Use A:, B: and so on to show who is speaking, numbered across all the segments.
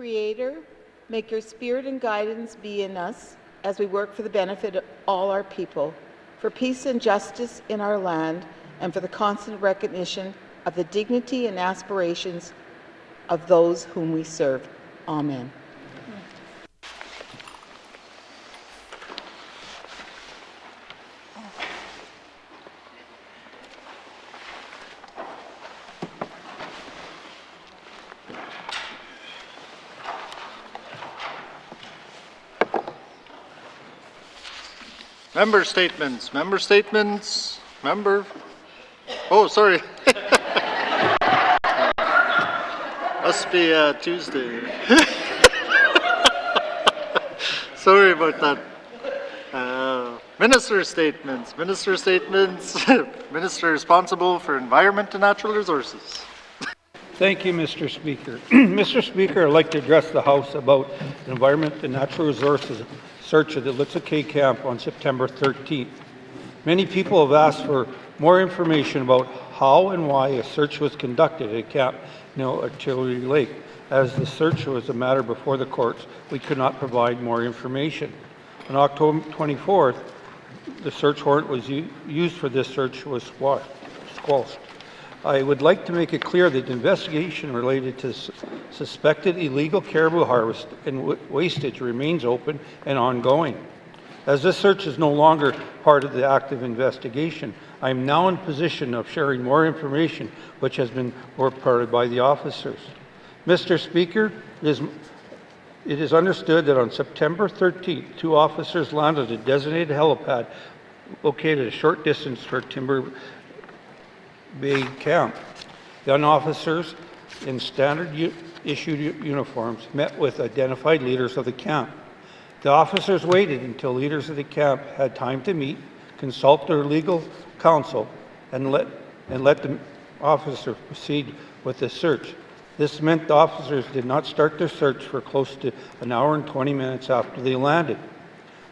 A: Creator, make your spirit and guidance be in us as we work for the benefit of all our people, for peace and justice in our land, and for the constant recognition of the dignity and aspirations of those whom we serve. Amen.
B: Member statements. Oh, sorry. Must be Tuesday. Sorry about that. Minister statements. Minister responsible for environment and natural resources.
C: Thank you, Mr. Speaker. Mr. Speaker, I'd like to address the House about the environment and natural resources search at the YELLOWKNIFE camp on September 13th. Many people have asked for more information about how and why a search was conducted at Camp Artillery Lake. As the search was a matter before the courts, we could not provide more information. On October 24th, the search warrant was used for this search was squelched. I would like to make it clear that the investigation related to suspected illegal caribou harvest and wastage remains open and ongoing. As this search is no longer part of the active investigation, I am now in position of sharing more information which has been reported by the officers. Mr. Speaker, it is understood that on September 13th, 2 officers landed at a designated helipad located a short distance from Timber Bay Camp. Young officers in standard issued uniforms met with identified leaders of the camp. The officers waited until leaders of the camp had time to meet, consult their legal counsel, and let the officers proceed with the search. This meant the officers did not start their search for close to an hour and 20 minutes after they landed.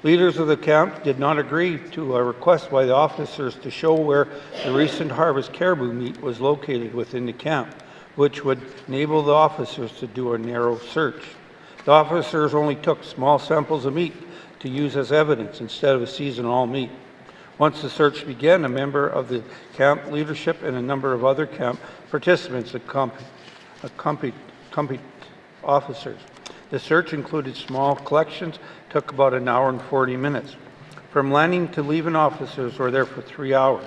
C: Leaders of the camp did not agree to a request by the officers to show where the recent harvest caribou meat was located within the camp, which would enable the officers to do a narrow search. The officers only took small samples of meat to use as evidence instead of seizing all meat. Once the search began, a member of the camp leadership and a number of other camp participants accompanied officers. The search included small collections, took about an hour and 40 minutes. From landing to leaving, officers were there for 3 hours.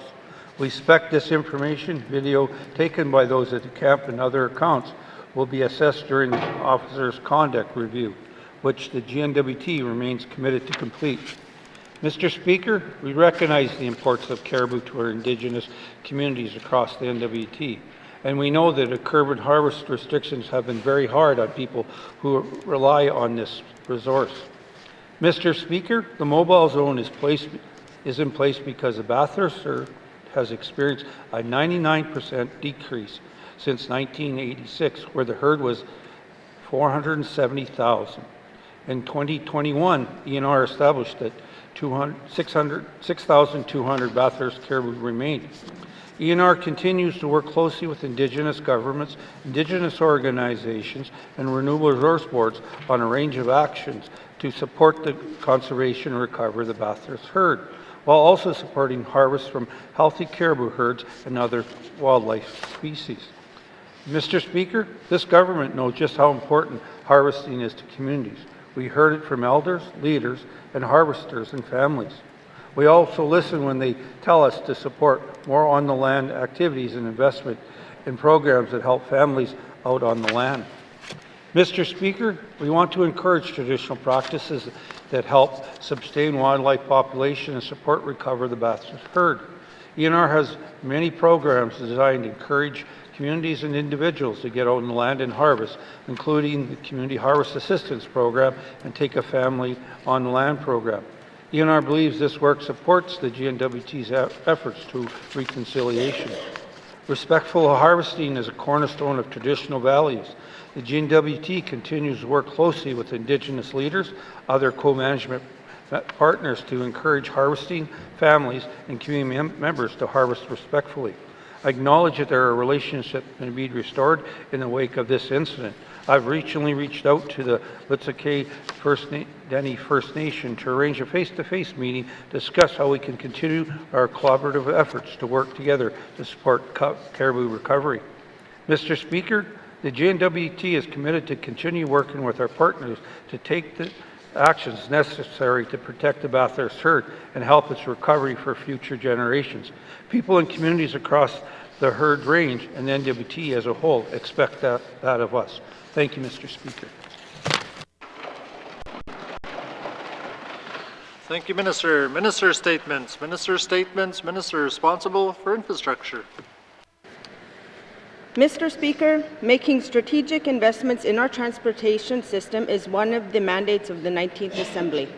C: We expect this information, video taken by those at the camp and other accounts, will be assessed during the officers' conduct review, which the N.W.T remains committed to complete. Mr. Speaker, we recognize the importance of caribou to our Indigenous communities across the N.W.T. And we know that the curb and harvest restrictions have been very hard on people who rely on this resource. Mr. Speaker, the mobile zone is in place because the Bathurst herd has experienced a 99% decrease since 1986, where the herd was 470,000. In 2021, ENR established that 6,200 Bathurst caribou remained. ENR continues to work closely with Indigenous governments, Indigenous organizations, and renewable resource boards on a range of actions to support the conservation and recovery of the Bathurst herd, while also supporting harvests from healthy caribou herds and other wildlife species. Mr. Speaker, this government knows just how important harvesting is to communities. We heard it from elders, leaders, and harvesters and families. We also listen when they tell us to support more on-the-land activities and investment in programs that help families out on the land. Mr. Speaker, we want to encourage traditional practices that help sustain wildlife population and support recover the Bathurst herd. ENR has many programs designed to encourage communities and individuals to get out on the land and harvest, including the Community Harvest Assistance Program and Take a Family on the Land program. ENR believes this work supports the N.W.T's efforts to reconciliation. Respectful harvesting is a cornerstone of traditional values. The N.W.T continues to work closely with Indigenous leaders, other co-management partners to encourage harvesting families and community members to harvest respectfully. I acknowledge that there are relationships that may be restored in the wake of this incident. I've recently reached out to the Litsake Dene First Nation to arrange a face-to-face meeting to discuss how we can continue our collaborative efforts to work together to support caribou recovery. Mr. Speaker, the N.W.T is committed to continue working with our partners to take the actions necessary to protect the Bathurst herd and help its recovery for future generations. People and communities across the herd range and the N.W.T as a whole expect that of us. Thank you, Mr. Speaker.
B: Thank you, Minister. Minister statements. Minister statements. Minister responsible for infrastructure.
D: Mr. Speaker, making strategic investments in our transportation system is one of the mandates of the 19th Assembly.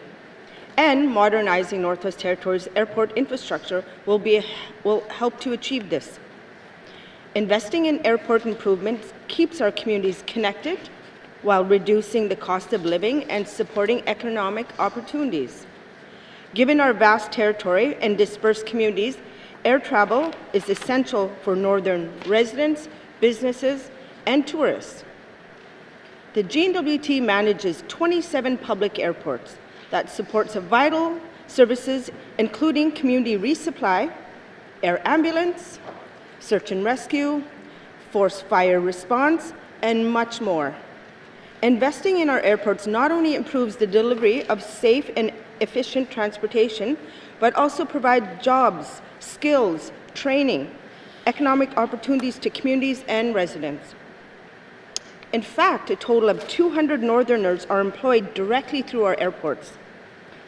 D: And modernizing Northwest Territories airport infrastructure will help to achieve this. Investing in airport improvements keeps our communities connected while reducing the cost of living and supporting economic opportunities. Given our vast territory and dispersed communities, air travel is essential for northern residents, businesses, and tourists. The N.W.T manages 27 public airports that supports vital services including community resupply, air ambulance, search and rescue, forced fire response, and much more. Investing in our airports not only improves the delivery of safe and efficient transportation, but also provides jobs, skills, training, economic opportunities to communities and residents. In fact, a total of 200 Northerners are employed directly through our airports.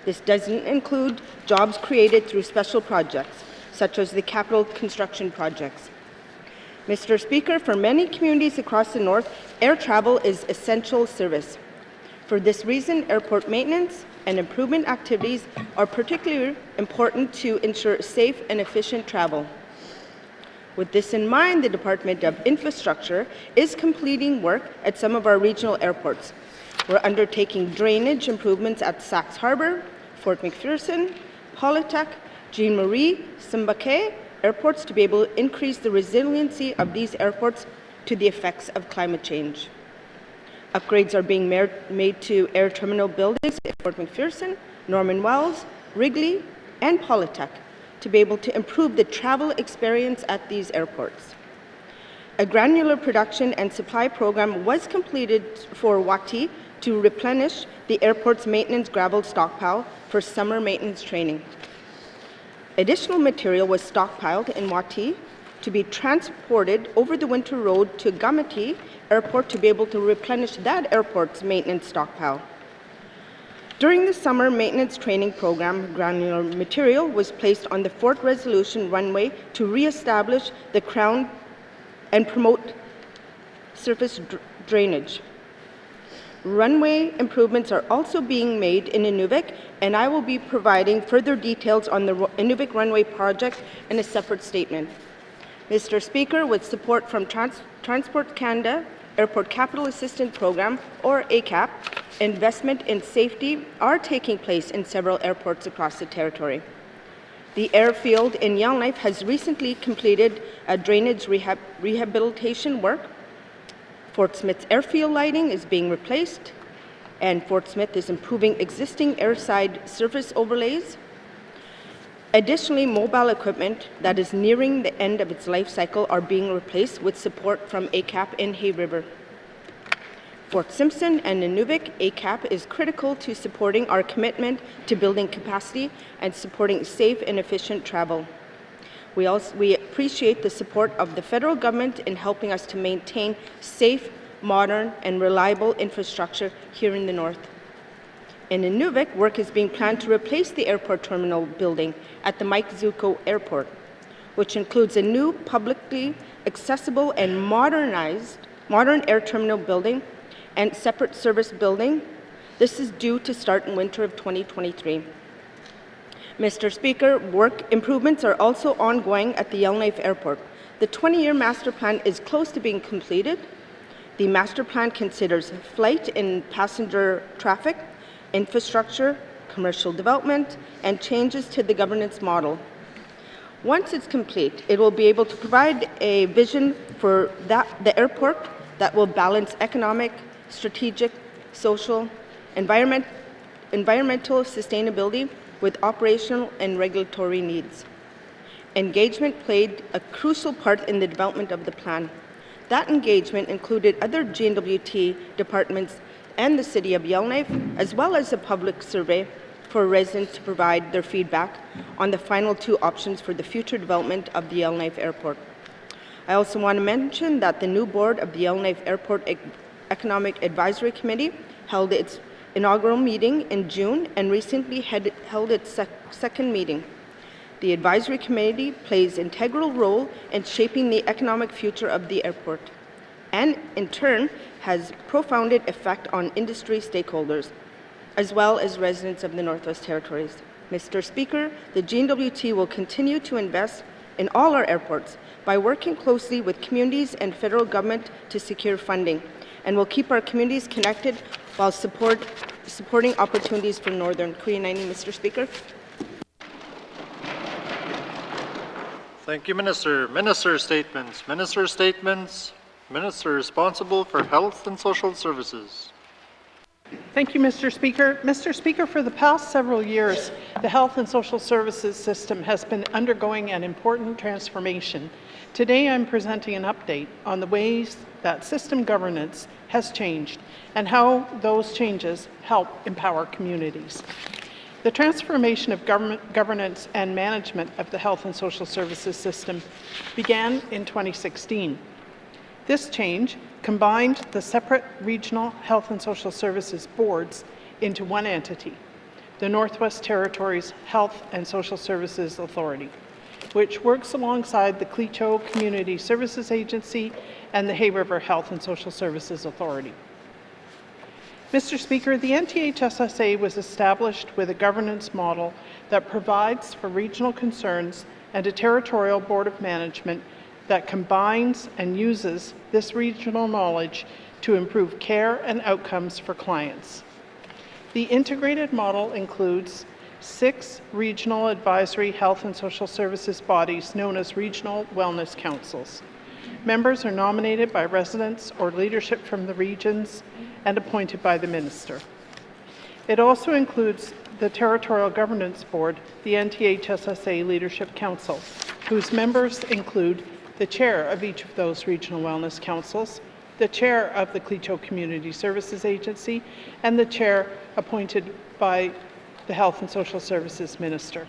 D: This doesn't include jobs created through special projects, such as the capital construction projects. Mr. Speaker, for many communities across the North, air travel is essential service. For this reason, airport maintenance and improvement activities are particularly important to ensure safe and efficient travel. With this in mind, the Department of Infrastructure is completing work at some of our regional airports. We're undertaking drainage improvements at Sax Harbor, Fort McPherson, Polytech, Jean Marie, Simbake airports to be able to increase the resiliency of these airports to the effects of climate change. Upgrades are being made to air terminal buildings at Fort McPherson, Norman Wells, Wrigley, and Polytech to be able to improve the travel experience at these airports. A granular production and supply program was completed for N.W.T to replenish the airport's maintenance gravel stockpile for summer maintenance training. Additional material was stockpiled in N.W.T to be transported over the winter road to N.W.T Airport to be able to replenish that airport's maintenance stockpile. During the summer maintenance training program, granular material was placed on the Fort Resolution runway to reestablish the crown and promote surface drainage. Runway improvements are also being made in Inuvik, and I will be providing further details on the Inuvik runway project in a separate statement. Mr. Speaker, with support from Transport Canada Airport Capital Assistance Program, or ACAP, investment in safety are taking place in several airports across the territory. The airfield in Yellowknife has recently completed a drainage rehabilitation work. Fort Smith's airfield lighting is being replaced, and Fort Smith is improving existing airside surface overlays. Additionally, mobile equipment that is nearing the end of its life cycle are being replaced with support from ACAP in Hay River. Fort Simpson and Inuvik, ACAP is critical to supporting our commitment to building capacity and supporting safe and efficient travel. We appreciate the support of the federal government in helping us to maintain safe, modern, and reliable infrastructure here in the North. In Inuvik, work is being planned to replace the airport terminal building at the Mike Zuko Airport, which includes a new publicly accessible and modern air terminal building and separate service building. This is due to start in winter of 2023. Mr. Speaker, work improvements are also ongoing at the Yellowknife Airport. The 20-year master plan is close to being completed. The master plan considers flight and passenger traffic, infrastructure, commercial development, and changes to the governance model. Once it's complete, it will be able to provide a vision for the airport that will balance economic, strategic, social, environmental sustainability with operational and regulatory needs. Engagement played a crucial part in the development of the plan. That engagement included other N.W.T departments and the City of Yellowknife, as well as a public survey for residents to provide their feedback on the final two options for the future development of the Yellowknife Airport. I also want to mention that the new board of the Yellowknife Airport Economic Advisory Committee held its inaugural meeting in June and recently held its second meeting. The advisory committee plays an integral role in shaping the economic future of the airport and, in turn, has profound effect on industry stakeholders, as well as residents of the Northwest Territories. Mr. Speaker, the N.W.T will continue to invest in all our airports by working closely with communities and federal government to secure funding, and will keep our communities connected while supporting opportunities for Northern Korean. Mr. Speaker.
B: Thank you, Minister. Minister statements. Minister statements. Minister responsible for Health and Social Services.
E: Thank you, Mr. Speaker. Mr. Speaker, for the past several years, the health and social services system has been undergoing an important transformation. Today, I'm presenting an update on the ways that system governance has changed and how those changes help empower communities. The transformation of governance and management of the health and social services system began in 2016. This change combined the separate regional health and social services boards into one entity, the Northwest Territories Health and Social Services Authority, which works alongside the Clicho Community Services Agency and the Hay River Health and Social Services Authority. Mr. Speaker, the NTHSSA was established with a governance model that provides for regional concerns and a territorial board of management that combines and uses this regional knowledge to improve care and outcomes for clients. The integrated model includes 6 regional advisory health and social services bodies known as Regional Wellness Councils. Members are nominated by residents or leadership from the regions and appointed by the minister. It also includes the Territorial Governance Board, the NTHSSA Leadership Council, whose members include the chair of each of those regional wellness councils, the chair of the Clicho Community Services Agency, and the chair appointed by the Health and Social Services Minister.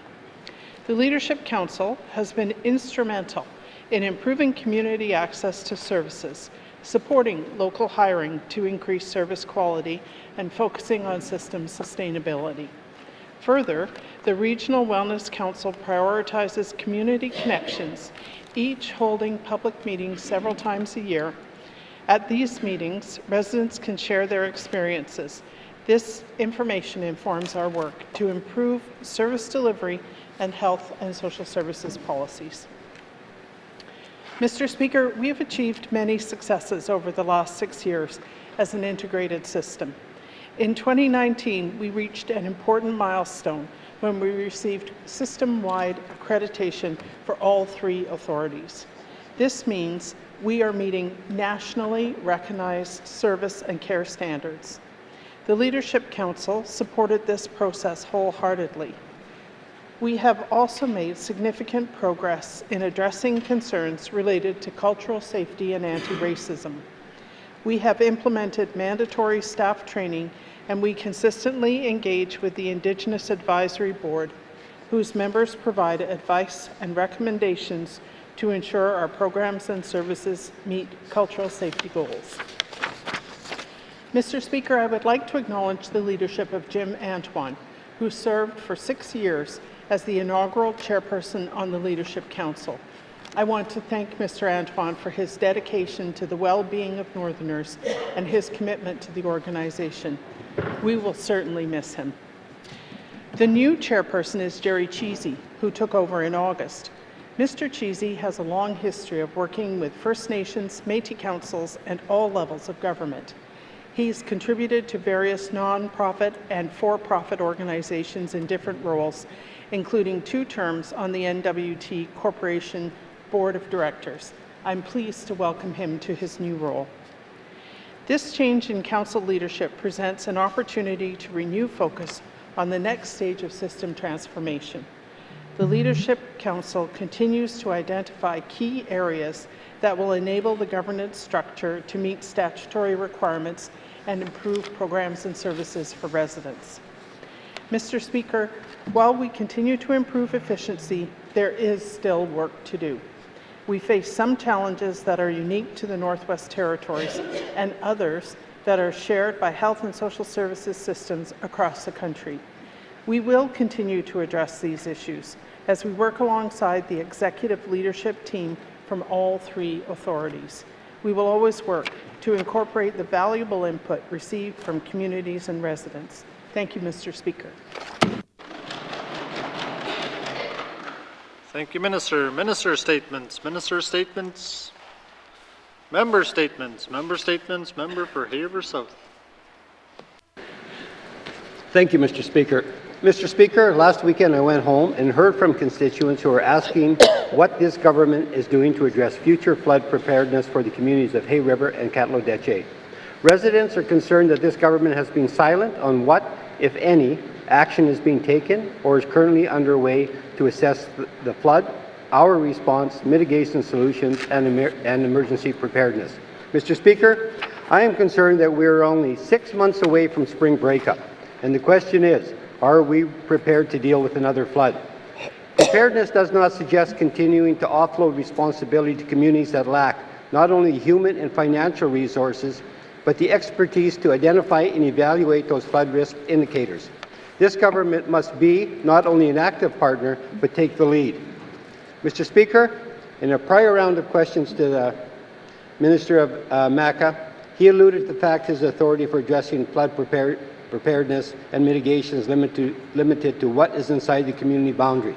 E: The Leadership Council has been instrumental in improving community access to services, supporting local hiring to increase service quality, and focusing on system sustainability. Further, the Regional Wellness Council prioritizes community connections, each holding public meetings several times a year. At these meetings, residents can share their experiences. This information informs our work to improve service delivery and health and social services policies. Mr. Speaker, we have achieved many successes over the last 6 years as an integrated system. In 2019, we reached an important milestone when we received system-wide accreditation for all 3 authorities. This means we are meeting nationally recognized service and care standards. The Leadership Council supported this process wholeheartedly. We have also made significant progress in addressing concerns related to cultural safety and anti-racism. We have implemented mandatory staff training, and we consistently engage with the Indigenous Advisory Board, whose members provide advice and recommendations to ensure our programs and services meet cultural safety goals. Mr. Speaker, I would like to acknowledge the leadership of Jim Antoine, who served for 6 years as the inaugural chairperson on the Leadership Council. I want to thank Mr. Antoine for his dedication to the well-being of Northerners and his commitment to the organization. We will certainly miss him. The new chairperson is Jerry Cheesy, who took over in August. Mr. Cheesy has a long history of working with First Nations, Métis councils, and all levels of government. He's contributed to various non-profit and for-profit organizations in different roles, including 2 terms on the N.W.T Corporation Board of Directors. I'm pleased to welcome him to his new role. This change in council leadership presents an opportunity to renew focus on the next stage of system transformation. The Leadership Council continues to identify key areas that will enable the governance structure to meet statutory requirements and improve programs and services for residents. Mr. Speaker, while we continue to improve efficiency, there is still work to do. We face some challenges that are unique to the Northwest Territories and others that are shared by health and social services systems across the country. We will continue to address these issues as we work alongside the executive leadership team from all three authorities. We will always work to incorporate the valuable input received from communities and residents. Thank you, Mr. Speaker.
B: Thank you, Minister. Minister statements. Minister statements. Member statements. Member statements. Member for Haver South.
F: Thank you, Mr. Speaker. Mr. Speaker, last weekend I went home and heard from constituents who are asking what this government is doing to address future flood preparedness for the communities of Hay River and N.W.T. Residents are concerned that this government has been silent on what, if any, action is being taken or is currently underway to assess the flood, our response, mitigation solutions, and emergency preparedness. Mr. Speaker, I am concerned that we are only 6 months away from spring breakup, and the question is, are we prepared to deal with another flood? Preparedness does not suggest continuing to offload responsibility to communities that lack not only human and financial resources, but the expertise to identify and evaluate those flood risk indicators. This government must be not only an active partner, but take the lead. Mr. Speaker, in a prior round of questions to the Minister of MACA, he alluded to the fact his authority for addressing flood preparedness and mitigation is limited to what is inside the community boundary.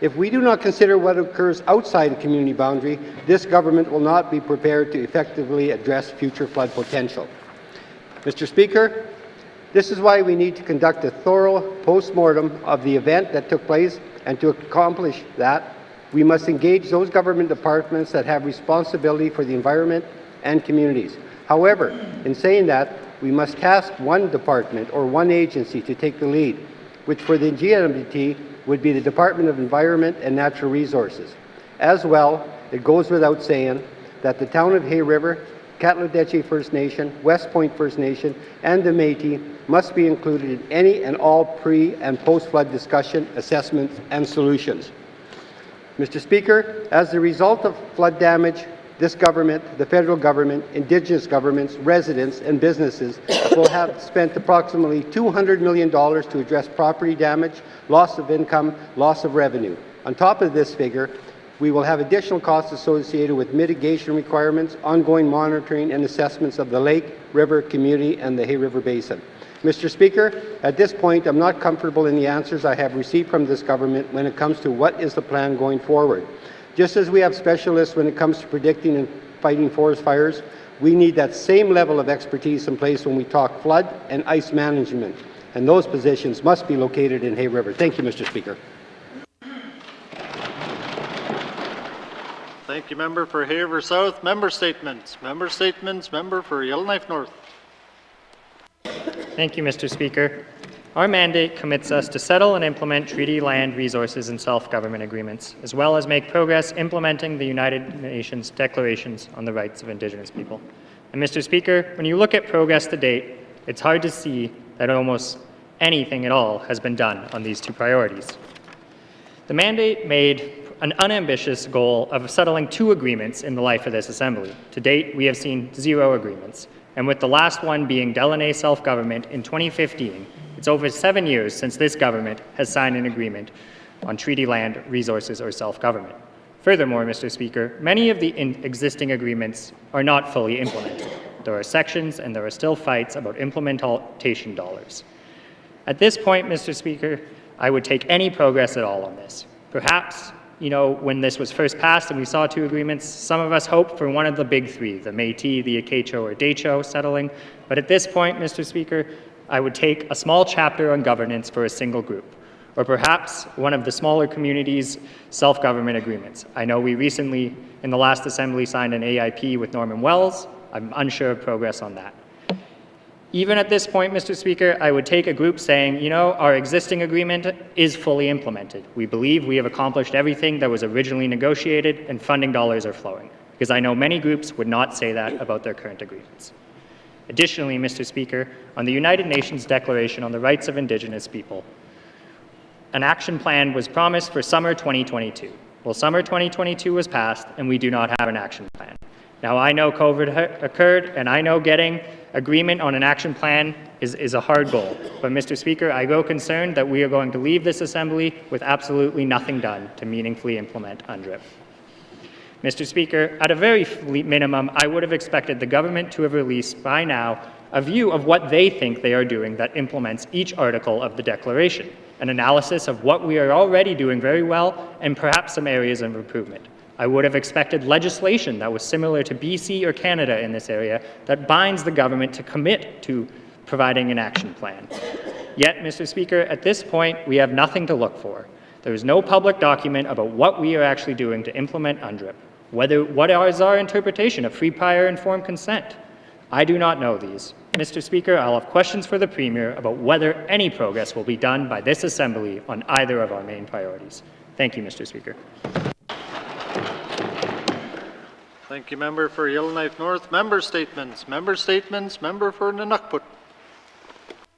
F: If we do not consider what occurs outside the community boundary, this government will not be prepared to effectively address future flood potential. Mr. Speaker, this is why we need to conduct a thorough post-mortem of the event that took place, and to accomplish that, we must engage those government departments that have responsibility for the environment and communities. However, in saying that, we must task one department or one agency to take the lead, which for the N.W.T. would be the Department of Environment and Natural Resources. As well, it goes without saying that the town of Hay River, N.W.T. First Nation, West Point First Nation, and the Métis must be included in any and all pre- and post-flood discussion, assessments, and solutions. Mr. Speaker, as a result of flood damage, this government, the federal government, Indigenous governments, residents, and businesses will have spent approximately $200 million to address property damage, loss of income, loss of revenue. On top of this figure, we will have additional costs associated with mitigation requirements, ongoing monitoring and assessments of the lake, river, community, and the Hay River Basin. Mr. Speaker, at this point, I'm not comfortable in the answers I have received from this government when it comes to what is the plan going forward. Just as we have specialists when it comes to predicting and fighting forest fires, we need that same level of expertise in place when we talk flood and ice management, and those positions must be located in Hay River. Thank you, Mr. Speaker.
B: Thank you, Member for Haver South. Member statements. Member statements. Member for Yellowknife North.
G: Thank you, Mr. Speaker. Our mandate commits us to settle and implement treaty land resources and self-government agreements, as well as make progress implementing the United Nations declarations on the rights of Indigenous people. And Mr. Speaker, when you look at progress to date, it's hard to see that almost anything at all has been done on these two priorities. The mandate made an unambitious goal of settling 2 agreements in the life of this Assembly. To date, we have seen 0 agreements, and with the last one being Delaunay self-government in 2015, it's over 7 years since this government has signed an agreement on treaty land resources or self-government. Furthermore, Mr. Speaker, many of the existing agreements are not fully implemented. There are sections and there are still fights about implementation dollars. At this point, Mr. Speaker, I would take any progress at all on this. Perhaps, when this was first passed and we saw 2 agreements, some of us hoped for one of the big 3, the Métis, the Akecho, or Decho settling. But at this point, Mr. Speaker, I would take a small chapter on governance for a single group, or perhaps one of the smaller communities' self-government agreements. I know we recently, in the last Assembly, signed an AIP with Norman Wells, I'm unsure of progress on that. Even at this point, Mr. Speaker, I would take a group saying, you know, our existing agreement is fully implemented. We believe we have accomplished everything that was originally negotiated and funding dollars are flowing, because I know many groups would not say that about their current agreements. Additionally, Mr. Speaker, on the United Nations Declaration on the Rights of Indigenous People, an action plan was promised for summer 2022. Well, summer 2022 was passed, and we do not have an action plan. Now, I know COVID occurred, and I know getting agreement on an action plan is a hard goal. But, Mr. Speaker, I grow concerned that we are going to leave this Assembly with absolutely nothing done to meaningfully implement UNDRIP. Mr. Speaker, at a very minimum, I would have expected the government to have released by now a view of what they think they are doing that implements each article of the Declaration, an analysis of what we are already doing very well and perhaps some areas of improvement. I would have expected legislation that was similar to BC or Canada in this area that binds the government to commit to providing an action plan. Yet, Mr. Speaker, at this point, we have nothing to look for. There is no public document about what we are actually doing to implement UNDRIP. What is our interpretation of free prior informed consent? I do not know these. Mr. Speaker, I'll have questions for the Premier about whether any progress will be done by this Assembly on either of our main priorities. Thank you, Mr. Speaker.
B: Thank you, member for Yellowknife North. Member statements. Member statements. Member for N.W.T.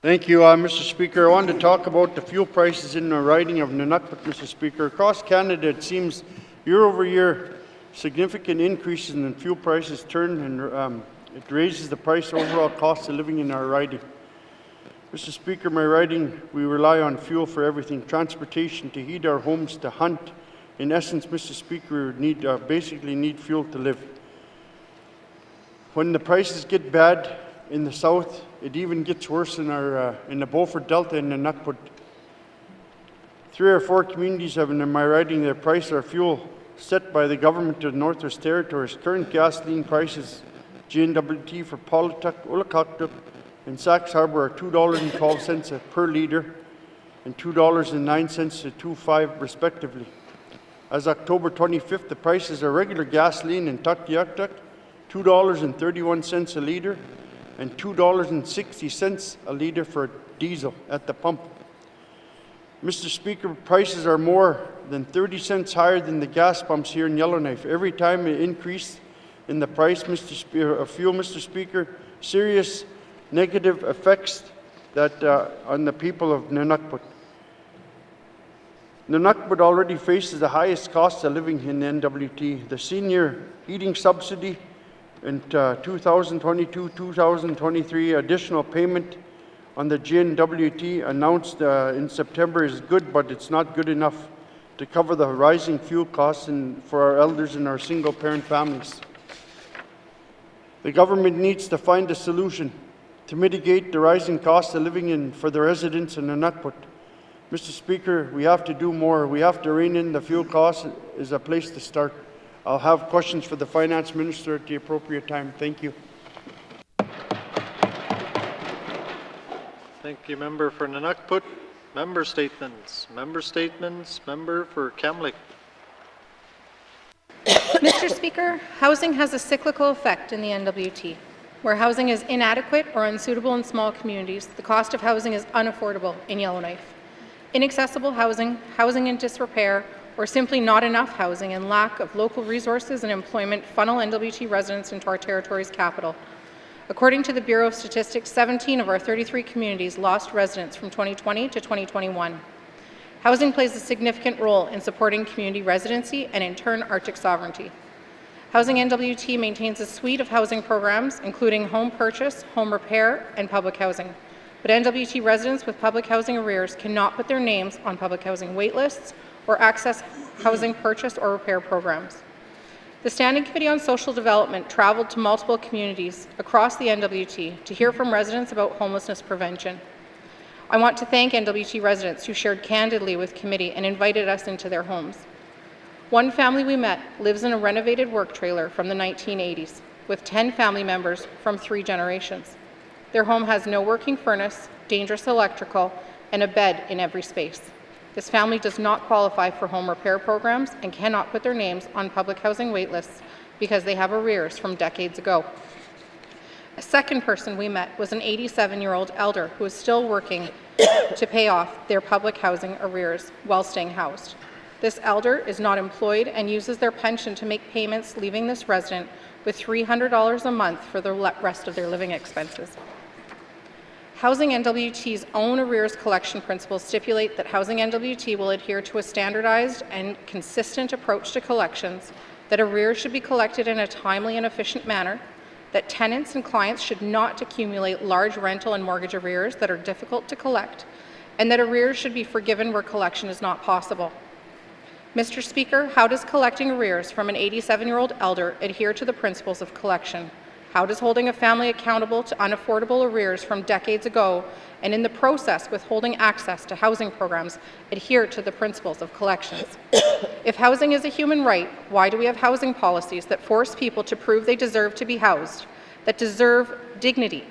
H: Thank you, Mr. Speaker. I wanted to talk about the fuel prices in the riding of N.W.T, Mr. Speaker. Across Canada, it seems year over year, significant increases in fuel prices turn and it raises the price overall cost of living in our riding. Mr. Speaker, my riding, we rely on fuel for everything, transportation, to heat our homes, to hunt. In essence, Mr. Speaker, we basically need fuel to live. When the prices get bad in the south, it even gets worse in the Beaufort Delta and the N.W.T. 3 or 4 communities have in my riding their price or fuel set by the government of the Northwest Territories. Current gasoline prices, N.W.T for Polituck, YELLOWKNIFE, and Sax Harbour are $2.12 per litre and $2.09 to $2.05 respectively. As October 25th, the prices of regular gasoline in Tuktoyaktuk, $2.31 a litre and $2.60 a litre for diesel at the pump. Mr. Speaker, prices are more than 30 cents higher than the gas pumps here in Yellowknife. Every time an increase in the price of fuel, Mr. Speaker, serious negative effects that on the people of N.W.T. N.W.T already faces the highest cost of living in N.W.T. The senior heating subsidy in 2022-2023 additional payment on the N.W.T announced in September is good, but it's not good enough to cover the rising fuel costs for our elders and our single-parent families. The government needs to find a solution to mitigate the rising cost of living for the residents in N.W.T. Mr. Speaker, we have to do more. We have to rein in the fuel costs is a place to start. I'll have questions for the Finance Minister at the appropriate time. Thank you.
B: Thank you, member for N.W.T. Member statements. Member statements. Member for Kamloops.
I: Mr. Speaker, housing has a cyclical effect in the N.W.T. Where housing is inadequate or unsuitable in small communities, the cost of housing is unaffordable in Yellowknife. Inaccessible housing, housing in disrepair, or simply not enough housing and lack of local resources and employment funnel N.W.T residents into our territory's capital. According to the Bureau of Statistics, 17 of our 33 communities lost residents from 2020 to 2021. Housing plays a significant role in supporting community residency and, in turn, Arctic sovereignty. Housing N.W.T maintains a suite of housing programs, including home purchase, home repair, and public housing. But N.W.T residents with public housing arrears cannot put their names on public housing waitlists or access housing purchase or repair programs. The Standing Committee on Social Development traveled to multiple communities across the N.W.T to hear from residents about homelessness prevention. I want to thank N.W.T residents who shared candidly with committee and invited us into their homes. One family we met lives in a renovated work trailer from the 1980s with 10 family members from 3 generations. Their home has no working furnace, dangerous electrical, and a bed in every space. This family does not qualify for home repair programs and cannot put their names on public housing waitlists because they have arrears from decades ago. A second person we met was an 87-year-old elder who is still working to pay off their public housing arrears while staying housed. This elder is not employed and uses their pension to make payments, leaving this resident with $300 a month for the rest of their living expenses. Housing N.W.T's own arrears collection principles stipulate that Housing N.W.T will adhere to a standardized and consistent approach to collections, that arrears should be collected in a timely and efficient manner, that tenants and clients should not accumulate large rental and mortgage arrears that are difficult to collect, and that arrears should be forgiven where collection is not possible. Mr. Speaker, how does collecting arrears from an 87-year-old elder adhere to the principles of collection? How does holding a family accountable to unaffordable arrears from decades ago, and in the process withholding access to housing programs, adhere to the principles of collections? If housing is a human right, why do we have housing policies that force people to prove they deserve to be housed, that deserve dignity,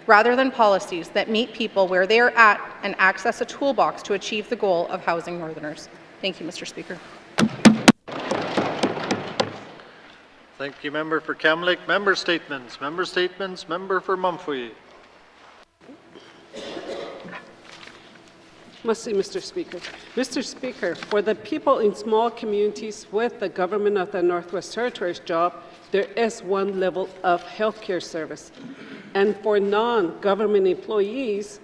I: rather than policies that meet people where they are at and access a toolbox to achieve the goal of housing Northerners? Thank you, Mr. Speaker.
B: Thank you, Member for Kamloops. Member statements. Member statements. Member for Mumfui.
J: Must see, Mr. Speaker. Mr. Speaker, for the people in small communities with the government of the Northwest Territories job, there is one level of healthcare service. And for non-government employees,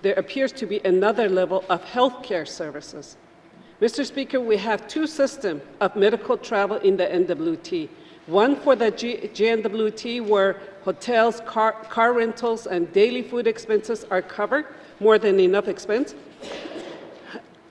J: there appears to be another level of healthcare services. Mr. Speaker, we have two systems of medical travel in the N.W.T. One for the GNWT, where hotels, car rentals, and daily food expenses are covered, more than enough expense.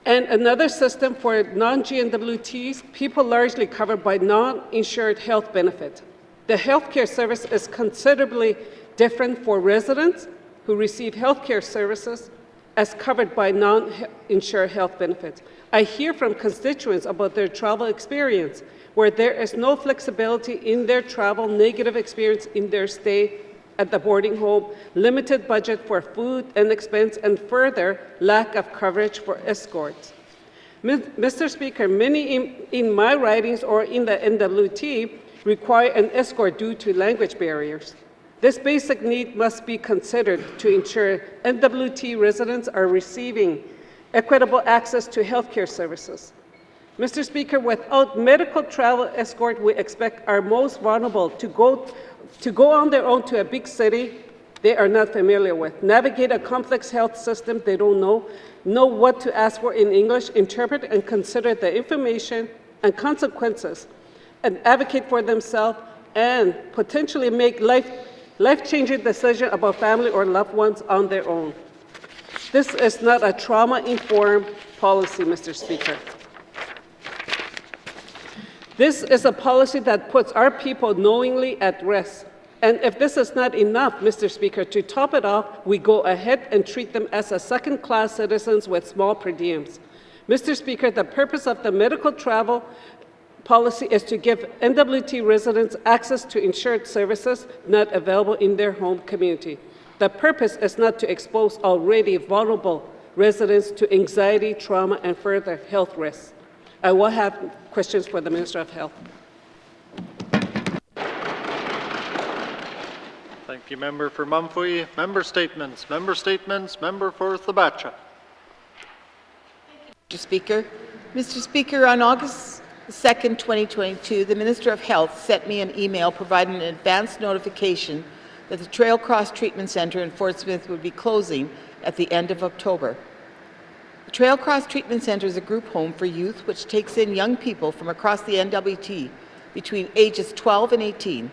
J: And another system for non-GNWTs, people largely covered by non-insured health benefit. The healthcare service is considerably different for residents who receive healthcare services as covered by non-insured health benefits. I hear from constituents about their travel experience, where there is no flexibility in their travel, negative experience in their stay at the boarding home, limited budget for food and expense, and further, lack of coverage for escorts. Mr. Speaker, many in my ridings or in the N.W.T. require an escort due to language barriers. This basic need must be considered to ensure N.W.T. residents are receiving equitable access to healthcare services. Mr. Speaker, without medical travel escort, we expect our most vulnerable to go on their own to a big city they are not familiar with, navigate a complex health system they don't know what to ask for in English, interpret and consider the information and consequences, and advocate for themselves, and potentially make life-changing decisions about family or loved ones on their own. This is not a trauma-informed policy, Mr. Speaker. This is a policy that puts our people knowingly at risk. And if this is not enough, Mr. Speaker, to top it off, we go ahead and treat them as a second-class citizens with small per diems. Mr. Speaker, the purpose of the medical travel policy is to give N.W.T. residents access to insured services not available in their home community. The purpose is not to expose already vulnerable residents to anxiety, trauma, and further health risks. I will have questions for the Minister of Health.
B: Thank you, Member for Mumfui. Member statements. Member statements. Member for Thabacha.
A: Mr. Speaker, on August 2nd, 2022, the Minister of Health sent me an email providing an advance notification that the Trail Cross Treatment Centre in Fort Smith would be closing at the end of October. The Trail Cross Treatment Centre is a group home for youth which takes in young people from across the N.W.T. between ages 12 and 18.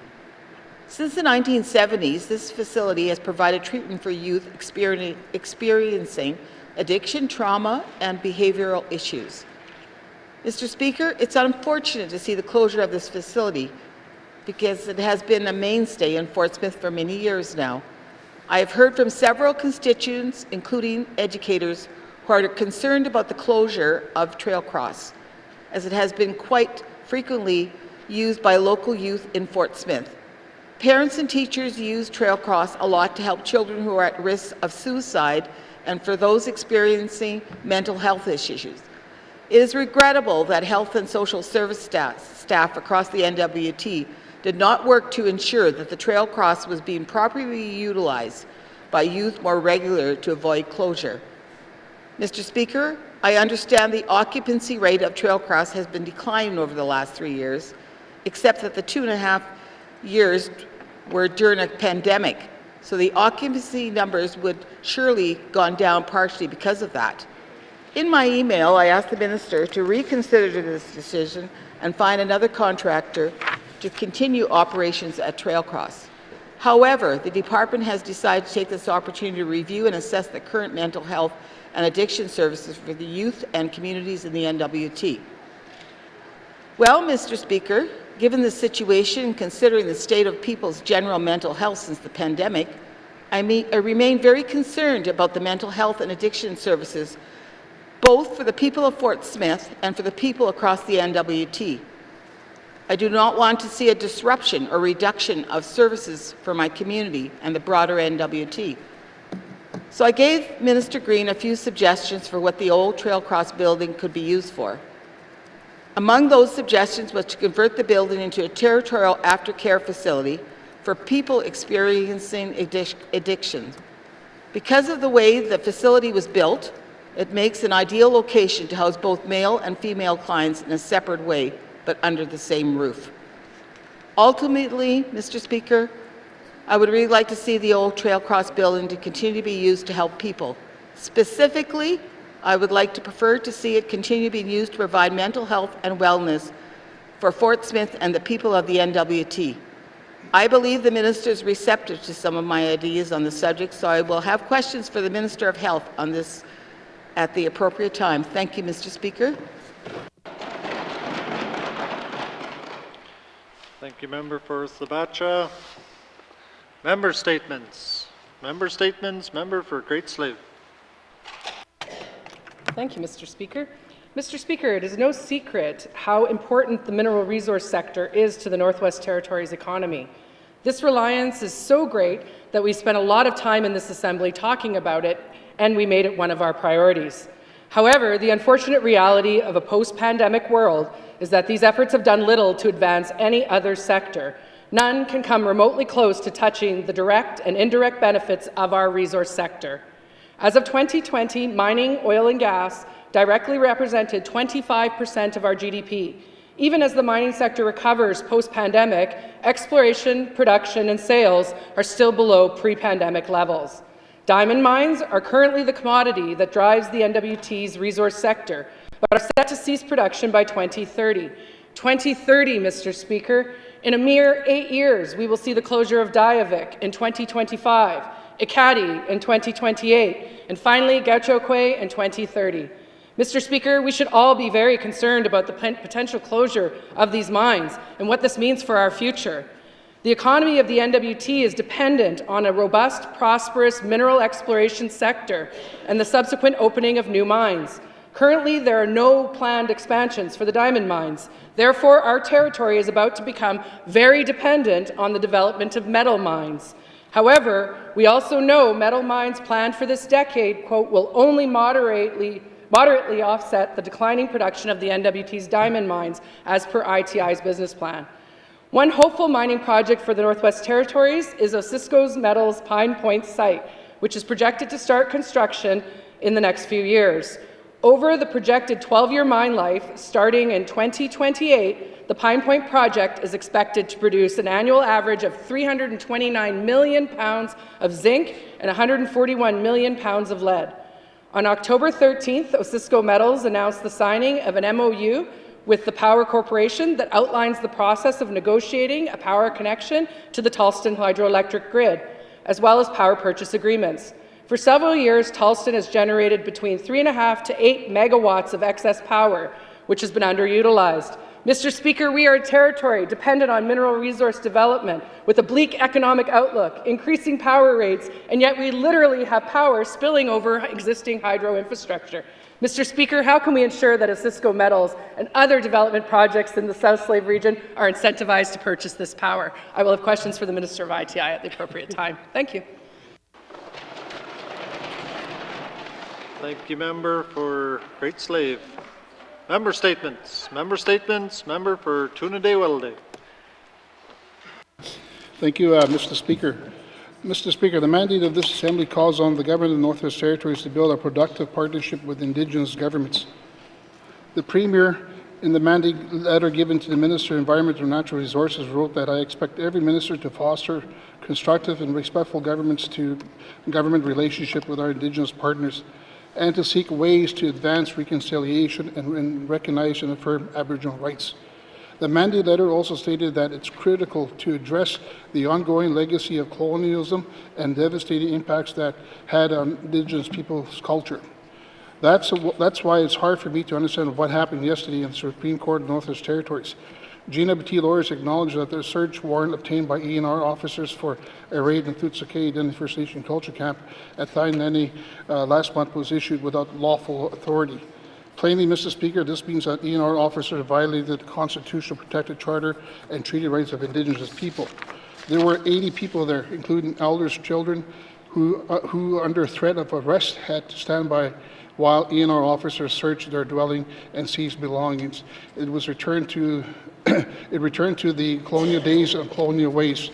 A: Since the 1970s, this facility has provided treatment for youth experiencing addiction, trauma, and behavioral issues. Mr. Speaker, it's unfortunate to see the closure of this facility because it has been a mainstay in Fort Smith for many years now. I have heard from several constituents, including educators, who are concerned about the closure of Trail Cross, as it has been quite frequently used by local youth in Fort Smith. Parents and teachers use Trail Cross a lot to help children who are at risk of suicide and for those experiencing mental health issues. It is regrettable that health and social service staff across the N.W.T. did not work to ensure that the trail cross was being properly utilized by youth more regular to avoid closure. Mr. Speaker, I understand the occupancy rate of trail cross has been declining over the last 3 years, except that the 2.5 years were during a pandemic, so the occupancy numbers would surely gone down partially because of that. In my email, I asked the minister to reconsider this decision and find another contractor to continue operations at Trail Cross. However, the department has decided to take this opportunity to review and assess the current mental health and addiction services for the youth and communities in the N.W.T. Well, Mr. Speaker, given the situation and considering the state of people's general mental health since the pandemic, I remain very concerned about the mental health and addiction services, both for the people of Fort Smith and for the people across the N.W.T. I do not want to see a disruption or reduction of services for my community and the broader N.W.T. So I gave Minister Green a few suggestions for what the old Trail Cross building could be used for. Among those suggestions was to convert the building into a territorial aftercare facility for people experiencing addiction. Because of the way the facility was built, it makes an ideal location to house both male and female clients in a separate way, but under the same roof. Ultimately, Mr. Speaker, I would really like to see the old Trail Cross building to continue to be used to help people. Specifically, I would like to prefer to see it continue being used to provide mental health and wellness for Fort Smith and the people of the N.W.T. I believe the minister is receptive to some of my ideas on the subject, so I will have questions for the Minister of Health on this at the appropriate time. Thank you, Mr. Speaker.
B: Thank you, Member for Sabacha. Member statements. Member statements. Member for Great Slave.
K: Thank you, Mr. Speaker. Mr. Speaker, it is no secret how important the mineral resource sector is to the Northwest Territories economy. This reliance is so great that we spent a lot of time in this Assembly talking about it, and we made it one of our priorities. However, the unfortunate reality of a post-pandemic world is that these efforts have done little to advance any other sector. None can come remotely close to touching the direct and indirect benefits of our resource sector. As of 2020, mining, oil and gas directly represented 25% of our GDP. Even as the mining sector recovers post-pandemic, exploration, production and sales are still below pre-pandemic levels. Diamond mines are currently the commodity that drives the N.W.T's resource sector, but are set to cease production by 2030. 2030, Mr. Speaker. In a mere 8 years, we will see the closure of Diavik in 2025, Ekati in 2028, and finally Gaucho Quay in 2030. Mr. Speaker, we should all be very concerned about the potential closure of these mines and what this means for our future. The economy of the N.W.T is dependent on a robust, prosperous mineral exploration sector and the subsequent opening of new mines. Currently, there are no planned expansions for the diamond mines. Therefore, our territory is about to become very dependent on the development of metal mines. However, we also know metal mines planned for this decade, quote, will only moderately offset the declining production of the N.W.T's diamond mines as per ITI's business plan. One hopeful mining project for the Northwest Territories is Osisko Metals Pine Point site, which is projected to start construction in the next few years. Over the projected 12-year mine life, starting in 2028, the Pine Point project is expected to produce an annual average of 329 million pounds of zinc and 141 million pounds of lead. On October 13th, Osisko Metals announced the signing of an MOU with the Power Corporation that outlines the process of negotiating a power connection to the Tallston hydroelectric grid, as well as power purchase agreements. For several years, Tallston has generated between 3.5 to 8 megawatts of excess power, which has been underutilized. Mr. Speaker, we are a territory dependent on mineral resource development with a bleak economic outlook, increasing power rates, and yet we literally have power spilling over existing hydro infrastructure. Mr. Speaker, how can we ensure that Osisko Metals and other development projects in the South Slave region are incentivized to purchase this power? I will have questions for the Minister of ITI at the appropriate time. Thank you.
B: Thank you, Member for Great Slave. Member statements. Member statements. Member for Tuna Day Welday.
L: Thank you, Mr. Speaker. Mr. Speaker, the mandate of this Assembly calls on the Government of the Northwest Territories to build a productive partnership with Indigenous governments. The Premier, in the mandate letter given to the Minister of Environment and Natural Resources, wrote that I expect every minister to foster constructive and respectful government relationship with our Indigenous partners and to seek ways to advance reconciliation and recognize and affirm Aboriginal rights. The mandate letter also stated that it's critical to address the ongoing legacy of colonialism and devastating impacts that had on Indigenous people's culture. That's why it's hard for me to understand what happened yesterday in the Supreme Court of the Northwest Territories. N.W.T lawyers acknowledged that the search warrant obtained by ENR officers for a raid in N.W.T Identity First Nation Culture Camp at Tainani last month was issued without lawful authority. Plainly, Mr. Speaker, this means that ENR officers violated the constitutional protected charter and treaty rights of Indigenous people. There were 80 people there, including elders, children, who under threat of arrest had to stand by while ENR officers searched their dwelling and seized belongings. It was returned to the colonial days and colonial ways.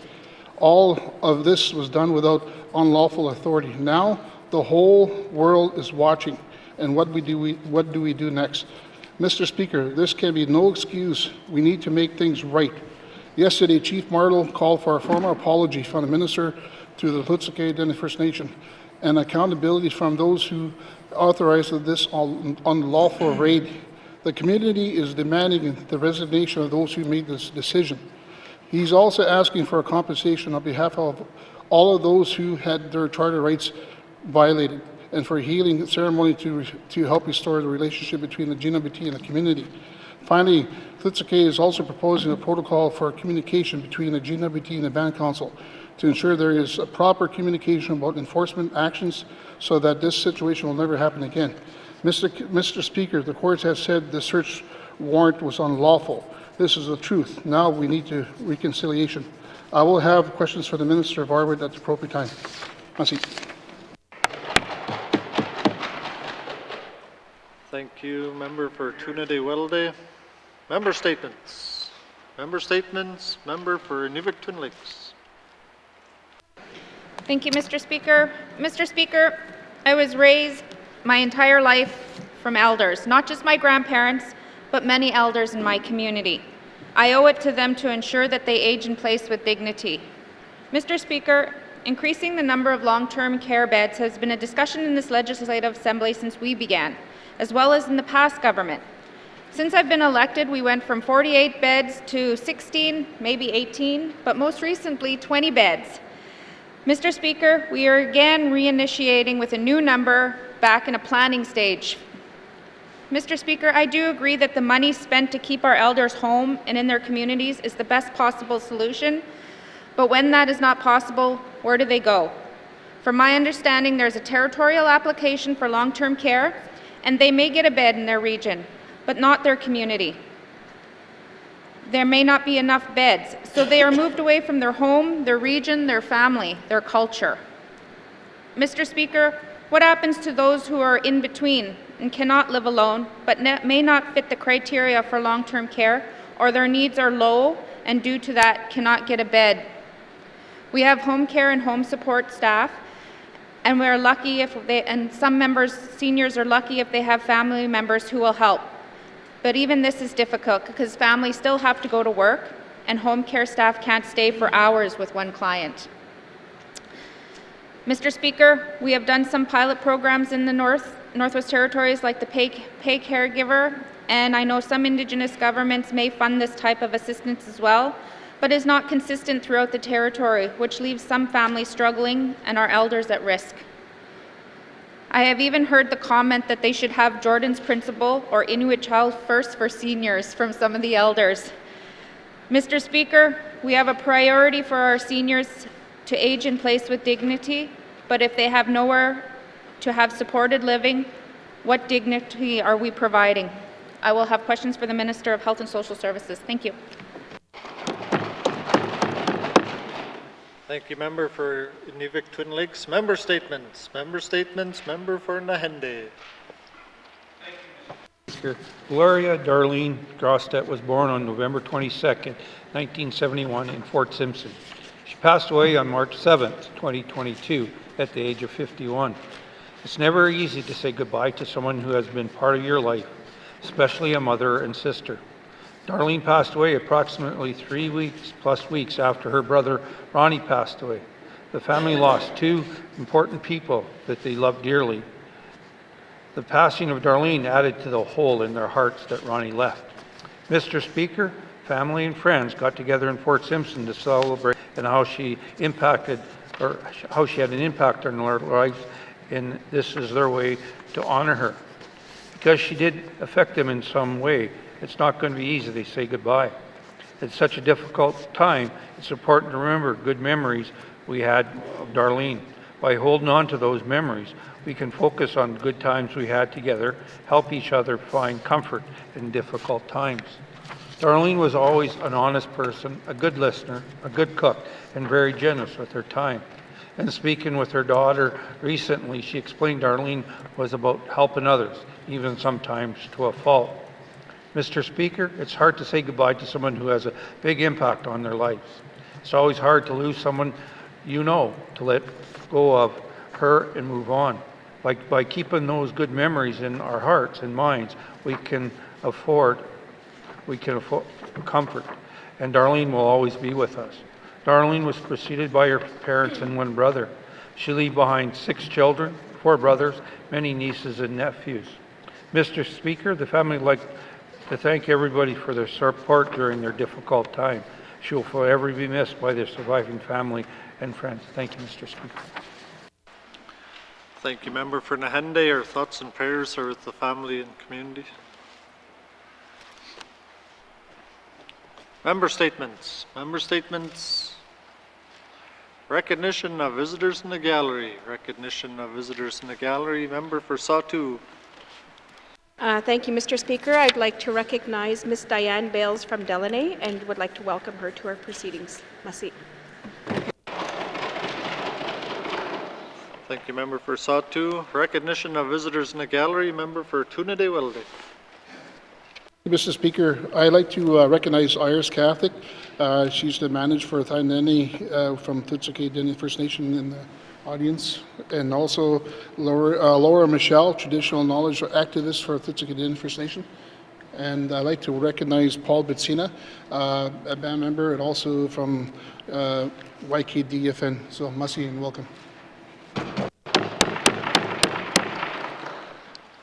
L: All of this was done without unlawful authority. Now the whole world is watching. And what do we do next? Mr. Speaker, this can be no excuse. We need to make things right. Yesterday, Chief Martel called for a formal apology from the Minister to the N.W.T Identity First Nation and accountability from those who authorized this unlawful raid. The community is demanding the resignation of those who made this decision. He's also asking for a compensation on behalf of all of those who had their charter rights violated, and for a healing ceremony to help restore the relationship between the N.W.T and the community. Finally, N.W.T is also proposing a protocol for communication between the N.W.T and the Band Council to ensure there is a proper communication about enforcement actions so that this situation will never happen again. Mr. Speaker, the courts have said the search warrant was unlawful. This is the truth. Now we need to reconciliation. I will have questions for the Minister of Environment at the appropriate time. Merci.
B: Thank you, Member for Trinity-Welde. Member statements. Member statements. Member for Inuvik-Twin Lakes.
M: Thank you, Mr. Speaker. Mr. Speaker, I was raised my entire life from elders, not just my grandparents, but many elders in my community. I owe it to them to ensure that they age in place with dignity. Mr. Speaker, increasing the number of long-term care beds has been a discussion in this Legislative Assembly since we began, as well as in the past government. Since I've been elected, we went from 48 beds to 16, maybe 18, but most recently 20 beds. Mr. Speaker, we are again reinitiating with a new number back in a planning stage. Mr. Speaker, I do agree that the money spent to keep our elders home and in their communities is the best possible solution, but when that is not possible, where do they go? From my understanding, there's a territorial application for long-term care, and they may get a bed in their region, but not their community. There may not be enough beds, so they are moved away from their home, their region, their family, their culture. Mr. Speaker, what happens to those who are in between and cannot live alone, but may not fit the criteria for long-term care, or their needs are low and due to that cannot get a bed? We have home care and home support staff, and we are lucky if they, and some members, seniors are lucky if they have family members who will help. But even this is difficult because families still have to go to work and home care staff can't stay for hours with one client. Mr. Speaker, we have done some pilot programs in the Northwest Territories like the Pay Caregiver, and I know some Indigenous governments may fund this type of assistance as well, but is not consistent throughout the territory, which leaves some families struggling and our elders at risk. I have even heard the comment that they should have Jordan's Principle or Inuit Child First for seniors from some of the elders. Mr. Speaker, we have a priority for our seniors to age in place with dignity, but if they have nowhere to have supported living, what dignity are we providing? I will have questions for the Minister of Health and Social Services. Thank you.
B: Thank you, Member for Inuvik-Twin Lakes. Member statements. Member statements. Member for Nahende.
C: Gloria Darlene Grostet was born on November 22nd, 1971 in Fort Simpson. She passed away on March 7th, 2022, at the age of 51. It's never easy to say goodbye to someone who has been part of your life, especially a mother and sister. Darlene passed away approximately 3 weeks after her brother Ronnie passed away. The family lost two important people that they loved dearly. The passing of Darlene added to the hole in their hearts that Ronnie left. Mr. Speaker, family and friends got together in Fort Simpson to celebrate and how she had an impact on their lives, and this is their way to honor her. Because she did affect them in some way, it's not going to be easy to say goodbye. It's such a difficult time, it's important to remember good memories we had of Darlene. By holding on to those memories, we can focus on good times we had together, help each other find comfort in difficult times. Darlene was always an honest person, a good listener, a good cook, and very generous with her time. And speaking with her daughter recently, she explained Darlene was about helping others, even sometimes to a fault. Mr. Speaker, it's hard to say goodbye to someone who has a big impact on their lives. It's always hard to lose someone you know, to let go of her and move on. By keeping those good memories in our hearts and minds, we can afford comfort, and Darlene will always be with us. Darlene was preceded by her parents and one brother. She left behind 6 children, 4 brothers, many nieces and nephews. Mr. Speaker, the family would like to thank everybody for their support during their difficult time. She will forever be missed by their surviving family and friends. Thank you, Mr. Speaker.
B: Thank you, Member for Nahende. Our thoughts and prayers are with the family and community. Member statements. Member statements. Recognition of visitors in the gallery. Recognition of visitors in the gallery. Member for Satu.
N: Thank you, Mr. Speaker. I'd like to recognize Ms. Diane Bales from Delaney and would like to welcome her to our proceedings. Merci.
B: Thank you, Member for Satu. Recognition of visitors in the gallery. Member for Tunade-Welde.
L: Mr. Speaker, I'd like to recognize Iris Catholic. She's the manager for Thaineni from Tsuut'ina Dene First Nation in the audience, and also Laura Michelle, traditional knowledge activist for Tsuut'ina Dene First Nation. And I'd like to recognize Paul Bitsina, a band member, and also from YKDFN. So, merci and welcome.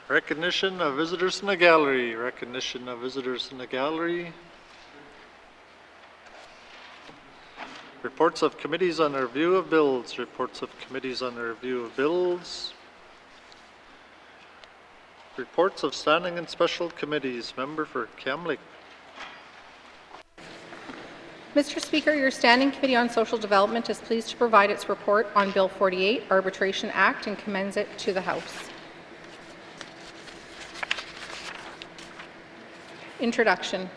B: Recognition of visitors in the gallery. Recognition of visitors in the gallery. Reports of committees on the review of bills. Reports of committees on the review of bills. Reports of standing and special committees. Member for Kamloops.
I: Mr. Speaker, your Standing Committee on Social Development is pleased to provide its report on Bill 48, Arbitration Act, and commends it to the House. Introduction.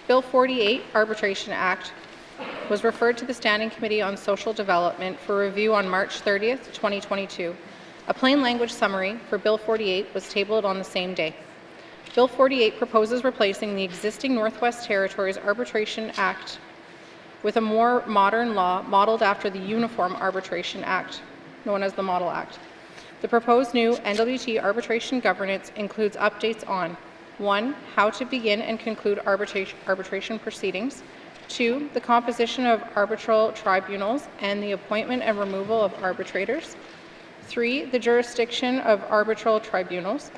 I: Bill 48, Arbitration Act, was referred to the Standing Committee on Social Development for review on March 30th, 2022. A plain language summary for Bill 48 was tabled on the same day. Bill 48 proposes replacing the existing Northwest Territories Arbitration Act with a more modern law modeled after the Uniform Arbitration Act, known as the Model Act. The proposed new N.W.T. arbitration governance includes updates on 1. How to begin and conclude arbitration proceedings. 2. The composition of arbitral tribunals and the appointment and removal of arbitrators. 3. The jurisdiction of arbitral tribunals.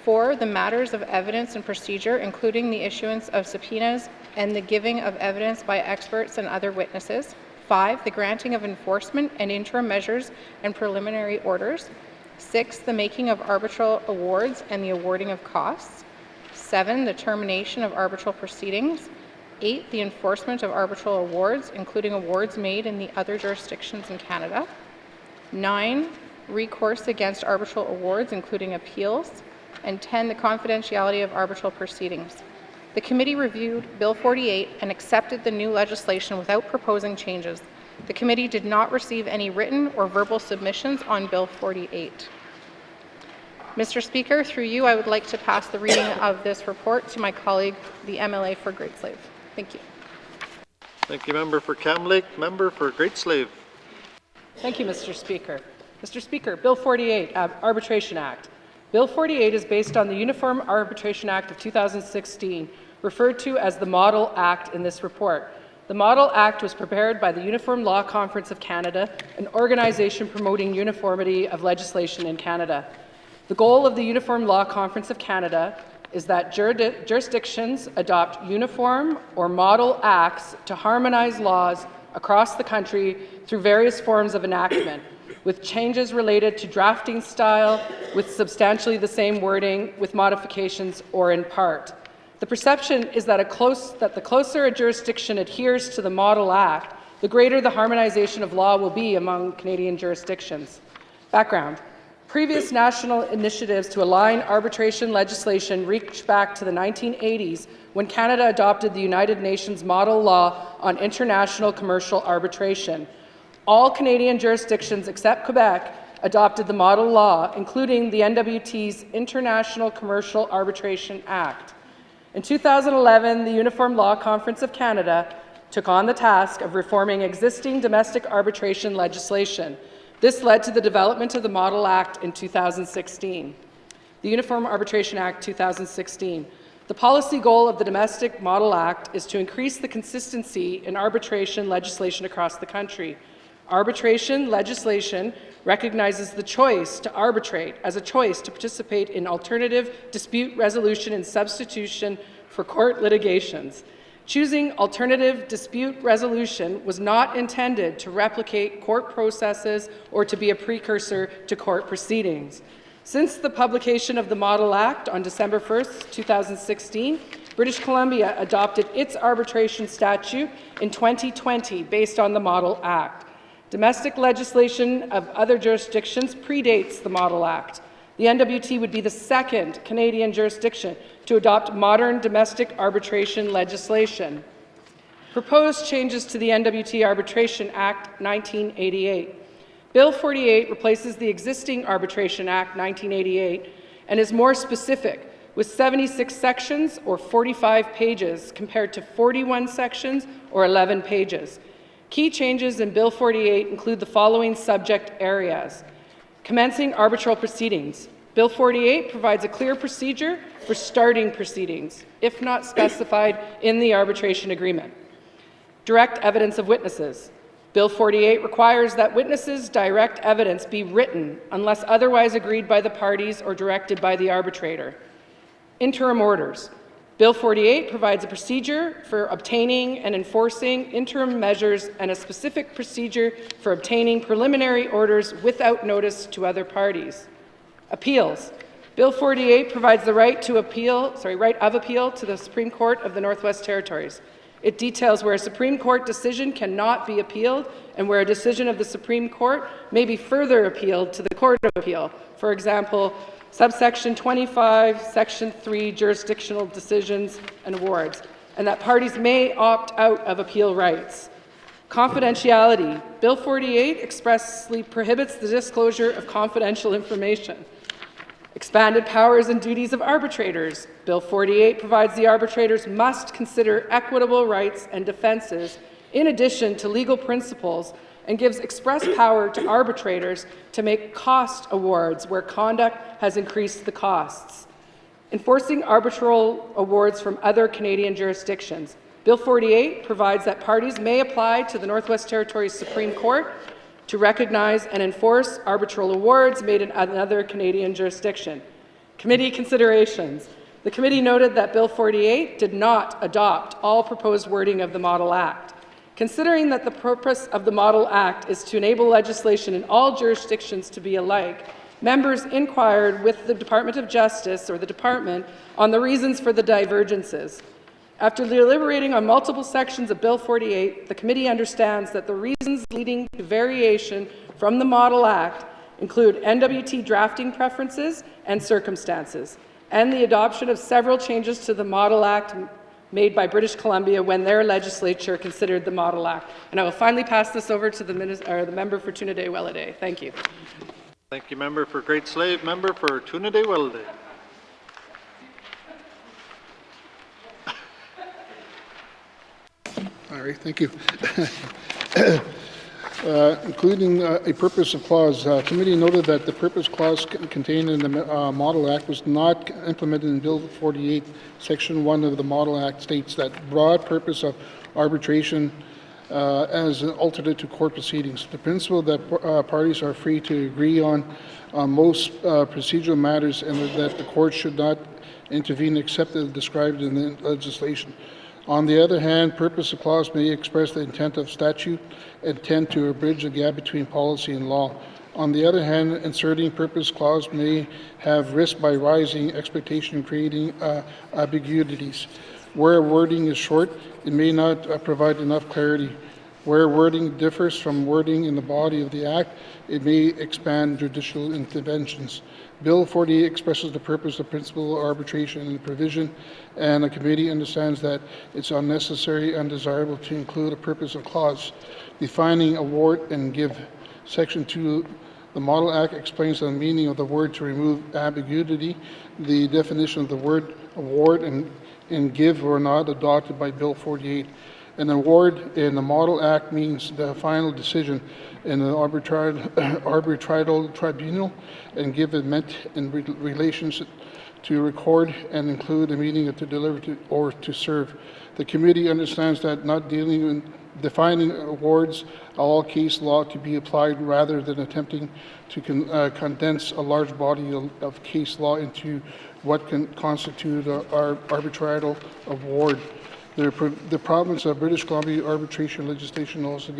I: 4. The matters of evidence and procedure, including the issuance of subpoenas and the giving of evidence by experts and other witnesses. 5. The granting of enforcement and interim measures and preliminary orders. 6. The making of arbitral awards and the awarding of costs. 7. The termination of arbitral proceedings. 8. The enforcement of arbitral awards, including awards made in the other jurisdictions in Canada. 9. Recourse against arbitral awards, including appeals. And 10. The confidentiality of arbitral proceedings. The committee reviewed Bill 48 and accepted the new legislation without proposing changes. The committee did not receive any written or verbal submissions on Bill 48. Mr. Speaker, through you, I would like to pass the reading of this report to my colleague, the MLA for Great Slave. Thank you.
B: Thank you, Member for Cam Lake. Member for Great Slave.
K: Thank you, Mr. Speaker. Mr. Speaker, Bill 48, Arbitration Act. Bill 48 is based on the Uniform Arbitration Act of 2016, referred to as the Model Act in this report. The Model Act was prepared by the Uniform Law Conference of Canada, an organization promoting uniformity of legislation in Canada. The goal of the Uniform Law Conference of Canada is that jurisdictions adopt uniform or model acts to harmonize laws across the country through various forms of enactment, with changes related to drafting style, with substantially the same wording, with modifications, or in part. The perception is that the closer a jurisdiction adheres to the Model Act, the greater the harmonization of law will be among Canadian jurisdictions. Background. Previous national initiatives to align arbitration legislation reach back to the 1980s when Canada adopted the United Nations Model Law on International Commercial Arbitration. All Canadian jurisdictions except Quebec adopted the Model Law, including the N.W.T's International Commercial Arbitration Act. In 2011, the Uniform Law Conference of Canada took on the task of reforming existing domestic arbitration legislation. This led to the development of the Model Act in 2016, the Uniform Arbitration Act 2016. The policy goal of the Domestic Model Act is to increase the consistency in arbitration legislation across the country. Arbitration legislation recognizes the choice to arbitrate as a choice to participate in alternative dispute resolution and substitution for court litigations. Choosing alternative dispute resolution was not intended to replicate court processes or to be a precursor to court proceedings. Since the publication of the Model Act on December 1st, 2016, British Columbia adopted its arbitration statute in 2020 based on the Model Act. Domestic legislation of other jurisdictions predates the Model Act. The N.W.T would be the second Canadian jurisdiction to adopt modern domestic arbitration legislation. Proposed changes to the N.W.T Arbitration Act 1988. Bill 48 replaces the existing Arbitration Act 1988 and is more specific, with 76 sections or 45 pages compared to 41 sections or 11 pages. Key changes in Bill 48 include the following subject areas. Commencing arbitral proceedings. Bill 48 provides a clear procedure for starting proceedings, if not specified in the arbitration agreement. Direct evidence of witnesses. Bill 48 requires that witnesses' direct evidence be written unless otherwise agreed by the parties or directed by the arbitrator. Interim orders. Bill 48 provides a procedure for obtaining and enforcing interim measures and a specific procedure for obtaining preliminary orders without notice to other parties. Appeals. Bill 48 provides the right of appeal to the Supreme Court of the Northwest Territories. It details where a Supreme Court decision cannot be appealed and where a decision of the Supreme Court may be further appealed to the Court of Appeal. For example, subsection 25, section 3, jurisdictional decisions and awards, and that parties may opt out of appeal rights. Confidentiality. Bill 48 expressly prohibits the disclosure of confidential information. Expanded powers and duties of arbitrators. Bill 48 provides the arbitrators must consider equitable rights and defenses in addition to legal principles and gives express power to arbitrators to make cost awards where conduct has increased the costs. Enforcing arbitral awards from other Canadian jurisdictions. Bill 48 provides that parties may apply to the Northwest Territories Supreme Court to recognize and enforce arbitral awards made in another Canadian jurisdiction. Committee considerations. The committee noted that Bill 48 did not adopt all proposed wording of the Model Act. Considering that the purpose of the Model Act is to enable legislation in all jurisdictions to be alike, members inquired with the Department of Justice, or the department, on the reasons for the divergences. After deliberating on multiple sections of Bill 48, the committee understands that the reasons leading to variation from the Model Act include N.W.T drafting preferences and circumstances, and the adoption of several changes to the Model Act made by British Columbia when their legislature considered the Model Act. And I will finally pass this over to the member for Tuna-Day-Welladay. Thank you.
B: Thank you, Member for Great Slave. Member for Tuna-Day-Welladay.
L: All right, thank you. Including a purpose of clause, committee noted that the purpose clause contained in the Model Act was not implemented in Bill 48. Section 1 of the Model Act states that broad purpose of arbitration as an alternate to court proceedings. The principle that parties are free to agree on most procedural matters and that the court should not intervene except as described in the legislation. On the other hand, purpose of clause may express the intent of statute, intent to bridge the gap between policy and law. On the other hand, inserting purpose clause may have risk by rising expectation, creating ambiguities. Where wording is short, it may not provide enough clarity. Where wording differs from wording in the body of the Act, it may expand judicial interventions. Bill 48 expresses the purpose of principle of arbitration in the provision, and the committee understands that it's unnecessary and undesirable to include a purpose of clause defining award and give. Section 2 the Model Act explains the meaning of the word to remove ambiguity. The definition of the word award and give were not adopted by Bill 48. An award in the Model Act means the final decision in an arbitral tribunal, and give it meant in relations to record and include a meaning to deliver to or to serve. The committee understands that not dealing in defining awards all case law to be applied rather than attempting to condense a large body of case law into what can constitute our arbitral award. The province of British Columbia arbitration legislation also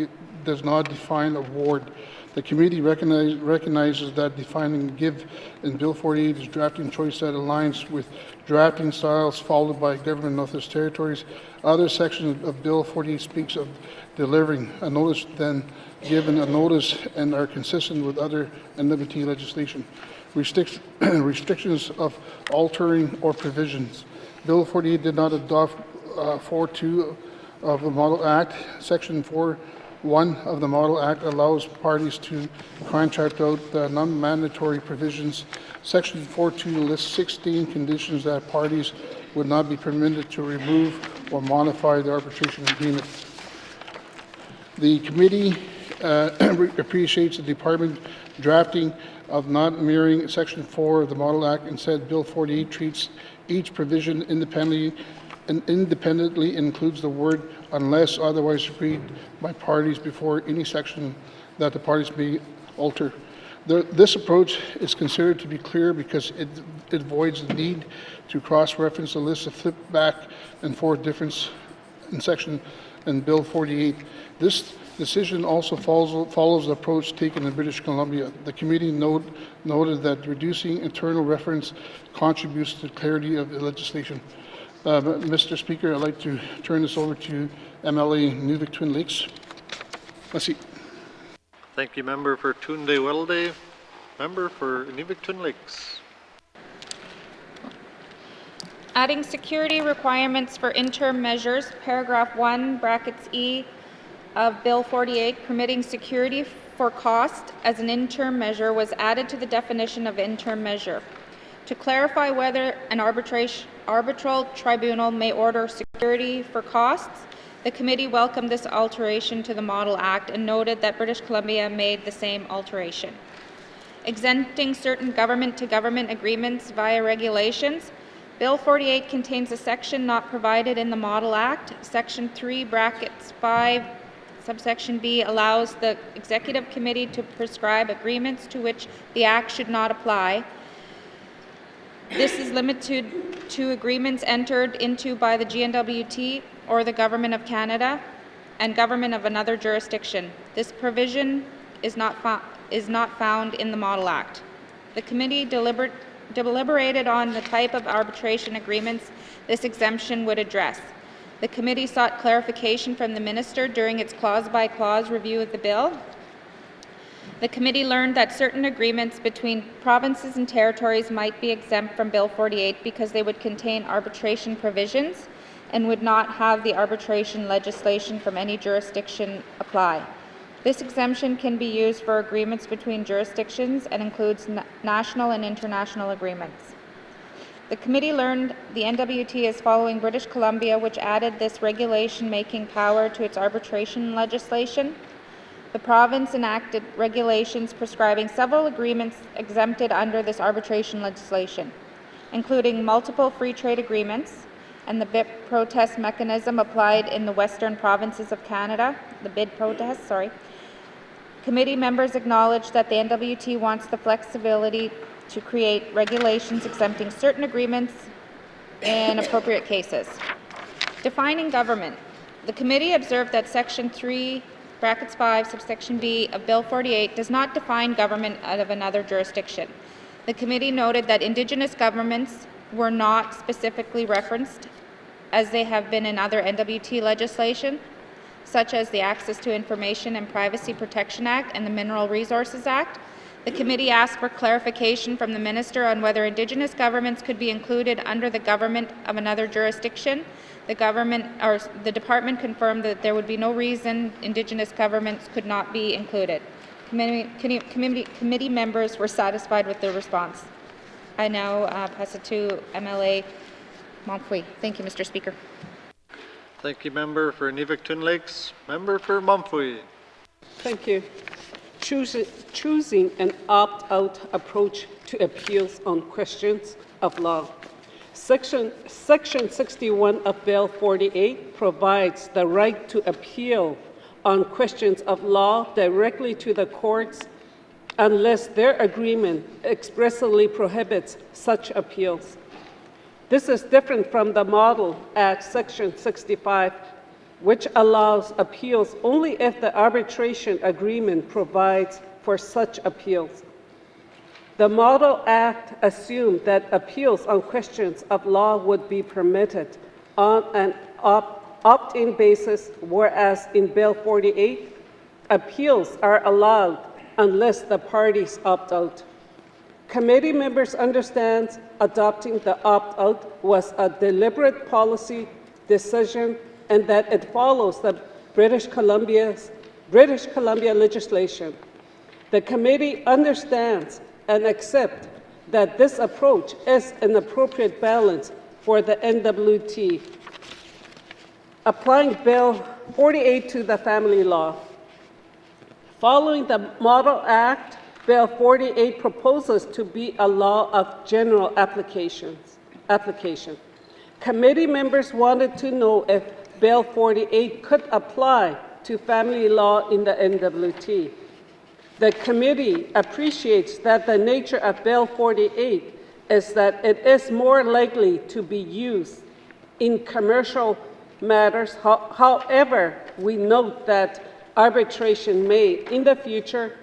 L: does not define award. The committee recognizes that defining give in Bill 48 is drafting choice that aligns with drafting styles followed by government Northwest Territories. Other sections of Bill 48 speaks of delivering a notice, then given a notice, and are consistent with other N.W.T legislation. Restrictions of altering or provisions. Bill 48 did not adopt 4.2 of the Model Act. Section 4.1 of the Model Act allows parties to contract out non-mandatory provisions. Section 4.2 lists 16 conditions that parties would not be permitted to remove or modify the arbitration agreement. The committee appreciates the department drafting of not mirroring Section 4 of the Model Act. Instead, Bill 48 treats each provision independently includes the word unless otherwise agreed by parties before any section that the parties may alter. This approach is considered to be clear because it avoids the need to cross-reference a list of flip back and forth difference in section in Bill 48. This decision also follows the approach taken in British Columbia. The committee noted that reducing internal reference contributes to the clarity of the legislation. Mr. Speaker, I'd like to turn this over to MLA Nuvik Twin Lakes. Let's see.
B: Thank you, member for Tunde Welde. Member for Nuvik Twin Lakes.
M: Adding security requirements for interim measures, paragraph 1, brackets E of Bill 48, permitting security for cost as an interim measure was added to the definition of interim measure. To clarify whether an arbitral tribunal may order security for costs, the committee welcomed this alteration to the Model Act and noted that British Columbia made the same alteration. Exempting certain government-to-government agreements via regulations, Bill 48 contains a section not provided in the Model Act. Section 3, brackets 5, subsection B allows the Executive Committee to prescribe agreements to which the Act should not apply. This is limited to agreements entered into by the N.W.T or the Government of Canada and government of another jurisdiction. This provision is not found in the Model Act. The committee deliberated on the type of arbitration agreements this exemption would address. The committee sought clarification from the minister during its clause-by-clause review of the bill. The committee learned that certain agreements between provinces and territories might be exempt from Bill 48 because they would contain arbitration provisions and would not have the arbitration legislation from any jurisdiction apply. This exemption can be used for agreements between jurisdictions and includes national and international agreements. The committee learned the N.W.T is following British Columbia, which added this regulation-making power to its arbitration legislation. The province enacted regulations prescribing several agreements exempted under this arbitration legislation, including multiple free trade agreements and the bid protest mechanism applied in the western provinces of Canada, Committee members acknowledged that the N.W.T wants the flexibility to create regulations exempting certain agreements in appropriate cases. Defining government. The committee observed that Section 3, brackets 5, subsection B of Bill 48 does not define government of another jurisdiction. The committee noted that Indigenous governments were not specifically referenced as they have been in other N.W.T legislation, such as the Access to Information and Privacy Protection Act and the Mineral Resources Act. The committee asked for clarification from the minister on whether Indigenous governments could be included under the government of another jurisdiction. The department confirmed that there would be no reason Indigenous governments could not be included. Committee members were satisfied with the response. I now pass it to MLA Montfouille. Thank you, Mr. Speaker.
B: Thank you, member for Nivik-Twin Lakes. Member for Montfouille.
J: Thank you. Choosing an opt-out approach to appeals on questions of law. Section 61 of Bill 48 provides the right to appeal on questions of law directly to the courts unless their agreement expressly prohibits such appeals. This is different from the model at Section 65, which allows appeals only if the arbitration agreement provides for such appeals. The Model Act assumed that appeals on questions of law would be permitted on an opt-in basis, whereas in Bill 48, appeals are allowed unless the parties opt out. Committee members understand adopting the opt-out was a deliberate policy decision and that it follows the British Columbia legislation. The committee understands and accepts that this approach is an appropriate balance for the N.W.T. Applying Bill 48 to the family law. Following the Model Act, Bill 48 proposes to be a law of general application. Committee members wanted to know if Bill 48 could apply to family law in the N.W.T. The committee appreciates that the nature of Bill 48 is that it is more likely to be used in commercial matters. However, we note that arbitration may, in the future,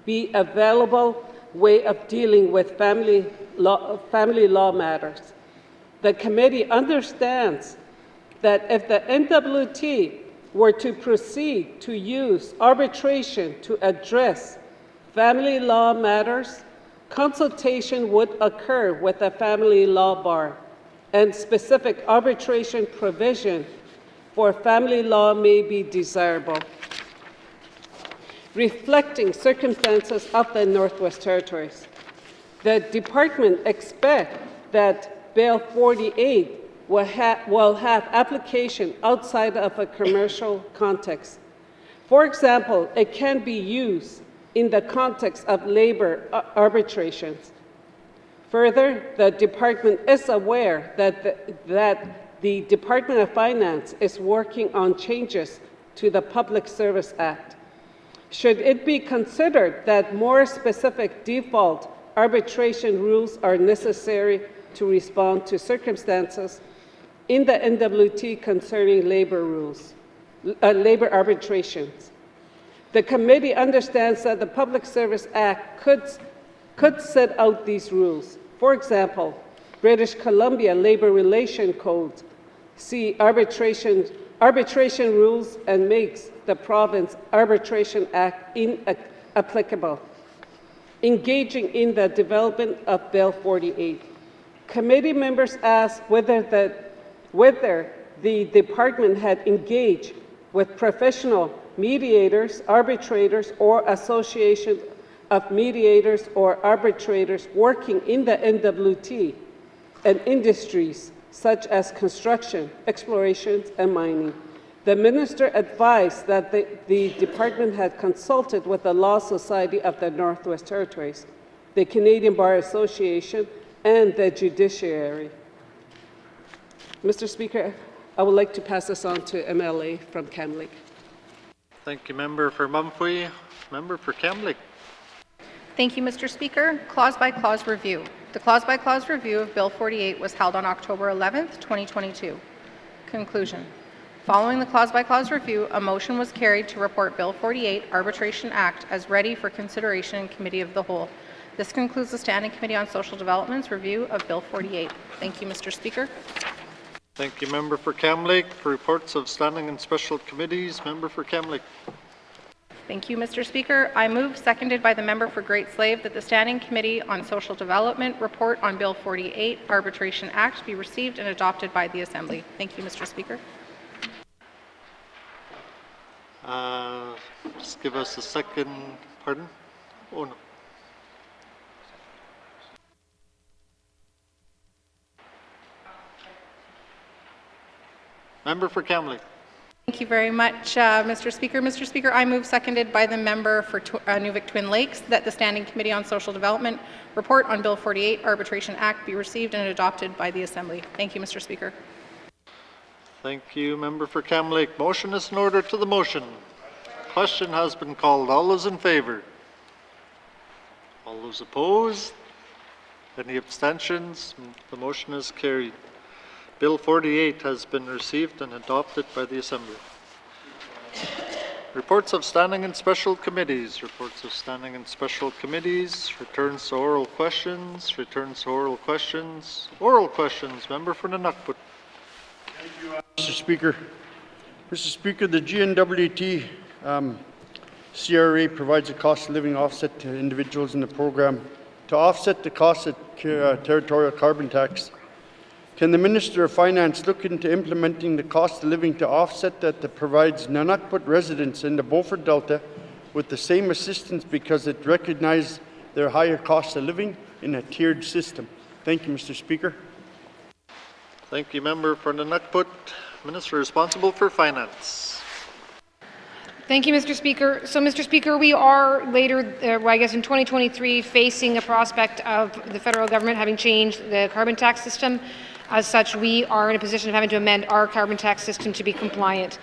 J: be a valuable way of dealing with family law matters. The committee understands that if the N.W.T were to proceed to use arbitration to address family law matters, consultation would occur with the family law bar, and specific arbitration provision for family law may be desirable. Reflecting circumstances of the Northwest Territories, the department expects that Bill 48 will have application outside of a commercial context. For example, it can be used in the context of labor arbitrations. Further, the department is aware that the Department of Finance is working on changes to the Public Service Act. Should it be considered that more specific default arbitration rules are necessary to respond to circumstances in the N.W.T concerning labor arbitrations? The committee understands that the Public Service Act could set out these rules. For example, British Columbia Labor Relation Code see arbitration rules and makes the Province Arbitration Act inapplicable. Engaging in the development of Bill 48. Committee members asked whether the department had engaged with professional mediators, arbitrators, or associations of mediators or arbitrators working in the N.W.T and industries such as construction, explorations, and mining. The minister advised that the department had consulted with the Law Society of the Northwest Territories, the Canadian Bar Association, and the judiciary. Mr. Speaker, I would like to pass this on to MLA from Kamloops.
B: Thank you, Member for Mumfree. Member for Kamloops.
I: Thank you, Mr. Speaker. Clause-by-clause review. The clause-by-clause review of Bill 48 was held on October 11th, 2022. Conclusion. Following the clause-by-clause review, a motion was carried to report Bill 48 Arbitration Act as ready for consideration in Committee of the Whole. This concludes the Standing Committee on Social Development's review of Bill 48. Thank you, Mr. Speaker.
B: Thank you, Member for Kamloops. For reports of standing and special committees, Member for Kamloops.
I: Thank you, Mr. Speaker. I move, seconded by the member for Great Slave, that the Standing Committee on Social Development report on Bill 48 Arbitration Act be received and adopted by the Assembly. Thank you, Mr. Speaker.
B: Just give us a second. Pardon? Oh, no. Member for Kamloops.
I: Thank you very much, Mr. Speaker. Mr. Speaker, I move, seconded by the member for Nuvik Twin Lakes, that the Standing Committee on Social Development report on Bill 48 Arbitration Act be received and adopted by the Assembly. Thank you, Mr. Speaker.
B: Thank you, Member for Kamloops. Motion is in order to the motion. Question has been called. All those in favour? All those opposed? Any abstentions? The motion is carried. Bill 48 has been received and adopted by the Assembly. Reports of standing and special committees. Reports of standing and special committees. Returns to oral questions. Returns to oral questions. Oral questions. Member for N.W.T.
H: Thank you, Mr. Speaker. Mr. Speaker, the N.W.T. CRA provides a cost of living offset to individuals in the program. To offset the cost of territorial carbon tax, can the Minister of Finance look into implementing the cost of living to offset that provides Nunavut residents in the Beaufort Delta with the same assistance because it recognizes their higher cost of living in a tiered system? Thank you, Mr. Speaker.
B: Thank you, Member for N.W.T. Minister responsible for Finance.
O: Thank you, Mr. Speaker. So, Mr. Speaker, we are later, I guess in 2023, facing a prospect of the federal government having changed the carbon tax system. As such, we are in a position of having to amend our carbon tax system to be compliant.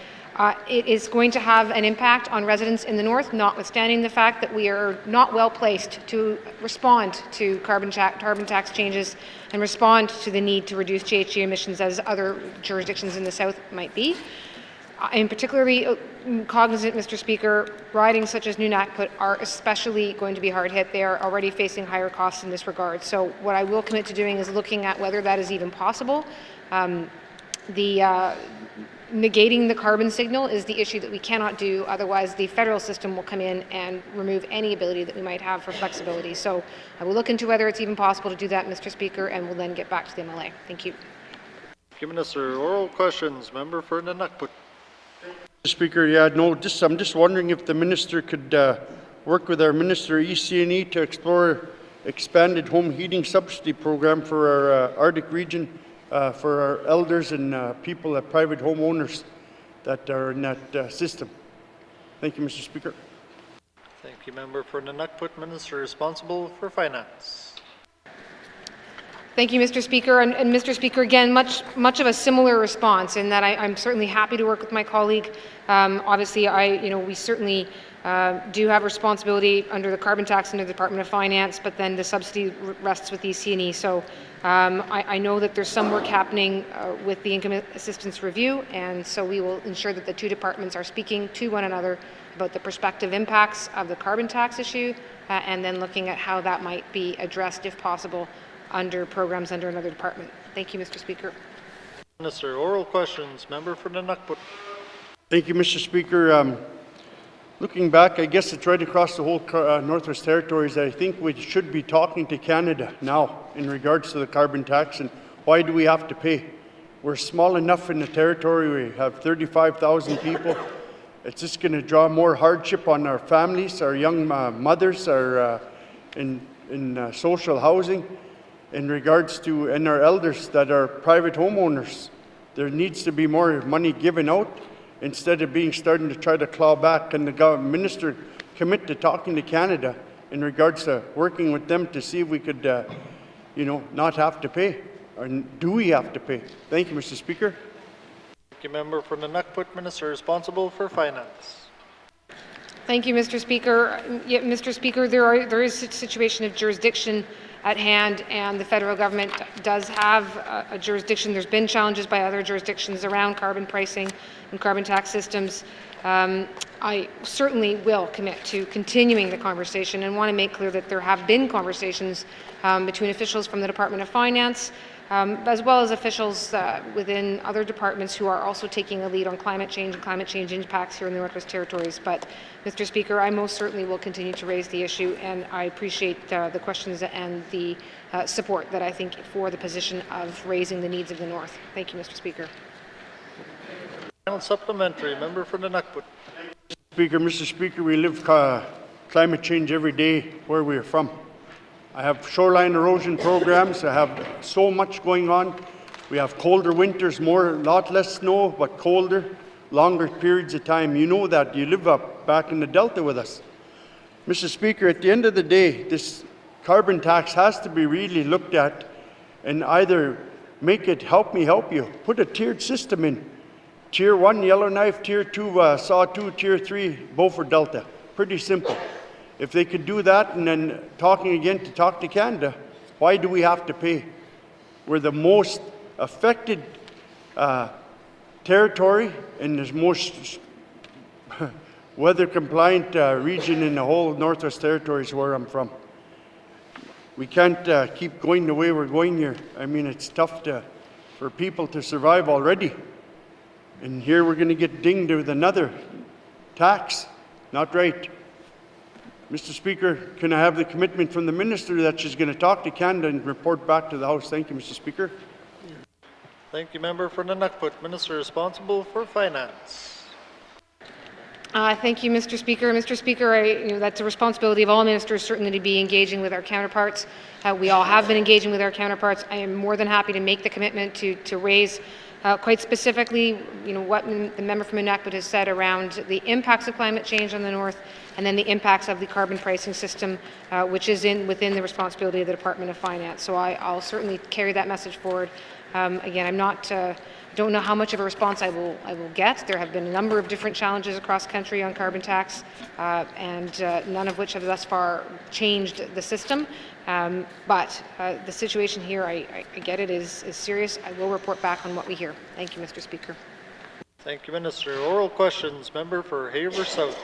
O: It is going to have an impact on residents in the north, notwithstanding the fact that we are not well placed to respond to carbon tax changes and respond to the need to reduce GHG emissions as other jurisdictions in the south might be. I'm particularly cognizant, Mr. Speaker, ridings such as Nunavut are especially going to be hard hit. They are already facing higher costs in this regard. So what I will commit to doing is looking at whether that is even possible. Negating the carbon signal is the issue that we cannot do. Otherwise, the federal system will come in and remove any ability that we might have for flexibility. So I will look into whether it's even possible to do that, Mr. Speaker, and will then get back to the MLA. Thank you.
B: Thank you, Minister. Oral questions. Member for N.W.T.
H: Mr. Speaker, I'm just wondering if the Minister could work with our Minister EC&E to explore expanded home heating subsidy program for our Arctic region, for our elders and people, private homeowners that are in that system. Thank you, Mr. Speaker.
B: Thank you, Member for N.W.T. Minister responsible for Finance.
O: Thank you, Mr. Speaker. And Mr. Speaker, again, much of a similar response in that I'm certainly happy to work with my colleague. Obviously, we certainly do have responsibility under the carbon tax under the Department of Finance, but then the subsidy rests with EC&E. So I know that there's some work happening with the income assistance review, and so we will ensure that the two departments are speaking to one another about the prospective impacts of the carbon tax issue, and then looking at how that might be addressed, if possible, under programs under another department. Thank you, Mr. Speaker.
B: Minister, oral questions. Member for N.W.T.
H: Thank you, Mr. Speaker. Looking back, I guess it's right across the whole Northwest Territories. I think we should be talking to Canada now in regards to the carbon tax and why do we have to pay? We're small enough in the territory. We have 35,000 people. It's just going to draw more hardship on our families, our young mothers, our in social housing. in regards to, and our elders that are private homeowners. There needs to be more money given out instead of starting to try to claw back. And the minister commit to talking to Canada in regards to working with them to see if we could, not have to pay. Or do we have to pay? Thank you, Mr. Speaker.
B: Thank you, member from the N.W.T. Minister responsible for finance.
O: Thank you, Mr. Speaker. Mr. Speaker, there is a situation of jurisdiction at hand, and the federal government does have a jurisdiction. There's been challenges by other jurisdictions around carbon pricing and carbon tax systems. I certainly will commit to continuing the conversation and want to make clear that there have been conversations between officials from the Department of Finance, as well as officials within other departments who are also taking a lead on climate change and climate change impacts here in the Northwest Territories. But, Mr. Speaker, I most certainly will continue to raise the issue, and I appreciate the questions and the support that I think for the position of raising the needs of the North. Thank you, Mr. Speaker.
B: Final supplementary, member from the N.W.T.
H: Mr. Speaker, we live climate change every day where we are from. I have shoreline erosion programs. I have so much going on. We have colder winters, lot less snow, but colder, longer periods of time. You know that. You live back in the Delta with us. Mr. Speaker, at the end of the day, this carbon tax has to be really looked at and either make it help me help you. Put a tiered system in. Tier 1, Yellowknife, Tier 2, Sawtooth, Tier 3, Beaufort Delta. Pretty simple. If they could do that and then talk to Canada, why do we have to pay? We're the most affected territory and the most weather compliant region in the whole Northwest Territories where I'm from. We can't keep going the way we're going here. I mean, it's tough for people to survive already. And here we're going to get dinged with another tax. Not right. Mr. Speaker, can I have the commitment from the Minister that she's going to talk to Canada and report back to the House? Thank you, Mr. Speaker.
B: Thank you, member from the N.W.T. Minister responsible for finance.
O: Thank you, Mr. Speaker. Mr. Speaker, that's a responsibility of all ministers, certainly to be engaging with our counterparts. We all have been engaging with our counterparts. I am more than happy to make the commitment to raise quite specifically, what the member from N.W.T. has said around the impacts of climate change on the North, and then the impacts of the carbon pricing system, which is within the responsibility of the Department of Finance. So I'll certainly carry that message forward. Again, don't know how much of a response I will get. There have been a number of different challenges across country on carbon tax, and none of which have thus far changed the system. But the situation here, I get it, is serious. I will report back on what we hear. Thank you, Mr. Speaker.
B: Thank you, Minister. Oral questions, member for Haver South.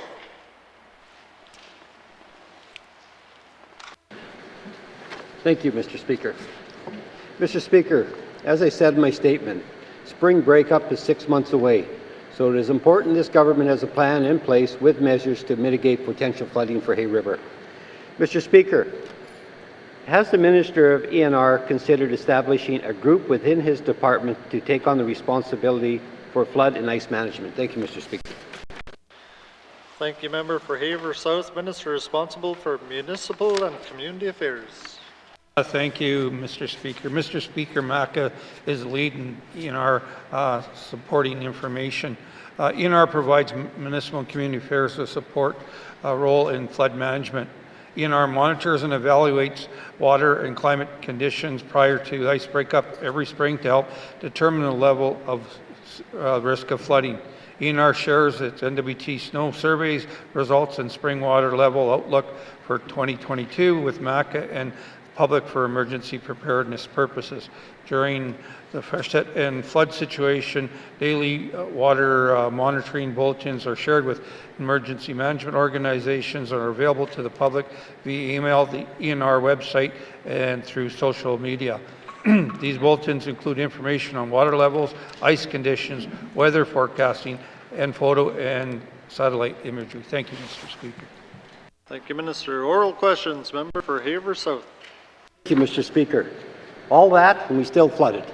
F: Thank you, Mr. Speaker. Mr. Speaker, as I said in my statement, spring breakup is 6 months away, so it is important this government has a plan in place with measures to mitigate potential flooding for Hay River. Mr. Speaker, has the Minister of ENR considered establishing a group within his department to take on the responsibility for flood and ice management? Thank you, Mr. Speaker.
B: Thank you, member for Haver South, Minister responsible for municipal and community affairs.
C: Thank you, Mr. Speaker. Mr. Speaker, MACA is leading ENR supporting information. ENR provides municipal and community affairs a support role in flood management. ENR monitors and evaluates water and climate conditions prior to ice breakup every spring to help determine the level of risk of flooding. ENR shares its N.W.T. snow surveys results and spring water level outlook for 2022 with MACA and public for emergency preparedness purposes. During the freshet and flood situation, daily water monitoring bulletins are shared with emergency management organizations and are available to the public via email, the ENR website, and through social media. These bulletins include information on water levels, ice conditions, weather forecasting, and photo and satellite imagery. Thank you, Mr. Speaker.
B: Thank you, Minister. Oral questions, member for Haver South.
F: Thank you, Mr. Speaker. All that, and we still flooded.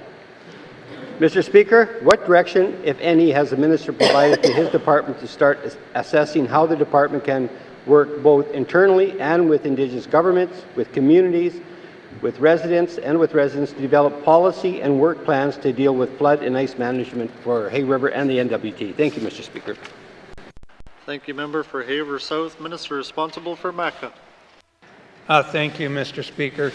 F: Mr. Speaker, what direction, if any, has the Minister provided to his department to start assessing how the department can work both internally and with Indigenous governments, with communities, with residents to develop policy and work plans to deal with flood and ice management for Hay River and the N.W.T. Thank you, Mr. Speaker.
B: Thank you, Member for Hay River South. Minister responsible for MACA.
C: Thank you, Mr. Speaker.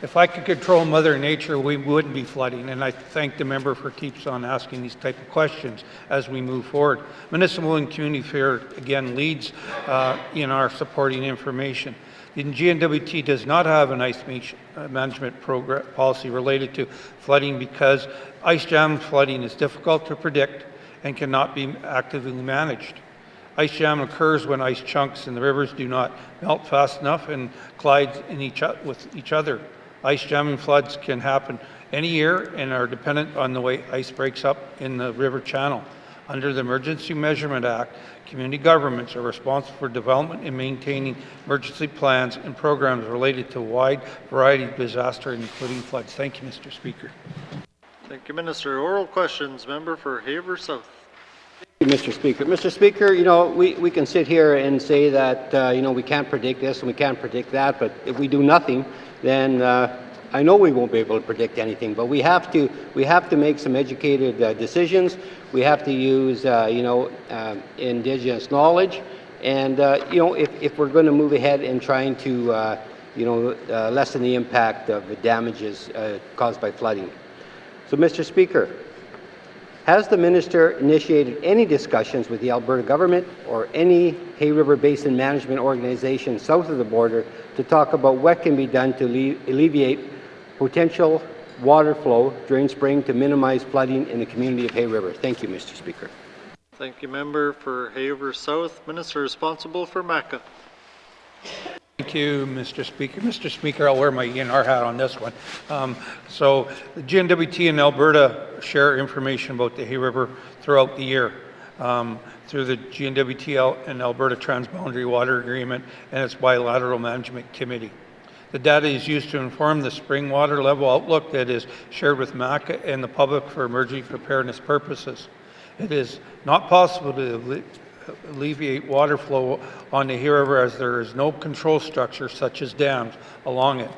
C: If I could control Mother Nature, we wouldn't be flooding, and I thank the member for keeps on asking these type of questions as we move forward. Municipal and Community Affairs, again, leads in our supporting information. The N.W.T does not have an ice management policy related to flooding because ice jam flooding is difficult to predict and cannot be actively managed. Ice jam occurs when ice chunks in the rivers do not melt fast enough and collide with each other. Ice jamming floods can happen any year and are dependent on the way ice breaks up in the river channel. Under the Emergency Measurement Act, community governments are responsible for development and maintaining emergency plans and programs related to a wide variety of disaster, including floods. Thank you, Mr. Speaker.
B: Thank you, Minister. Oral questions. Member for Hay River South.
F: Thank you, Mr. Speaker. Mr. Speaker, you know, we can sit here and say that, you know, we can't predict this and we can't predict that, but if we do nothing, then I know we won't be able to predict anything, but we have to make some educated decisions. We have to use, you know, Indigenous knowledge, and you know, if we're going to move ahead in trying to, you know, lessen the impact of the damages caused by flooding. So, Mr. Speaker, has the minister initiated any discussions with the Alberta government or any Hay River Basin management organization south of the border to talk about what can be done to alleviate potential water flow during spring to minimize flooding in the community of Hay River? Thank you, Mr. Speaker.
B: Thank you, Member for Hay River South. Minister responsible for MACA.
C: Thank you, Mr. Speaker. Mr. Speaker, I'll wear my ENR hat on this one. So the N.W.T and Alberta share information about the Hay River throughout the year through the N.W.T and Alberta Transboundary Water Agreement and its Bilateral Management Committee. The data is used to inform the spring water level outlook that is shared with MACA and the public for emergency preparedness purposes. It is not possible to alleviate water flow on the Hay River as there is no control structure such as dams along it.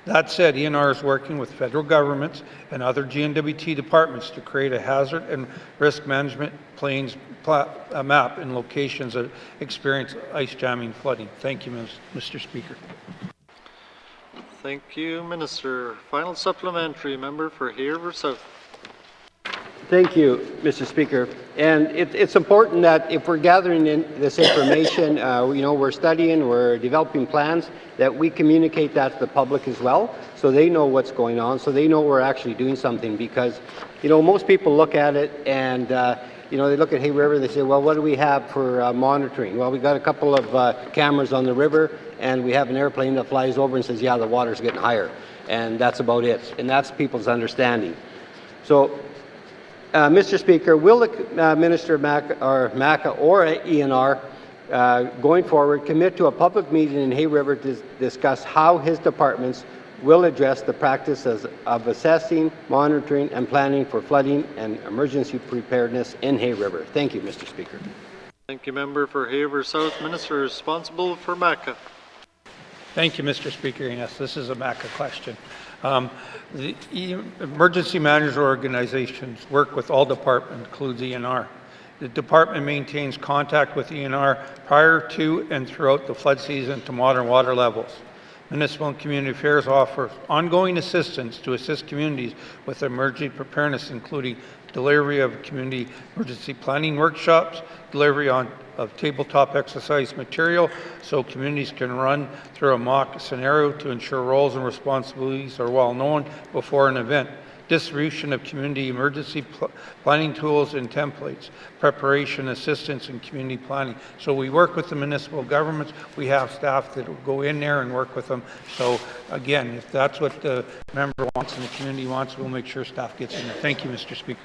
C: That said, ENR is working with federal governments and other N.W.T departments to create a hazard and risk management plains map in locations that experience ice jamming flooding. Thank you, Mr. Speaker.
B: Thank you, Minister. Final supplementary. Member for Hay River South.
F: Thank you, Mr. Speaker. And it's important that if we're gathering in this information, you know, we're studying, we're developing plans, that we communicate that to the public as well, so they know what's going on, so they know we're actually doing something. Because, you know, most people look at it and, you know, they look at Hay River and they say, well, what do we have for monitoring? Well, we got a couple of cameras on the river, and we have an airplane that flies over and says, yeah, the water's getting higher. And that's about it. And that's people's understanding. So, Mr. Speaker, will the Minister of MACA or ENR going forward commit to a public meeting in Hay River to discuss how his departments will address the practices of assessing, monitoring, and planning for flooding and emergency preparedness in Hay River? Thank you, Mr. Speaker.
B: Thank you, Member for Hay River South. Minister responsible for MACA.
C: Thank you, Mr. Speaker. Yes, this is a MACA question. The emergency management organizations work with all departments, includes ENR. The department maintains contact with ENR prior to and throughout the flood season to monitor water levels. Municipal and Community Affairs offers ongoing assistance to assist communities with emergency preparedness, including delivery of community emergency planning workshops, delivery of tabletop exercise material so communities can run through a mock scenario to ensure roles and responsibilities are well known before an event, distribution of community emergency planning tools and templates, preparation, assistance, and community planning. So we work with the municipal governments. We have staff that will go in there and work with them. So again, if that's what the member wants and the community wants, we'll make sure staff gets in there. Thank you, Mr. Speaker.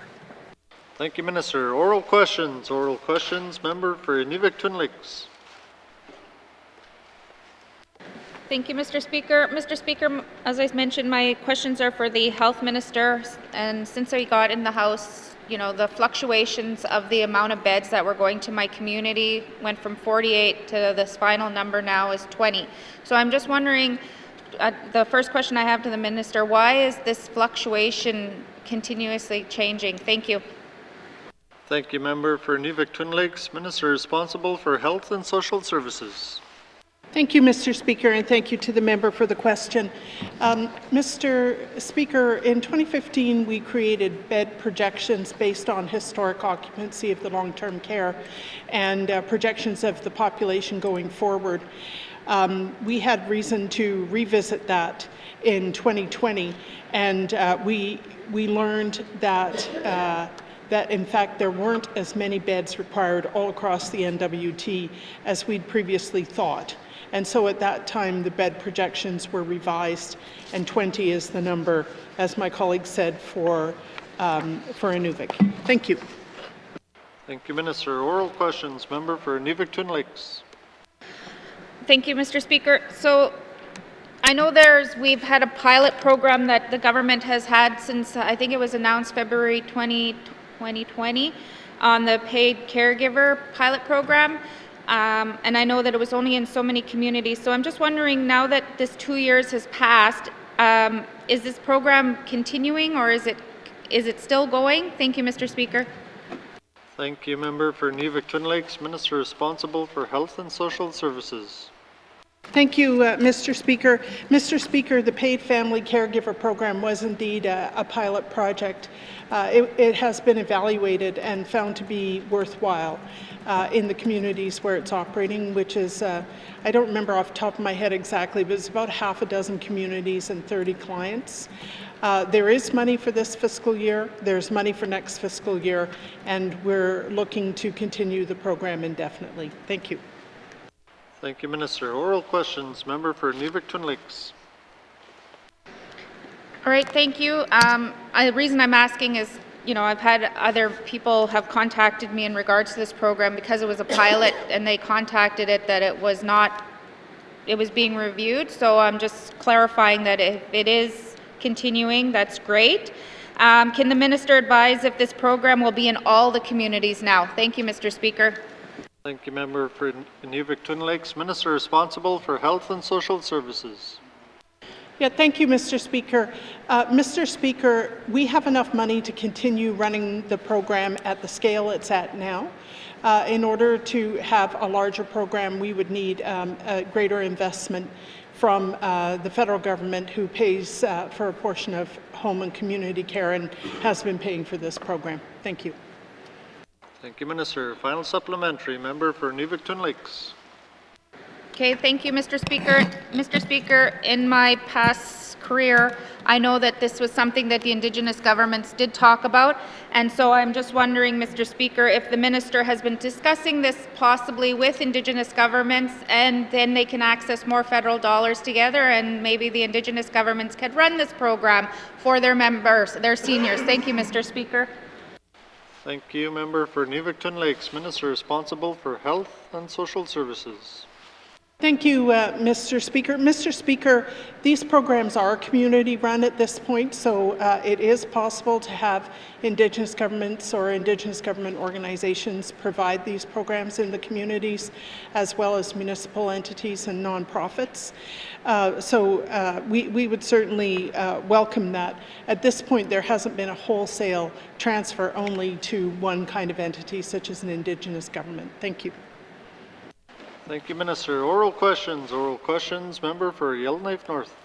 B: Thank you, Minister. Oral questions. Oral questions. Member for Inuvik Twin Lakes.
M: Thank you, Mr. Speaker. Mr. Speaker, as I mentioned, my questions are for the Health Minister. And since I got in the House, you know, the fluctuations of the amount of beds that were going to my community went from 48 to this final number now is 20. So I'm just wondering, the first question I have to the minister, why is this fluctuation continuously changing? Thank you.
B: Thank you, member for Nuvik-Twin Lakes. Minister responsible for Health and Social Services.
E: Thank you, Mr. Speaker, and thank you to the member for the question. Mr. Speaker, in 2015, we created bed projections based on historic occupancy of the long-term care and projections of the population going forward. We had reason to revisit that in 2020, and we learned that in fact there weren't as many beds required all across the N.W.T. as we'd previously thought. And so at that time, the bed projections were revised, and 20 is the number, as my colleague said, for Inuvik. Thank you.
B: Thank you, Minister. Oral questions. Member for Nuvik-Twin Lakes.
M: Thank you, Mr. Speaker. So I know we've had a pilot program that the government has had since I think it was announced February 2020 on the paid caregiver pilot program. And I know that it was only in so many communities. So I'm just wondering, now that this 2 years has passed, is this program continuing, or is it still going? Thank you, Mr. Speaker.
B: Thank you, member for Nuvik-Twin Lakes. Minister responsible for Health and Social Services.
E: Thank you, Mr. Speaker. Mr. Speaker, the paid family caregiver program was indeed a pilot project. It has been evaluated and found to be worthwhile in the communities where it's operating, which is, I don't remember off the top of my head exactly, but it's about half a dozen communities and 30 clients. There is money for this fiscal year, there's money for next fiscal year, and we're looking to continue the program indefinitely. Thank you.
B: Thank you, Minister. Oral questions. Member for Nuvik-Twin Lakes.
M: All right, thank you. The reason I'm asking is, I've had other people have contacted me in regards to this program because it was a pilot, and they contacted it that it was being reviewed. So I'm just clarifying that if it is continuing, that's great. Can the minister advise if this program will be in all the communities now? Thank you, Mr. Speaker.
B: Thank you, member for Nuvik-Twin Lakes. Minister responsible for Health and Social Services.
E: Yeah, thank you, Mr. Speaker. Mr. Speaker, we have enough money to continue running the program at the scale it's at now. In order to have a larger program, we would need a greater investment from the federal government, who pays for a portion of home and community care and has been paying for this program. Thank you.
B: Thank you, Minister. Final supplementary. Member for Nuvik-Twin Lakes.
M: Okay, thank you, Mr. Speaker. Mr. Speaker, in my past career, I know that this was something that the Indigenous governments did talk about, and so I'm just wondering, Mr. Speaker, if the minister has been discussing this possibly with Indigenous governments, and then they can access more federal dollars together, and maybe the Indigenous governments could run this program for their members, their seniors. Thank you, Mr. Speaker.
B: Thank you, member for Nuvik-Twin Lakes. Minister responsible for Health and Social Services.
E: Thank you, Mr. Speaker. Mr. Speaker, these programs are community run at this point, so it is possible to have Indigenous governments or Indigenous government organizations provide these programs in the communities, as well as municipal entities and nonprofits. So we would certainly welcome that. At this point, there hasn't been a wholesale transfer only to one kind of entity, such as an Indigenous government. Thank you.
B: Thank you, Minister. Oral questions. Oral questions. Member for Yellowknife North.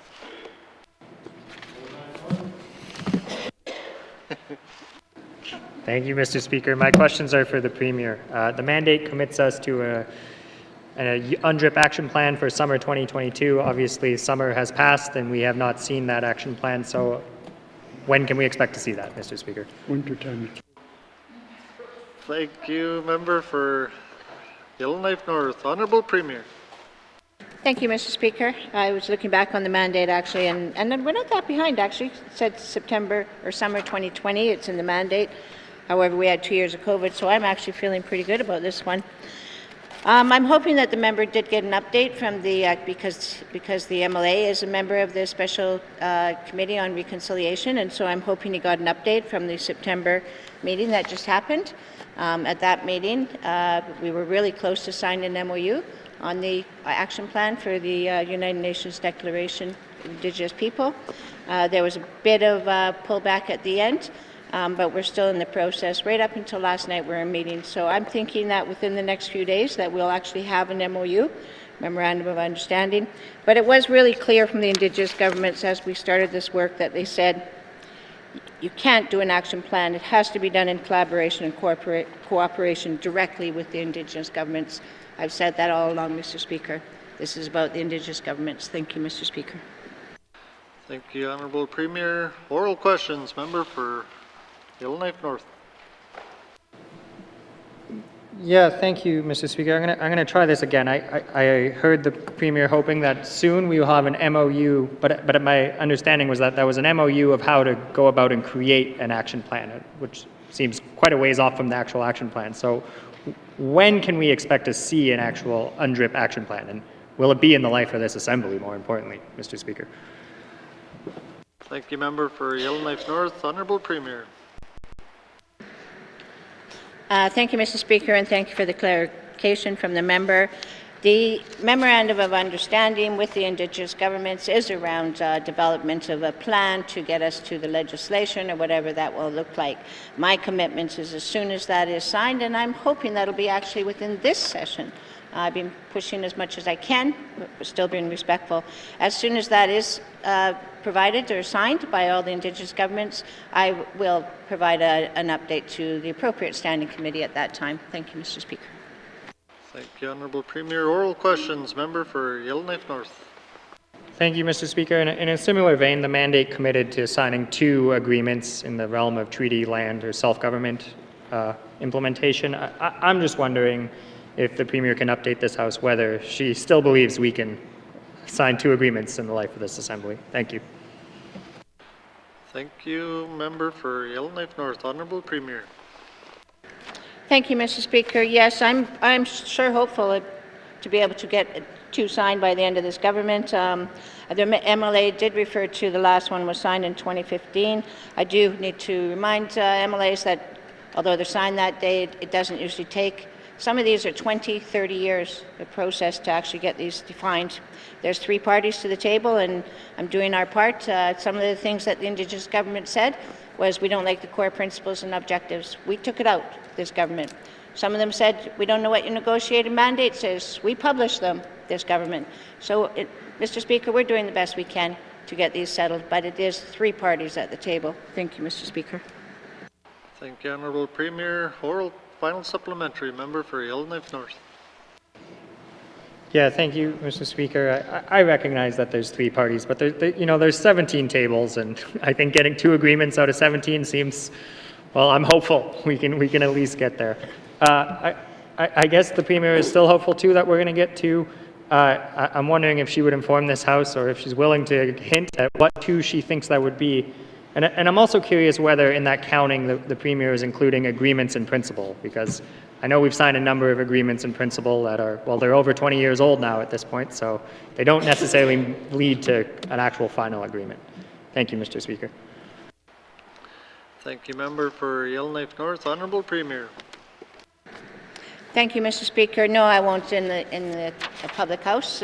G: Thank you, Mr. Speaker. My questions are for the Premier. The mandate commits us to an UNDRIP action plan for summer 2022. Obviously, summer has passed and we have not seen that action plan. So when can we expect to see that, Mr. Speaker?
H: Winter time.
B: Thank you, member for Yellowknife North. Honourable Premier.
P: Thank you, Mr. Speaker. I was looking back on the mandate, actually, and we're not that behind, actually. It said September or summer 2020. It's in the mandate. However, we had 2 years of COVID, so I'm actually feeling pretty good about this one. I'm hoping that the member did get an update from the, because the MLA is a member of the Special Committee on Reconciliation, and so I'm hoping he got an update from the September meeting that just happened. At that meeting, we were really close to signing an MOU on the action plan for the United Nations Declaration Indigenous people. There was a bit of pullback at the end, but we're still in the process. Right up until last night, we're in meetings. So I'm thinking that within the next few days that we'll actually have an MOU, Memorandum of Understanding. But it was really clear from the Indigenous governments as we started this work that they said, you can't do an action plan. It has to be done in collaboration and cooperation directly with the Indigenous governments. I've said that all along, Mr. Speaker. This is about the Indigenous governments. Thank you, Mr. Speaker.
B: Thank you, Honourable Premier. Oral questions. Member for Yellowknife North.
G: Yeah, thank you, Mr. Speaker. I'm gonna try this again. I heard the Premier hoping that soon we will have an MOU, but my understanding was that that was an MOU of how to go about and create an action plan, which seems quite a ways off from the actual action plan. So when can we expect to see an actual UNDRIP action plan? And will it be in the life of this Assembly, more importantly, Mr. Speaker?
B: Thank you, Member for Yellowknife North. Honourable Premier.
P: Thank you, Mr. Speaker, and thank you for the clarification from the member. The Memorandum of Understanding with the Indigenous governments is around development of a plan to get us to the legislation or whatever that will look like. My commitment is as soon as that is signed, and I'm hoping that'll be actually within this session. I've been pushing as much as I can, but still being respectful. As soon as that is provided or signed by all the Indigenous governments, I will provide an update to the appropriate standing committee at that time. Thank you, Mr. Speaker.
B: Thank you, Honourable Premier. Oral questions. Member for Yellowknife North.
G: Thank you, Mr. Speaker. In a similar vein, the mandate committed to signing 2 agreements in the realm of treaty land or self-government implementation. I'm just wondering if the Premier can update this House whether she still believes we can sign 2 agreements in the life of this Assembly. Thank you.
B: Thank you, Member for Yellowknife North. Honourable Premier.
P: Thank you, Mr. Speaker. Yes, I'm sure hopeful to be able to get 2 signed by the end of this government. The MLA did refer to the last one was signed in 2015. I do need to remind MLAs that although they're signed that day, it doesn't usually take. Some of these are 20, 30 years, the process to actually get these defined. There's 3 parties to the table, and I'm doing our part. Some of the things that the Indigenous government said was we don't like the core principles and objectives. We took it out, this government. Some of them said, we don't know what your negotiated mandate says. We publish them, this government. So, Mr. Speaker, we're doing the best we can to get these settled, but it is 3 parties at the table. Thank you, Mr. Speaker.
B: Thank you, Honourable Premier. Oral final supplementary. Member for Yellowknife North.
G: Yeah, thank you, Mr. Speaker. I recognize that there's 3 parties, but there's 17 tables, and I think getting 2 agreements out of 17 seems, well, I'm hopeful we can at least get there. I guess the Premier is still hopeful too that we're going to get 2. I'm wondering if she would inform this House or if she's willing to hint at what 2 she thinks that would be. And I'm also curious whether in that counting the Premier is including agreements in principle, because I know we've signed a number of agreements in principle that are, well, they're over 20 years old now at this point, so they don't necessarily lead to an actual final agreement. Thank you, Mr. Speaker.
B: Thank you, Member for Yellowknife North. Honourable Premier.
P: Thank you, Mr. Speaker. No, I won't in the public house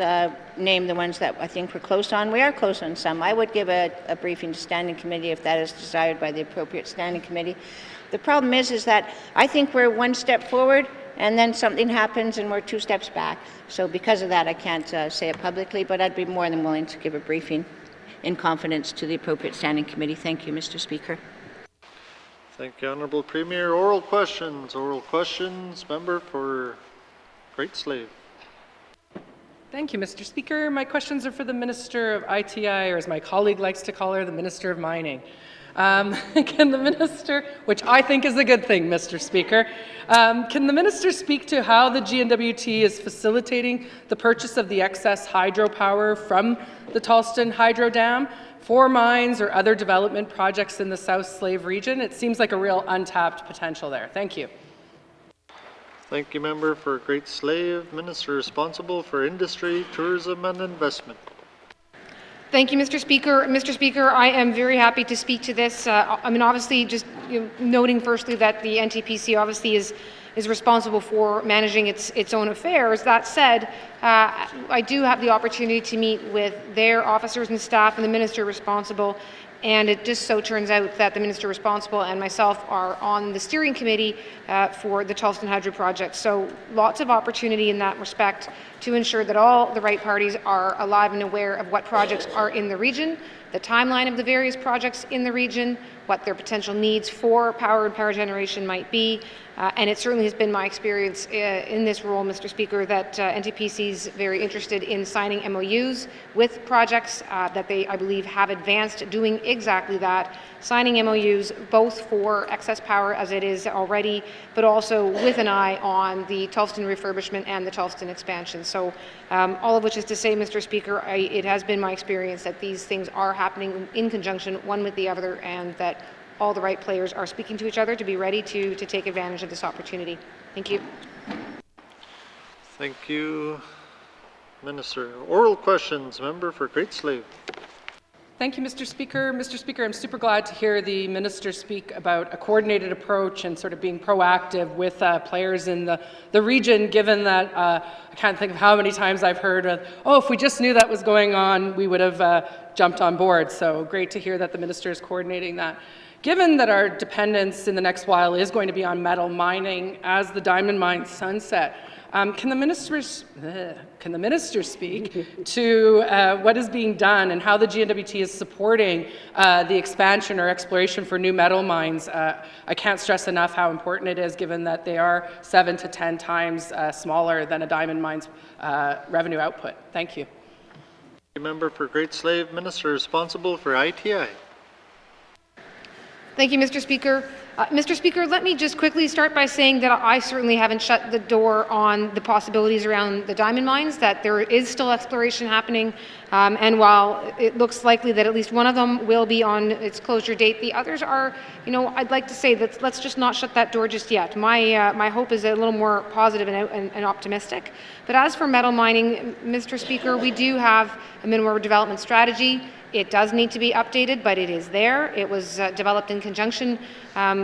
P: name the ones that I think we're close on. We are close on some. I would give a briefing to standing committee if that is desired by the appropriate standing committee. The problem is that I think we're 1 step forward and then something happens and we're 2 steps back. So because of that, I can't say it publicly, but I'd be more than willing to give a briefing in confidence to the appropriate standing committee. Thank you, Mr. Speaker.
B: Thank you, Honourable Premier. Oral questions. Oral questions. Member for Great Slave.
K: Thank you, Mr. Speaker. My questions are for the Minister of ITI, or as my colleague likes to call her, the Minister of Mining. Can the Minister, which I think is a good thing, Mr. Speaker, can the Minister speak to how the N.W.T is facilitating the purchase of the excess hydropower from the Tallston Hydro Dam for mines or other development projects in the South Slave region? It seems like a real untapped potential there. Thank you.
B: Thank you, Member for Great Slave. Minister responsible for Industry, Tourism and Investment.
O: Thank you, Mr. Speaker. Mr. Speaker, I am very happy to speak to this. I mean, obviously, just noting firstly that the NTPC obviously is responsible for managing its own affairs. That said, I do have the opportunity to meet with their officers and staff and the minister responsible, and it just so turns out that the minister responsible and myself are on the steering committee for the Charleston Hydro project. So lots of opportunity in that respect to ensure that all the right parties are alive and aware of what projects are in the region, the timeline of the various projects in the region, what their potential needs for power and power generation might be. And it certainly has been my experience in this role, Mr. Speaker, that NTPC is very interested in signing MOUs with projects that they, I believe, have advanced doing exactly that, signing MOUs both for excess power as it is already, but also with an eye on the Charleston refurbishment and the Charleston expansion. So all of which is to say, Mr. Speaker, it has been my experience that these things are happening in conjunction one with the other, and that all the right players are speaking to each other to be ready to take advantage of this opportunity. Thank you.
B: Thank you, Minister. Oral questions, member for Great Slave.
K: Thank you, Mr. Speaker. Mr. Speaker, I'm super glad to hear the minister speak about a coordinated approach and sort of being proactive with players in the region, given that I can't think of how many times I've heard of, oh, if we just knew that was going on, we would have jumped on board. So great to hear that the minister is coordinating that. Given that our dependence in the next while is going to be on metal mining as the diamond mines sunset, can the minister speak to what is being done and how the N.W.T is supporting the expansion or exploration for new metal mines? I can't stress enough how important it is, given that they are 7 to 10 times smaller than a diamond mine's revenue output. Thank you.
B: Member for Great Slave, minister responsible for ITI.
O: Thank you, Mr. Speaker. Mr. Speaker, let me just quickly start by saying that I certainly haven't shut the door on the possibilities around the diamond mines, that there is still exploration happening, and while it looks likely that at least one of them will be on its closure date, the others are, I'd like to say that let's just not shut that door just yet. My hope is a little more positive and optimistic. But as for metal mining, Mr. Speaker, we do have a mineral development strategy. It does need to be updated, but it is there. It was developed in conjunction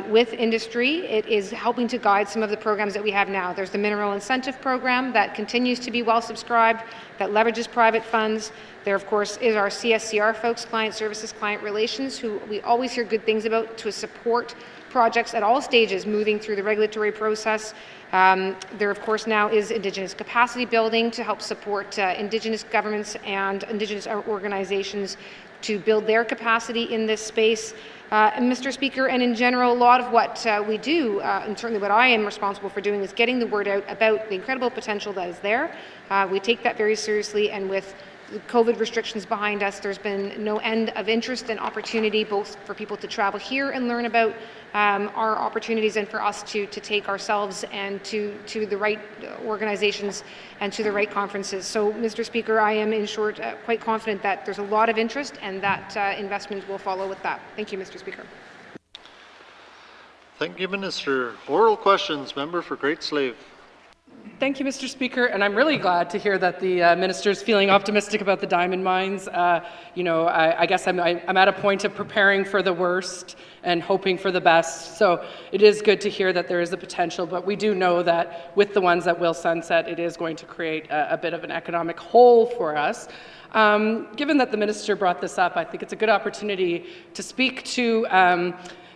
O: with industry. It is helping to guide some of the programs that we have now. There's the Mineral Incentive Program that continues to be well subscribed, that leverages private funds. There, of course, is our CSCR folks, Client Services, Client Relations, who we always hear good things about to support projects at all stages moving through the regulatory process. There, of course, now is Indigenous capacity building to help support Indigenous governments and Indigenous organizations to build their capacity in this space. And Mr. Speaker, and in general, a lot of what we do, and certainly what I am responsible for doing, is getting the word out about the incredible potential that is there. We take that very seriously, and with the COVID restrictions behind us, there's been no end of interest and opportunity, both for people to travel here and learn about our opportunities, and for us to take ourselves and to the right organizations and to the right conferences. So, Mr. Speaker, I am in short quite confident that there's a lot of interest and that investment will follow with that. Thank you, Mr. Speaker.
B: Thank you, Minister. Oral questions, member for Great Slave.
K: Thank you, Mr. Speaker, and I'm really glad to hear that the minister is feeling optimistic about the diamond mines. I guess I'm at a point of preparing for the worst and hoping for the best. So it is good to hear that there is a potential, but we do know that with the ones that will sunset, it is going to create a bit of an economic hole for us. Given that the minister brought this up, I think it's a good opportunity to speak to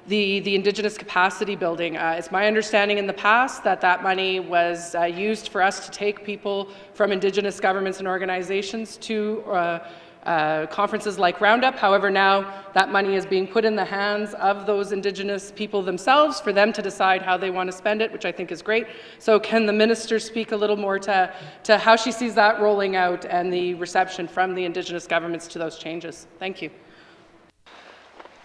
K: the Indigenous capacity building. It's my understanding in the past that money was used for us to take people from Indigenous governments and organizations to conferences like Roundup. However, now that money is being put in the hands of those Indigenous people themselves for them to decide how they want to spend it, which I think is great. So can the minister speak a little more to how she sees that rolling out and the reception from the Indigenous governments to those changes? Thank you.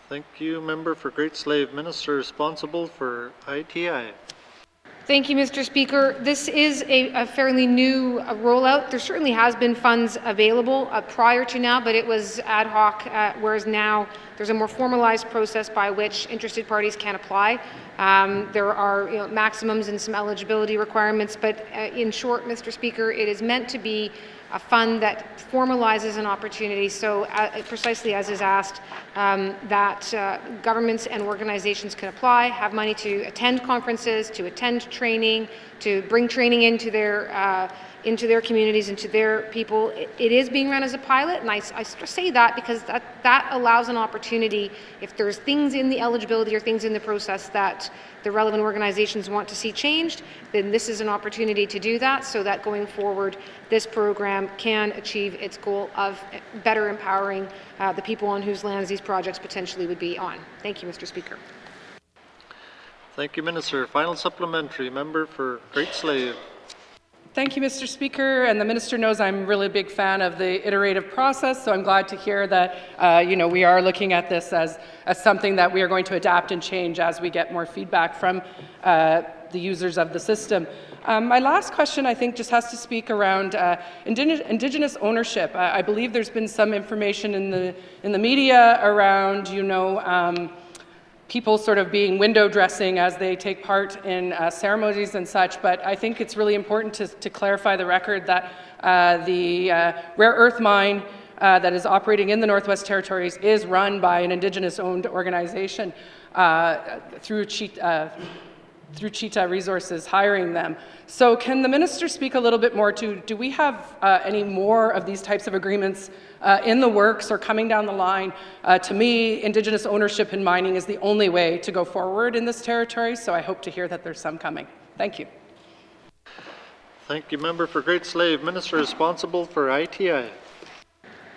B: Thank you, member for Great Slave. Minister responsible for ITI.
O: Thank you, Mr. Speaker. This is a fairly new rollout. There certainly has been funds available prior to now, but it was ad hoc, whereas now there's a more formalized process by which interested parties can apply. There are maximums and some eligibility requirements, but in short, Mr. Speaker, it is meant to be a fund that formalizes an opportunity, so precisely as is asked, that governments and organizations can apply, have money to attend conferences, to attend training, to bring training into their communities, into their people. It is being run as a pilot, and I say that because that allows an opportunity, if there's things in the eligibility or things in the process that the relevant organizations want to see changed, then this is an opportunity to do that, so that going forward, this program can achieve its goal of better empowering the people on whose lands these projects potentially would be on. Thank you, Mr. Speaker.
B: Thank you, Minister. Final supplementary, member for Great Slave.
K: Thank you, Mr. Speaker, and the Minister knows I'm really a big fan of the iterative process, so I'm glad to hear that we are looking at this as something that we are going to adapt and change as we get more feedback from the users of the system. My last question, I think, just has to speak around Indigenous ownership. I believe there's been some information in the media around, people sort of being window dressing as they take part in ceremonies and such, but I think it's really important to clarify the record that the rare earth mine that is operating in the Northwest Territories is run by an Indigenous-owned organization through Cheetah Resources hiring them. So can the Minister speak a little bit more to, do we have any more of these types of agreements in the works or coming down the line? To me, Indigenous ownership in mining is the only way to go forward in this territory, so I hope to hear that there's some coming. Thank you.
B: Thank you, member for Great Slave. Minister responsible for ITI.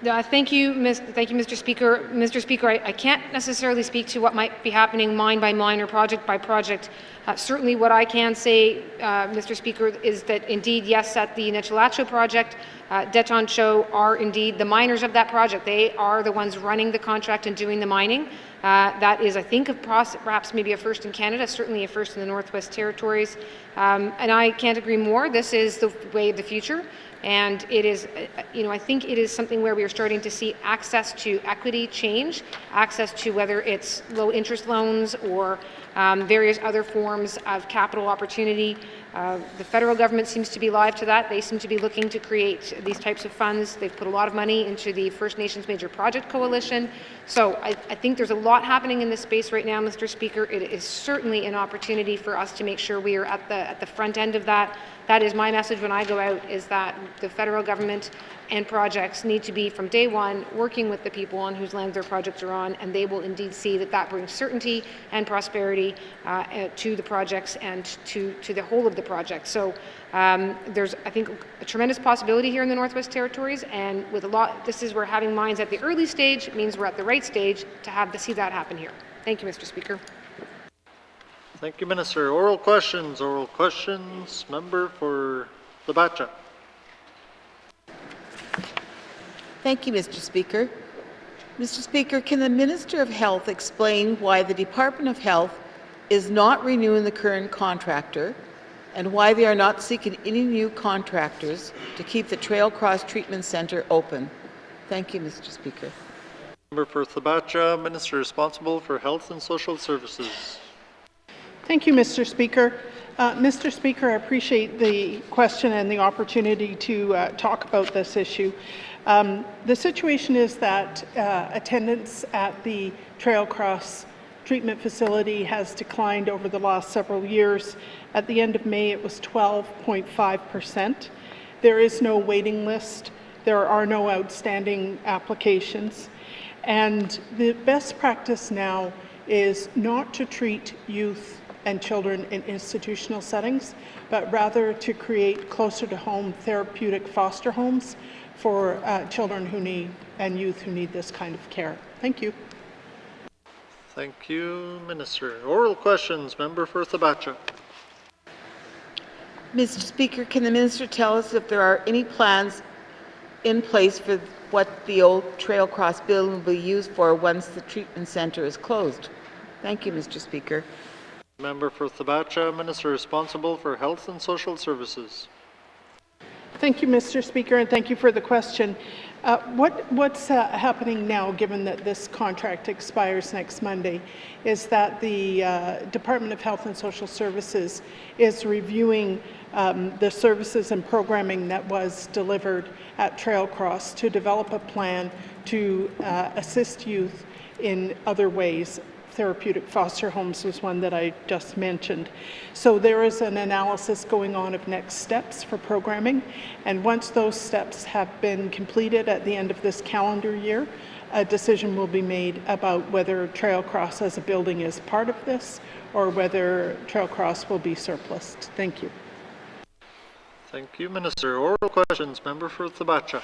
O: Thank you, Mr. Speaker. Mr. Speaker, I can't necessarily speak to what might be happening mine by mine or project by project. Certainly what I can say, Mr. Speaker, is that indeed, yes, at the N.W.T project, N.W.T are indeed the miners of that project. They are the ones running the contract and doing the mining. That is, I think, perhaps maybe a first in Canada, certainly a first in the Northwest Territories. And I can't agree more. This is the way of the future. And it is, I think it is something where we are starting to see access to equity change, access to whether it's low interest loans or various other forms of capital opportunity. The federal government seems to be live to that. They seem to be looking to create these types of funds. They've put a lot of money into the First Nations Major Project Coalition. So I think there's a lot happening in this space right now, Mr. Speaker. It is certainly an opportunity for us to make sure we are at the front end of that. That is my message when I go out, is that the federal government and projects need to be, from day one, working with the people on whose lands their projects are on, and they will indeed see that that brings certainty and to the projects and to the whole of the project. So there's, I think, a tremendous possibility here in the Northwest Territories, and with this is where having mines at the early stage means we're at the right stage to see that happen here. Thank you, Mr. Speaker.
B: Thank you, Minister. Oral questions. Member for Labacha.
A: Thank you, Mr. Speaker. Mr. Speaker, can the Minister of Health explain why the Department of Health is not renewing the current contractor and why they are not seeking any new contractors to keep the Trail Cross Treatment Centre open? Thank you, Mr. Speaker.
B: Member for Labacha, Minister responsible for Health and Social Services.
E: Thank you, Mr. Speaker. Mr. Speaker, I appreciate the question and the opportunity to talk about this issue. The situation is that attendance at the Trail Cross treatment facility has declined over the last several years. At the end of May, it was 12.5%. There is no waiting list. There are no outstanding applications. And the best practice now is not to treat youth and children in institutional settings, but rather to create closer to home therapeutic foster homes for children who need and youth who need this kind of care. Thank you.
B: Thank you, Minister. Oral questions. Member for Labacha.
A: Mr. Speaker, can the Minister tell us if there are any plans in place for what the old Trail Cross building will be used for once the treatment centre is closed? Thank you, Mr. Speaker. Member for Labacha, Minister responsible for Health and Social Services.
E: Thank you, Mr. Speaker, and thank you for the question. What's happening now, given that this contract expires next Monday, is that the Department of Health and Social Services is reviewing the services and programming that was delivered at Trail Cross to develop a plan to assist youth in other ways. Therapeutic foster homes was one that I just mentioned. So there is an analysis going on of next steps for programming, and once those steps have been completed at the end of this calendar year, a decision will be made about whether Trail Cross as a building is part of this or whether Trail Cross will be surplused. Thank you.
B: Thank you, Minister. Oral questions. Member for Thabacha.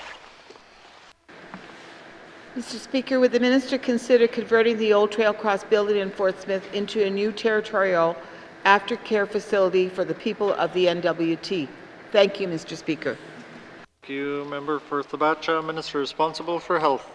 A: Mr. Speaker, would the minister consider converting the old Trail Cross building in Fort Smith into a new territorial aftercare facility for the people of the N.W.T? Thank you, Mr. Speaker.
B: Thank you, Member for Thabacha. Minister responsible for health.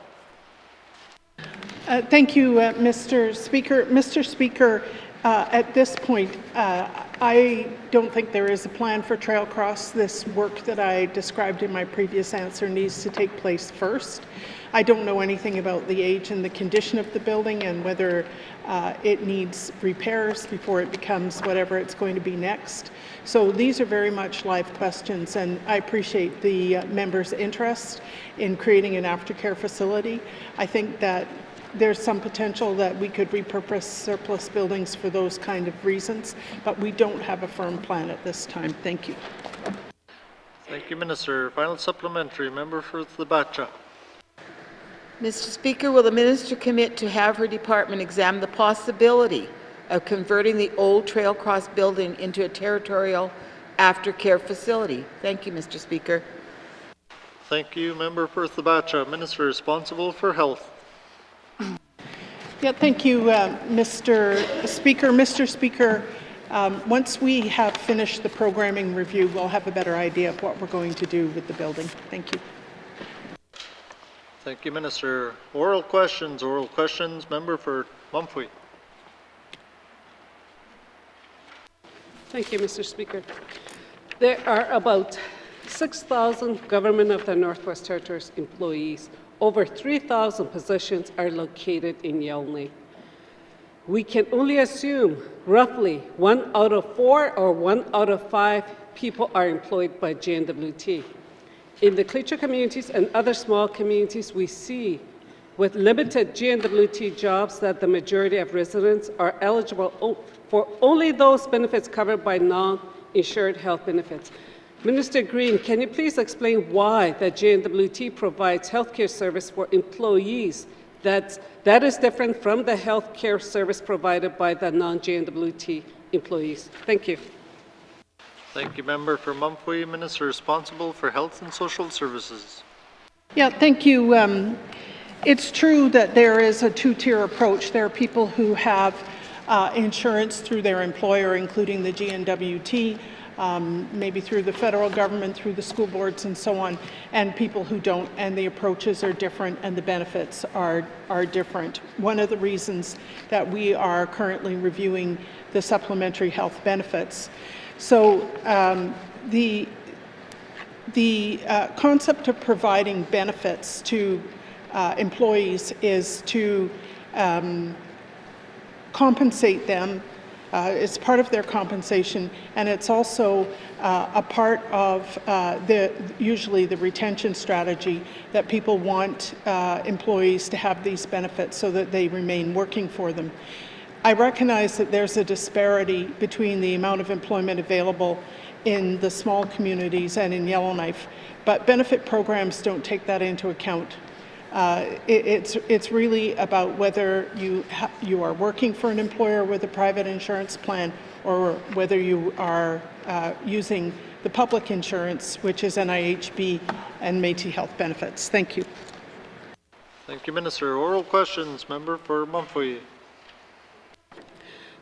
E: Thank you, Mr. Speaker. Mr. Speaker, at this point, I don't think there is a plan for Trail Cross. This work that I described in my previous answer needs to take place first. I don't know anything about the age and the condition of the building and whether it needs repairs before it becomes whatever it's going to be next. So these are very much live questions, and I appreciate the members' interest in creating an aftercare facility. I think that there's some potential that we could repurpose surplus buildings for those kind of reasons, but we don't have a firm plan at this time. Thank you.
B: Thank you, Minister. Final supplementary. Member for Thabacha.
A: Mr. Speaker, will the minister commit to have her department examine the possibility of converting the old Trail Cross building into a territorial aftercare facility? Thank you, Mr. Speaker.
B: Thank you, Member for Thabacha. Minister responsible for health.
E: Yeah, thank you, Mr. Speaker. Mr. Speaker, once we have finished the programming review, we'll have a better idea of what we're going to do with the building. Thank you.
B: Thank you, Minister. Oral questions. Oral questions. Member for Mumphy.
J: Thank you, Mr. Speaker. There are about 6,000 Government of the Northwest Territories employees. Over 3,000 positions are located in Yellowknife. We can only assume roughly 1 out of 4 or 1 out of 5 people are employed by N.W.T. In the Klitschko communities and other small communities, we see with limited N.W.T jobs that the majority of residents are eligible for only those benefits covered by non-insured health benefits. Minister Green, can you please explain why the N.W.T provides healthcare service for employees that is different from the healthcare service provided by the non-N.W.T employees? Thank you.
B: Thank you, Member for Mumphy. Minister responsible for health and social services.
E: Yeah, thank you. It's true that there is a two-tier approach. There are people who have insurance through their employer, including the N.W.T, maybe through the federal government, through the school boards and so on, and people who don't, and the approaches are different and the benefits are different. One of the reasons that we are currently reviewing the supplementary health benefits. So the concept of providing benefits to employees is to compensate them. It's part of their compensation, and it's also a part of usually the retention strategy that people want employees to have these benefits so that they remain working for them. I recognize that there's a disparity between the amount of employment available in the small communities and in Yellowknife, but benefit programs don't take that into account. It's really about whether you are working for an employer with a private insurance plan or whether you are using the public insurance, which is NIHB and Métis Health Benefits. Thank you.
B: Thank you, Minister. Oral questions. Member for Mumphy.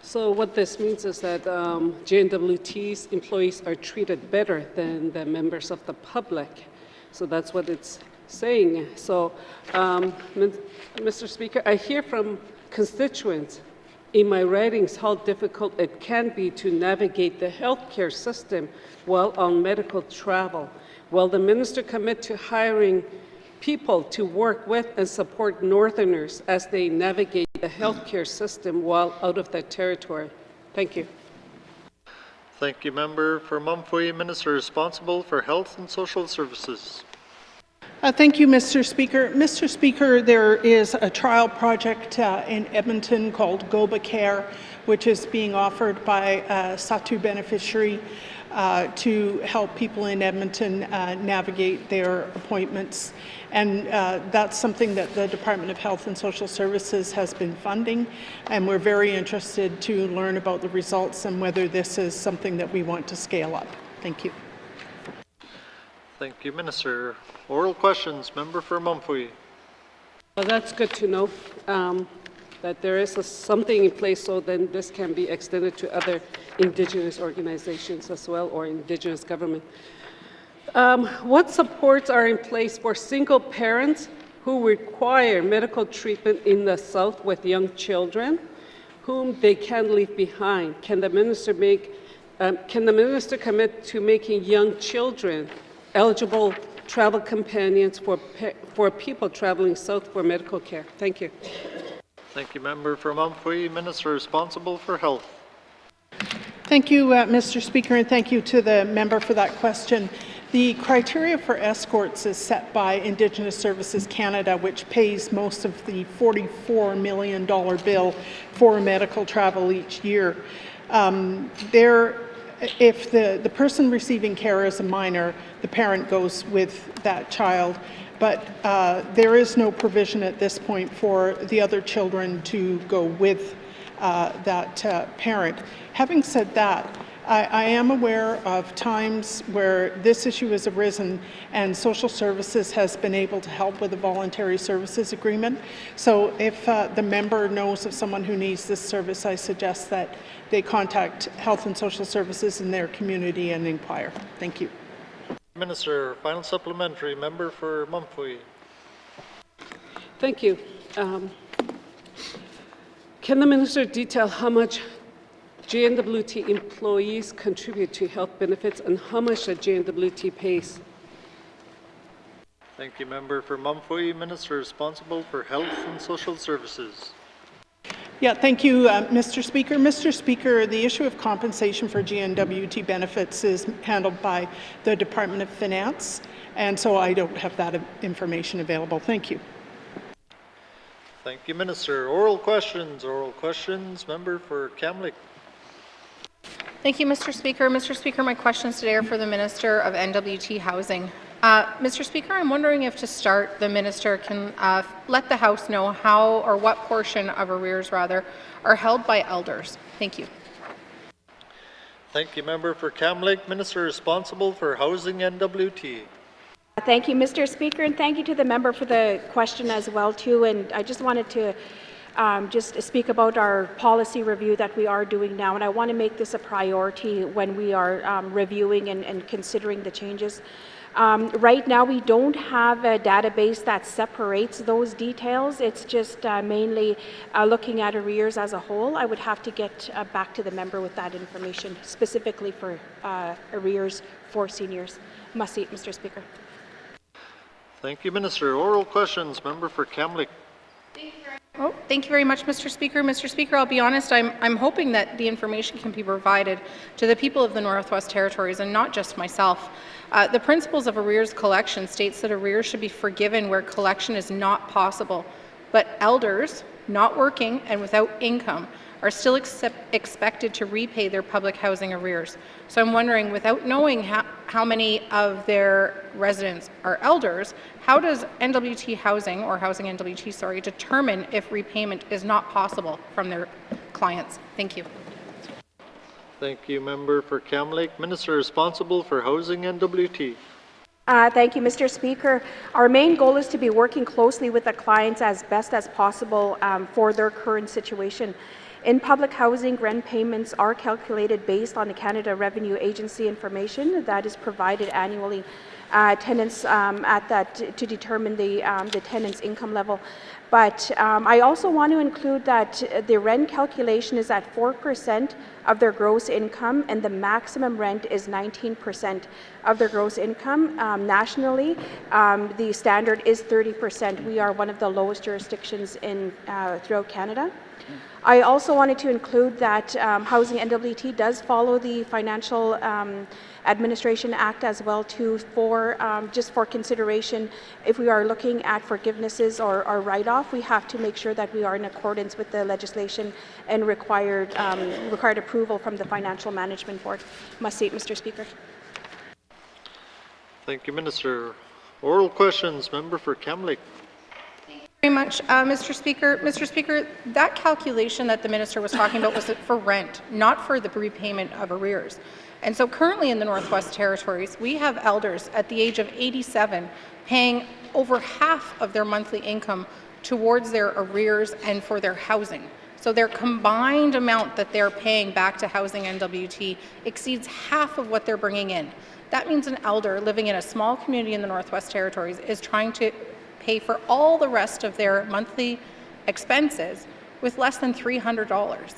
J: So what this means is that N.W.T's employees are treated better than the members of the public. So that's what it's saying. So, Mr. Speaker, I hear from constituents in my writings how difficult it can be to navigate the healthcare system while on medical travel. Will the minister commit to hiring people to work with and support Northerners as they navigate the healthcare system while out of the territory? Thank you.
B: Thank you, Member for Mumfui, Minister responsible for Health and Social Services.
E: Thank you, Mr. Speaker. Mr. Speaker, there is a trial project in Edmonton called GOBA Care, which is being offered by Satu beneficiary to help people in Edmonton navigate their appointments. And that's something that the Department of Health and Social Services has been funding, and we're very interested to learn about the results and whether this is something that we want to scale up. Thank you.
B: Thank you, Minister. Oral questions, Member for Mumfui.
J: Well, that's good to know that there is something in place, so then this can be extended to other Indigenous organizations as well, or Indigenous government. What supports are in place for single parents who require medical treatment in the South with young children whom they can't leave behind? Can the minister commit to making young children eligible travel companions for people traveling south for medical care? Thank you.
B: Thank you, Member for Mumfui, Minister responsible for Health.
E: Thank you, Mr. Speaker, and thank you to the member for that question. The criteria for escorts is set by Indigenous Services Canada, which pays most of the $44 million bill for medical travel each year. If the person receiving care is a minor, the parent goes with that child, but there is no provision at this point for the other children to go with that parent. Having said that, I am aware of times where this issue has arisen and social services has been able to help with a voluntary services agreement. So if the member knows of someone who needs this service, I suggest that they contact Health and Social Services in their community and inquire. Thank you.
B: Minister, final supplementary, Member for Mumfui.
J: Thank you. Can the minister detail how much N.W.T employees contribute to health benefits and how much the N.W.T pays?
B: Thank you, Member for Mumfui, Minister responsible for Health and Social Services.
E: Yeah, thank you, Mr. Speaker. Mr. Speaker, the issue of compensation for N.W.T benefits is handled by the Department of Finance, and so I don't have that information available. Thank you.
B: Thank you, Minister. Oral questions, Member for Kamloops.
I: Thank you, Mr. Speaker. Mr. Speaker, my questions today are for the Minister of N.W.T Housing. Mr. Speaker, I'm wondering if to start, the Minister can let the House know how or what portion of arrears, rather, are held by elders. Thank you.
B: Thank you, Member for Kamloops, Minister responsible for Housing N.W.T.
N: Thank you, Mr. Speaker, and thank you to the member for the question as well, too. And I just wanted to just speak about our policy review that we are doing now, and I want to make this a priority when we are reviewing and considering the changes. Right now, we don't have a database that separates those details. It's just mainly looking at arrears as a whole. I would have to get back to the member with that information, specifically for arrears for seniors. Must see it, Mr. Speaker.
B: Thank you, Minister. Oral questions, Member for Kamloops.
I: Oh, thank you very much, Mr. Speaker. Mr. Speaker, I'll be honest, I'm hoping that the information can be provided to the people of the Northwest Territories and not just myself. The principles of arrears collection states that arrears should be forgiven where collection is not possible, but elders not working and without income are still expected to repay their public housing arrears. So I'm wondering, without knowing how many of their residents are elders, how does N.W.T Housing, or Housing N.W.T, sorry, determine if repayment is not possible from their clients? Thank you.
B: Thank you, Member for Kamloops, Minister responsible for Housing N.W.T.
N: Thank you, Mr. Speaker. Our main goal is to be working closely with the clients as best as possible for their current situation. In public housing, rent payments are calculated based on the Canada Revenue Agency information that is provided annually tenants at that to determine the tenant's income level. But I also want to include that the rent calculation is at 4% of their gross income, and the maximum rent is 19% of their gross income. Nationally, the standard is 30%. We are one of the lowest jurisdictions in throughout Canada. I also wanted to include that Housing N.W.T does follow the Financial Administration Act as well too, for just for consideration. If we are looking at forgivenesses or write-off, we have to make sure that we are in accordance with the legislation and required approval from the Financial Management Board. Must seat, Mr. Speaker.
B: Thank you, Minister. Oral questions, member for Kamloops.
I: Very much, Mr. Speaker. Mr. Speaker, that calculation that the minister was talking about was for rent, not for the repayment of arrears. And so currently in the Northwest Territories, we have elders at the age of 87 paying over half of their monthly income towards their arrears and for their housing. So their combined amount that they're paying back to Housing N.W.T exceeds half of what they're bringing in. That means an elder living in a small community in the Northwest Territories is trying to pay for all the rest of their monthly expenses with less than $300.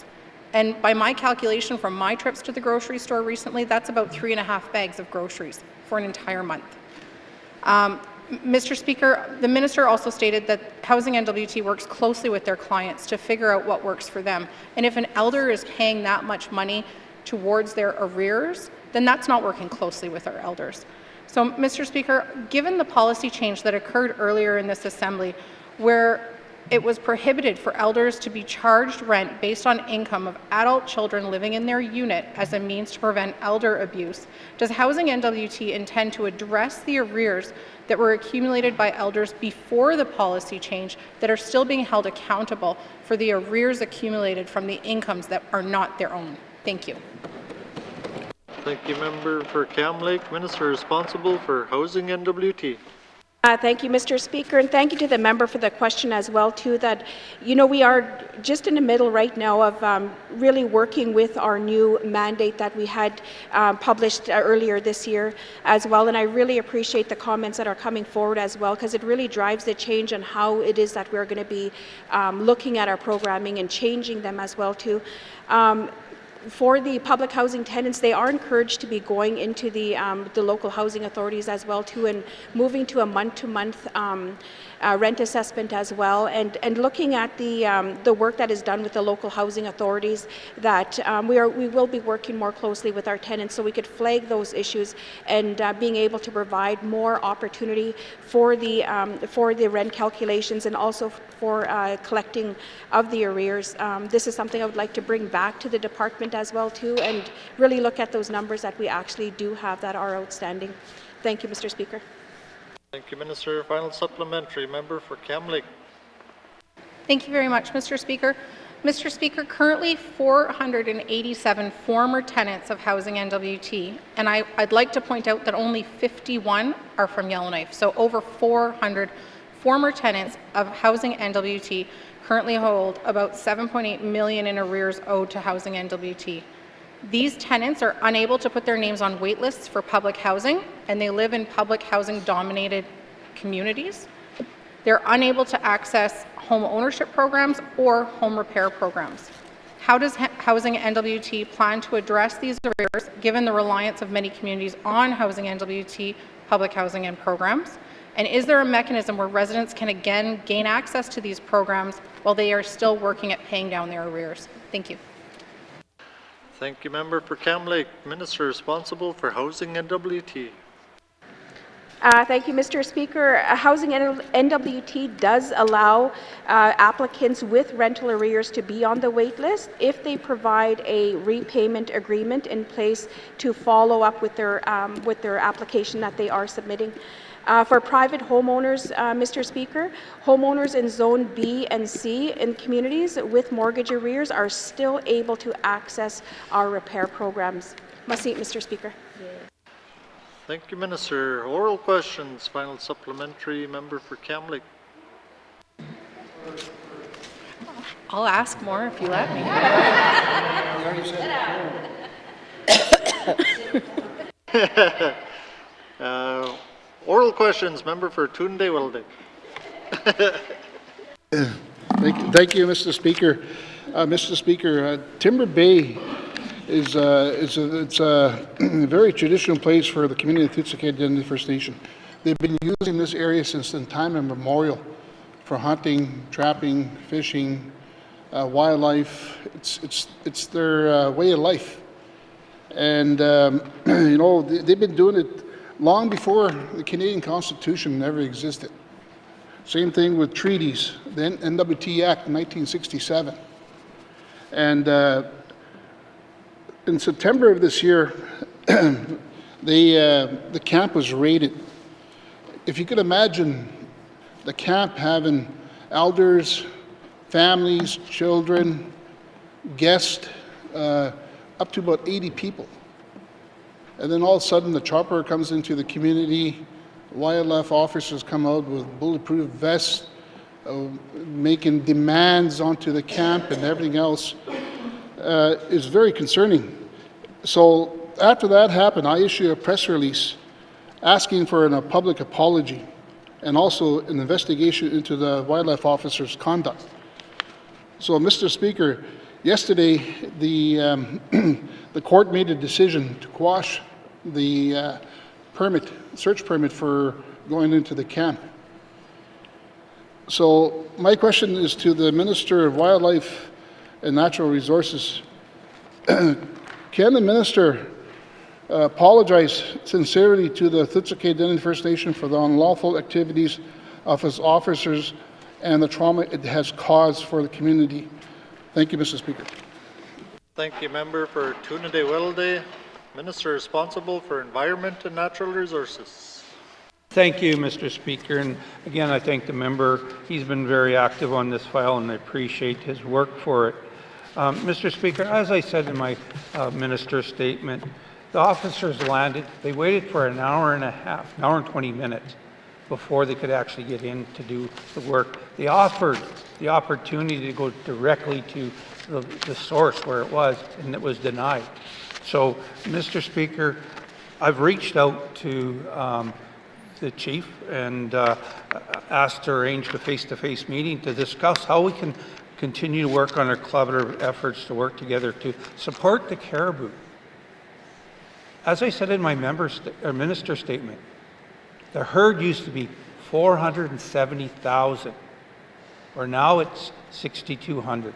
I: And by my calculation from my trips to the grocery store recently, that's about 3.5 bags of groceries for an entire month. Mr. Speaker, the minister also stated that Housing N.W.T works closely with their clients to figure out what works for them. And if an elder is paying that much money towards their arrears, then that's not working closely with our elders. So, Mr. Speaker, given the policy change that occurred earlier in this Assembly, where it was prohibited for elders to be charged rent based on income of adult children living in their unit as a means to prevent elder abuse, does Housing N.W.T intend to address the arrears that were accumulated by elders before the policy change that are still being held accountable for the arrears accumulated from the incomes that are not their own? Thank you.
B: Thank you, member for Kamloops. Minister responsible for Housing N.W.T.
N: Thank you, Mr. Speaker, and thank you to the member for the question as well too. That, you know, we are just in the middle right now of really working with our new mandate that we had published earlier this year as well. And I really appreciate the comments that are coming forward as well, because it really drives the change on how it is that we're going to be looking at our programming and changing them as well too. For the public housing tenants, they are encouraged to be going into the local housing authorities as well too, and moving to a month-to-month rent assessment as well, and looking at the work that is done with the local housing authorities. That we will be working more closely with our tenants so we could flag those issues and being able to provide more opportunity for the rent calculations and also for collecting of the arrears. This is something I would like to bring back to the department as well too, and really look at those numbers that we actually do have that are outstanding. Thank you, Mr. Speaker.
B: Thank you, Minister. Final supplementary, member for Kamloops.
I: Thank you very much, Mr. Speaker. Mr. Speaker, currently 487 former tenants of Housing N.W.T, and I'd like to point out that only 51 are from Yellowknife. So over 400 former tenants of Housing N.W.T currently hold about $7.8 million in arrears owed to Housing N.W.T. These tenants are unable to put their names on wait lists for public housing, and they live in public housing dominated communities. They're unable to access home ownership programs or home repair programs. How does Housing N.W.T plan to address these arrears, given the reliance of many communities on Housing N.W.T public housing and programs? And is there a mechanism where residents can again gain access to these programs while they are still working at paying down their arrears? Thank you.
B: Thank you, member for Kamloops. Minister responsible for Housing N.W.T.
N: Thank you, Mr. Speaker. Housing N.W.T does allow applicants with rental arrears to be on the wait list if they provide a repayment agreement in place to follow up with their application that they are submitting. For private homeowners, Mr. Speaker, homeowners in Zone B and C in communities with mortgage arrears are still able to access our repair programs. Must seat, Mr. Speaker.
B: Thank you, Minister. Oral questions. Final supplementary, member for Kamloops.
I: I'll ask more if you let me.
B: Oral questions, member for Tunde-Weldy.
L: Thank you, Mr. Speaker. Mr. Speaker, Timber Bay is a very traditional place for the community of Tootsake Identity First Nation. They've been using this area since the time immemorial for hunting, trapping, fishing, wildlife. It's their way of life, and you know, they've been doing it long before the Canadian Constitution ever existed. Same thing with treaties, the N.W.T. Act in 1967. And in September of this year, the camp was raided. If you could imagine the camp having elders, families, children, guests, up to about 80 people. And then all of a sudden the chopper comes into the community, wildlife officers come out with bulletproof vests, making demands onto the camp and everything else. Is very concerning. So after that happened, I issued a press release asking for a public apology and also an investigation into the wildlife officer's conduct. So, Mr. Speaker, yesterday the court made a decision to quash the search permit for going into the camp. So my question is to the Minister of Wildlife and Natural Resources. Can the Minister apologize sincerely to the Tootsake Identity First Nation for the unlawful activities of his officers and the trauma it has caused for the community? Thank you, Mr. Speaker.
B: Thank you, member for Tunde-Weldy. Minister responsible for Environment and Natural Resources.
C: Thank you, Mr. Speaker. And again, I thank the member. He's been very active on this file, and I appreciate his work for it. Mr. Speaker, as I said in my minister's statement, the officers landed. They waited for an hour and a half, an hour and 20 minutes before they could actually get in to do the work. They offered the opportunity to go directly to the source where it was, and it was denied. So, Mr. Speaker, I've reached out to the chief and asked to arrange a face-to-face meeting to discuss how we can continue to work on our collaborative efforts to work together to support the caribou. As I said in my minister statement, the herd used to be 470,000, or now it's 6,200.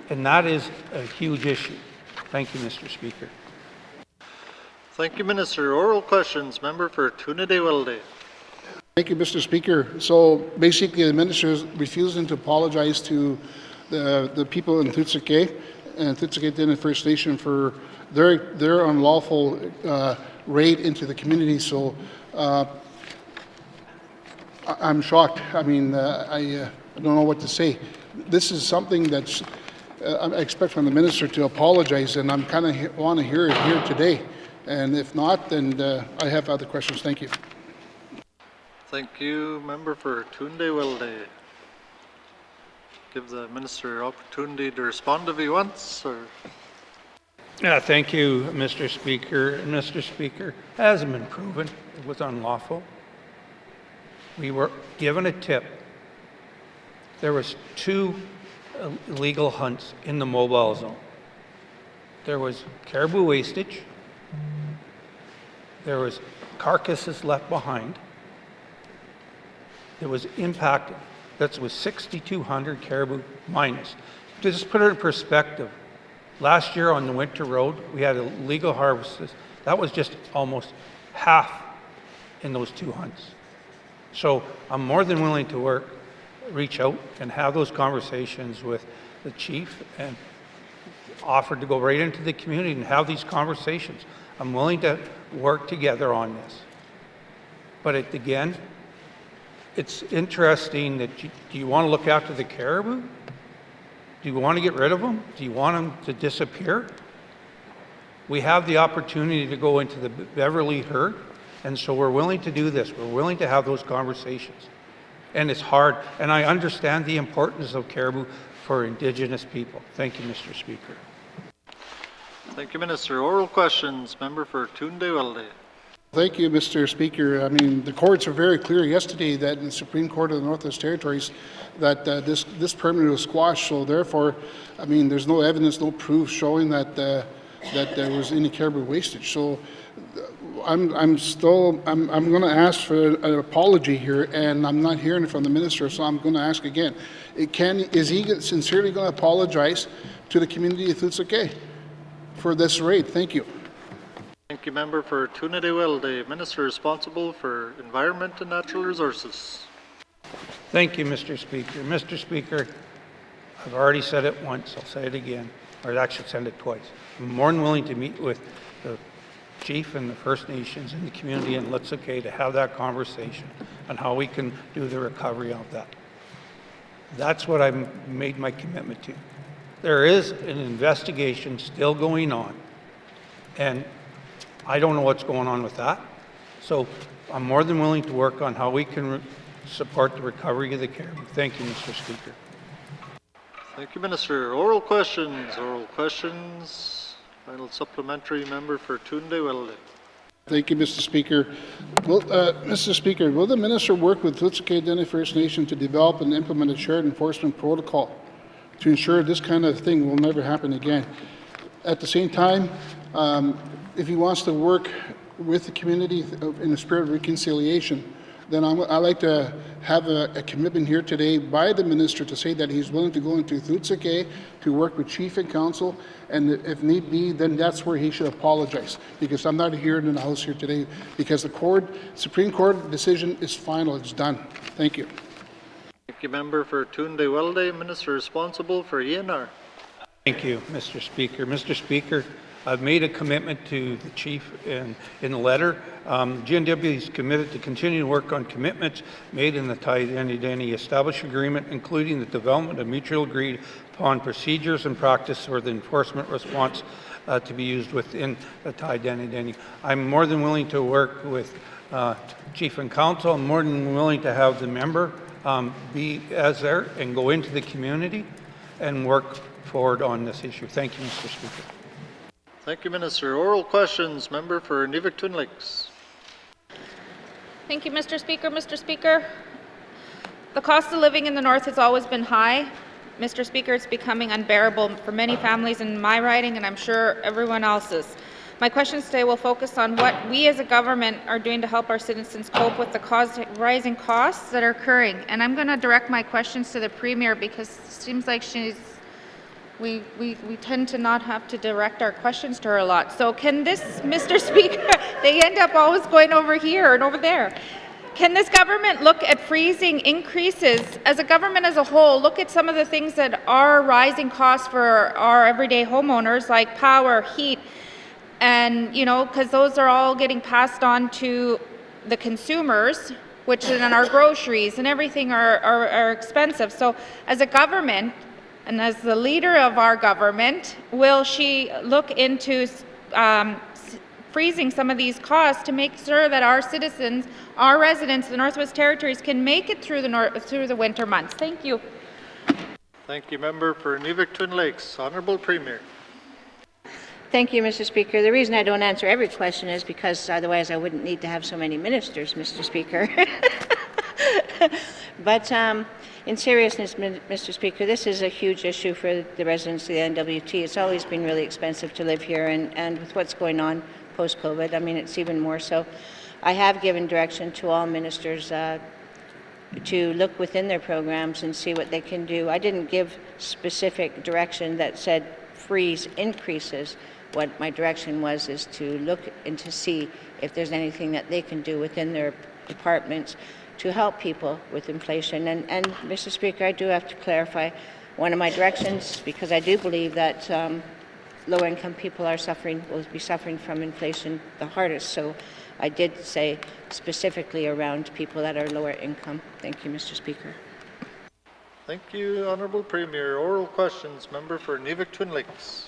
C: And that is a huge issue. Thank you, Mr. Speaker.
B: Thank you, Minister. Oral questions, member for Tunde-Weldy.
L: Thank you, Mr. Speaker. So basically, the minister is refusing to apologize to the people in Tootsake and Tootsake Identity First Nation for their unlawful raid into the community. So I'm shocked. I mean, I don't know what to say. This is something that's I expect from the minister to apologize, and I'm kind of want to hear it here today. And if not, then I have other questions. Thank you.
B: Thank you, member for Tunde-Weldy. Give the minister opportunity to respond if he wants. Or...
C: Thank you, Mr. Speaker. Mr. Speaker, it hasn't been proven it was unlawful. We were given a tip. There was 2 illegal hunts in the mobile zone. There was caribou wastage. There was carcasses left behind. It was impacted. That was 6,200 caribou minus. To just put it in perspective, last year on the Winter Road, we had illegal harvests. That was just almost half in those 2 hunts. So I'm more than willing to reach out and have those conversations with the chief, and offered to go right into the community and have these conversations. I'm willing to work together on this. But again, it's interesting that do you want to look after the caribou? Do you want to get rid of them? Do you want them to disappear? We have the opportunity to go into the Beverly herd, and so we're willing to do this. We're willing to have those conversations. And it's hard, and I understand the importance of caribou for Indigenous people. Thank you, Mr. Speaker.
B: Thank you, Minister. Oral questions. Member for Toonday-Welday.
L: Thank you, Mr. Speaker. I mean, the courts are very clear yesterday that in the Supreme Court of the Northwest Territories that this permit was squashed. So therefore, I mean, there's no evidence, no proof showing that that there was any caribou wastage. So I'm going to ask for an apology here, and I'm not hearing it from the minister. So I'm going to ask again. Is he sincerely going to apologize to the community of Tootsake for this raid? Thank you.
B: Thank you, Member for Toonday-Welday. Minister responsible for Environment and Natural Resources.
C: Thank you, Mr. Speaker. Mr. Speaker, I've already said it once, I'll say it again, or actually said it twice. I'm more than willing to meet with the Chief and the First Nations and the community in Litsake to have that conversation on how we can do the recovery of that. That's what I've made my commitment to. There is an investigation still going on, and I don't know what's going on with that. So I'm more than willing to work on how we can support the recovery of the caribou. Thank you, Mr. Speaker.
B: Thank you, Minister. Oral questions. Oral questions. Final supplementary. Member for Toonday-Welday.
L: Thank you, Mr. Speaker. Mr. Speaker, will the minister work with Tootsake Dene First Nation to develop and implement a shared enforcement protocol to ensure this kind of thing will never happen again? At the same time, if he wants to work with the community in the spirit of reconciliation, then I'd like to have a commitment here today by the minister to say that he's willing to go into Tootsake to work with Chief and Council, and if need be, then that's where he should apologize, because I'm not here in the House here today, because the Supreme Court decision is final, it's done. Thank you.
B: Thank you, Member for Toonday-Welday. Minister responsible for ENR.
C: Thank you, Mr. Speaker. Mr. Speaker, I've made a commitment to the Chief in the letter. GNW is committed to continue to work on commitments made in the Dene Establish Agreement, including the development of mutual agreed upon procedures and practice for the enforcement response to be used within the Dene. I'm more than willing to work with Chief and Council. I'm more than willing to have the member be as there and go into the community and work forward on this issue. Thank you, Mr. Speaker.
B: Thank you, Minister. Oral questions. Member for Nivik-Twin Lakes.
M: Thank you, Mr. Speaker. Mr. Speaker, the cost of living in the north has always been high. Mr. Speaker, it's becoming unbearable for many families in my riding, and I'm sure everyone else's. My questions today will focus on what we as a government are doing to help our citizens cope with the rising costs that are occurring. And I'm going to direct my questions to the Premier, because it seems like we tend to not have to direct our questions to her a lot. So can this, Mr. Speaker, they end up always going over here and over there. Can this government look at freezing increases, as a government as a whole, look at some of the things that are rising costs for our everyday homeowners, like power, heat, and, you know, because those are all getting passed on to the consumers, which then our groceries and everything are expensive. So as a government, and as the leader of our government, will she look into freezing some of these costs to make sure that our citizens, our residents of the Northwest Territories can make it through the winter months? Thank you.
B: Thank you, Member for Nivik-Twin Lakes. Honourable Premier.
P: Thank you, Mr. Speaker. The reason I don't answer every question is because otherwise I wouldn't need to have so many ministers, Mr. Speaker. But in seriousness, Mr. Speaker, this is a huge issue for the residents of the N.W.T. It's always been really expensive to live here, and with what's going on post-COVID, I mean, it's even more so. I have given direction to all ministers to look within their programs and see what they can do. I didn't give specific direction that said freeze increases. What my direction was is to look and to see if there's anything that they can do within their departments to help people with inflation. And Mr. Speaker, I do have to clarify one of my directions, because I do believe that low-income people will be suffering from inflation the hardest. So I did say specifically around people that are lower income. Thank you, Mr. Speaker.
B: Thank you, Honourable Premier. Oral questions. Member for Nivik-Twin Lakes.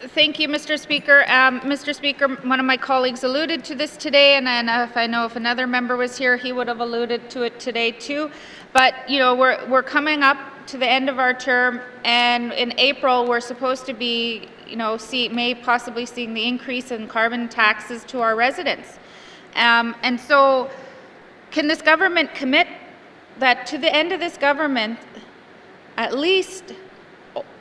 M: Thank you, Mr. Speaker. Mr. Speaker, one of my colleagues alluded to this today, and if another member was here, he would have alluded to it today too. But you know, we're coming up to the end of our term, and in April, we're supposed to be, possibly seeing the increase in carbon taxes to our residents. And so, can this government commit that to the end of this government, at least,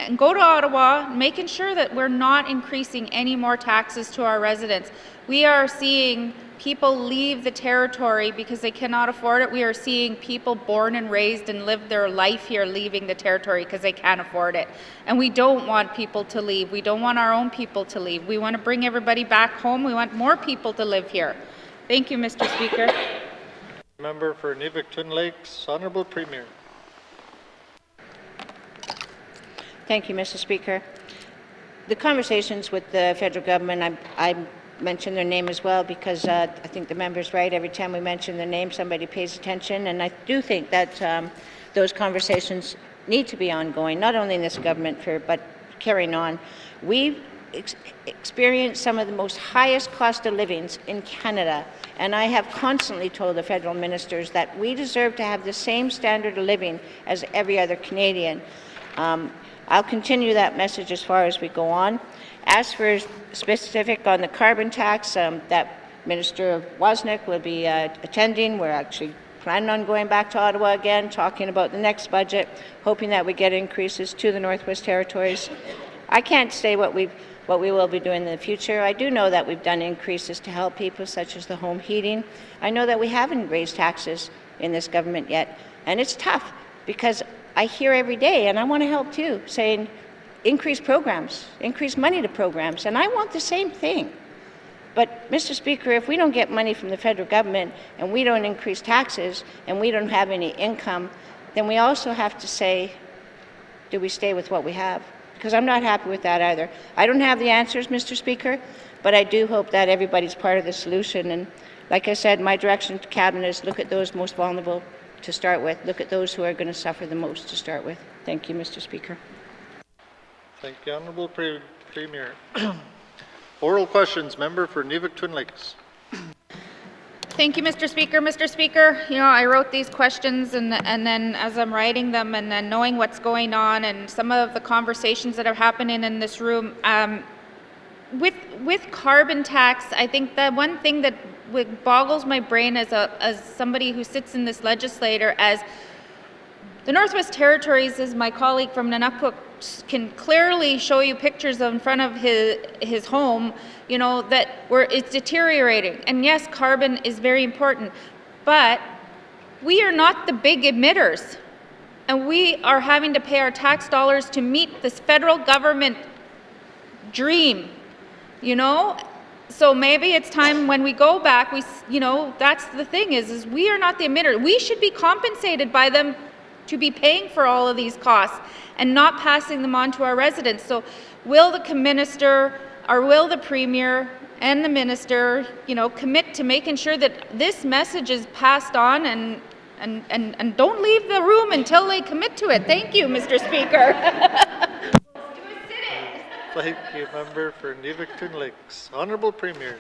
M: and go to Ottawa, making sure that we're not increasing any more taxes to our residents? We are seeing people leave the territory because they cannot afford it. We are seeing people born and raised and live their life here leaving the territory because they can't afford it. And we don't want people to leave. We don't want our own people to leave. We want to bring everybody back home. We want more people to live here. Thank you, Mr. Speaker.
B: Member for Nivik-Twin Lakes, Honourable Premier.
P: Thank you, Mr. Speaker. The conversations with the federal government, I mention their name as well because I think the member's right. Every time we mention their name, somebody pays attention, and I do think that those conversations need to be ongoing, not only in this government, but carrying on. We've experienced some of the most highest cost of livings in Canada, and I have constantly told the federal ministers that we deserve to have the same standard of living as every other Canadian. I'll continue that message as far as we go on. As for specific on the carbon tax, that Minister Wozniak will be attending. We're actually planning on going back to Ottawa again, talking about the next budget, hoping that we get increases to the Northwest Territories. I can't say what we will be doing in the future. I do know that we've done increases to help people, such as the home heating. I know that we haven't raised taxes in this government yet, and it's tough because I hear every day, and I want to help too, saying increase programs, increase money to programs, and I want the same thing. But, Mr. Speaker, if we don't get money from the federal government and we don't increase taxes and we don't have any income, then we also have to say, do we stay with what we have? Because I'm not happy with that either. I don't have the answers, Mr. Speaker, but I do hope that everybody's part of the solution. And like I said, my direction to Cabinet is look at those most vulnerable to start with. Look at those who are going to suffer the most to start with. Thank you, Mr. Speaker.
B: Thank you, Honourable Premier. Oral questions, member for Nivik-Twin Lakes.
M: Thank you, Mr. Speaker. Mr. Speaker, I wrote these questions and then as I'm writing them and then knowing what's going on and some of the conversations that are happening in this room, with carbon tax, I think the one thing that boggles my brain as somebody who sits in this legislature, as the Northwest Territories, as my colleague from N.W.T can clearly show you pictures in front of his home, that where it's deteriorating. And yes, carbon is very important, but we are not the big emitters, and we are having to pay our tax dollars to meet this federal government dream, So maybe it's time when we go back, that's the thing is we are not the emitter. We should be compensated by them to be paying for all of these costs and not passing them on to our residents. So will the minister or will the Premier and the Minister, commit to making sure that this message is passed on and don't leave the room until they commit to it. Thank you, Mr. Speaker.
B: Thank you, member for Nivik-Twin Lakes. Honourable Premier.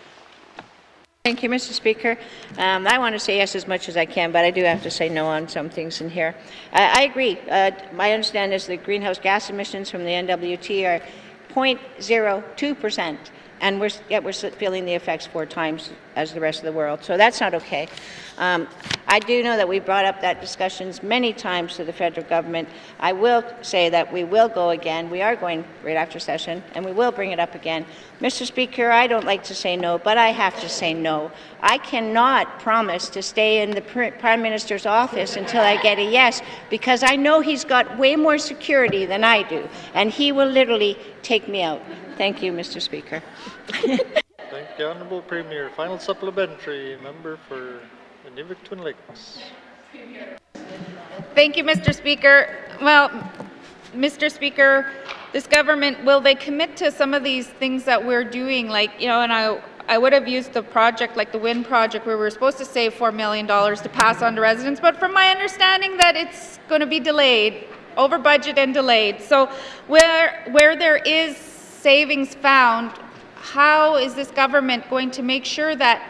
P: Thank you, Mr. Speaker. I want to say yes as much as I can, but I do have to say no on some things in here. I agree. My understanding is the greenhouse gas emissions from the N.W.T are 0.02%, and we're feeling the effects 4 times as the rest of the world. So that's not okay. I do know that we brought up that discussions many times to the federal government. I will say that we will go again. We are going right after session, and we will bring it up again. Mr. Speaker, I don't like to say no, but I have to say no. I cannot promise to stay in the Prime Minister's office until I get a yes, because I know he's got way more security than I do, and he will literally take me out. Thank you, Mr. Speaker.
B: Thank you, Honourable Premier. Final supplementary, member for Nivik-Twin Lakes.
M: Thank you, Mr. Speaker. Well, Mr. Speaker, this government, will they commit to some of these things that we're doing? And I would have used the project like the wind project where we were supposed to save $4 million to pass on to residents, but from my understanding that it's going to be delayed, over budget and delayed. So where there is savings found, how is this government going to make sure that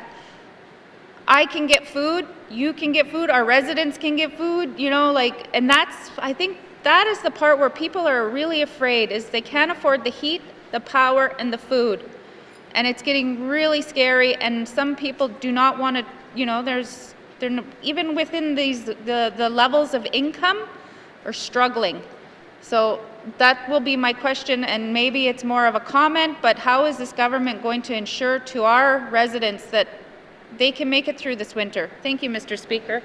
M: I can get food, you can get food, our residents can get food, and that's, I think that is the part where people are really afraid, is they can't afford the heat, the power, and the food. And it's getting really scary, and some people do not want to, even within the levels of income are struggling. So that will be my question, and maybe it's more of a comment, but how is this government going to ensure to our residents that they can make it through this winter? Thank you, Mr. Speaker.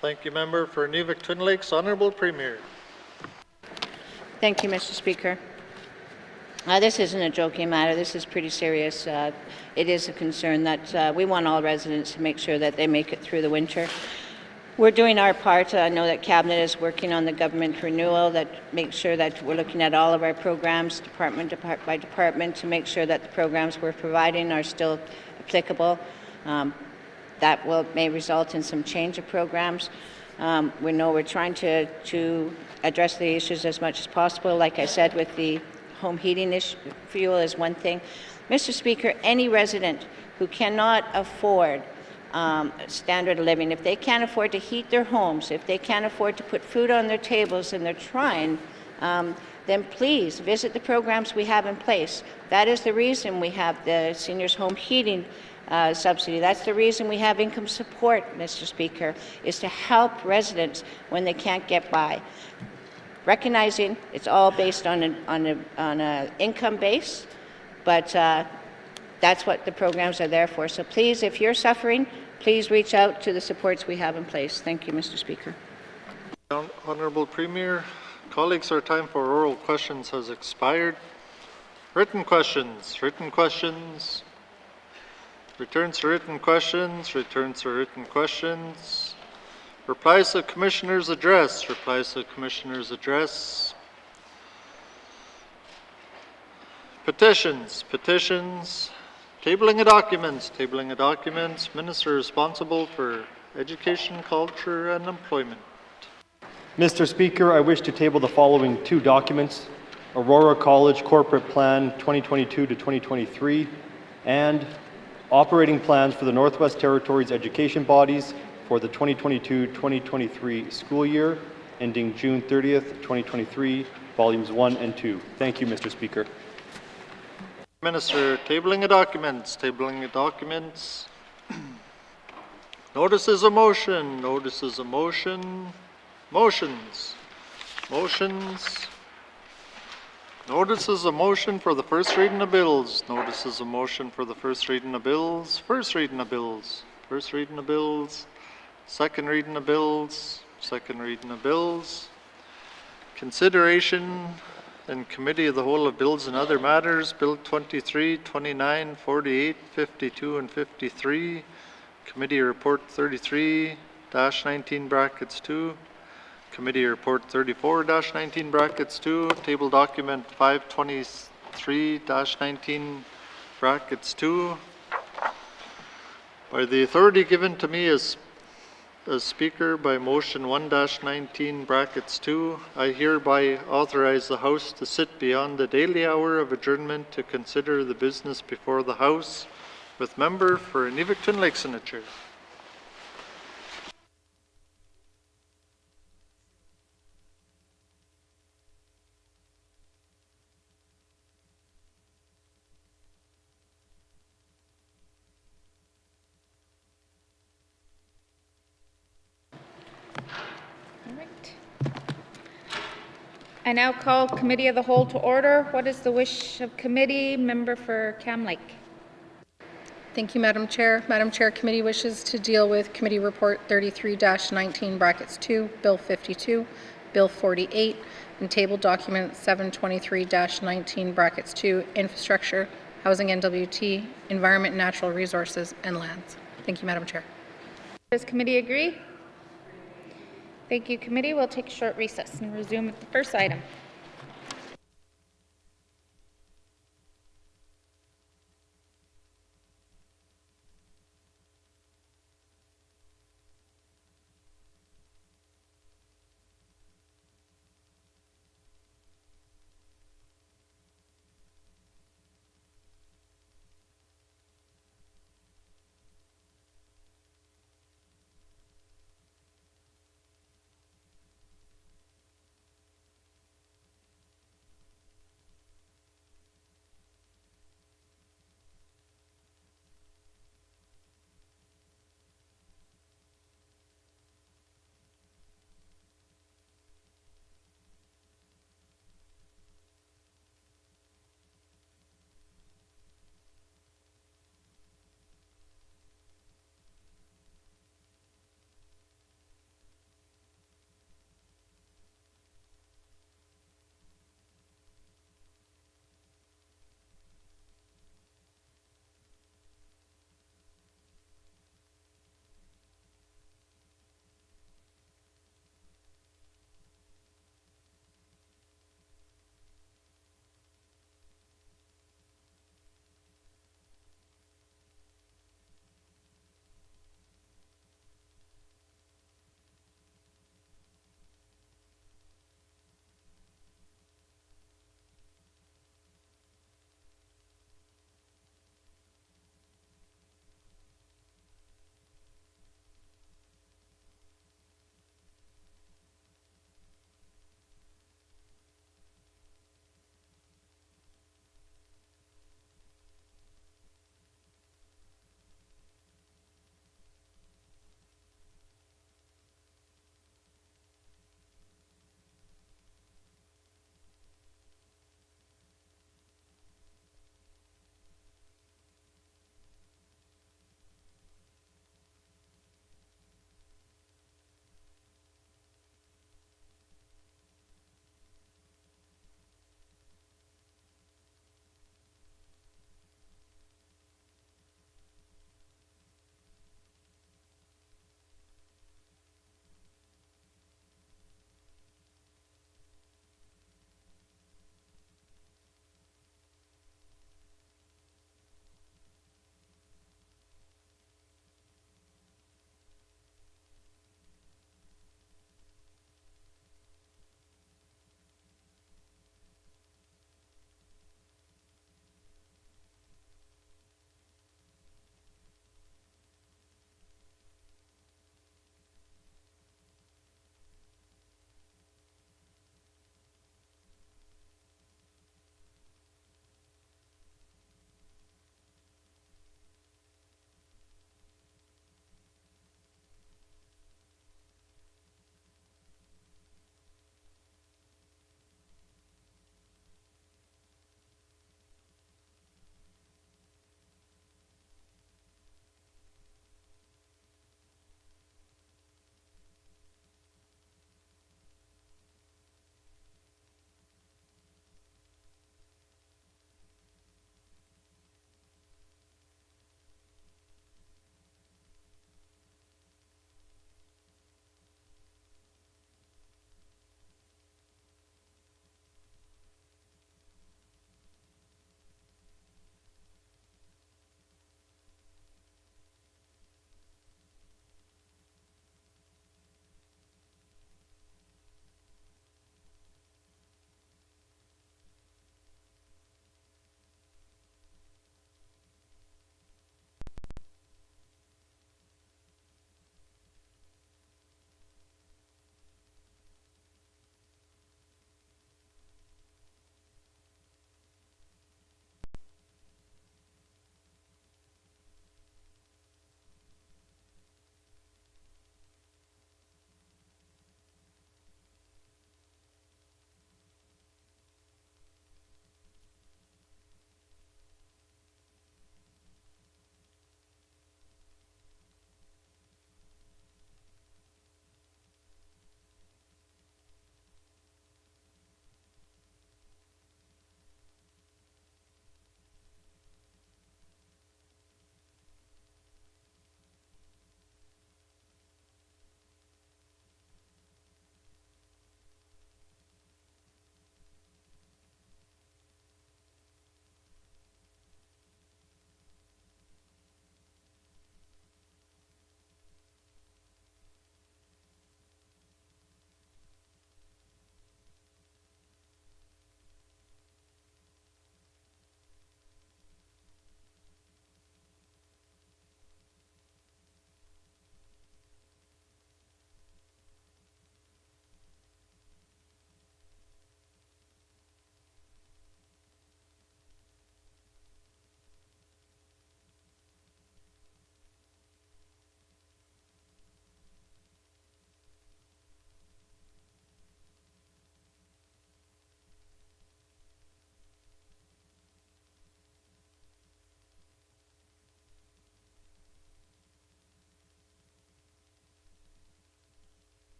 B: Thank you, Member for Inuvik-Twin Lakes. Honourable Premier.
P: Thank you, Mr. Speaker. This isn't a joking matter. This is pretty serious. It is a concern that we want all residents to make sure that they make it through the winter. We're doing our part. I know that Cabinet is working on the government renewal that makes sure that we're looking at all of our programs, department by department, to make sure that the programs we're providing are still applicable. That may result in some change of programs. We know we're trying to address the issues as much as possible. Like I said, with the home heating issue, fuel is one thing. Mr. Speaker, any resident who cannot afford standard of living, if they can't afford to heat their homes, if they can't afford to put food on their tables and they're trying, then please visit the programs we have in place. That is the reason we have the seniors home heating subsidy. That's the reason we have income support, Mr. Speaker, is to help residents when they can't get by. Recognizing it's all based on an income base, but that's what the programs are there for. So please, if you're suffering, please reach out to the supports we have in place. Thank you, Mr. Speaker.
B: Honourable Premier, colleagues, our time for oral questions has expired. Written questions, returns to written questions, replies to Commissioner's address, petitions, tabling of documents, Minister responsible for education, culture, and employment.
Q: Mr. Speaker, I wish to table the following two documents: Aurora College Corporate Plan 2022 to 2023 and operating plans for the Northwest Territories education bodies for the 2022-2023 school year ending June 30th, 2023, volumes 1 and 2. Thank you, Mr. Speaker.
B: Minister, tabling of documents. Notices of motion, motions. Notices of motion for the first reading of bills, first reading of bills, second reading of bills, consideration in Committee of the Whole of Bills and Other Matters, Bill 23, 29, 48, 52, and 53, Committee Report 33-19 brackets 2, Committee Report 34-19 brackets 2, Table Document 523-19 brackets 2. By the authority given to me as Speaker by motion 1-19 brackets 2, I hereby authorize the House to sit beyond the daily hour of adjournment to consider the business before the House, with member for Inuvik-Twin Lakes in the chair.
M: I now call Committee of the Whole to order. What is the wish of committee? Member for Cam Lake.
I: Thank you, Madam Chair. Madam Chair, committee wishes to deal with Committee Report 33-19 brackets 2, Bill 52, Bill 48, and Table Document 723-19 brackets 2, Infrastructure, Housing N.W.T, Environment and Natural Resources, and Lands. Thank you, Madam Chair.
M: Does committee agree? Thank you, committee. We'll take a short recess and resume with the first item.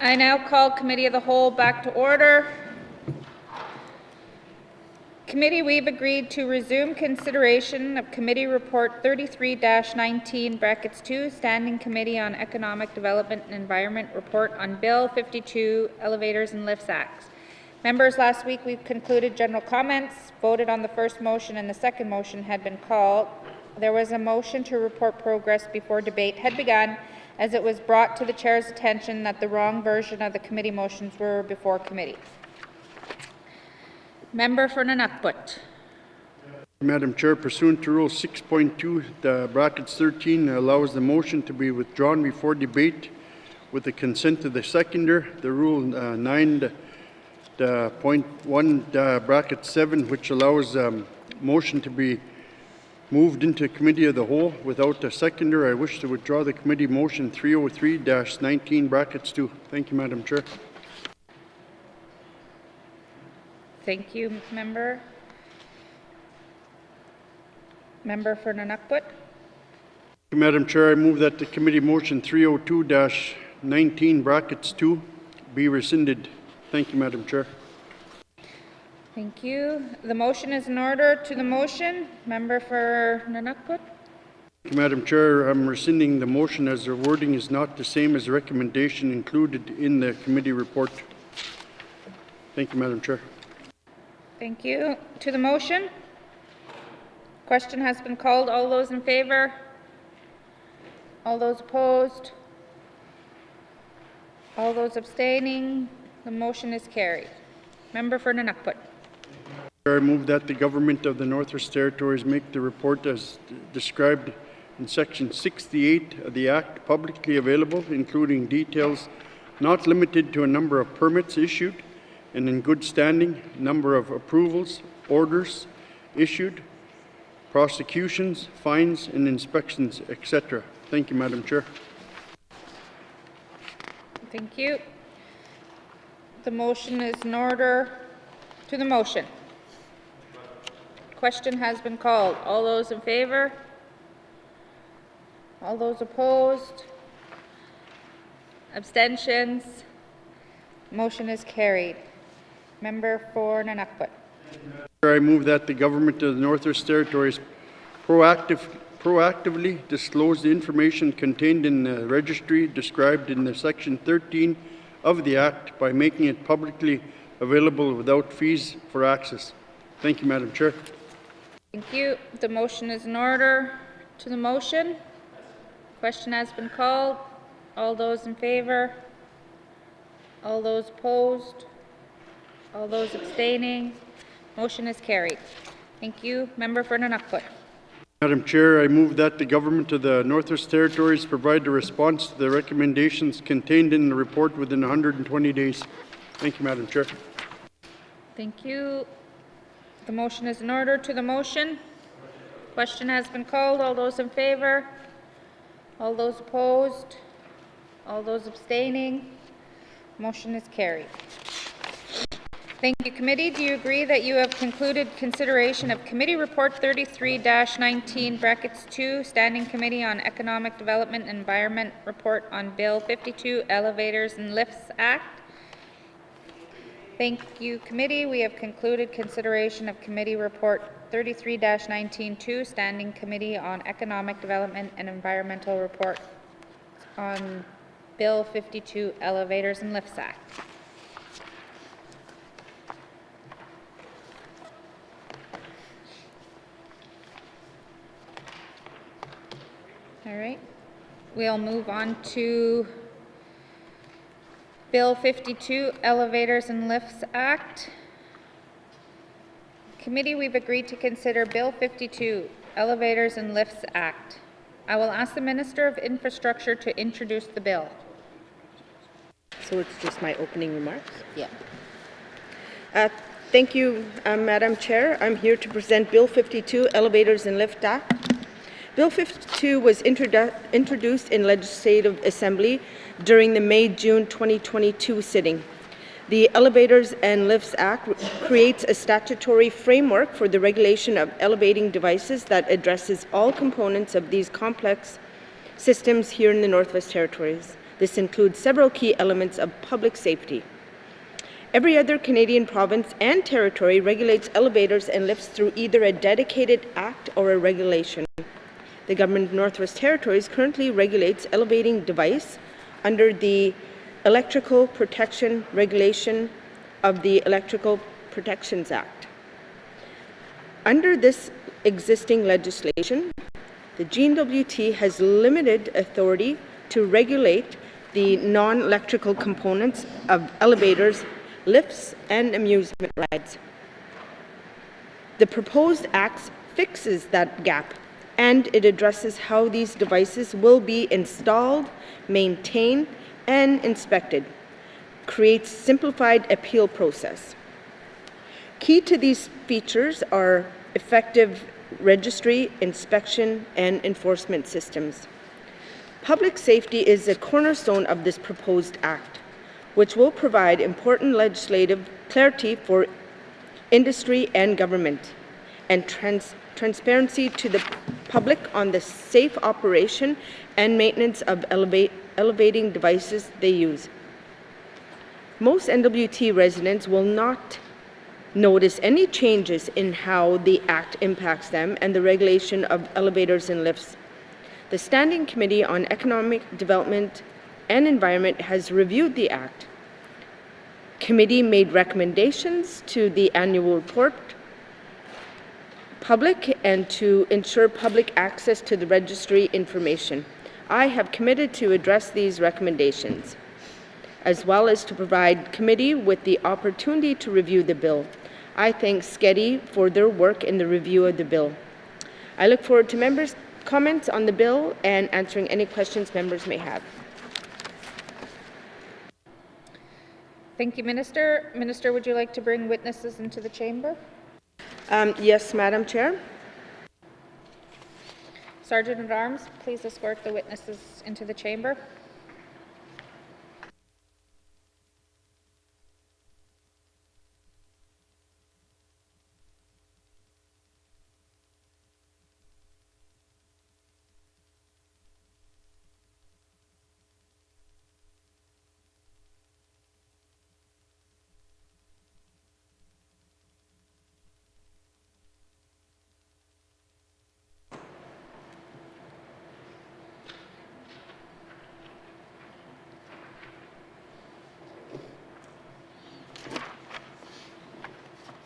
M: I now call Committee of the Whole back to order. Committee, we've agreed to resume consideration of Committee Report 33-19, brackets 2, Standing Committee on Economic Development and Environment Report on Bill 52, Elevators and Lifts Act. Members, last week we concluded general comments, voted on the first motion, and the second motion had been called. There was a motion to report progress before debate had begun, as it was brought to the Chair's attention that the wrong version of the committee motions were before committee. Member for N.W.T.
H: Madam Chair, pursuant to Rule 6.2, the brackets 13 allows the motion to be withdrawn before debate with the consent of the seconder. The Rule 9.1 bracket 7, which allows motion to be moved into Committee of the Whole without a seconder. I wish to withdraw the committee motion 303-19 brackets 2. Thank you, Madam Chair.
M: Thank you, member. Member for N.W.T.
H: Madam Chair, I move that the committee motion 302-19 brackets 2 be rescinded. Thank you, Madam Chair.
M: Thank you. The motion is in order. To the motion, member for N.W.T.
H: Madam Chair, I'm rescinding the motion as the wording is not the same as the recommendation included in the committee report. Thank you, Madam Chair.
M: Thank you. To the motion? Question has been called. All those in favor? All those opposed? All those abstaining? The motion is carried. Member for N.W.T.
H: I move that the government of the Northwest Territories make the report as described in Section 68 of the Act publicly available, including details not limited to a number of permits issued and in good standing, number of approvals, orders issued, prosecutions, fines, and inspections, etc. Thank you, Madam Chair.
M: Thank you. The motion is in order. To the motion. Question has been called. All those in favor? All those opposed? Abstentions? Motion is carried. Member for N.W.T.
H: I move that the government of the Northwest Territories proactively disclose the information contained in the registry described in the Section 13 of the Act by making it publicly available without fees for access. Thank you, Madam Chair.
M: Thank you. The motion is in order. To the motion. Question has been called. All those in favor? All those opposed? All those abstaining? Motion is carried. Thank you. Member for N.W.T.
H: Madam Chair, I move that the government of the Northwest Territories provide a response to the recommendations contained in the report within 120 days. Thank you, Madam Chair.
M: Thank you. The motion is in order. To the motion. Question has been called. All those in favor? All those opposed? All those abstaining? Motion is carried. Thank you, committee. Do you agree that you have concluded consideration of Committee Report 33-19, brackets 2, Standing Committee on Economic Development and Environment Report on Bill 52, Elevators and Lifts Act? Thank you, committee. We have concluded consideration of Committee Report 33-19-2, Standing Committee on Economic Development and Environmental Report on Bill 52, Elevators and Lifts Act. All right. We'll move on to Bill 52, Elevators and Lifts Act. Committee, we've agreed to consider Bill 52, Elevators and Lifts Act. I will ask the Minister of Infrastructure to introduce the bill.
D: So it's just my opening remarks? Yeah. Thank you, Madam Chair. I'm here to present Bill 52, Elevators and Lift Act. Bill 52 was introduced in Legislative Assembly during the May-June 2022 sitting. The Elevators and Lifts Act creates a statutory framework for the regulation of elevating devices that addresses all components of these complex systems here in the Northwest Territories. This includes several key elements of public safety. Every other Canadian province and territory regulates elevators and lifts through either a dedicated act or a regulation. The Government of Northwest Territories currently regulates elevating device under the Electrical Protection Regulation of the Electrical Protections Act. Under this existing legislation, the N.W.T has limited authority to regulate the non-electrical components of elevators, lifts, and amusement rides. The proposed act fixes that gap, and it addresses how these devices will be installed, maintained, and inspected, creates simplified appeal process. Key to these features are effective registry, inspection, and enforcement systems. Public safety is a cornerstone of this proposed act, which will provide important legislative clarity for industry and government, and transparency to the public on the safe operation and maintenance of elevating devices they use. Most N.W.T residents will not notice any changes in how the Act impacts them and the regulation of elevators and lifts. The Standing Committee on Economic Development and Environment has reviewed the Act. Committee made recommendations to the annual report public and to ensure public access to the registry information. I have committed to address these recommendations, as well as to provide committee with the opportunity to review the bill. I thank SCEDI for their work in the review of the bill. I look forward to members' comments on the bill and answering any questions members may have.
M: Thank you, Minister. Minister, would you like to bring witnesses into the chamber?
D: Yes, Madam Chair.
M: Sergeant at Arms, please escort the witnesses into the chamber.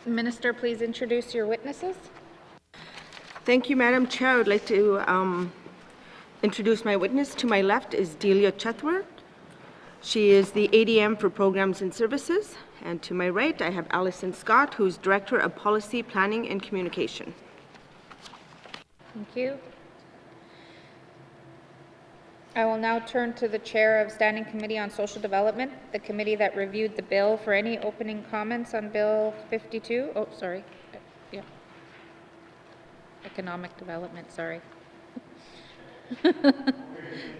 M: Minister, please introduce your witnesses.
D: Thank you, Madam Chair. I would like to introduce my witness. To my left is Delia Chethworth. She is the ADM for Programs and Services. And to my right, I have Alison Scott, who's Director of Policy, Planning and Communication.
M: Thank you. I will now turn to the Chair of Standing Committee on Social Development, the committee that reviewed the bill, for any opening comments on Bill 52. Oh, sorry. Yeah. Economic Development, sorry.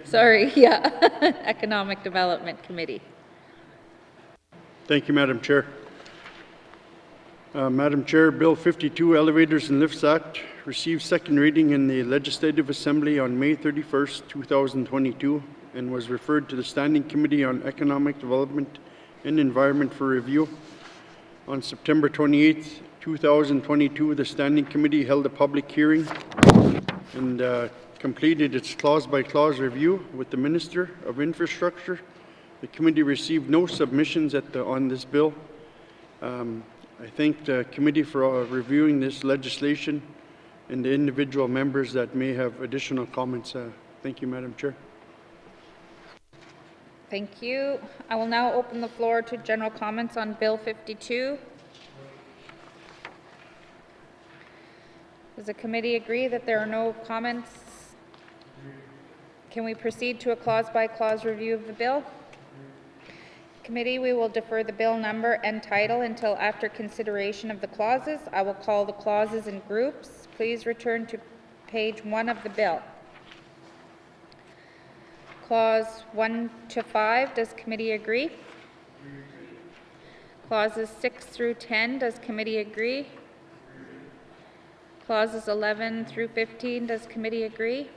M: Sorry, yeah. Economic Development Committee.
H: Thank you, Madam Chair. Madam Chair, Bill 52, Elevators and Lifts Act, received second reading in the Legislative Assembly on May 31st, 2022, and was referred to the Standing Committee on Economic Development and Environment for review. On September 28th, 2022, the Standing Committee held a public hearing and completed its clause-by-clause review with the Minister of Infrastructure. The committee received no submissions on this bill. I thank the committee for reviewing this legislation and the individual members that may have additional comments. Thank you, Madam Chair.
M: Thank you. I will now open the floor to general comments on Bill 52. Does the committee agree that there are no comments? Can we proceed to a clause-by-clause review of the bill? Committee, we will defer the bill number and title until after consideration of the clauses. I will call the clauses in groups. Please return to page 1 of the bill. Clause 1 to 5, does committee agree? Clauses 6 through 10, does committee agree? Clauses 11 through 15, does committee agree?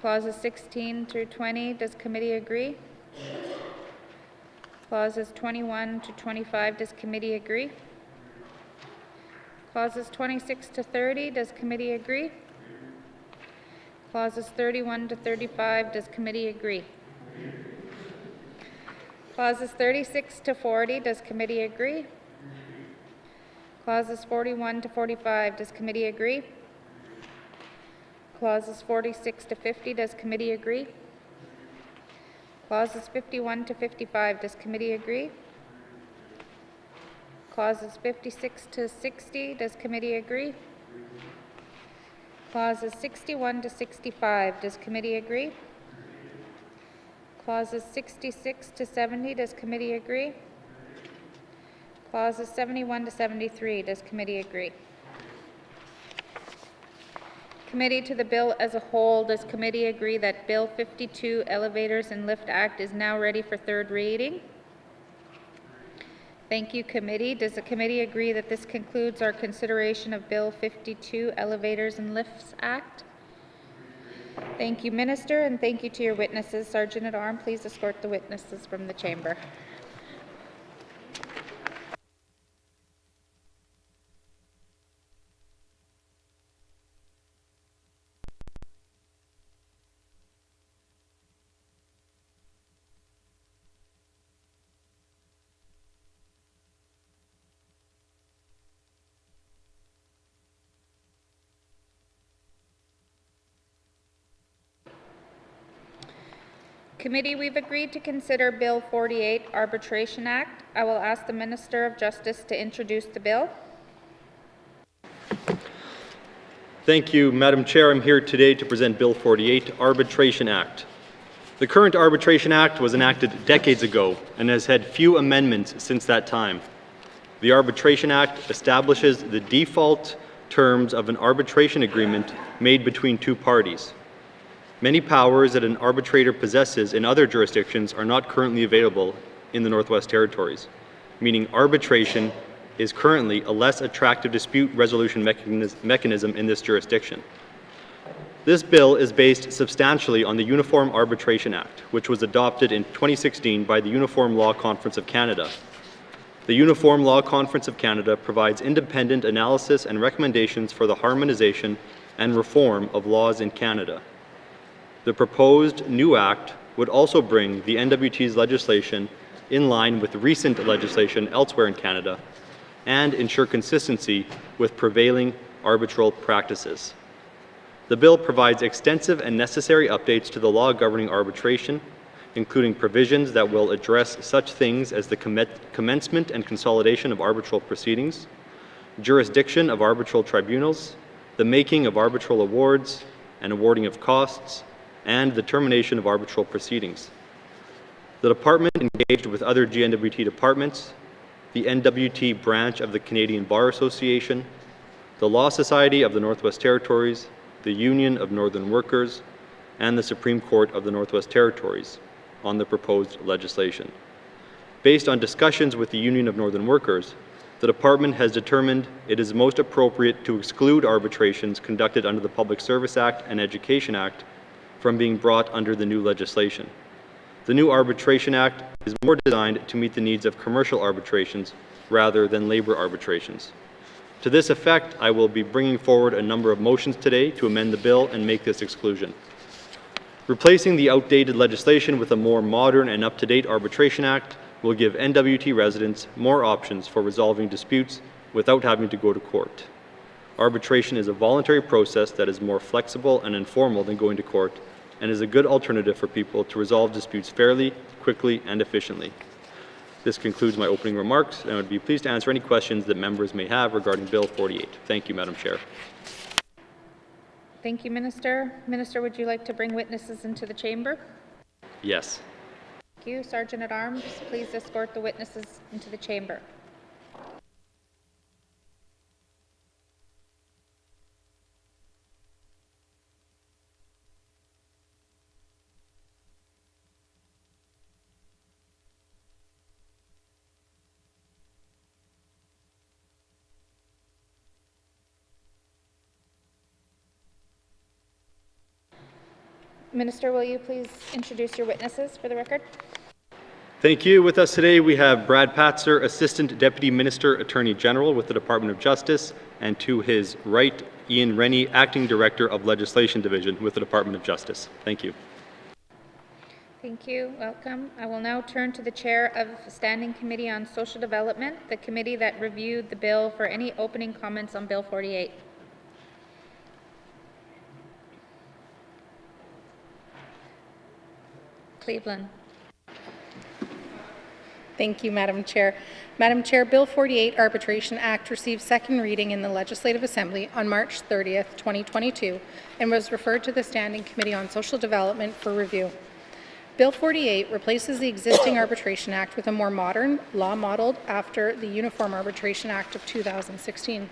M: Clauses 16 through 20, does committee agree? Clauses 21 to 25, does committee agree? Clauses 26 to 30, does committee agree? Clauses 31 to 35, does committee agree? Clauses 36 to 40, does committee agree? Clauses 41 to 45, does committee agree? Clauses 46 to 50, does committee agree? Clauses 51 to 55, does committee agree? Clauses 56 to 60, does committee agree? Clauses 61 to 65, does committee agree? Clauses 66 to 70, does committee agree? Clauses 71 to 73, does committee agree? Committee to the bill as a whole, does committee agree that Bill 52 Elevators and Lift Act is now ready for third reading? Thank you, committee. Does the committee agree that this concludes our consideration of Bill 52 Elevators and Lifts Act? Thank you, Minister, and thank you to your witnesses. Sergeant at Arms, please escort the witnesses from the chamber. Committee, we've agreed to consider Bill 48, Arbitration Act. I will ask the Minister of Justice to introduce the bill.
Q: Thank you, Madam Chair. I'm here today to present Bill 48, Arbitration Act. The current Arbitration Act was enacted decades ago and has had few amendments since that time. The Arbitration Act establishes the default terms of an arbitration agreement made between two parties. Many powers that an arbitrator possesses in other jurisdictions are not currently available in the Northwest Territories, meaning arbitration is currently a less attractive dispute resolution mechanism in this jurisdiction. This bill is based substantially on the Uniform Arbitration Act, which was adopted in 2016 by the Uniform Law Conference of Canada. The Uniform Law Conference of Canada provides independent analysis and recommendations for the harmonization and reform of laws in Canada. The proposed new act would also bring the N.W.T's legislation in line with recent legislation elsewhere in Canada and ensure consistency with prevailing arbitral practices. The bill provides extensive and necessary updates to the law governing arbitration, including provisions that will address such things as the commencement and consolidation of arbitral proceedings, jurisdiction of arbitral tribunals, the making of arbitral awards and awarding of costs, and the termination of arbitral proceedings. The department engaged with other GNWT departments, the N.W.T branch of the Canadian Bar Association, the Law Society of the Northwest Territories, the Union of Northern Workers, and the Supreme Court of the Northwest Territories on the proposed legislation. Based on discussions with the Union of Northern Workers, the department has determined it is most appropriate to exclude arbitrations conducted under the Public Service Act and Education Act from being brought under the new legislation. The new Arbitration Act is more designed to meet the needs of commercial arbitrations rather than labor arbitrations. To this effect, I will be bringing forward a number of motions today to amend the bill and make this exclusion. Replacing the outdated legislation with a more modern and up-to-date Arbitration Act will give N.W.T residents more options for resolving disputes without having to go to court. Arbitration is a voluntary process that is more flexible and informal than going to court and is a good alternative for people to resolve disputes fairly, quickly, and efficiently. This concludes my opening remarks, and I would be pleased to answer any questions that members may have regarding Bill 48. Thank you, Madam Chair.
M: Thank you, Minister. Minister, would you like to bring witnesses into the chamber?
Q: Yes.
M: Thank you. Sergeant at Arms, please escort the witnesses into the chamber. Minister, will you please introduce your witnesses for the record?
Q: Thank you. With us today, we have Brad Patzer, Assistant Deputy Minister, Attorney General with the Department of Justice, and to his right, Ian Rennie, Acting Director of Legislation Division with the Department of Justice. Thank you.
M: Thank you. Welcome. I will now turn to the Chair of the Standing Committee on Social Development, the committee that reviewed the bill, for any opening comments on Bill 48. Cleveland.
I: Thank you, Madam Chair. Madam Chair, Bill 48 Arbitration Act received second reading in the Legislative Assembly on March 30th, 2022, and was referred to the Standing Committee on Social Development for review. Bill 48 replaces the existing Arbitration Act with a more modern law modeled after the Uniform Arbitration Act of 2016.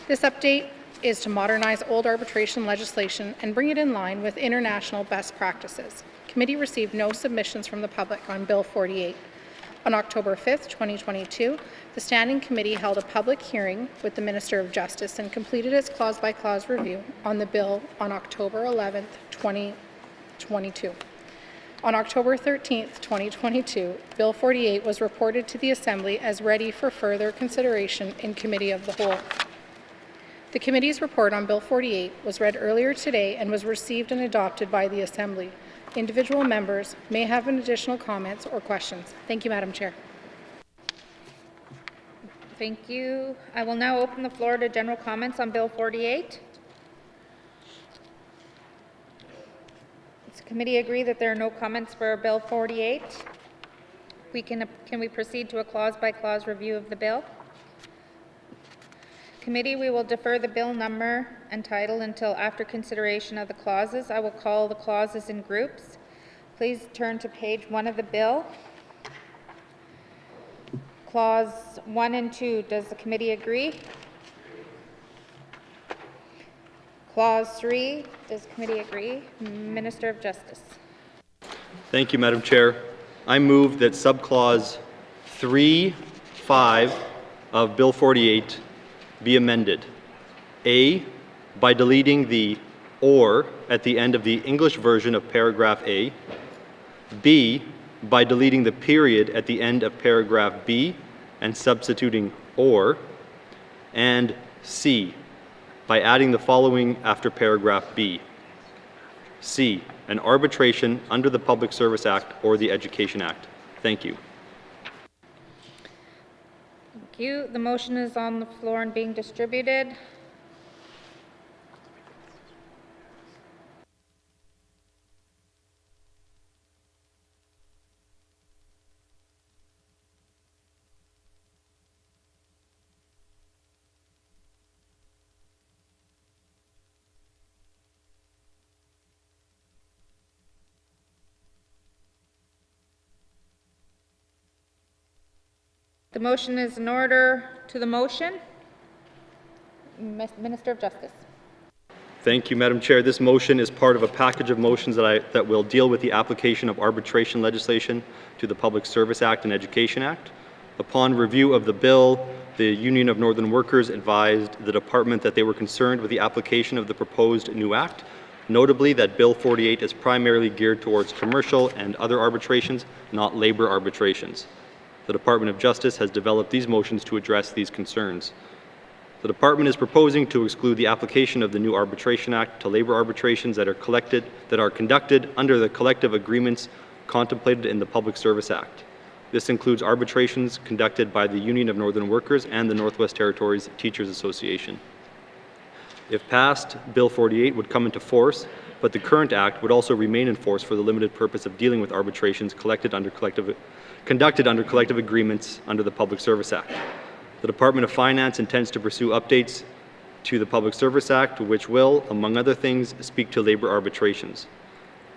I: This update is to modernize old arbitration legislation and bring it in line with international best practices. Committee received no submissions from the public on Bill 48. On October 5th, 2022, the Standing Committee held a public hearing with the Minister of Justice and completed its clause-by-clause review on the bill on October 11th, 2022. On October 13th, 2022, Bill 48 was reported to the Assembly as ready for further consideration in Committee of the Whole. The Committee's report on Bill 48 was read earlier today and was received and adopted by the Assembly. Individual members may have additional comments or questions. Thank you, Madam Chair.
M: Thank you. I will now open the floor to general comments on Bill 48. Does the committee agree that there are no comments for Bill 48? Can we proceed to a clause-by-clause review of the bill? Committee, we will defer the bill number and title until after consideration of the clauses. I will call the clauses in groups. Please turn to page 1 of the bill. Clause 1 and 2, does the committee agree? Clause 3, does the committee agree? Minister of Justice.
Q: Thank you, Madam Chair. I move that subclause 3(5) of Bill 48 be amended. A, by deleting the "or" at the end of the English version of paragraph A. B, by deleting the period at the end of paragraph B and substituting "or." And C, by adding the following after paragraph B. C, an arbitration under the Public Service Act or the Education Act. Thank you.
M: Thank you. The motion is on the floor and being distributed. The motion is in order. To the motion, Minister of Justice.
Q: Thank you, Madam Chair. This motion is part of a package of motions that will deal with the application of arbitration legislation to the Public Service Act and Education Act. Upon review of the bill, the Union of Northern Workers advised the department that they were concerned with the application of the proposed new act, notably that Bill 48 is primarily geared towards commercial and other arbitrations, not labor arbitrations. The Department of Justice has developed these motions to address these concerns. The Department is proposing to exclude the application of the new Arbitration Act to labor arbitrations that are conducted under the collective agreements contemplated in the Public Service Act. This includes arbitrations conducted by the Union of Northern Workers and the Northwest Territories Teachers Association. If passed, Bill 48 would come into force, but the current act would also remain in force for the limited purpose of dealing with arbitrations conducted under collective agreements under the Public Service Act. The Department of Finance intends to pursue updates to the Public Service Act, which will, among other things, speak to labor arbitrations.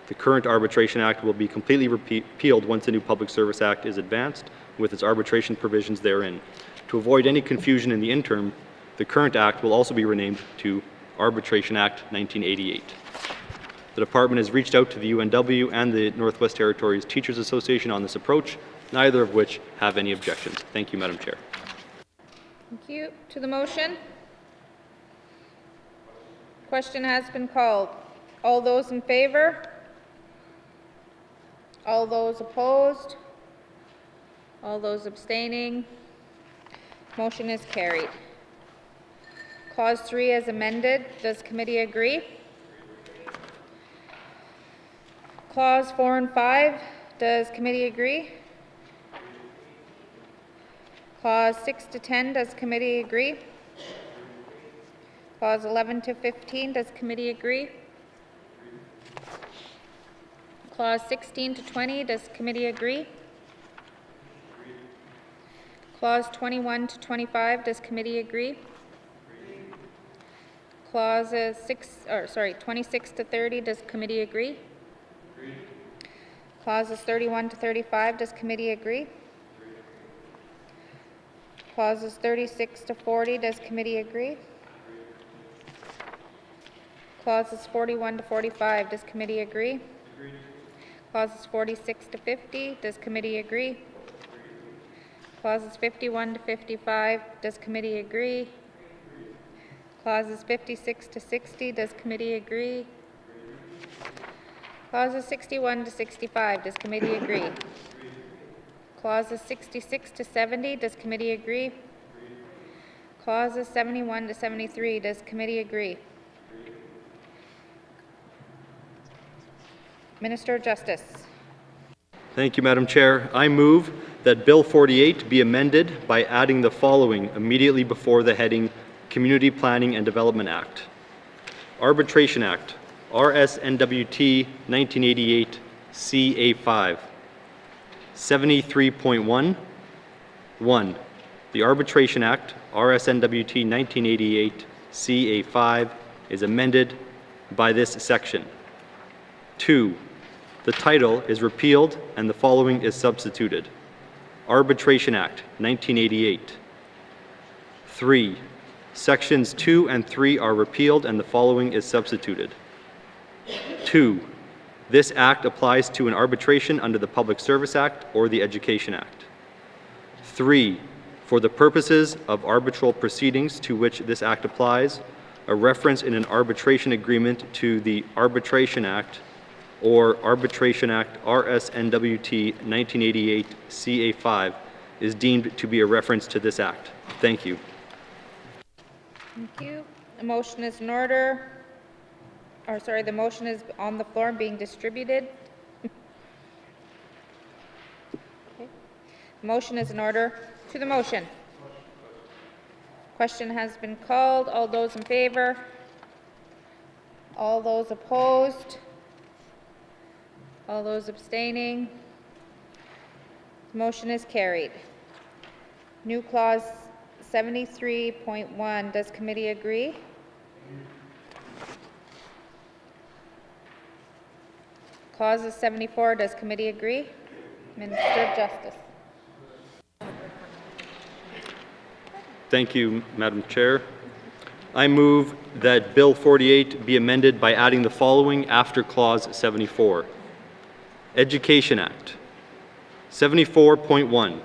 Q: The current Arbitration Act will be completely repealed once the new Public Service Act is advanced, with its arbitration provisions therein. To avoid any confusion in the interim, the current act will also be renamed to Arbitration Act 1988. The Department has reached out to the UNW and the Northwest Territories Teachers Association on this approach, neither of which have any objections. Thank you, Madam Chair.
M: Thank you. To the motion? Question has been called. All those in favor? All those opposed? All those abstaining? Motion is carried. Clause 3 as amended. Does committee agree? Clause 4 and 5. Does committee agree? Clause 6 to 10. Does committee agree? Clause 11 to 15. Does committee agree? Clause 16 to 20. Does committee agree? Clause 21 to 25. Does committee agree? Clauses 26 to 30. Does committee agree? Clauses 31 to 35. Does committee agree? Clauses 36 to 40. Does committee agree? Clauses 41 to 45. Does committee agree? Clauses 46 to 50. Does committee agree? Clauses 51 to 55. Does committee agree? Clauses 56 to 60. Does committee agree? Clauses 61 to 65. Does committee agree? Clauses 66 to 70. Does committee agree? Clauses 71 to 73. Does committee agree? Minister of Justice.
Q: Thank you, Madam Chair. I move that Bill 48 be amended by adding the following immediately before the heading Community Planning and Development Act. Arbitration Act, RS.N.W.T. 1988, CA5. 73.1. 1. The Arbitration Act, RS.N.W.T. 1988, CA5, is amended by this section. 2. The title is repealed and the following is substituted. Arbitration Act, 1988. 3. Sections 2 and 3 are repealed and the following is substituted. 2. This act applies to an arbitration under the Public Service Act or the Education Act. 3. For the purposes of arbitral proceedings to which this act applies, a reference in an arbitration agreement to the Arbitration Act or Arbitration Act RS.N.W.T. 1988 CA5 is deemed to be a reference to this act. Thank you.
M: Thank you. The motion is in order. The motion is on the floor and being distributed. Okay. Motion is in order. To the motion. Question has been called. All those in favor? All those opposed? All those abstaining? Motion is carried. New clause 73.1. Does committee agree? Clause 74. Does committee agree? Minister of Justice.
Q: Thank you, Madam Chair. I move that Bill 48 be amended by adding the following after Clause 74. Education Act. 74.1.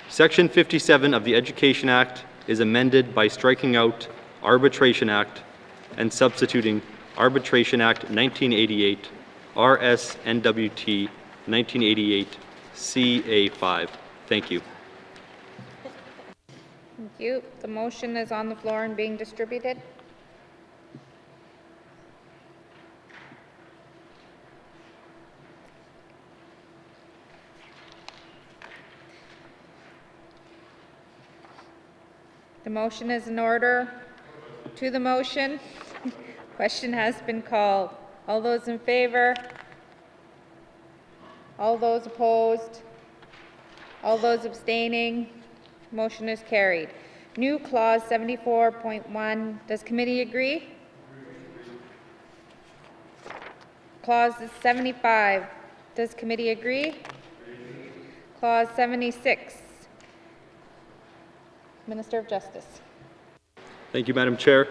Q: Section 57 of the Education Act is amended by striking out Arbitration Act and substituting Arbitration Act 1988, RS.N.W.T. 1988, CA5. Thank you.
M: Thank you. The motion is on the floor and being distributed. The motion is in order. To the motion. Question has been called. All those in favor? All those opposed? All those abstaining? Motion is carried. New clause 74.1. Does committee agree? Clause 75. Does committee agree? Clause 76. Minister of Justice.
Q: Thank you, Madam Chair.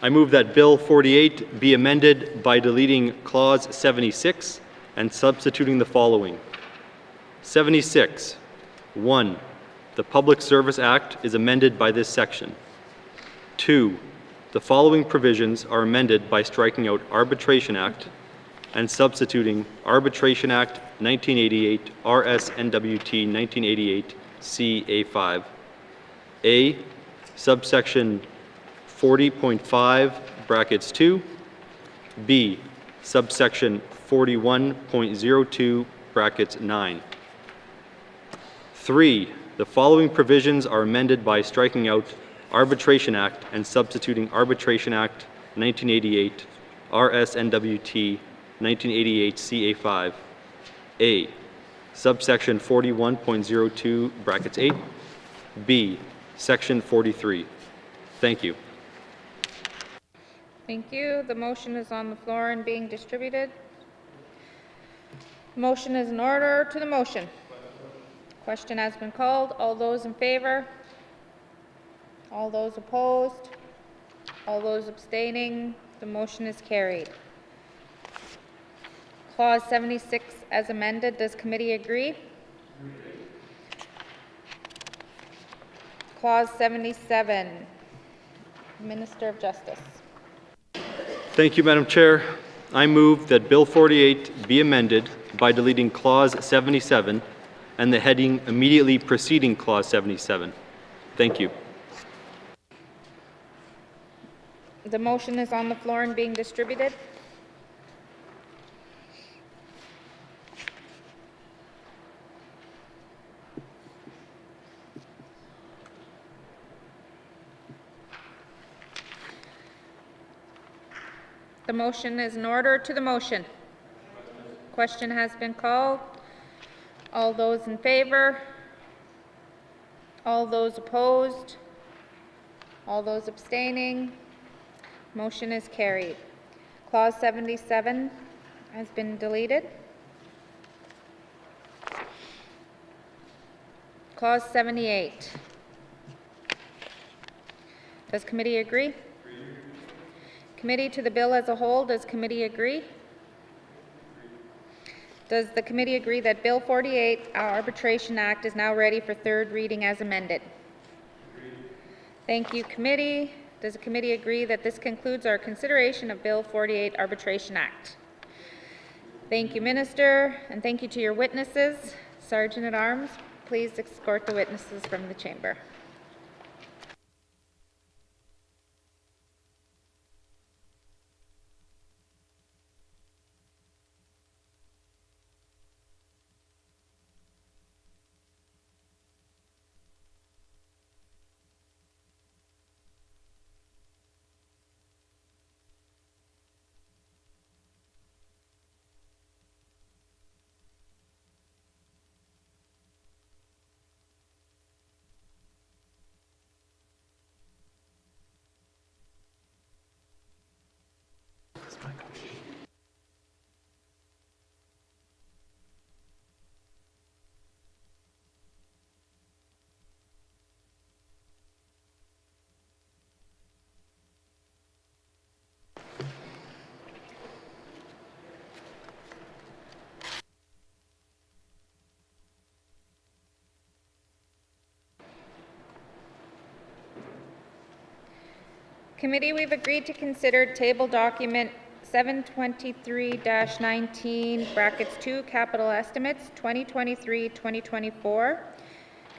Q: I move that Bill 48 be amended by deleting Clause 76 and substituting the following. 76. 1. The Public Service Act is amended by this section. 2. The following provisions are amended by striking out Arbitration Act and substituting Arbitration Act 1988 RS N.W.T 1988 CA5. A, subsection 40.5 brackets 2. B, subsection 41.02 brackets 9. 3, the following provisions are amended by striking out Arbitration Act and substituting Arbitration Act 1988 RS N.W.T 1988 CA5. A, subsection 41.02 brackets 8. B, section 43. Thank you.
M: Thank you. The motion is on the floor and being distributed. Motion is in order to the motion. Question has been called. All those in favor? All those opposed? All those abstaining? The motion is carried. Clause 76 as amended. Does committee agree? Clause 77. Minister of Justice.
Q: Thank you, Madam Chair. I move that Bill 48 be amended by deleting Clause 77 and the heading immediately preceding Clause 77. Thank you.
M: The motion is on the floor and being distributed. The motion is in order to the motion. Question has been called. All those in favor? All those opposed? All those abstaining? Motion is carried. Clause 77 has been deleted. Clause 78. Does committee agree? Committee to the bill as a whole, does committee agree? Does the committee agree that Bill 48, our Arbitration Act, is now ready for third reading as amended? Thank you, committee. Does the committee agree that this concludes our consideration of Bill 48 Arbitration Act? Thank you, Minister, and thank you to your witnesses. Sergeant at Arms, please escort the witnesses from the chamber. Committee, we've agreed to consider table document 723-19, brackets 2, capital estimates, 2023-2024.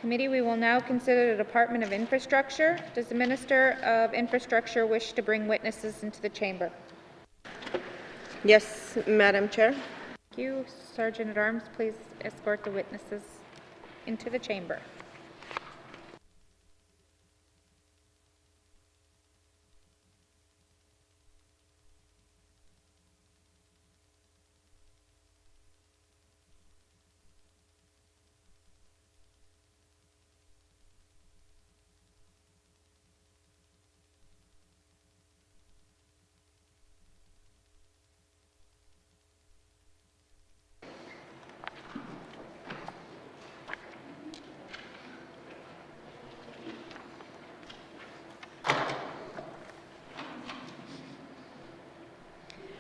M: Committee, we will now consider the Department of Infrastructure. Does the Minister of Infrastructure wish to bring witnesses into the chamber?
D: Yes, Madam Chair.
M: Thank you. Sergeant at Arms, please escort the witnesses into the chamber.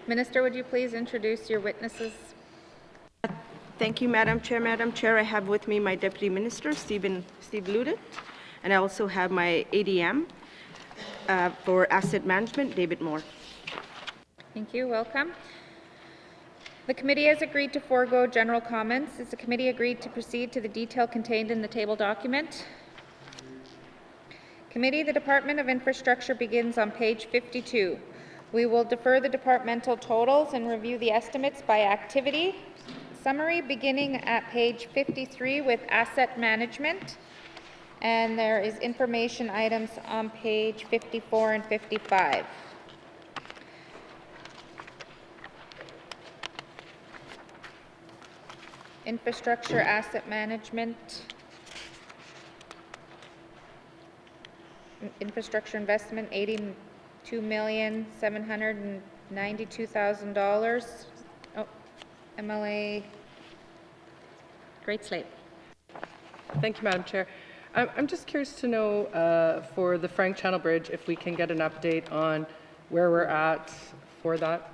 M: Minister, would you please introduce your witnesses?
D: Thank you, Madam Chair. Madam Chair, I have with me my Deputy Minister, Steve Luden, and I also have my ADM for Asset Management, David Moore.
M: Thank you. Welcome. The committee has agreed to forego general comments. Is the committee agreed to proceed to the detail contained in the table document? Committee, the Department of Infrastructure begins on page 52. We will defer the departmental totals and review the estimates by activity. Summary beginning at page 53 with asset management. And there is information items on page 54 and 55. Infrastructure asset management. Infrastructure investment, $82,792,000. Oh, MLA. Great Slate.
K: Thank you, Madam Chair. I'm just curious to know for the Frank Channel Bridge if we can get an update on where we're at for that.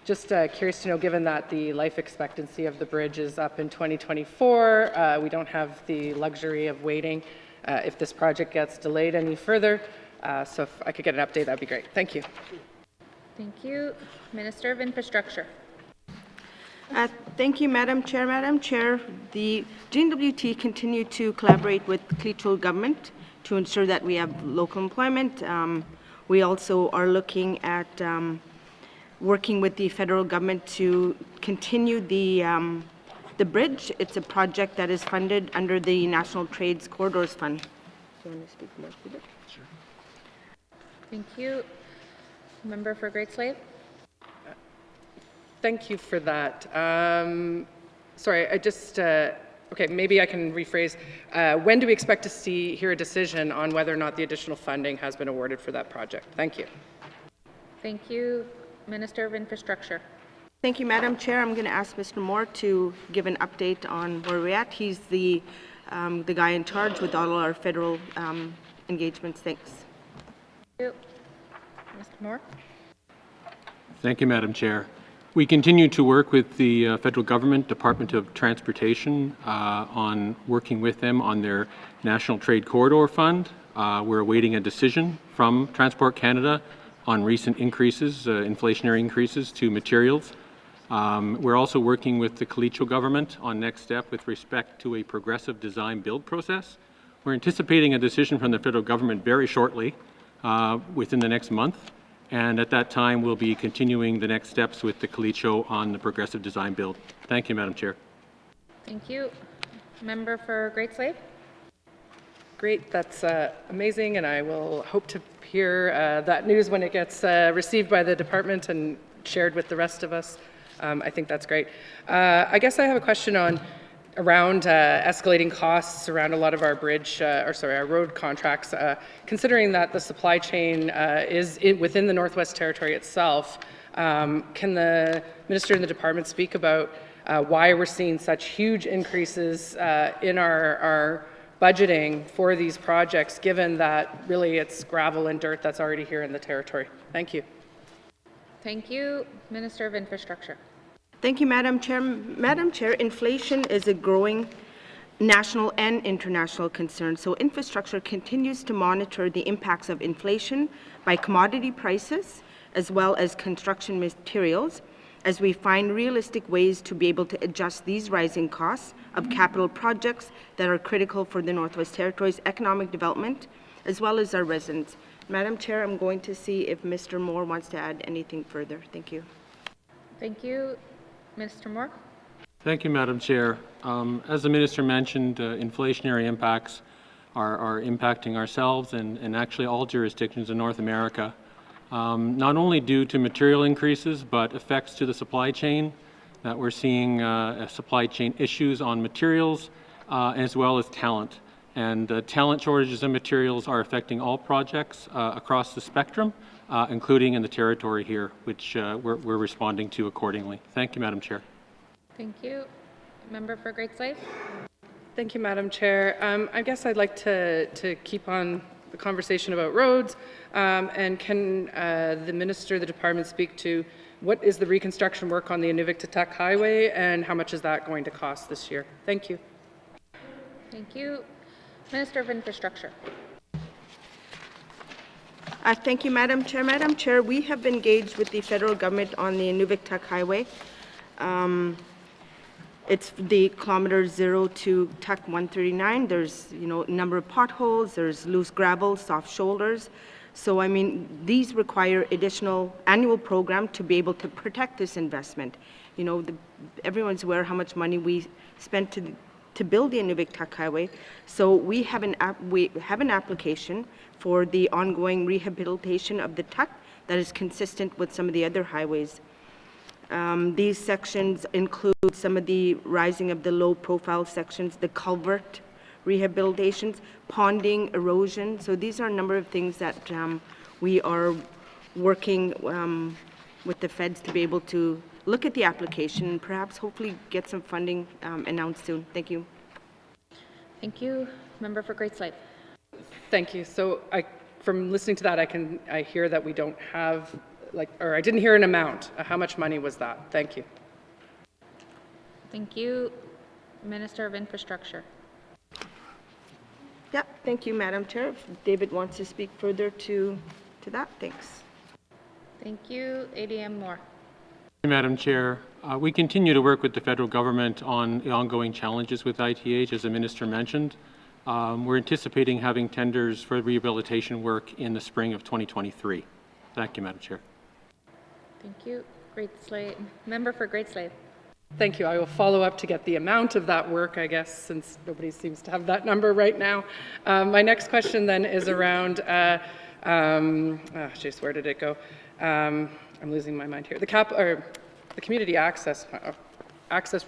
K: Just curious to know, given that the life expectancy of the bridge is up in 2024, we don't have the luxury of waiting if this project gets delayed any further. So if I could get an update, that'd be great. Thank you.
M: Thank you. Minister of Infrastructure.
D: Thank you, Madam Chair. Madam Chair, the N.W.T continue to collaborate with the Cleachville government to ensure that we have local employment. We also are looking at working with the federal government to continue the bridge. It's a project that is funded under the National Trades Corridors Fund. Do you want to speak more to that?
M: Sure. Thank you. Member for Great Slave.
K: Thank you for that. Sorry, I just, okay, maybe I can rephrase. When do we expect to hear a decision on whether or not the additional funding has been awarded for that project? Thank you.
M: Thank you. Minister of Infrastructure.
D: Thank you, Madam Chair. I'm going to ask Mr. Moore to give an update on where we're at. He's the guy in charge with all our federal engagements. Thanks.
M: Thank you. Mr. Moore.
R: Thank you, Madam Chair. We continue to work with the federal government, Department of Transportation, on working with them on their National Trade Corridor Fund. We're awaiting a decision from Transport Canada on recent increases, inflationary increases to materials. We're also working with the Cleachville government on next step with respect to a progressive design build process. We're anticipating a decision from the federal government very shortly, within the next month. And at that time, we'll be continuing the next steps with the Cleachville on the progressive design build. Thank you, Madam Chair.
M: Thank you. Member for Great Slave.
K: Great, that's amazing, and I will hope to hear that news when it gets received by the department and shared with the rest of us. I think that's great. I guess I have a question around escalating costs around a lot of our our road contracts, considering that the supply chain is within the Northwest Territory itself. Can the minister and the department speak about why we're seeing such huge increases in our budgeting for these projects, given that really it's gravel and dirt that's already here in the territory? Thank you.
M: Thank you. Minister of Infrastructure.
D: Thank you, Madam Chair. Madam Chair, inflation is a growing national and international concern, so infrastructure continues to monitor the impacts of inflation by commodity prices as well as construction materials, as we find realistic ways to be able to adjust these rising costs of capital projects that are critical for the Northwest Territories' economic development, as well as our residents. Madam Chair, I'm going to see if Mr. Moore wants to add anything further. Thank you.
M: Thank you. Mr. Moore.
R: Thank you, Madam Chair. As the Minister mentioned, inflationary impacts are impacting ourselves and actually all jurisdictions in North America, not only due to material increases, but effects to the supply chain, that we're seeing supply chain issues on materials, as well as talent. And talent shortages and materials are affecting all projects across the spectrum, including in the territory here, which we're responding to accordingly. Thank you, Madam Chair.
M: Thank you. Member for Great Slave.
K: Thank you, Madam Chair. I guess I'd like to keep on the conversation about roads. And can the minister, the department, speak to what is the reconstruction work on the N.W.T highway and how much is that going to cost this year? Thank you.
M: Thank you. Minister of Infrastructure.
D: Thank you, Madam Chair. Madam Chair, we have engaged with the federal government on the N.W.T highway. It's the kilometer 0 to TUC 139. There's, a number of potholes, there's loose gravel, soft shoulders. So, I mean, these require additional annual program to be able to protect this investment. Everyone's aware how much money we spent to build the N.W.T highway. So we have an application for the ongoing rehabilitation of the TUC that is consistent with some of the other highways. These sections include some of the rising of the low-profile sections, the culvert rehabilitations, ponding, erosion. So these are a number of things that we are working with the feds to be able to look at the application and perhaps hopefully get some funding announced soon. Thank you.
I: Thank you. Member for Great Slave.
K: Thank you. So from listening to that, I hear that we don't have, or I didn't hear an amount. How much money was that? Thank you.
I: Thank you. Minister of Infrastructure.
D: Yeah, thank you, Madam Chair. If David wants to speak further to that, thanks.
I: Thank you. ADM Moore.
R: Madam Chair, we continue to work with the federal government on the ongoing challenges with ITH, as the Minister mentioned. We're anticipating having tenders for rehabilitation work in the spring of 2023. Thank you, Madam Chair.
I: Thank you. Great Slave. Member for Great Slave.
K: Thank you. I will follow up to get the amount of that work, I guess, since nobody seems to have that number right now. My next question then is around, where did it go? I'm losing my mind here. The community access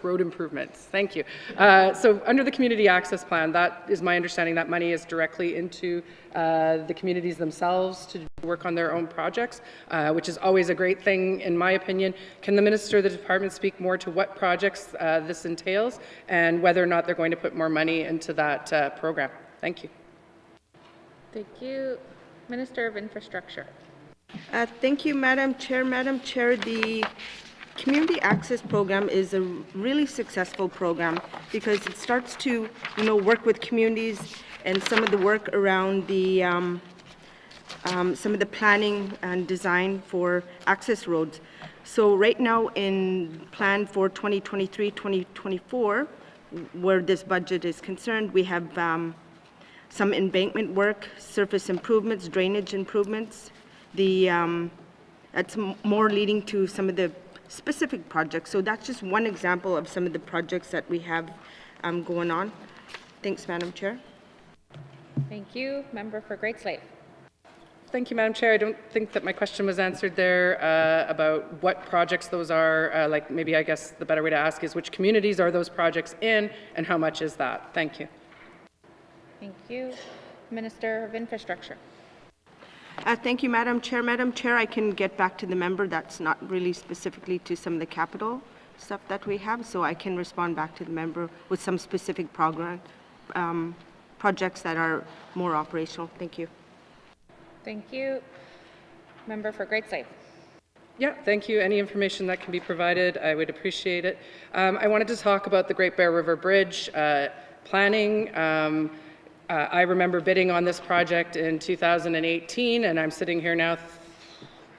K: road improvements. Thank you. So under the community access plan, that is my understanding that money is directly into the communities themselves to work on their own projects, which is always a great thing in my opinion. Can the Minister of the Department speak more to what projects this entails and whether or not they're going to put more money into that program? Thank you.
I: Thank you. Minister of Infrastructure.
D: Thank you, Madam Chair. Madam Chair, the Community Access Program is a really successful program because it starts to, work with communities and some of the work around the some of the planning and design for access roads. So right now in plan for 2023-2024, where this budget is concerned, we have some embankment work, surface improvements, drainage improvements. That's more leading to some of the specific projects. So that's just one example of some of the projects that we have going on. Thanks, Madam Chair.
I: Thank you. Member for Great Slave.
K: Thank you, Madam Chair. I don't think that my question was answered there about what projects those are. Maybe I guess the better way to ask is which communities are those projects in and how much is that? Thank you.
I: Thank you. Minister of Infrastructure.
D: Thank you, Madam Chair. Madam Chair, I can get back to the member. That's not really specifically to some of the capital stuff that we have, so I can respond back to the member with some specific projects that are more operational. Thank you.
I: Thank you. Member for Great Slave.
K: Yeah, thank you. Any information that can be provided, I would appreciate it. I wanted to talk about the Great Bear River Bridge planning. I remember bidding on this project in 2018, and I'm sitting here now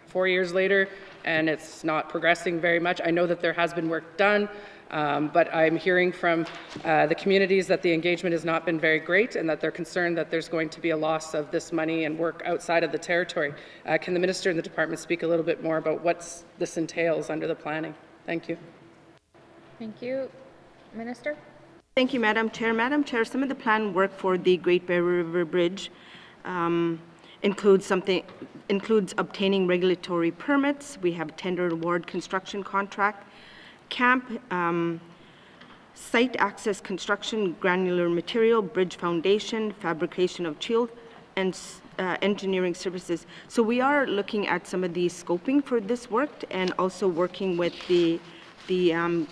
K: 4 years later, and it's not progressing very much. I know that there has been work done, but I'm hearing from the communities that the engagement has not been very great and that they're concerned that there's going to be a loss of this money and work outside of the territory. Can the Minister and the Department speak a little bit more about what this entails under the planning? Thank you.
I: Thank you. Minister?
D: Thank you, Madam Chair. Madam Chair, some of the planned work for the Great Bear River Bridge includes obtaining regulatory permits. We have tender award construction contract, camp, site access construction, granular material, bridge foundation, fabrication of shield, and engineering services. So we are looking at some of the scoping for this work and also working with the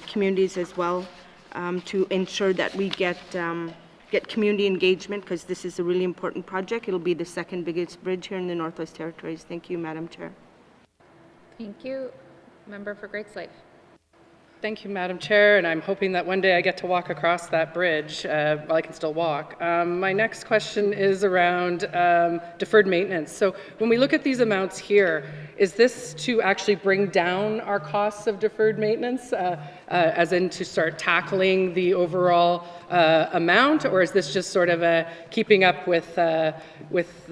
D: communities as well. To ensure that we get community engagement, because this is a really important project. It'll be the second biggest bridge here in the Northwest Territories. Thank you, Madam Chair.
I: Thank you. Member for Great Slave.
K: Thank you, Madam Chair, and I'm hoping that one day I get to walk across that bridge while I can still walk. My next question is around deferred maintenance. So when we look at these amounts here, is this to actually bring down our costs of deferred maintenance, as in to start tackling the overall amount, or is this just sort of keeping up with the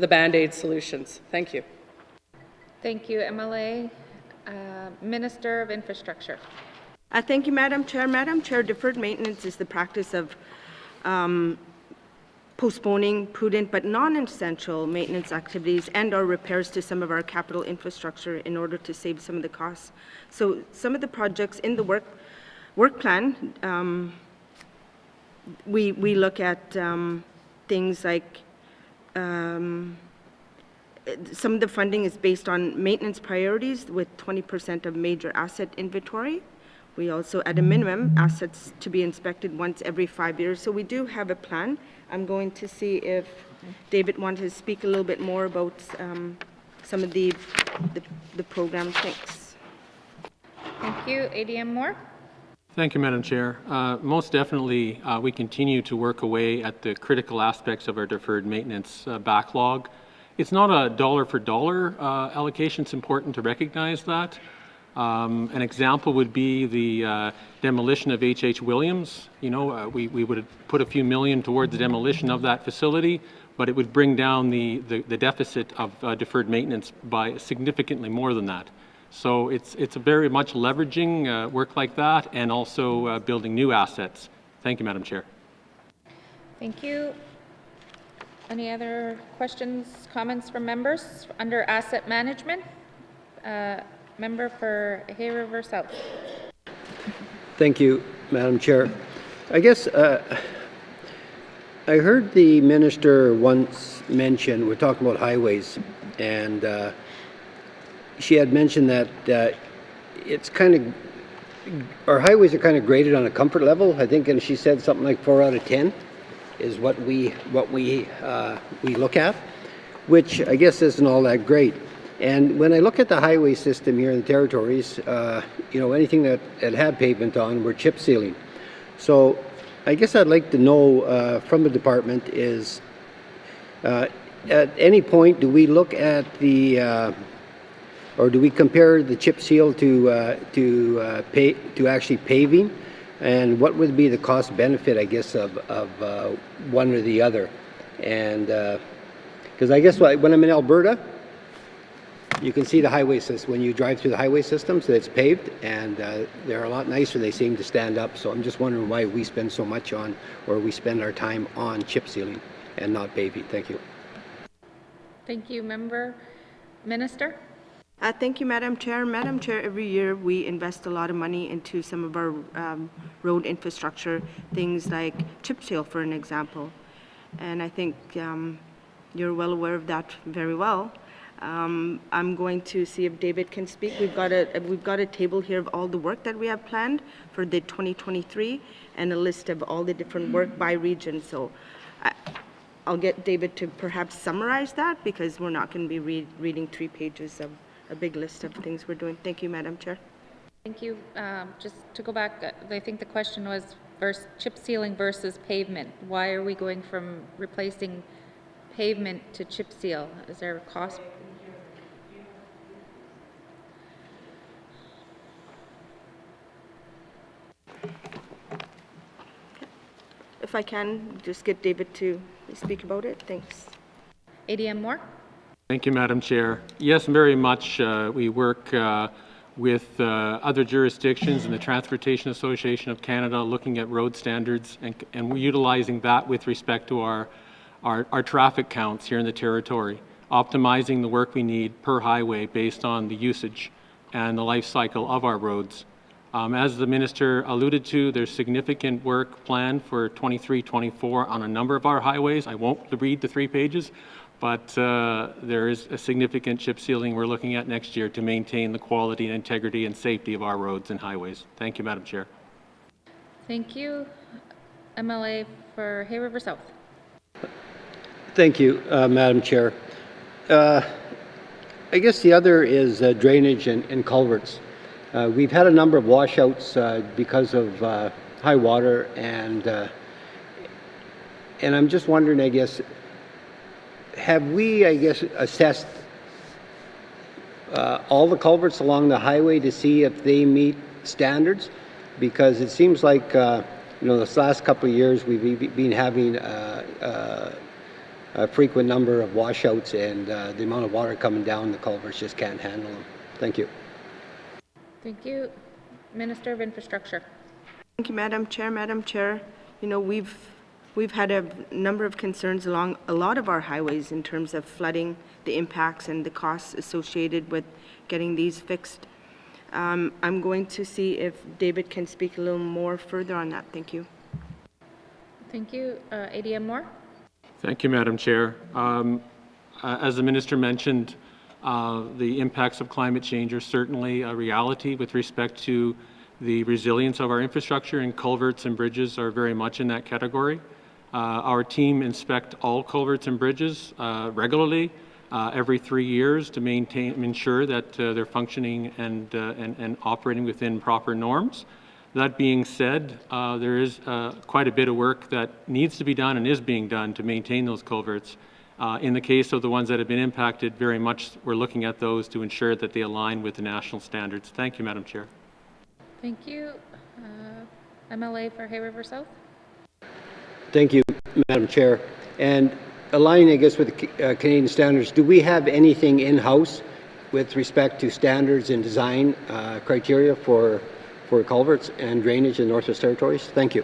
K: Band-Aid solutions? Thank you.
M: Thank you, MLA. Minister of Infrastructure.
D: Thank you, Madam Chair. Madam Chair, deferred maintenance is the practice of postponing prudent but non-essential maintenance activities and or repairs to some of our capital infrastructure in order to save some of the costs. So some of the projects in the work plan, we look at things like some of the funding is based on maintenance priorities with 20% of major asset inventory. We also, at a minimum, assets to be inspected once every 5 years. So we do have a plan. I'm going to see if David wanted to speak a little bit more about some of the program. Thanks.
M: Thank you. ADM Moore.
R: Thank you, Madam Chair. Most definitely, we continue to work away at the critical aspects of our deferred maintenance backlog. It's not a dollar-for-dollar allocation. It's important to recognize that. An example would be the demolition of H.H. Williams. You know, we would have put a few million towards the demolition of that facility, but it would bring down the deficit of deferred maintenance by significantly more than that. So it's very much leveraging work like that and also building new assets. Thank you, Madam Chair.
M: Thank you. Any other questions, comments from members? Under Asset Management, member for Hay River South.
F: Thank you, Madam Chair. I guess I heard the minister once mention, we're talking about highways, and she had mentioned that it's kind of, our highways are kind of graded on a comfort level, I think, and she said something like 4 out of 10 is what we look at, which I guess isn't all that great. And when I look at the highway system here in the territories, you know, anything that had pavement on, we're chip sealing. So I guess I'd like to know from the department is, at any point, do we look at the, or do we compare the chip seal to actually paving? And what would be the cost benefit, I guess, of one or the other? And because I guess when I'm in Alberta, you can see the highway system. When you drive through the highway system, so it's paved, and they're a lot nicer. They seem to stand up. So I'm just wondering why we spend so much on, or we spend our time on chip sealing and not paving. Thank you.
M: Thank you, member. Minister.
D: Thank you, Madam Chair. Madam Chair, every year we invest a lot of money into some of our road infrastructure, things like chip seal, for an example. And I think you're well aware of that very well. I'm going to see if David can speak. We've got a table here of all the work that we have planned for the 2023 and a list of all the different work by region. So I'll get David to perhaps summarize that, because we're not going to be reading 3 pages of a big list of things we're doing. Thank you, Madam Chair.
M: Thank you. Just to go back, I think the question was chip sealing versus pavement. Why are we going from replacing pavement to chip seal? Is there a cost?
D: If I can, just get David to speak about it. Thanks.
M: ADM Moore.
R: Thank you, Madam Chair. Yes, very much. We work with other jurisdictions and the Transportation Association of Canada, looking at road standards, and we're utilizing that with respect to our traffic counts here in the territory, optimizing the work we need per highway based on the usage and the life cycle of our roads. As the minister alluded to, there's significant work planned for 23-24 on a number of our highways. I won't read the 3 pages, but there is a significant chip sealing we're looking at next year to maintain the quality and integrity and safety of our roads and highways. Thank you, Madam Chair.
M: Thank you. MLA for Hay River South.
F: Thank you, Madam Chair. I guess the other is drainage and culverts. We've had a number of washouts because of high water, and I'm just wondering, I guess, have we, I guess, assessed all the culverts along the highway to see if they meet standards? Because it seems like, this last couple of years we've been having a frequent number of washouts, and the amount of water coming down the culverts just can't handle them. Thank you.
M: Thank you. Minister of Infrastructure.
D: Thank you, Madam Chair. Madam Chair, we've had a number of concerns along a lot of our highways in terms of flooding, the impacts and the costs associated with getting these fixed. I'm going to see if David can speak a little more further on that. Thank you.
M: Thank you. ADM Moore.
R: Thank you, Madam Chair. As the Minister mentioned, the impacts of climate change are certainly a reality with respect to the resilience of our infrastructure, and culverts and bridges are very much in that category. Our team inspect all culverts and bridges regularly, every 3 years, to ensure that they're functioning and operating within proper norms. That being said, there is quite a bit of work that needs to be done and is being done to maintain those culverts. In the case of the ones that have been impacted, very much we're looking at those to ensure that they align with the national standards. Thank you, Madam Chair.
M: Thank you. MLA for Hay River South.
F: Thank you, Madam Chair. And aligning, I guess, with the Canadian standards, do we have anything in-house with respect to standards and design criteria for culverts and drainage in Northwest Territories? Thank you.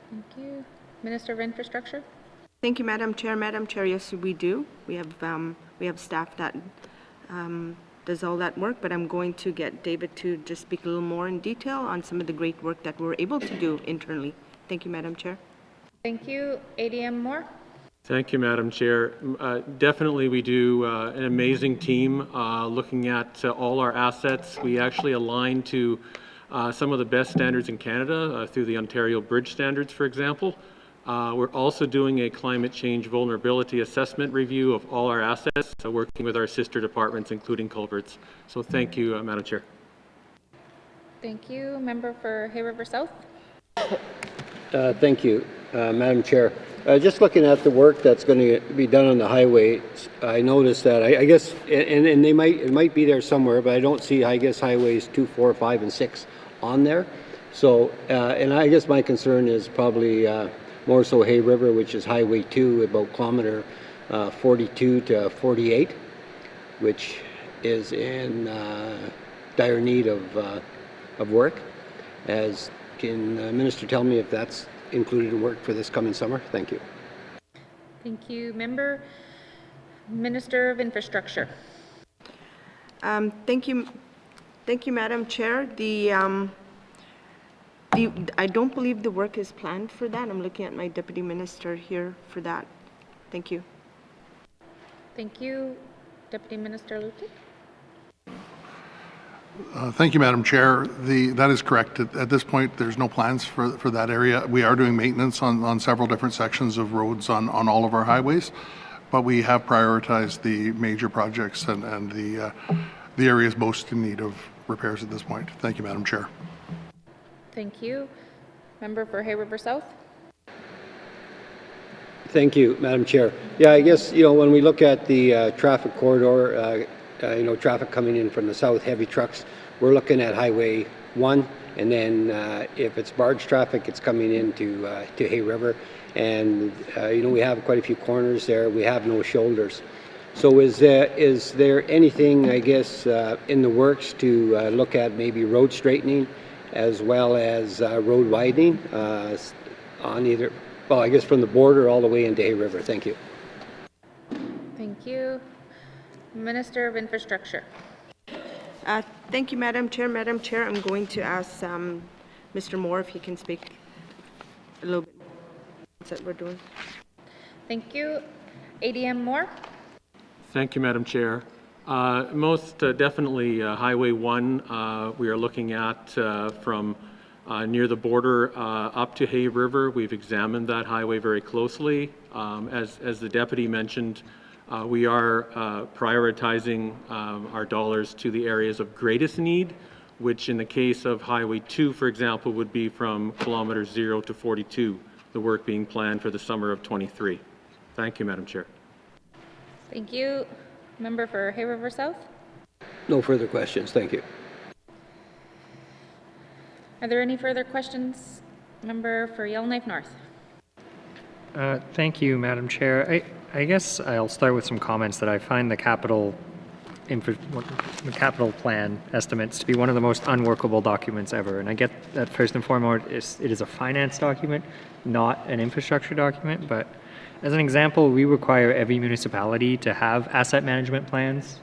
M: Thank you. Minister of Infrastructure.
D: Thank you, Madam Chair. Madam Chair, yes, we do. We have staff that does all that work, but I'm going to get David to just speak a little more in detail on some of the great work that we're able to do internally. Thank you, Madam Chair.
M: Thank you. ADM Moore.
R: Thank you, Madam Chair. Definitely we do an amazing team looking at all our assets. We actually align to some of the best standards in Canada through the Ontario Bridge Standards, for example. We're also doing a climate change vulnerability assessment review of all our assets, working with our sister departments, including culverts. So thank you, Madam Chair.
M: Thank you. Member for Hay River South.
F: Thank you, Madam Chair. Just looking at the work that's going to be done on the highway, I noticed that, I guess, and it might be there somewhere, but I don't see, I guess, highways 2, 4, 5, and 6 on there. So, and I guess my concern is probably more so Hay River, which is Highway 2, about kilometer 42 to 48, which is in dire need of work. Can the Minister tell me if that's included in work for this coming summer? Thank you.
M: Thank you, Member. Minister of Infrastructure.
D: Thank you, Madam Chair. I don't believe the work is planned for that. I'm looking at my Deputy Minister here for that. Thank you.
M: Thank you, Deputy Minister L.W.T.
S: Thank you, Madam Chair. That is correct. At this point, there's no plans for that area. We are doing maintenance on several different sections of roads on all of our highways, but we have prioritized the major projects and the areas most in need of repairs at this point. Thank you, Madam Chair.
M: Thank you. Member for Hay River South.
F: Thank you, Madam Chair. Yeah, I guess, when we look at the traffic corridor, traffic coming in from the south, heavy trucks, we're looking at Highway 1, and then if it's barge traffic, it's coming into to Hay River. And, we have quite a few corners there. We have no shoulders. So is there anything, I guess, in the works to look at maybe road straightening as well as road widening on either, well, I guess from the border all the way into Hay River? Thank you.
M: Thank you. Minister of Infrastructure.
D: Thank you, Madam Chair. Madam Chair, I'm going to ask Mr. Moore if he can speak a little bit more that we're doing.
M: Thank you. ADM Moore.
R: Thank you, Madam Chair. Most definitely Highway 1 we are looking at from near the border up to Hay River. We've examined that highway very closely. As the Deputy mentioned, We are prioritizing our dollars to the areas of greatest need, which in the case of Highway 2, for example, would be from kilometers 0 to 42, the work being planned for the summer of 23. Thank you, Madam Chair.
M: Thank you. Member for Hay River South?
F: No further questions. Thank you.
M: Are there any further questions? Member for Yellowknife North?
G: Thank you, Madam Chair. I guess I'll start with some comments that I find the capital plan estimates to be one of the most unworkable documents ever. And I get that first and foremost, it is a finance document, not an infrastructure document. But as an example, we require every municipality to have asset management plans.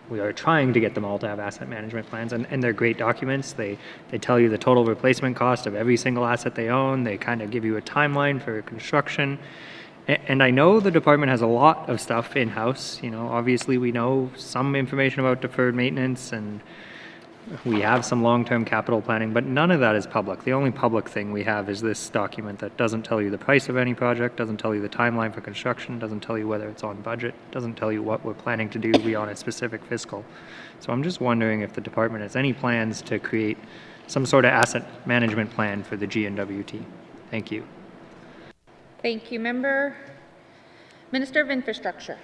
G: We are trying to get them all to have asset management plans, and they're great documents. They tell you the total replacement cost of every single asset they own. They kind of give you a timeline for construction. And I know the department has a lot of stuff in-house. You know, obviously we know some information about deferred maintenance, and we have some long-term capital planning, but none of that is public. The only public thing we have is this document that doesn't tell you the price of any project, doesn't tell you the timeline for construction, doesn't tell you whether it's on budget, doesn't tell you what we're planning to do beyond a specific fiscal. So I'm just wondering if the department has any plans to create some sort of asset management plan for the N.W.T. Thank you.
M: Thank you, Member. Minister of Infrastructure.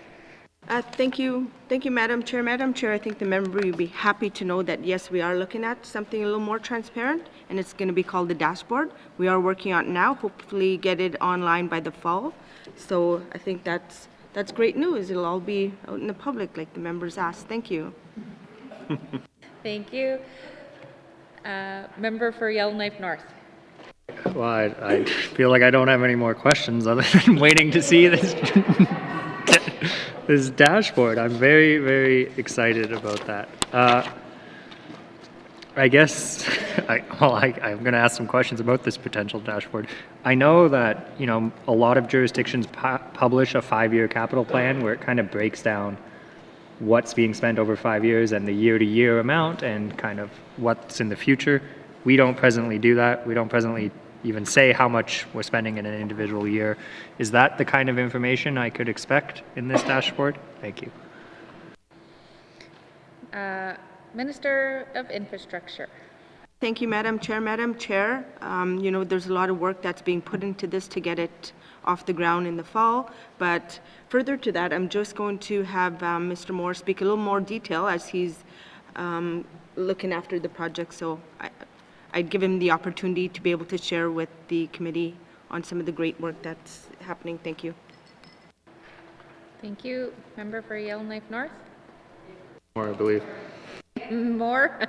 D: Thank you, Madam Chair. Madam Chair, I think the member will be happy to know that yes, we are looking at something a little more transparent, and it's going to be called the dashboard. We are working on it now, hopefully get it online by the fall. So I think that's great news. It'll all be out in the public like the members asked. Thank you.
M: Thank you. Member for Yellowknife North.
G: Well, I feel like I don't have any more questions other than waiting to see this this dashboard. I'm very, very excited about that. I guess I'm going to ask some questions about this potential dashboard. I know that, you know, a lot of jurisdictions publish a 5-year capital plan where it kind of breaks down what's being spent over 5 years and the year-to-year amount and kind of what's in the future. We don't presently do that. We don't presently even say how much we're spending in an individual year. Is that the kind of information I could expect in this dashboard? Thank you.
M: Minister of Infrastructure.
D: Thank you, Madam Chair. Madam Chair, you know, there's a lot of work that's being put into this to get it off the ground in the fall. But further to that, I'm just going to have Mr. Moore speak a little more detail as he's looking after the project. So I'd give him the opportunity to be able to share with the committee on some of the great work that's happening. Thank you.
M: Thank you. Member for Yellowknife North.
R: More, I believe.
M: More.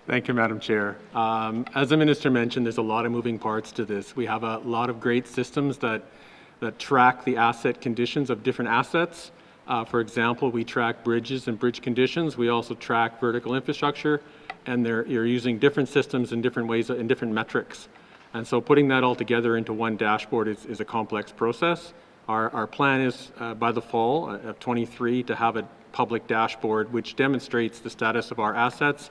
R: Thank you, Madam Chair. As the Minister mentioned, there's a lot of moving parts to this. We have a lot of great systems that track the asset conditions of different assets. For example, we track bridges and bridge conditions. We also track vertical infrastructure, and you're using different systems in different ways and different metrics. And so putting that all together into one dashboard is a complex process. Our plan is by the fall of 23 to have a public dashboard which demonstrates the status of our assets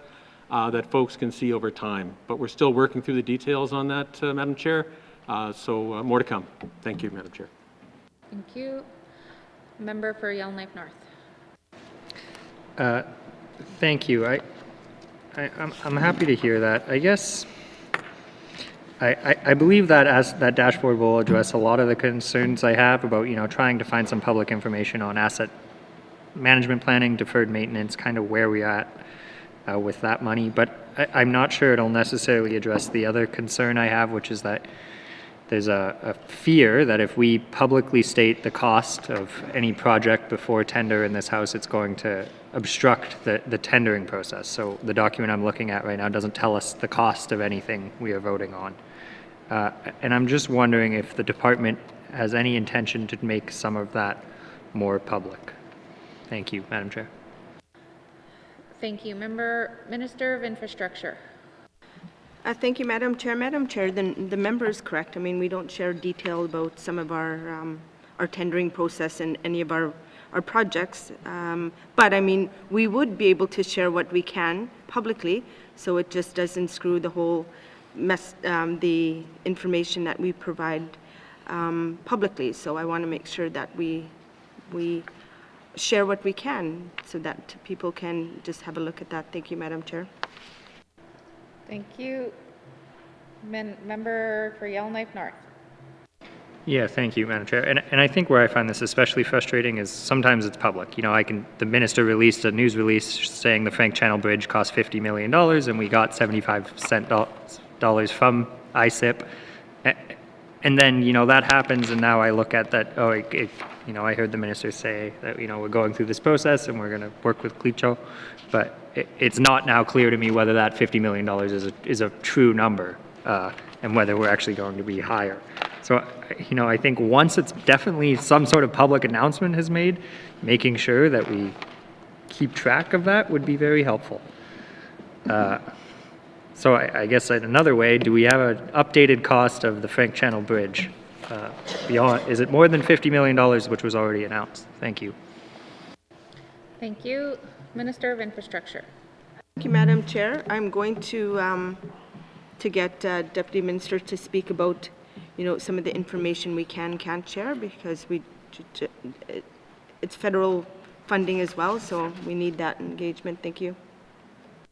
R: that folks can see over time. But we're still working through the details on that, Madam Chair. So more to come. Thank you, Madam Chair.
M: Thank you. Member for Yellowknife North.
G: Thank you. I'm happy to hear that. I guess I believe that as that dashboard will address a lot of the concerns I have about, you know, trying to find some public information on asset management planning, deferred maintenance, kind of where we at with that money. But I'm not sure it'll necessarily address the other concern I have, which is that there's a fear that if we publicly state the cost of any project before tender in this House, it's going to obstruct the tendering process. So the document I'm looking at right now doesn't tell us the cost of anything we are voting on. And I'm just wondering if the department has any intention to make some of that more public. Thank you, Madam Chair.
M: Thank you. Minister of Infrastructure.
D: Thank you, Madam Chair. Madam Chair, the member is correct. I mean, we don't share detail about some of our tendering process and any of our projects. But I mean, we would be able to share what we can publicly, so it just doesn't screw the whole mess, the information that we provide publicly. So I want to make sure that we we share what we can so that people can just have a look at that. Thank you, Madam Chair.
M: Thank you. Member for Yellowknife North.
G: Yeah, thank you, Madam Chair. And I think where I find this especially frustrating is sometimes it's public. You know, the minister released a news release saying the Frank Channel Bridge cost $50 million and we got 75 dollars from ISIP. And then, you know, that happens and now I look at that, you know, I heard the minister say that, you know, we're going through this process and we're going to work with Clecho, but it's not now clear to me whether that $50 million is a true number and whether we're actually going to be higher. So, you know, I think once it's definitely some sort of public announcement is made, making sure that we keep track of that would be very helpful. So I guess in another way, do we have an updated cost of the Frank Channel Bridge? Is it more than $50 million, which was already announced? Thank you.
M: Thank you. Minister of Infrastructure.
D: Thank you, Madam Chair. I'm going to get Deputy Minister to speak about, you know, some of the information we can't share because it's federal funding as well, so we need that engagement. Thank you.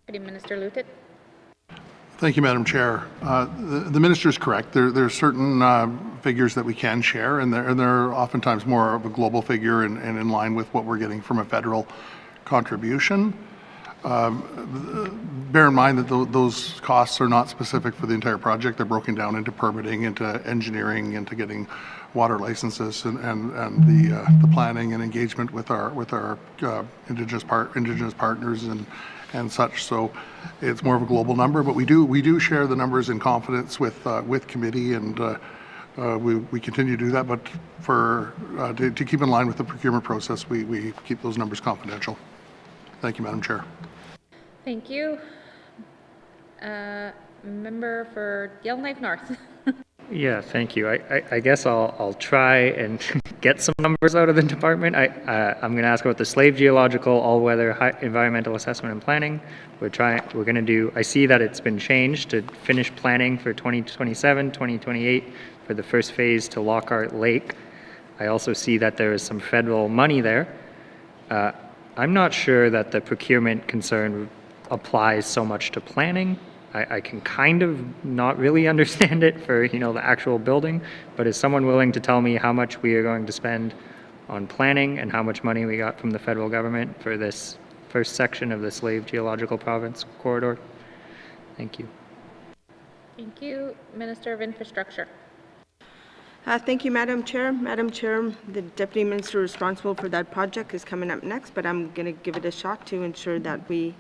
M: Deputy Minister Lutet.
S: Thank you, Madam Chair. The minister is correct. There are certain figures that we can share, and they're oftentimes more of a global figure and in line with what we're getting from a federal contribution. Bear in mind that those costs are not specific for the entire project. They're broken down into permitting, into engineering, into getting water licenses, and the planning and engagement with our indigenous partners and such. So it's more of a global number, but we do share the numbers in confidence with committee, and we continue to do that. But to keep in line with the procurement process, we keep those numbers confidential. Thank you, Madam Chair.
M: Thank you. Member for Yellowknife North.
G: Yeah, thank you. I guess I'll try and get some numbers out of the department. I'm going to ask about the slave geological all-weather environmental assessment and planning. We're going to do. I see that it's been changed to finish planning for 2027, 2028 for the first phase to Lockhart Lake. I also see that there is some federal money there. I'm not sure that the procurement concern applies so much to planning. I can kind of not really understand it for, you know, the actual building, but is someone willing to tell me how much we are going to spend on planning and how much money we got from the federal government for this first section of the Slave Geological Province corridor? Thank you.
M: Thank you. Minister of Infrastructure.
D: Thank you, Madam Chair. Madam Chair, the Deputy Minister responsible for that project is coming up next, but I'm going to give it a shot to ensure that we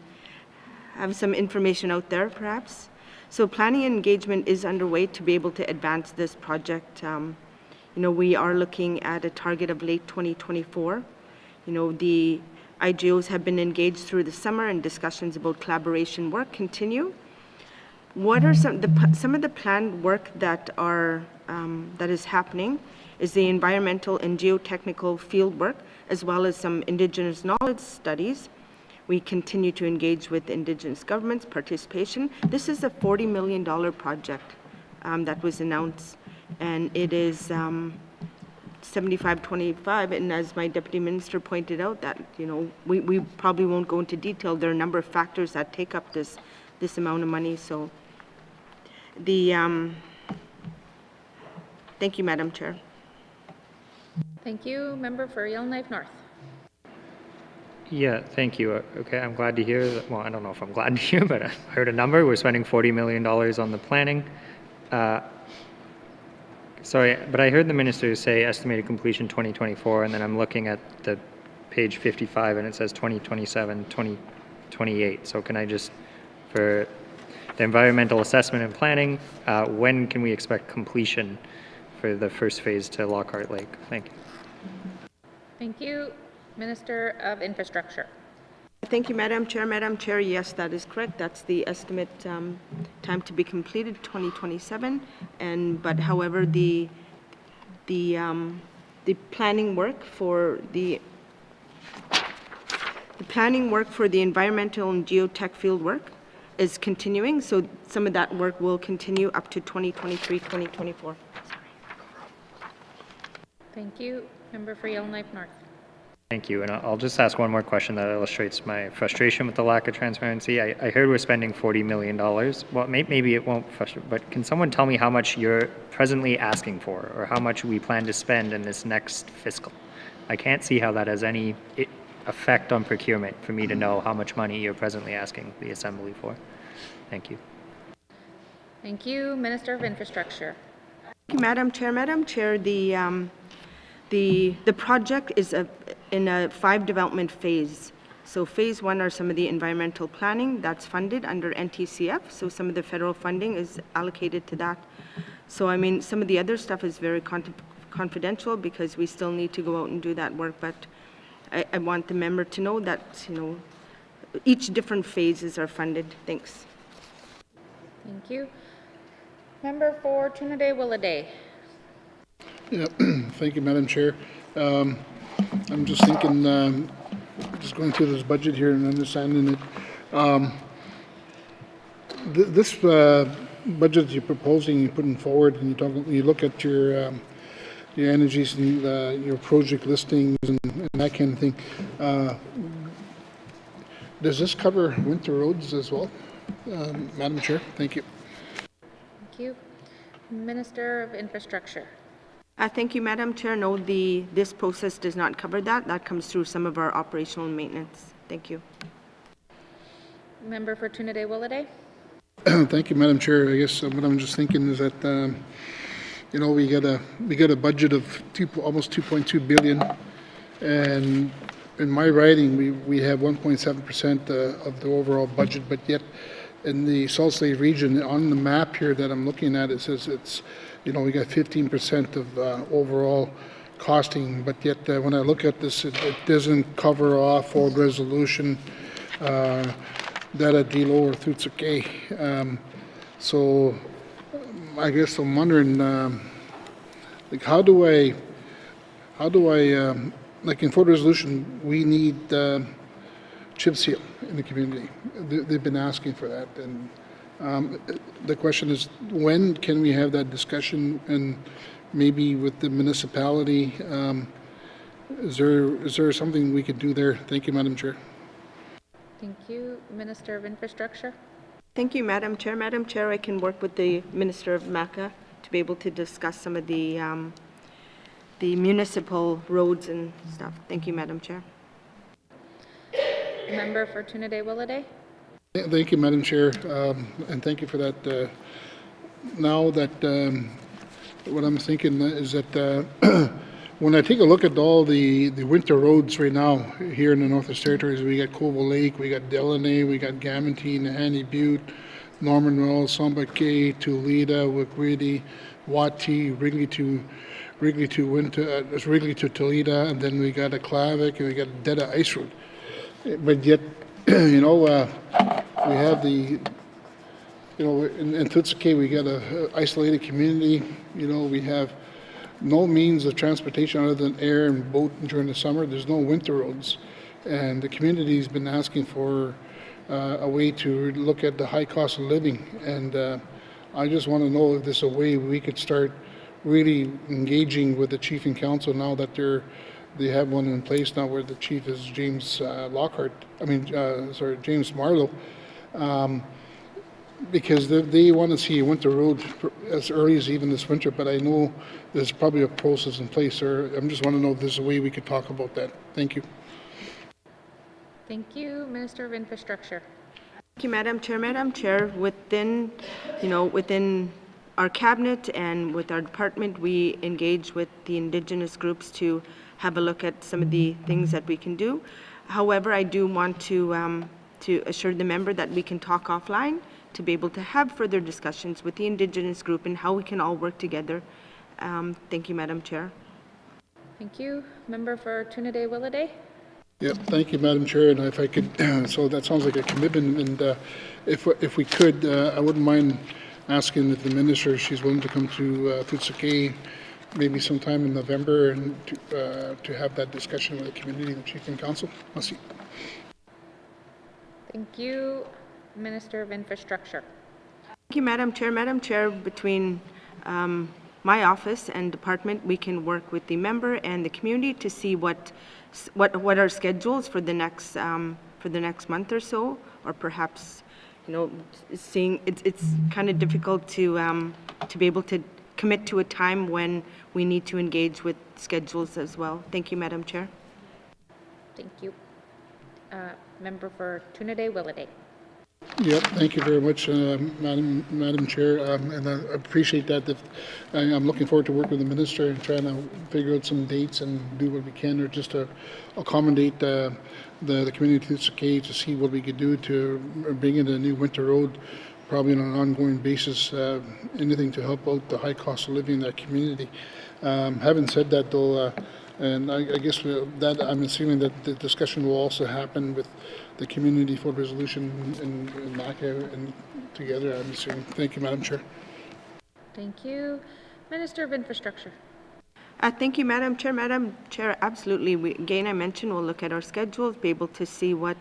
D: have some information out there, perhaps. So planning and engagement is underway to be able to advance this project. You know, we are looking at a target of late 2024. You know, the IGOs have been engaged through the summer and discussions about collaboration work continue. What are some of the planned work that is happening is the environmental and geotechnical field work, as well as some Indigenous knowledge studies. We continue to engage with Indigenous governments participation. This is a $40 million project that was announced, and it is 75-25. And as my Deputy Minister pointed out, that, you know, we probably won't go into detail. There are a number of factors that take up this amount of money. So thank you, Madam Chair.
M: Thank you. Member for Yellowknife North.
G: Yeah, thank you. Okay, I'm glad to hear that. Well, I don't know if I'm glad to hear, but I heard a number. We're spending $40 million on the planning. Sorry, but I heard the minister say estimated completion 2024, and then I'm looking at the page 55, and it says 2027, 2028. So can I just, for the environmental assessment and planning, when can we expect completion for the first phase to Lockhart Lake? Thank you.
M: Thank you. Minister of Infrastructure.
D: Thank you, Madam Chair. Madam Chair, yes, that is correct. That's the estimate time to be completed, 2027. But however, the planning work for the environmental and geotech field work is continuing. So some of that work will continue up to 2023, 2024.
M: Thank you. Member for Yellowknife North.
G: Thank you, and I'll just ask one more question that illustrates my frustration with the lack of transparency. I heard we're spending $40 million. Well, maybe it won't frustrate, but can someone tell me how much you're presently asking for, or how much we plan to spend in this next fiscal? I can't see how that has any effect on procurement for me to know how much money you're presently asking the Assembly for. Thank you.
M: Thank you. Minister of Infrastructure.
D: Thank you, Madam Chair. Madam Chair, the project is in a 5 development phase. So phase 1 are some of the environmental planning that's funded under NTCF. So some of the federal funding is allocated to that. So I mean, some of the other stuff is very confidential because we still need to go out and do that work. But I want the member to know that, each different phases are funded. Thanks.
M: Thank you. Member for Trinidad-Willowday.
L: Yeah, thank you, Madam Chair. I'm just thinking, just going through this budget here and understanding it. This budget you're proposing, you're putting forward, and you look at your energies and your project listings and that kind of thing. Does this cover winter roads as well, Madam Chair? Thank you.
M: Thank you. Minister of Infrastructure.
D: Thank you, Madam Chair. No, this process does not cover that. That comes through some of our operational maintenance. Thank you.
M: Member for Trinidad-Willowday.
L: Thank you, Madam Chair. I guess what I'm just thinking is that we got a budget of almost 2.2 billion, and in my writing we have 1.7% of the overall budget, but yet in the Salt Lake region on the map here that I'm looking at, it says it's we got 15% of overall costing, but yet when I look at this, it doesn't cover off Old Resolution, Data Dilo or Thutsuke. So I guess I'm wondering, like how do I, like in Fort Resolution, we need chip seal in the community. They've been asking for that, and the question is, when can we have that discussion, and maybe with the municipality? Is there something we could do there? Thank you, Madam Chair.
M: Thank you. Minister of Infrastructure.
D: Thank you, Madam Chair. Madam Chair, I can work with the Minister of MACA to be able to discuss some of the municipal roads and stuff. Thank you, Madam Chair.
M: Member for Trinidad-Willowday.
L: Thank you, Madam Chair, and thank you for that. Now that what I'm thinking is that when I take a look at all the winter roads right now here in the Northwest Territories, we got Coval Lake, we got Delaney, we got Gamantine, Hanny Butte, Norman Wells, Sambake, Tulita, Wikwidi, Wati, Wrigley to Toledo, and then we got a Clavic, and we got Deda Ice Road. But yet, we have in Thutsuke, we got a isolated community. We have no means of transportation other than air and boat during the summer. There's no winter roads, and the community's been asking for a way to look at the high cost of living. And I just want to know if there's a way we could start really engaging with the chief and council now that they have one in place now where the chief is James James Marlowe, because they want to see a winter road as early as even this winter, but I know there's probably a process in place, or I just want to know if there's a way we could talk about that. Thank you.
M: Thank you. Minister of Infrastructure.
D: Thank you, Madam Chair. Madam Chair, within our cabinet and with our department, we engage with the Indigenous groups to have a look at some of the things that we can do. However, I do want to assure the member that we can talk offline to be able to have further discussions with the Indigenous group and how we can all work together. Thank you, Madam Chair.
M: Thank you. Member for Trinidad-Willowday.
L: Yeah, thank you, Madam Chair. And if I could, so that sounds like a commitment. And if we could, I wouldn't mind asking if the minister, she's willing to come to Thutsuke maybe sometime in November and to have that discussion with the community, the chief and council. Merci.
M: Thank you. Minister of Infrastructure.
D: Thank you, Madam Chair. Madam Chair, between my office and department, we can work with the member and the community to see what our schedules for the next month or so, or perhaps, seeing it's kind of difficult to be able to commit to a time when we need to engage with schedules as well. Thank you, Madam Chair.
T: Thank you. Member for Trinidad Williday.
L: Yep, thank you very much, Madam Chair, and I appreciate that. I'm looking forward to working with the minister and trying to figure out some dates and do what we can, or just to accommodate the community that's okay, to see what we could do to bring in a new winter road, probably on an ongoing basis, anything to help out the high cost of living in that community. Having said that, though, and I guess that I'm assuming that the discussion will also happen with the community for resolution and MACA and together, I'm assuming. Thank you, Madam Chair.
T: Thank you. Minister of Infrastructure.
D: Thank you, Madam Chair. Madam Chair, absolutely. Again, I mentioned we'll look at our schedules, be able to see what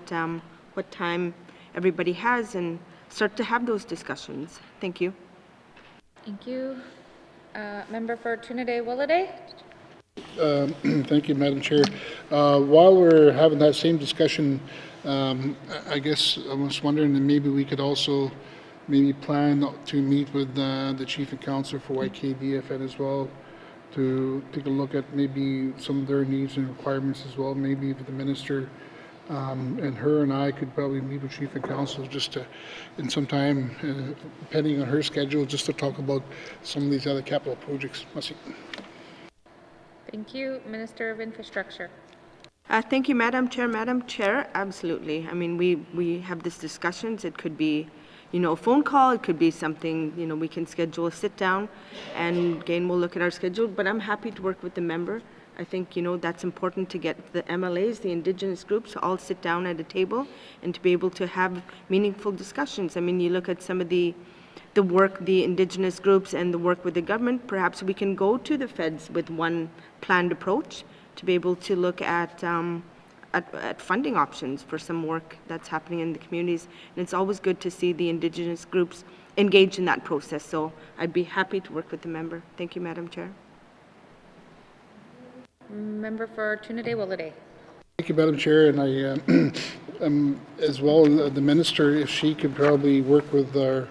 D: time everybody has, and start to have those discussions. Thank you.
T: Thank you. Member for Trinidad Williday.
L: Thank you, Madam Chair. While we're having that same discussion, I guess I was wondering that maybe we could also maybe plan to meet with the Chief and Councillor for YKDFN as well, to take a look at maybe some of their needs and requirements as well. Maybe the Minister and her and I could probably meet with Chief and Council just to, in some time, depending on her schedule, just to talk about some of these other capital projects. Merci.
T: Thank you. Minister of Infrastructure.
D: Thank you, Madam Chair. Madam Chair, absolutely. I mean, we have these discussions. It could be, a phone call. It could be something, we can schedule a sit down, and again, we'll look at our schedule. But I'm happy to work with the member. I think, that's important to get the MLAs, the Indigenous groups, to all sit down at a table and to be able to have meaningful discussions. I mean, you look at some of the work, the Indigenous groups and the work with the government, perhaps we can go to the feds with one planned approach to be able to look at funding options for some work that's happening in the communities. And it's always good to see the Indigenous groups engage in that process. So I'd be happy to work with the member. Thank you, Madam Chair.
T: Member for Trinidad Williday.
L: Thank you, Madam Chair, and I, as well, the Minister, if she could probably work with the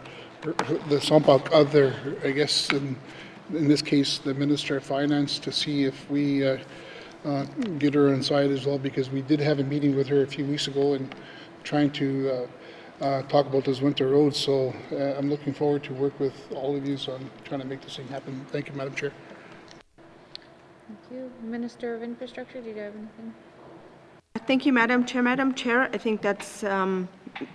L: Sompak other, I guess, in this case, the Minister of Finance, to see if we get her inside as well, because we did have a meeting with her a few weeks ago and trying to talk about those winter roads. So I'm looking forward to work with all of you on trying to make this thing happen. Thank you, Madam Chair.
T: Thank you. Minister of Infrastructure, do you have anything?
D: Thank you, Madam Chair. Madam Chair, I think that's,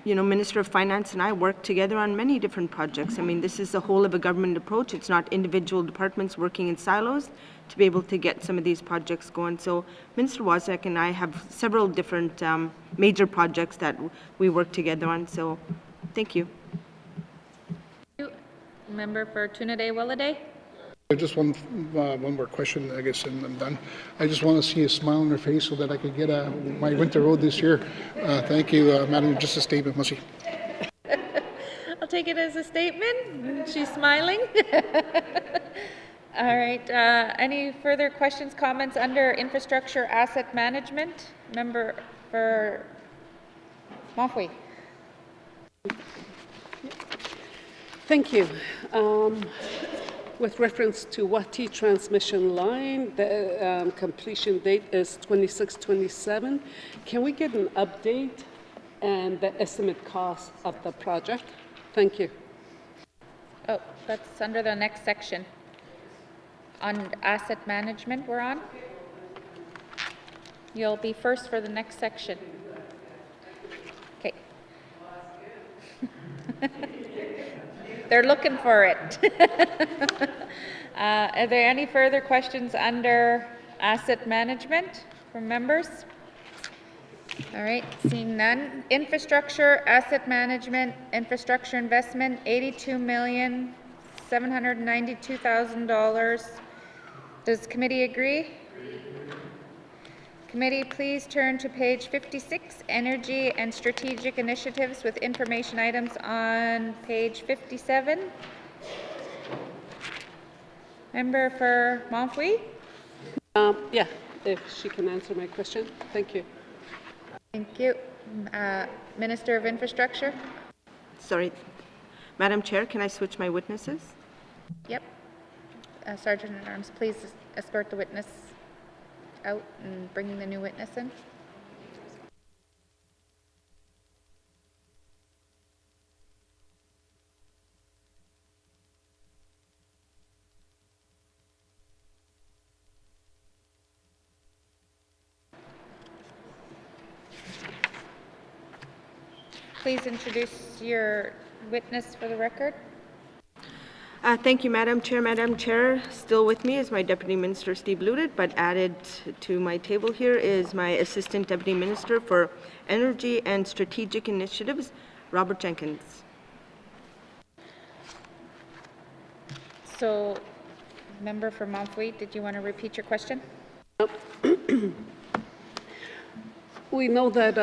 D: Minister of Finance and I work together on many different projects. I mean, this is a whole of a government approach. It's not individual departments working in silos to be able to get some of these projects going. So Minister Wozniak and I have several different major projects that we work together on. So thank you.
T: Thank you. Member for Trinidad Williday.
L: Just one more question, I guess, and I'm done. I just want to see a smile on her face so that I could get my winter road this year. Thank you, Madam. Just a statement, Mussy.
T: I'll take it as a statement. She's smiling. All right. Any further questions, comments under Infrastructure Asset Management? Member for Montfouet.
J: Thank you. With reference to Y.E.L.L.K.N.I.F.E. transmission line, the completion date is 26/27. Can we get an update and the estimate cost of the project? Thank you.
T: Oh, that's under the next section. On asset management we're on. You'll be first for the next section. Okay. They're looking for it. Are there any further questions under asset management from members? All right, seeing none. Infrastructure, asset management, infrastructure investment, $82,792,000. Does committee agree? Committee, please turn to page 56, Energy and Strategic Initiatives, with information items on page 57. Member for Montfouille?
J: Yeah, if she can answer my question. Thank you.
T: Thank you. Minister of Infrastructure?
D: Sorry. Madam Chair, can I switch my witnesses?
T: Yep. Sergeant at Arms, please escort the witness out and bring the new witness in. Please introduce your witness for the record.
D: Thank you, Madam Chair. Madam Chair, still with me is my Deputy Minister, Steve Ludet, but added to my table here is my Assistant Deputy Minister for Energy and Strategic Initiatives, Robert Jenkins.
T: So, member for Montfouille, did you want to repeat your question?
J: We know that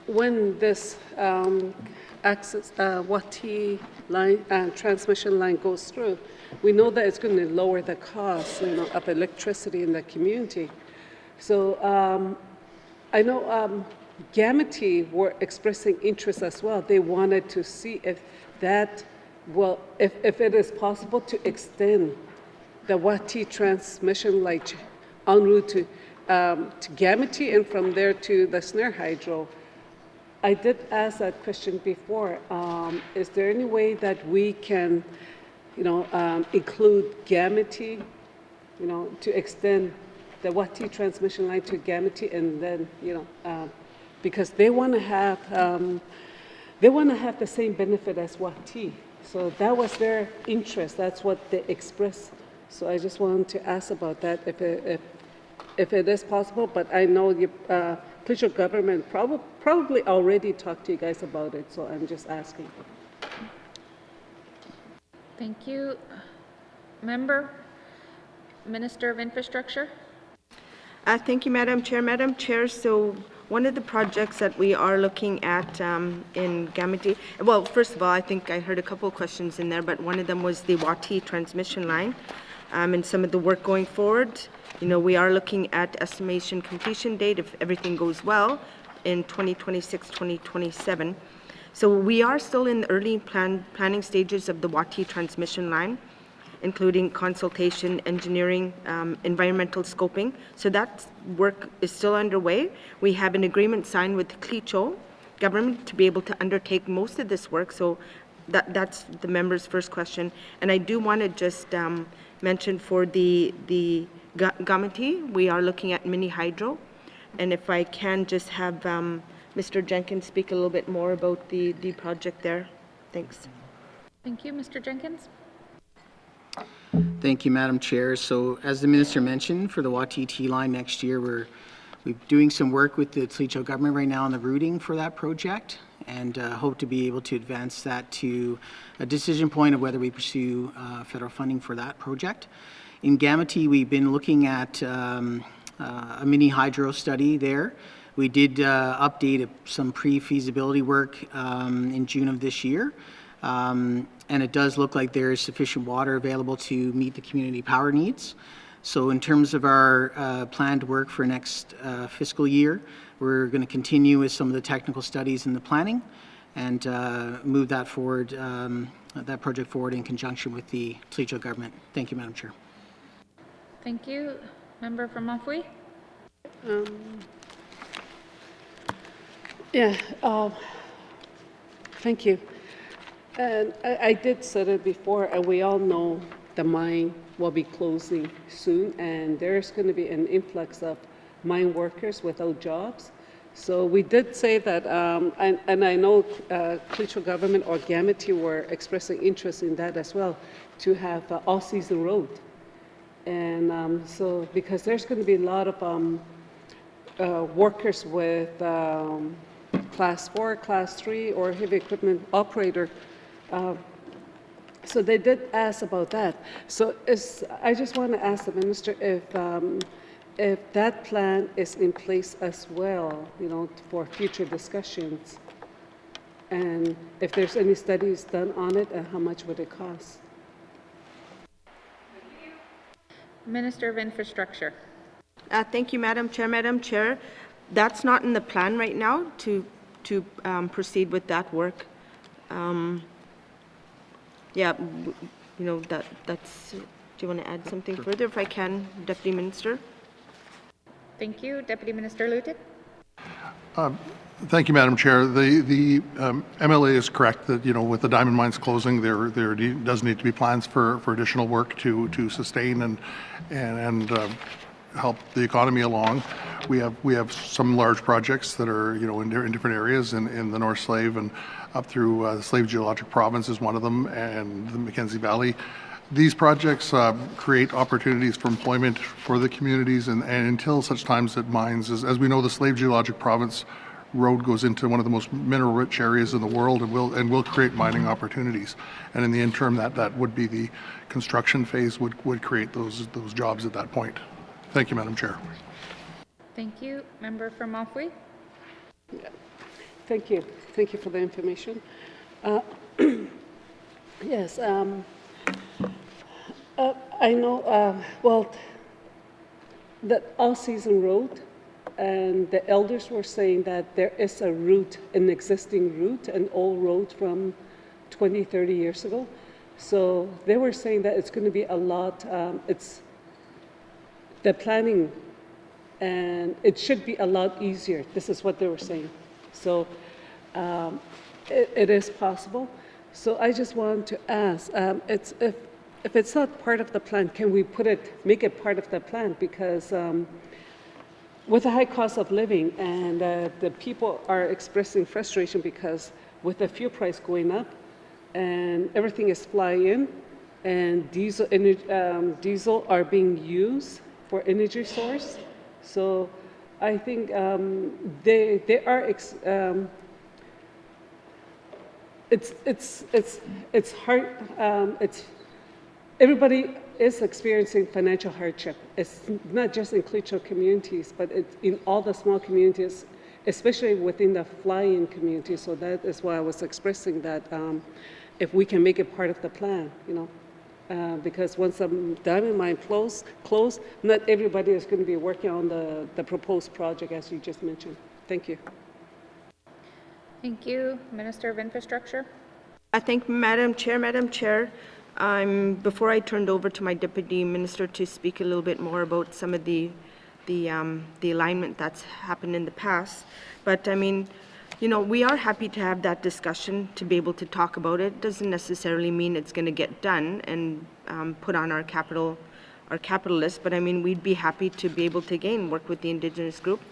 J: when this access YELLOWKNIFE line transmission line goes through, we know that it's going to lower the cost, of electricity in the community. So I know N.W.T were expressing interest as well. They wanted to see if that, well, if it is possible to extend the YELLOWKNIFE transmission line en route to N.W.T and from there to the snare hydro. I did ask that question before. Is there any way that we can, include N.W.T, to extend the YELLOWKNIFE transmission line to N.W.T, and then, because they want to have the same benefit as YELLOWKNIFE. So that was their interest. That's what they expressed. So I just wanted to ask about that, if it is possible. But I know the provincial government probably already talked to you guys about it. So I'm just asking.
T: Thank you. Member, Minister of Infrastructure?
D: Thank you, Madam Chair. Madam Chair, so one of the projects that we are looking at in N.W.T, well, first of all, I think I heard a couple of questions in there, but one of them was the YELLOWKNIFE transmission line and some of the work going forward. We are looking at estimation completion date, if everything goes well, in 2026, 2027. So we are still in the early planning stages of the YELLOWKNIFE transmission line, including consultation, engineering, environmental scoping. So that work is still underway. We have an agreement signed with the Clecho government to be able to undertake most of this work. So that's the member's first question. And I do want to just mention for the N.W.T, we are looking at mini hydro. And if I can just have Mr. Jenkins speak a little bit more about the project there. Thanks.
T: Thank you. Mr. Jenkins?
U: Thank you, Madam Chair. So as the Minister mentioned, for the YELLOWKNIFE line next year, we're doing some work with the Clecho government right now on the routing for that project, and hope to be able to advance that to a decision point of whether we pursue federal funding for that project. In N.W.T, we've been looking at a mini hydro study there. We did update some pre-feasibility work in June of this year. And it does look like there is sufficient water available to meet the community power needs. So in terms of our planned work for next fiscal year, we're going to continue with some of the technical studies and the planning and move that forward, that project forward in conjunction with the Clecho government. Thank you, Madam Chair.
T: Thank you. Member from Montfouille?
J: Thank you. And I did said it before, and we all know the mine will be closing soon, and there's going to be an influx of mine workers without jobs. So we did say that, and I know Clecho government or N.W.T were expressing interest in that as well, to have all-season road. And so because there's going to be a lot of workers with Class 4, Class 3, or heavy equipment operator. So they did ask about that. So I just want to ask the minister if that plan is in place as well, for future discussions, and if there's any studies done on it, and how much would it cost?
T: Minister of Infrastructure.
D: Thank you, Madam Chair. Madam Chair, that's not in the plan right now to proceed with that work. Yeah, that's, do you want to add something further if I can, Deputy Minister?
T: Thank you. Deputy Minister Lutet.
S: Thank you, Madam Chair. The MLA is correct that, with the diamond mines closing, there does need to be plans for additional work to sustain and help the economy along. We have some large projects that are, in different areas in the North Slave and up through the Slave Geologic Province is one of them, and the Mackenzie Valley. These projects create opportunities for employment for the communities, and until such times that mines, as we know, the Slave Geologic Province road goes into one of the most mineral-rich areas in the world, and will create mining opportunities. And in the interim, that would be the construction phase would create those jobs at that point. Thank you, Madam Chair.
T: Thank you. Member for Montfouille.
J: Thank you. Thank you for the information. Yes, I know, that all-season road, and the elders were saying that there is a route, an existing route, an old road from 20, 30 years ago. So they were saying that it's going to be a lot, it's the planning, and it should be a lot easier. This is what they were saying. So it is possible. So I just wanted to ask, if it's not part of the plan, can we make it part of the plan? Because with the high cost of living, and the people are expressing frustration because with the fuel price going up and everything is flying in, and diesel are being used for energy source. So I think they are it's hard. Everybody is experiencing financial hardship. It's not just in Klitschko communities, but it's in all the small communities, especially within the fly-in community. So that is why I was expressing that if we can make it part of the plan, because once the diamond mine close, not everybody is going to be working on the proposed project, as you just mentioned. Thank you.
T: Thank you. Minister of Infrastructure.
D: I thank Madam Chair. Before I turned over to my Deputy Minister to speak a little bit more about some of the alignment that's happened in the past, but I mean, we are happy to have that discussion, to be able to talk about it. Doesn't necessarily mean it's going to get done and put on our capital list, but I mean, we'd be happy to be able to again work with the Indigenous group,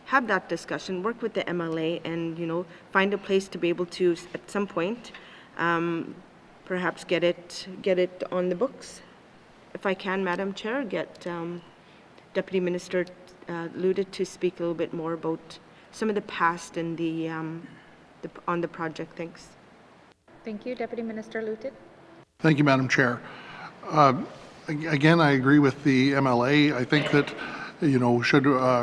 D: have that discussion, work with the MLA, and find a place to be able to at some point perhaps get it on the books. If I can, Madam Chair, get Deputy Minister Lutet to speak a little bit more about some of the past and on the project. Thanks.
T: Thank you. Deputy Minister Lutet.
S: Thank you, Madam Chair. Again, I agree with the MLA. I think that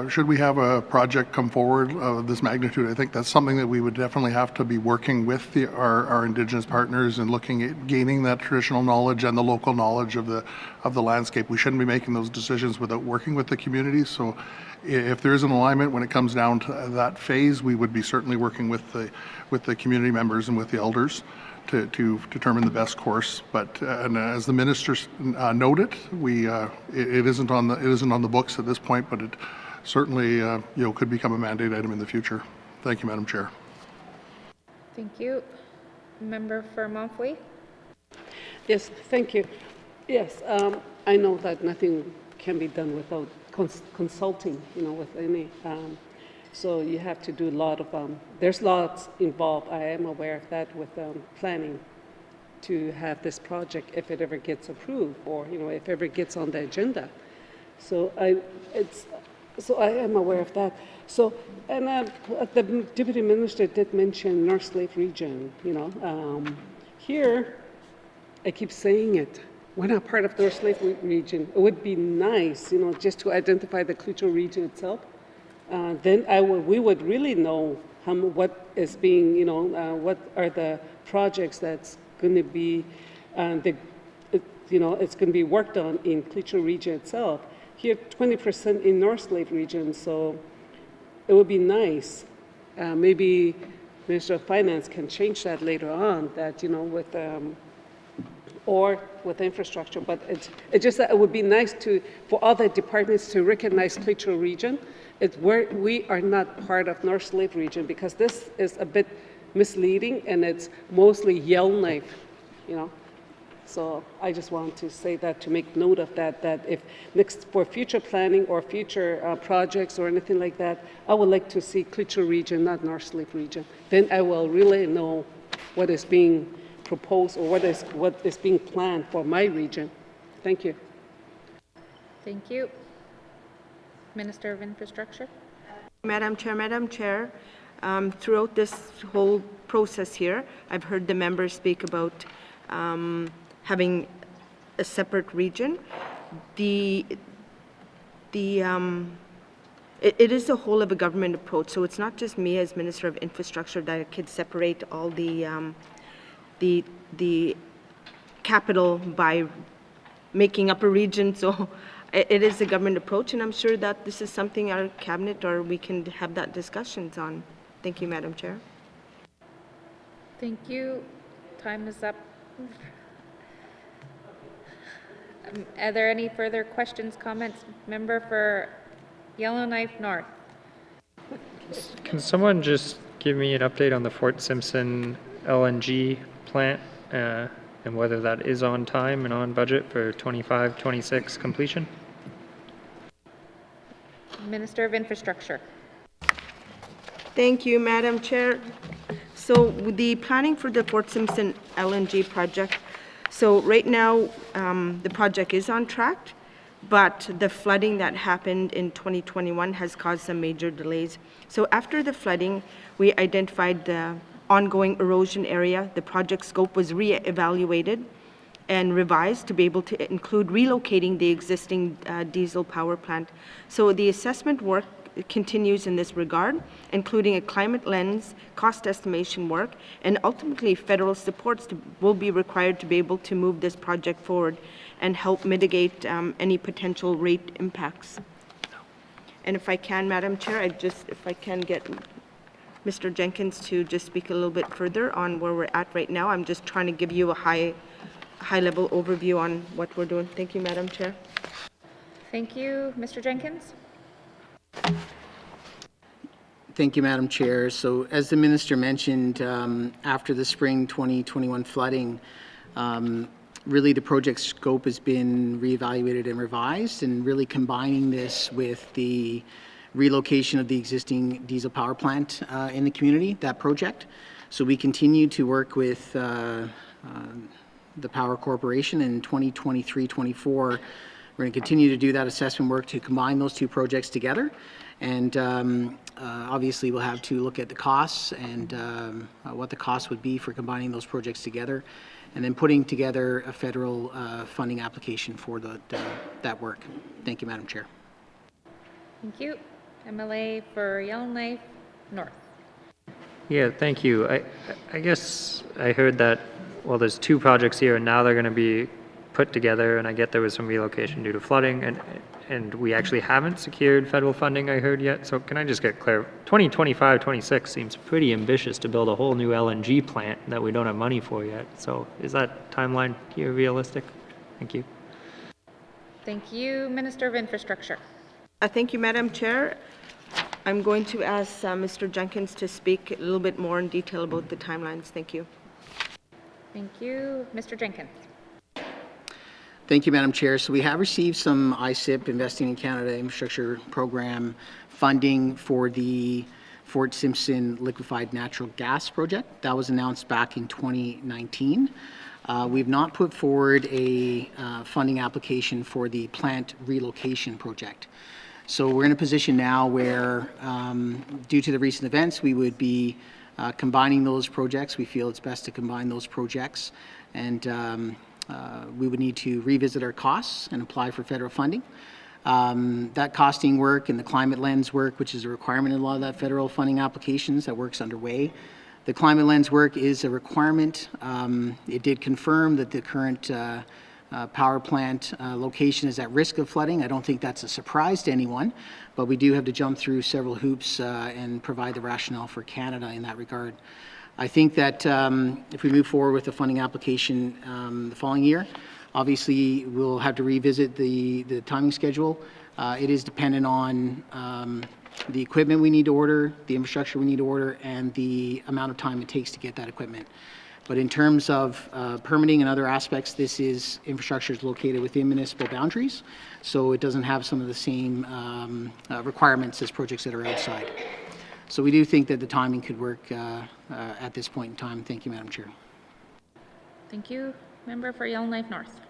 S: should we have a project come forward of this magnitude, I think that's something that we would definitely have to be working with our Indigenous partners and looking at gaining that traditional knowledge and the local knowledge of the landscape. We shouldn't be making those decisions without working with the community. So if there is an alignment when it comes down to that phase, we would be certainly working with the community members and with the elders to determine the best course. But and as the minister noted, it isn't on the books at this point, but it certainly could become a mandate item in the future. Thank you, Madam Chair.
T: Thank you. Member for Montfouille.
J: Yes, thank you. Yes, I know that nothing can be done without consulting, with any. So you have to do a lot of, there's lots involved. I am aware of that with planning to have this project if it ever gets approved or, if ever gets on the agenda. So I am aware of that. So, and the Deputy Minister did mention North Slave region, here, I keep saying it, we're not part of the North Slave region. It would be nice, just to identify the Klitschko region itself. Then we would really know what is being, what are the projects that's going to be, it's going to be worked on in Cleacher region itself. Here, 20% in North Slave region, so it would be nice. Maybe Minister of Finance can change that later on, that, with, or with infrastructure, but it just that it would be nice for other departments to recognize Cleacher region. It's where we are not part of North Slave region, because this is a bit misleading and it's mostly Yellowknife, So I just want to say that, to make note of that if for future planning or future projects or anything like that, I would like to see Cleacher region, not North Slave region. Then I will really know what is being proposed or what is being planned for my region. Thank you.
T: Thank you. Minister of Infrastructure.
D: Madam Chair, throughout this whole process here, I've heard the members speak about having a separate region. It is a whole of a government approach, so it's not just me as Minister of Infrastructure that could separate all the capital by making up a region. So it is a government approach, and I'm sure that this is something our cabinet or we can have that discussions on. Thank you, Madam Chair.
T: Thank you. Time is up. Are there any further questions, comments? Member for Yellowknife North.
G: Can someone just give me an update on the Fort Simpson LNG plant and whether that is on time and on budget for 25-26 completion?
T: Minister of Infrastructure.
D: Thank you, Madam Chair. So the planning for the Fort Simpson LNG project, so right now the project is on track, but the flooding that happened in 2021 has caused some major delays. So after the flooding, we identified the ongoing erosion area. The project scope was re-evaluated and revised to be able to include relocating the existing diesel power plant. So the assessment work continues in this regard, including a climate lens, cost estimation work, and ultimately federal supports will be required to be able to move this project forward and help mitigate any potential rate impacts. And if I can, Madam Chair, if I can get Mr. Jenkins to just speak a little bit further on where we're at right now. I'm just trying to give you a high-level overview on what we're doing. Thank you, Madam Chair.
T: Thank you. Mr. Jenkins.
U: Thank you, Madam Chair. So as the Minister mentioned, after the spring 2021 flooding, really the project scope has been reevaluated and revised, and really combining this with the relocation of the existing diesel power plant in the community, that project. So we continue to work with the Power Corporation in 2023-24. We're going to continue to do that assessment work to combine those two projects together. And obviously we'll have to look at the costs and what the cost would be for combining those projects together, and then putting together a federal funding application for that work. Thank you, Madam Chair.
T: Thank you. MLA for Yellowknife North.
G: Yeah, thank you. I guess I heard that, well, there's two projects here and now they're going to be put together, and I get there was some relocation due to flooding, and we actually haven't secured federal funding, I heard, yet. So can I just get clear? 2025-26 seems pretty ambitious to build a whole new LNG plant that we don't have money for yet. So is that timeline here realistic? Thank you.
T: Thank you. Minister of Infrastructure.
D: Thank you, Madam Chair. I'm going to ask Mr. Jenkins to speak a little bit more in detail about the timelines. Thank you.
T: Thank you. Mr. Jenkins.
U: Thank you, Madam Chair. So we have received some ISIP, Investing in Canada Infrastructure Program, funding for the Fort Simpson liquefied natural gas project. That was announced back in 2019. We've not put forward a funding application for the plant relocation project. So we're in a position now where, due to the recent events, we would be combining those projects. We feel it's best to combine those projects, and we would need to revisit our costs and apply for federal funding. That costing work and the climate lens work, which is a requirement in a lot of that federal funding applications, that work's underway. The climate lens work is a requirement. It did confirm that the current power plant location is at risk of flooding. I don't think that's a surprise to anyone, but we do have to jump through several hoops and provide the rationale for Canada in that regard. I think that if we move forward with the funding application the following year, obviously we'll have to revisit the timing schedule. It is dependent on the equipment we need to order, the infrastructure we need to order, and the amount of time it takes to get that equipment. But in terms of permitting and other aspects, this is infrastructure is located within municipal boundaries, so it doesn't have some of the same requirements as projects that are outside. So we do think that the timing could work at this point in time. Thank you, Madam Chair.
T: Thank you. Member for Yellowknife North.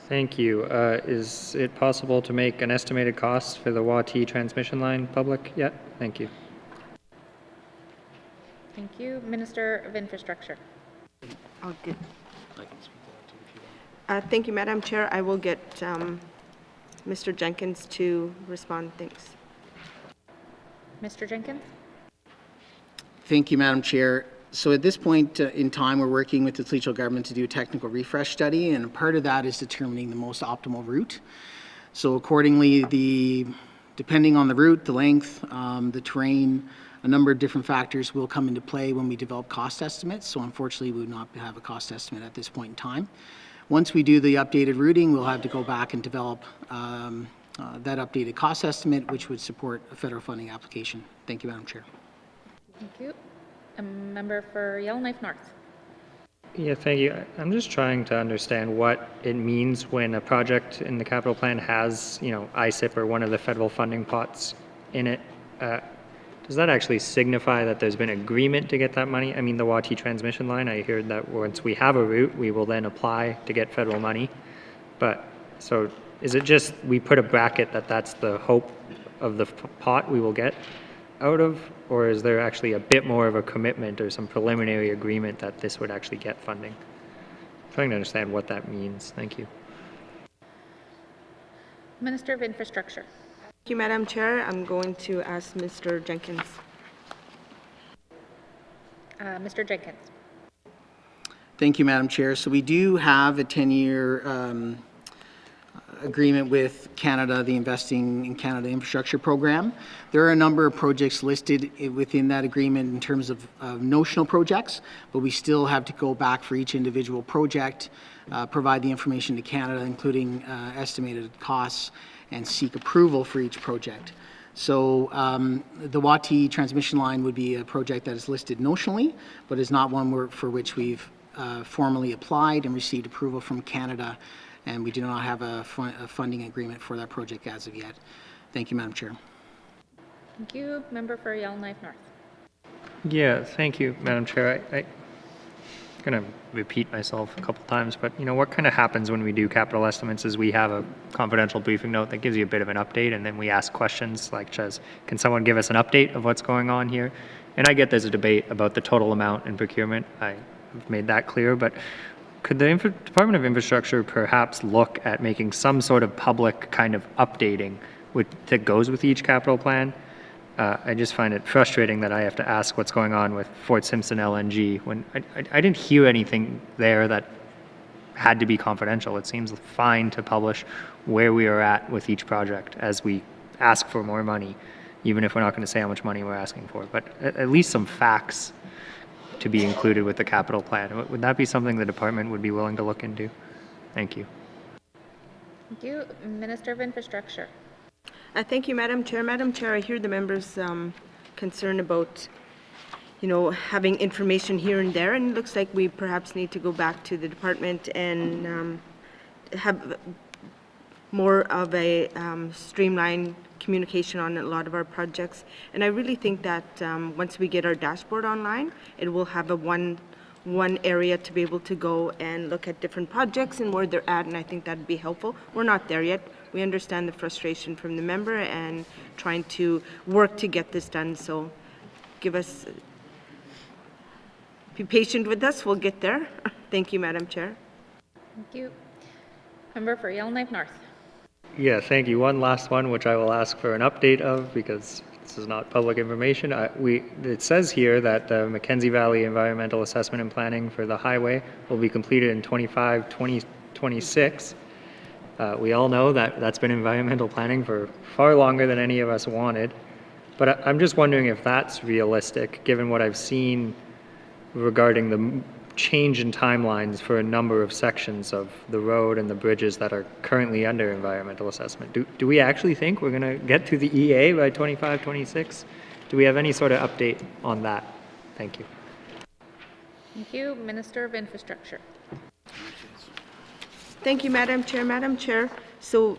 G: Thank you. Is it possible to make an estimated cost for the Y.E.L.L.K.NIFE transmission line public yet? Thank you.
T: Thank you. Minister of Infrastructure.
D: I'll get. Thank you, Madam Chair. I will get Mr. Jenkins to respond. Thanks.
T: Mr. Jenkins.
U: Thank you, Madam Chair. So at this point in time, we're working with the Toledo government to do a technical refresh study, and part of that is determining the most optimal route. So accordingly, depending on the route, the length, the terrain, a number of different factors will come into play when we develop cost estimates. So unfortunately, we would not have a cost estimate at this point in time. Once we do the updated routing, we'll have to go back and develop that updated cost estimate, which would support a federal funding application. Thank you, Madam Chair.
T: Thank you. A member for Yellowknife North.
G: Yeah, thank you. I'm just trying to understand what it means when a project in the capital plan has, ISIP or one of the federal funding pots in it. Does that actually signify that there's been agreement to get that money? I mean, the Y.E.L.K.NIFE transmission line, I heard that once we have a route, we will then apply to get federal money. But, so is it just we put a bracket that that's the hope of the pot we will get out of? Or is there actually a bit more of a commitment or some preliminary agreement that this would actually get funding? I'm trying to understand what that means. Thank you.
T: Minister of Infrastructure.
D: Thank you, Madam Chair. I'm going to ask Mr. Jenkins.
T: Mr. Jenkins.
U: Thank you, Madam Chair. So we do have a 10-year agreement with Canada, the Investing in Canada Infrastructure Program. There are a number of projects listed within that agreement in terms of notional projects, but we still have to go back for each individual project, provide the information to Canada, including estimated costs, and seek approval for each project. So the Y.E.L.K.NIFE transmission line would be a project that is listed notionally, but is not one for which we've formally applied and received approval from Canada, and we do not have a funding agreement for that project as of yet. Thank you, Madam Chair.
T: Thank you. Member for Yellowknife North.
G: Yeah, thank you, Madam Chair. I'm going to repeat myself a couple times, but what kind of happens when we do capital estimates is we have a confidential briefing note that gives you a bit of an update, and then we ask questions like, can someone give us an update of what's going on here? And I get there's a debate about the total amount in procurement. I've made that clear, but could the Department of Infrastructure perhaps look at making some sort of public kind of updating that goes with each capital plan? I just find it frustrating that I have to ask what's going on with Fort Simpson LNG when I didn't hear anything there that had to be confidential. It seems fine to publish where we are at with each project as we ask for more money, even if we're not going to say how much money we're asking for, but at least some facts to be included with the capital plan. Would that be something the department would be willing to look into? Thank you.
T: Thank you. Minister of Infrastructure.
D: Thank you, Madam Chair. Madam Chair, I hear the members' concern about, having information here and there, and it looks like we perhaps need to go back to the department and have more of a streamlined communication on a lot of our projects. And I really think that once we get our dashboard online, it will have a one area to be able to go and look at different projects and where they're at, and I think that'd be helpful. We're not there yet. We understand the frustration from the member and trying to work to get this done, so be patient with us, we'll get there. Thank you, Madam Chair.
T: Thank you. Member for Yellowknife North.
G: Yeah, thank you. One last one, which I will ask for an update of because this is not public information. It says here that the Mackenzie Valley Environmental Assessment and Planning for the highway will be completed in 2025 2026. We all know that that's been environmental planning for far longer than any of us wanted. But I'm just wondering if that's realistic, given what I've seen regarding the change in timelines for a number of sections of the road and the bridges that are currently under environmental assessment. Do we actually think we're going to get to the EA by 25, 26? Do we have any sort of update on that? Thank you.
T: Thank you. Minister of Infrastructure.
D: Thank you, Madam Chair. Madam Chair, so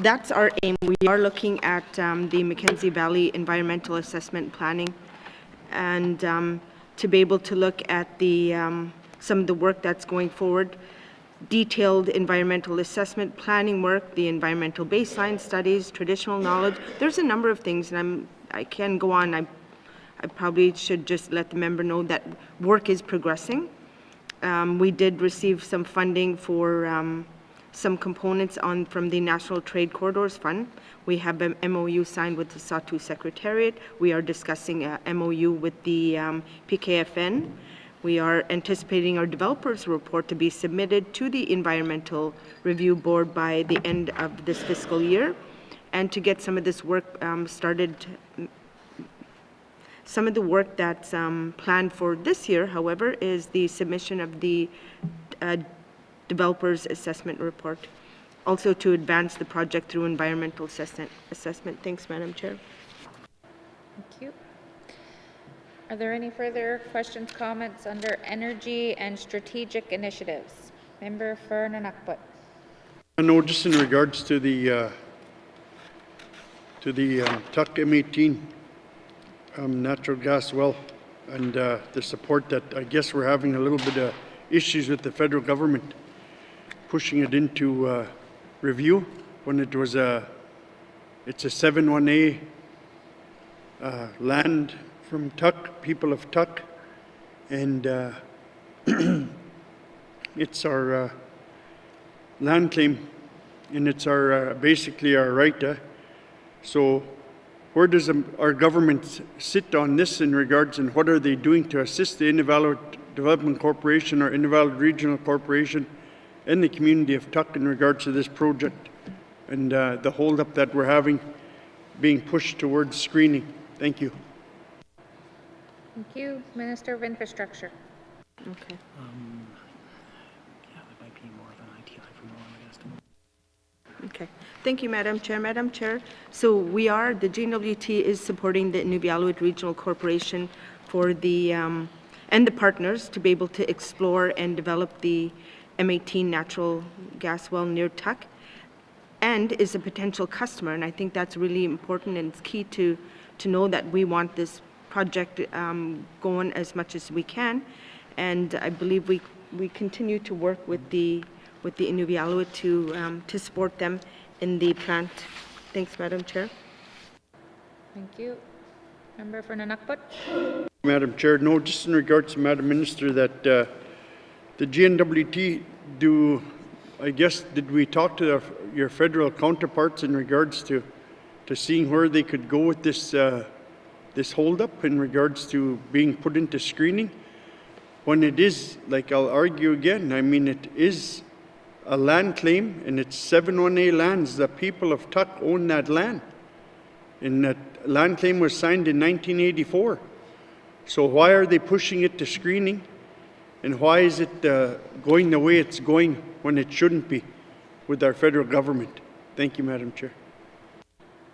D: that's our aim. We are looking at the Mackenzie Valley Environmental Assessment Planning, and to be able to look at the some of the work that's going forward, detailed environmental assessment planning work, the environmental baseline studies, traditional knowledge. There's a number of things, and I can go on. I probably should just let the member know that work is progressing. We did receive some funding for some components from the National Trade Corridors Fund. We have an MOU signed with the SATU Secretariat. We are discussing a MOU with the PKFN. We are anticipating our developers report to be submitted to the Environmental Review Board by the end of this fiscal year, and to get some of this work started. Some of the work that's planned for this year, however, is the submission of the developer's assessment report, also to advance the project through environmental assessment. Thanks, Madam Chair.
T: Thank you. Are there any further questions, comments under energy and strategic initiatives? Member for Nunakput.
H: No, just in regards to the Tuck M18 natural gas well, and the support that I guess we're having a little bit of issues with the federal government pushing it into review when it was it's a 7-1A land from Tuck, people of Tuck, and it's our land claim, and it's our basically our right. So where does our government sit on this in regards, and what are they doing to assist the Invalid Development Corporation or Invalid Regional Corporation and the community of Tuck in regards to this project and the holdup that we're having being pushed towards screening? Thank you.
T: Thank you. Minister of Infrastructure.
D: Okay.
U: Yeah, there might be more of an ITI from Rowan.
D: Okay. Thank you, Madam Chair. Madam Chair, so the N.W.T is supporting the Inuvialuit Regional Corporation for the, and the partners to be able to explore and develop the M18 natural gas well near Tuck, and is a potential customer. And I think that's really important, and it's key to know that we want this project going as much as we can. And I believe we continue to work with the Inuvialuit to support them in the plant. Thanks, Madam Chair.
T: Thank you. Member for Nunakput.
H: Madam Chair, no, just in regards to Madam Minister, that the GNWT did we talk to your federal counterparts in regards to seeing where they could go with this this holdup in regards to being put into screening? When it is, like I'll argue again, I mean, it is a land claim, and it's 7-1A lands. The people of Tuck own that land, and that land claim was signed in 1984. So why are they pushing it to screening, and why is it going the way it's going when it shouldn't be with our federal government? Thank you, Madam Chair.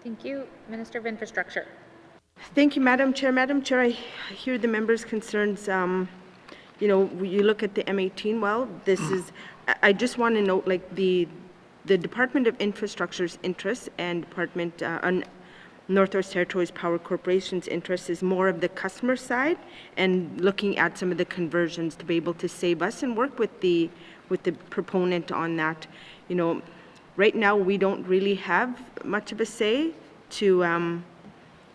T: Thank you. Minister of Infrastructure.
D: Thank you, Madam Chair. Madam Chair, I hear the members' concerns. You know, you look at the M18 well, this is, I just want to note, like, the Department of Infrastructure's interest and Northwest Territories Power Corporation's interest is more of the customer side, and looking at some of the conversions to be able to save us and work with the proponent on that. You know, right now we don't really have much of a say to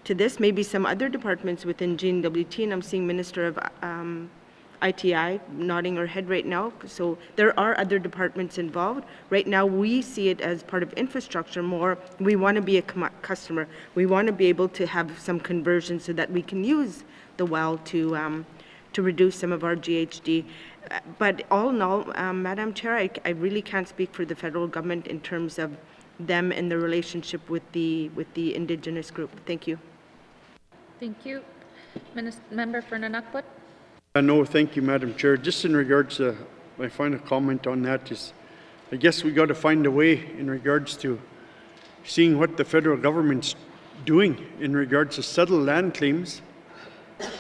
D: this. Maybe some other departments within GNWT, and I'm seeing Minister of ITI nodding her head right now. So there are other departments involved. Right now we see it as part of infrastructure more. We want to be a customer. We want to be able to have some conversion so that we can use the well to to reduce some of our GHG. But all in all, Madam Chair, I really can't speak for the federal government in terms of them and the relationship with the Indigenous group. Thank you.
T: Thank you. Member for N.W.T.
H: No, thank you, Madam Chair. Just in regards to my final comment on that is, I guess we got to find a way in regards to seeing what the federal government's doing in regards to settled land claims,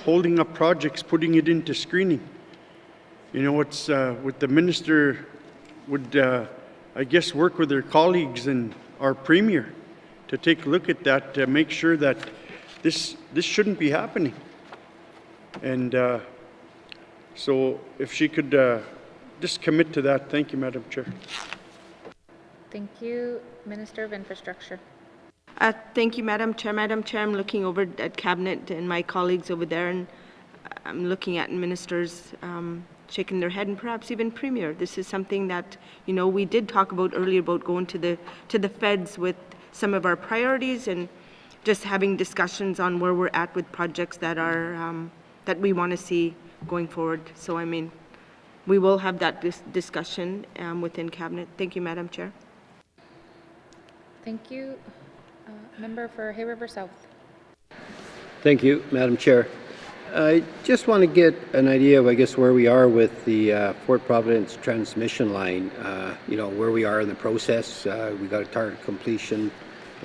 H: holding up projects, putting it into screening. You know, it's with the minister would, I guess, work with their colleagues and our premier to take a look at that to make sure that this shouldn't be happening. And so if she could just commit to that. Thank you, Madam Chair.
T: Thank you. Minister of Infrastructure.
D: Thank you, Madam Chair. Madam Chair, I'm looking over at Cabinet and my colleagues over there, and I'm looking at ministers shaking their head, and perhaps even Premier. This is something that, you know, we did talk about earlier about going to the feds with some of our priorities and just having discussions on where we're at with projects that are that we want to see going forward. So, I mean, we will have that discussion within Cabinet. Thank you, Madam Chair.
T: Thank you. Member for Hay River South.
F: Thank you, Madam Chair. I just want to get an idea of, I guess, where we are with the Fort Providence transmission line, you know, where we are in the process. We got a target completion,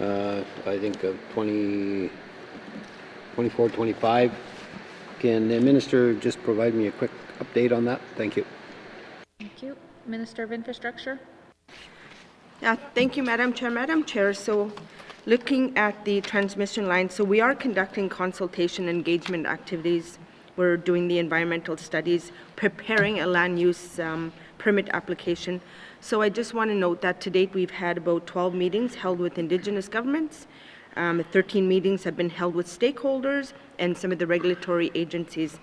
F: I think, of 24, 25. Can the Minister just provide me a quick update on that? Thank you.
T: Thank you. Minister of Infrastructure.
D: Yeah, thank you, Madam Chair. Madam Chair, so looking at the transmission line, so we are conducting consultation engagement activities. We're doing the environmental studies, preparing a land use permit application. So I just want to note that to date we've had about 12 meetings held with Indigenous governments. 13 meetings have been held with stakeholders and some of the regulatory agencies.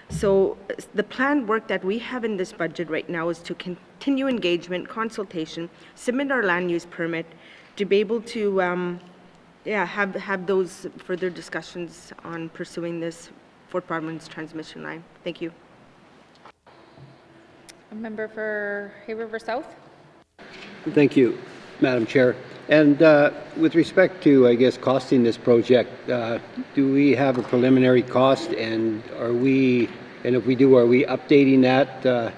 D: So the planned work that we have in this budget right now is to continue engagement, consultation, submit our land use permit, to be able to have those further discussions on pursuing this Fort Providence transmission line. Thank you.
T: A member for Hay River South.
F: Thank you, Madam Chair. And with respect to, I guess, costing this project, do we have a preliminary cost, and if we do, are we updating that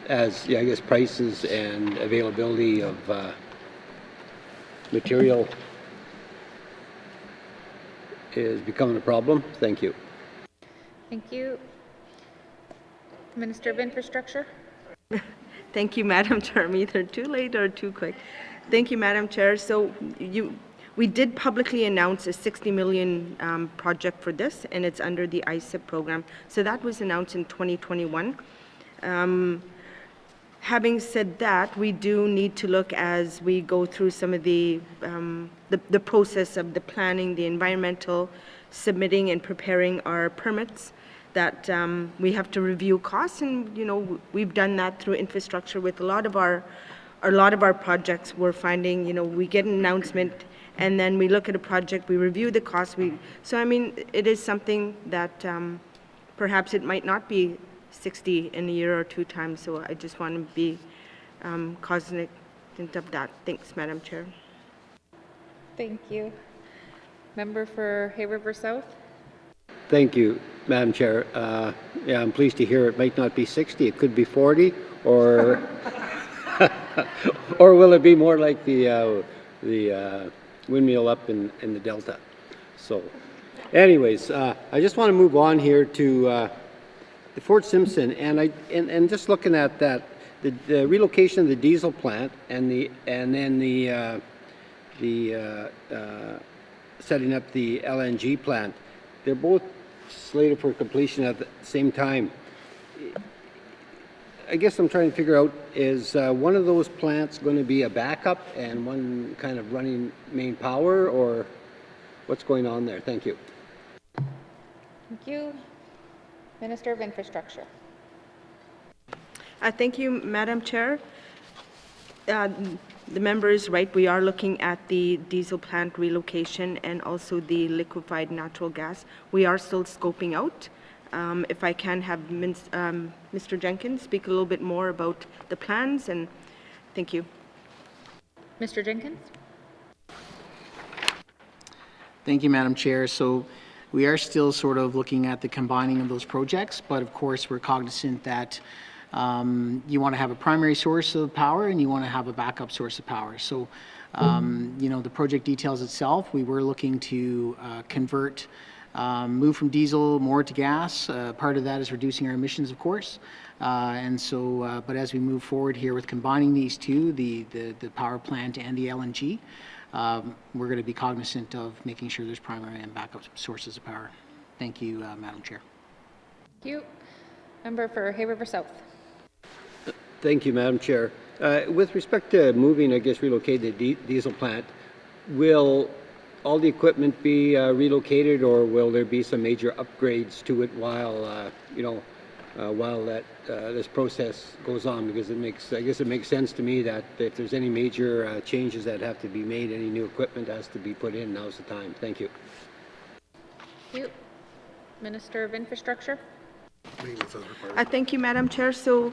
F: as, I guess, prices and availability of material is becoming a problem? Thank you.
T: Thank you. Minister of Infrastructure.
D: Thank you, Madam Chair. I'm either too late or too quick. Thank you, Madam Chair. So we did publicly announce a $60 million project for this, and it's under the ISIP program. So that was announced in 2021. Having said that, we do need to look as we go through some of the process of the planning, the environmental, submitting and preparing our permits, that we have to review costs, and, you know, we've done that through infrastructure with a lot of our projects. We're finding, you know, we get an announcement and then we look at a project, we review the costs. So I mean, it is something that perhaps it might not be 60 in a year or two times. So I just want to be cognizant of that. Thanks, Madam Chair.
T: Thank you. Member for Hay River South.
F: Thank you, Madam Chair. Yeah, I'm pleased to hear it might not be 60, it could be 40, or or will it be more like the windmill up in the Delta? So anyways, I just want to move on here to the Fort Simpson, and just looking at that, the relocation of the diesel plant and then the setting up the LNG plant, they're both slated for completion at the same time. I guess I'm trying to figure out, is one of those plants going to be a backup and one kind of running main power, or what's going on there? Thank you.
T: Thank you. Minister of Infrastructure.
D: Thank you, Madam Chair. The member is right. We are looking at the diesel plant relocation and also the liquefied natural gas. We are still scoping out If I can have Mr. Jenkins speak a little bit more about the plans, and thank you.
T: Mr. Jenkins?
U: Thank you, Madam Chair. So we are still sort of looking at the combining of those projects, but of course we're cognizant that you want to have a primary source of power and you want to have a backup source of power. So, you know, the project details itself, we were looking to convert, move from diesel more to gas. Part of that is reducing our emissions, of course. And so, but as we move forward here with combining these two, the power plant and the LNG, we're going to be cognizant of making sure there's primary and backup sources of power. Thank you, Madam Chair.
T: Thank you. Member for Hay River South.
F: Thank you, Madam Chair. With respect to moving, I guess, relocate the diesel plant, will all the equipment be relocated, or will there be some major upgrades to it while, you know, while that this process goes on? Because it makes, I guess, it makes sense to me that if there's any major changes that have to be made, any new equipment has to be put in. Now's the time. Thank you.
T: Thank you. Minister of Infrastructure.
D: Thank you, Madam Chair. So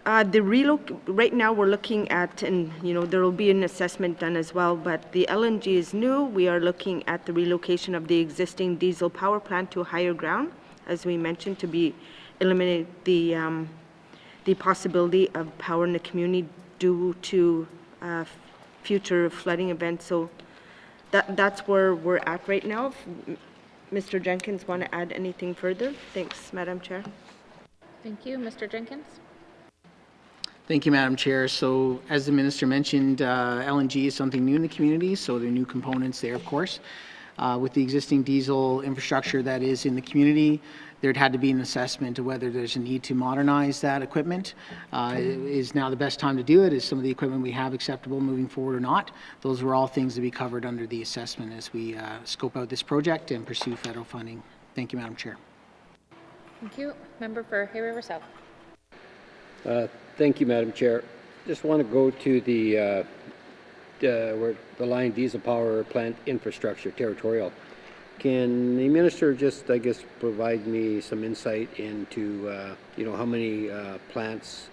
D: right now we're looking at, and you know, there will be an assessment done as well, but the LNG is new. We are looking at the relocation of the existing diesel power plant to higher ground, as we mentioned, to be eliminate the possibility of power in the community due to future flooding events. So that's where we're at right now. If Mr. Jenkins want to add anything further? Thanks, Madam Chair.
T: Thank you. Mr. Jenkins.
U: Thank you, Madam Chair. So as the Minister mentioned, LNG is something new in the community, so there are new components there, of course. With the existing diesel infrastructure that is in the community, there'd had to be an assessment of whether there's a need to modernize that equipment. Is now the best time to do it? Is some of the equipment we have acceptable moving forward or not? Those were all things to be covered under the assessment as we scope out this project and pursue federal funding. Thank you, Madam Chair.
T: Thank you. Member for Hay River South.
F: Thank you, Madam Chair. Just want to go to the where the line diesel power plant infrastructure territorial. Can the minister just, I guess, provide me some insight into, you know, how many plants,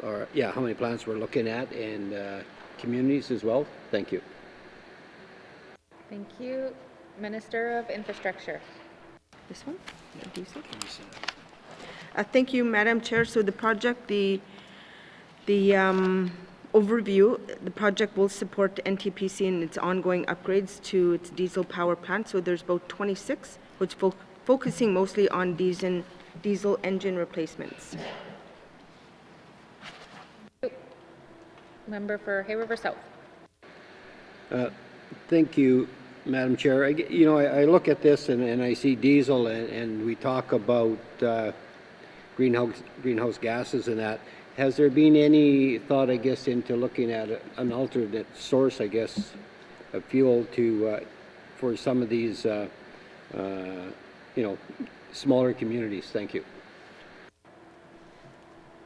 F: how many plants we're looking at, and communities as well? Thank you.
T: Thank you. Minister of Infrastructure.
D: This one? Diesel? Thank you, Madam Chair. So the project, the overview, the project will support NTPC in its ongoing upgrades to its diesel power plant. So there's about 26, which focusing mostly on diesel engine replacements.
T: Member for Hay River South.
F: Thank you, Madam Chair. You know, I look at this and I see diesel, and we talk about greenhouse gases and that. Has there been any thought, I guess, into looking at an alternate source, I guess, of fuel to for some of these, you know, smaller communities? Thank you.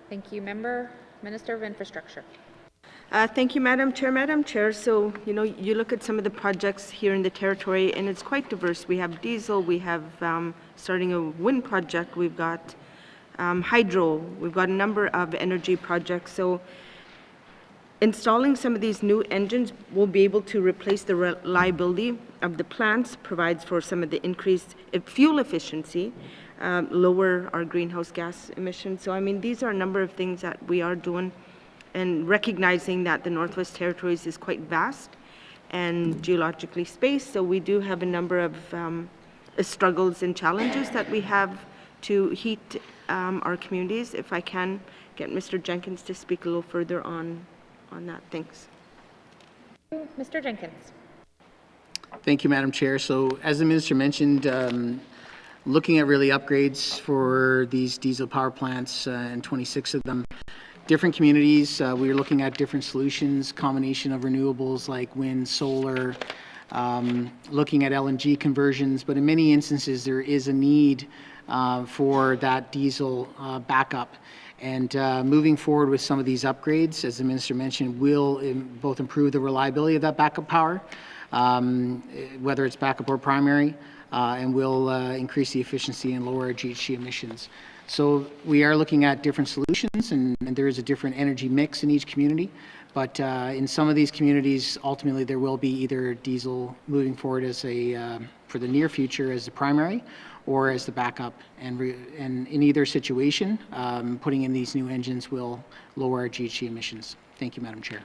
T: Thank you, Minister of Infrastructure.
D: Thank you, Madam Chair. Madam Chair, so, you know, you look at some of the projects here in the territory, and it's quite diverse. We have diesel, we have starting a wind project, we've got hydro, we've got a number of energy projects. So installing some of these new engines will be able to replace the reliability of the plants, provides for some of the increased fuel efficiency, lower our greenhouse gas emissions. So, I mean, these are a number of things that we are doing, and recognizing that the Northwest Territories is quite vast and geologically spaced. So we do have a number of struggles and challenges that we have to heat our communities. If I can get Mr. Jenkins to speak a little further on that. Thanks.
T: Mr. Jenkins.
U: Thank you, Madam Chair. So as the Minister mentioned, looking at really upgrades for these diesel power plants and 26 of them. Different communities, we are looking at different solutions, combination of renewables like wind, solar, looking at LNG conversions, but in many instances there is a need for that diesel backup. And moving forward with some of these upgrades, as the Minister mentioned, will both improve the reliability of that backup power, whether it's backup or primary, and will increase the efficiency and lower our GHG emissions. So we are looking at different solutions, and there is a different energy mix in each community. But in some of these communities, ultimately there will be either diesel moving forward as for the near future as the primary, or as the backup. And in either situation, putting in these new engines will lower our GHG emissions. Thank you, Madam Chair.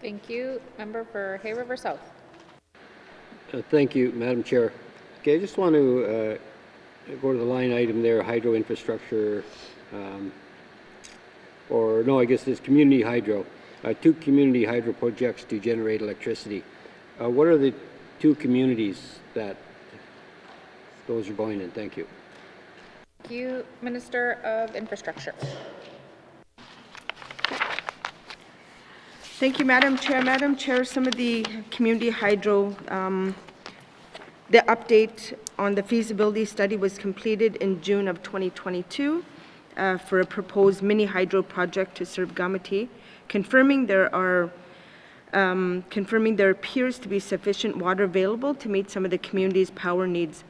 T: Thank you. Member for Hay River South.
F: Thank you, Madam Chair. Okay, I just want to go to the line item there, hydro infrastructure, or no, I guess it's community hydro. 2 community hydro projects to generate electricity. What are the 2 communities that those are going in? Thank you.
T: Thank you. Minister of Infrastructure.
D: Thank you, Madam Chair. Madam Chair, some of the community hydro, the update on the feasibility study was completed in June of 2022 for a proposed mini hydro project to serve Gamati, confirming there appears to be sufficient water available to meet some of the community's power needs.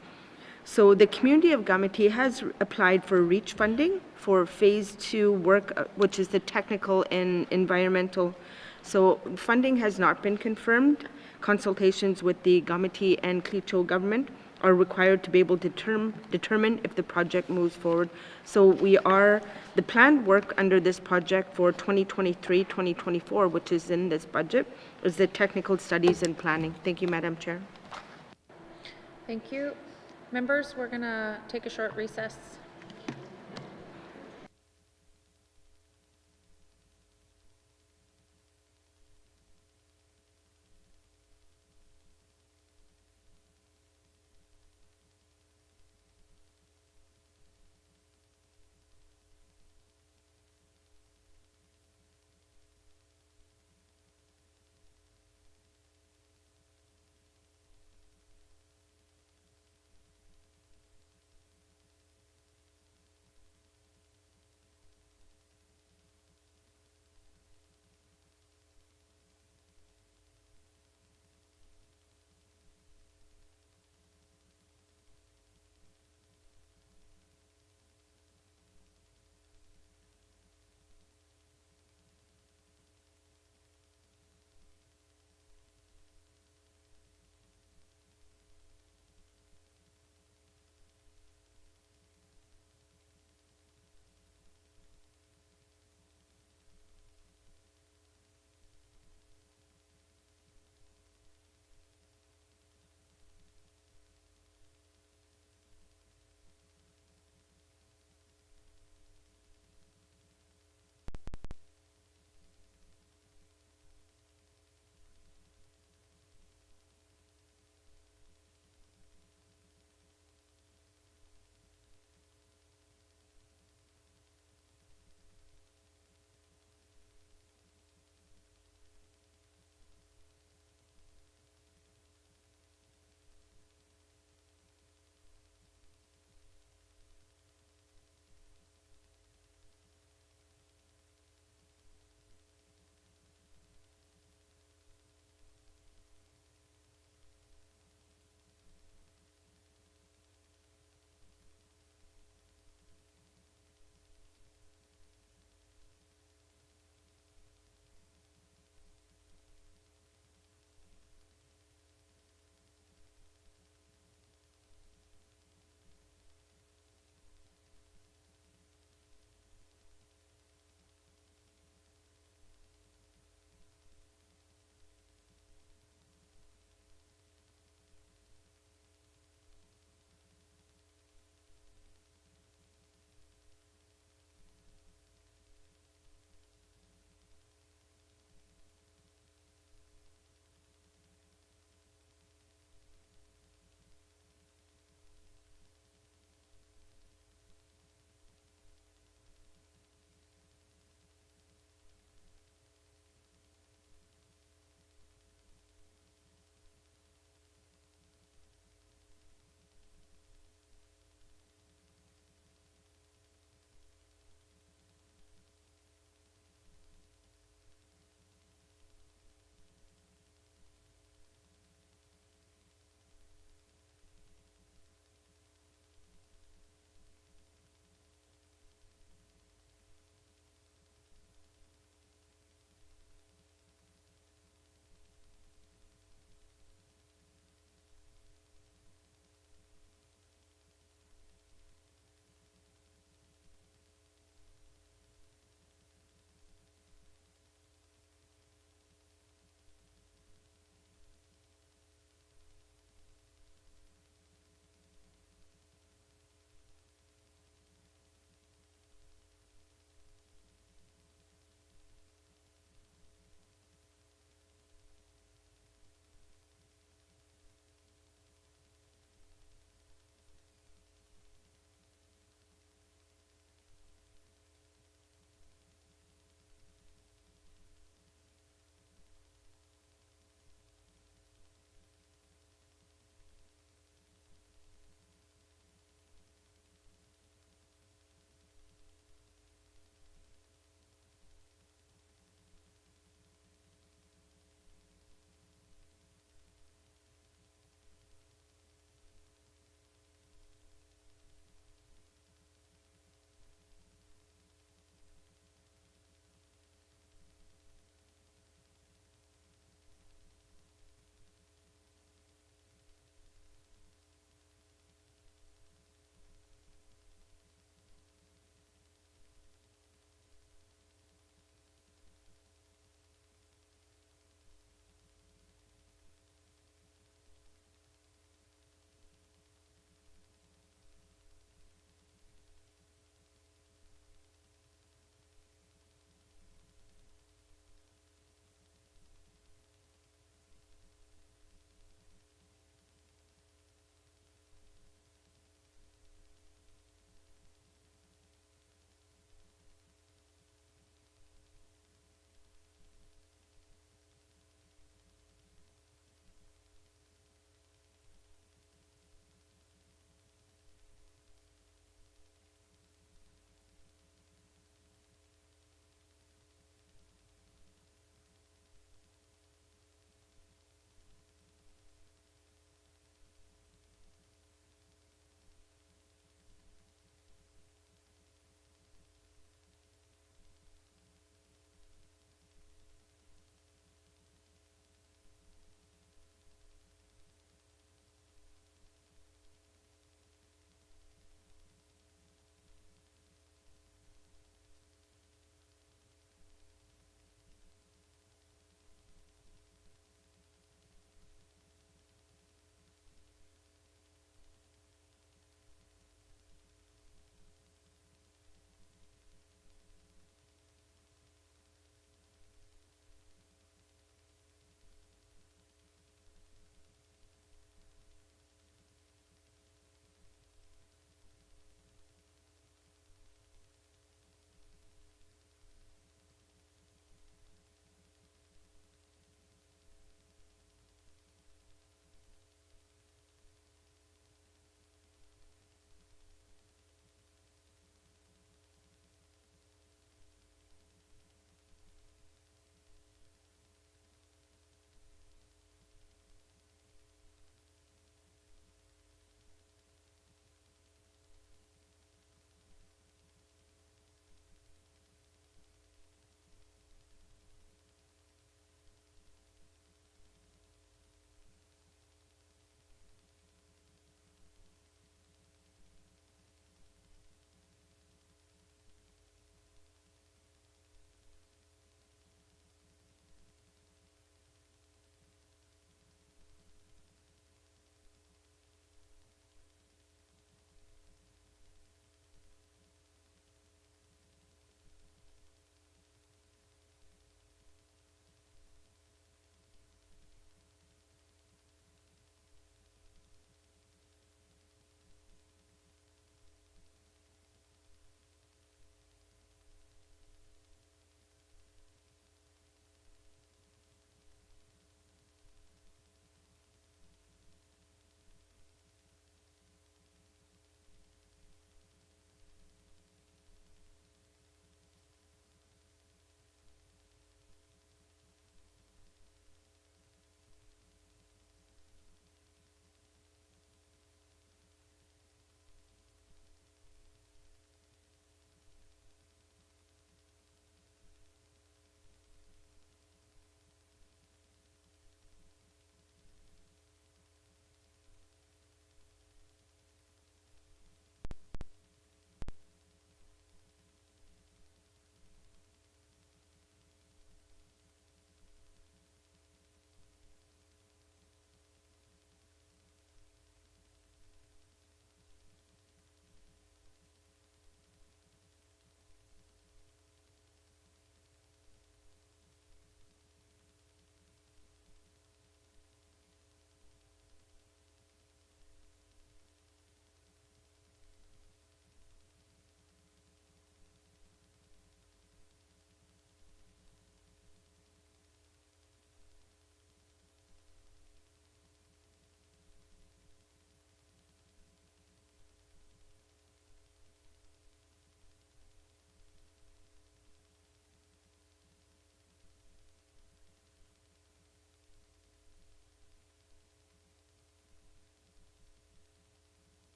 D: So the community of Gamati has applied for REACH funding for phase 2 work, which is the technical and environmental. So funding has not been confirmed. Consultations with the Gamati and Clecho government are required to be able to determine if the project moves forward. So the planned work under this project for 2023-2024, which is in this budget, is the technical studies and planning. Thank you, Madam Chair.
T: Thank you. Members, we're going to take a short recess.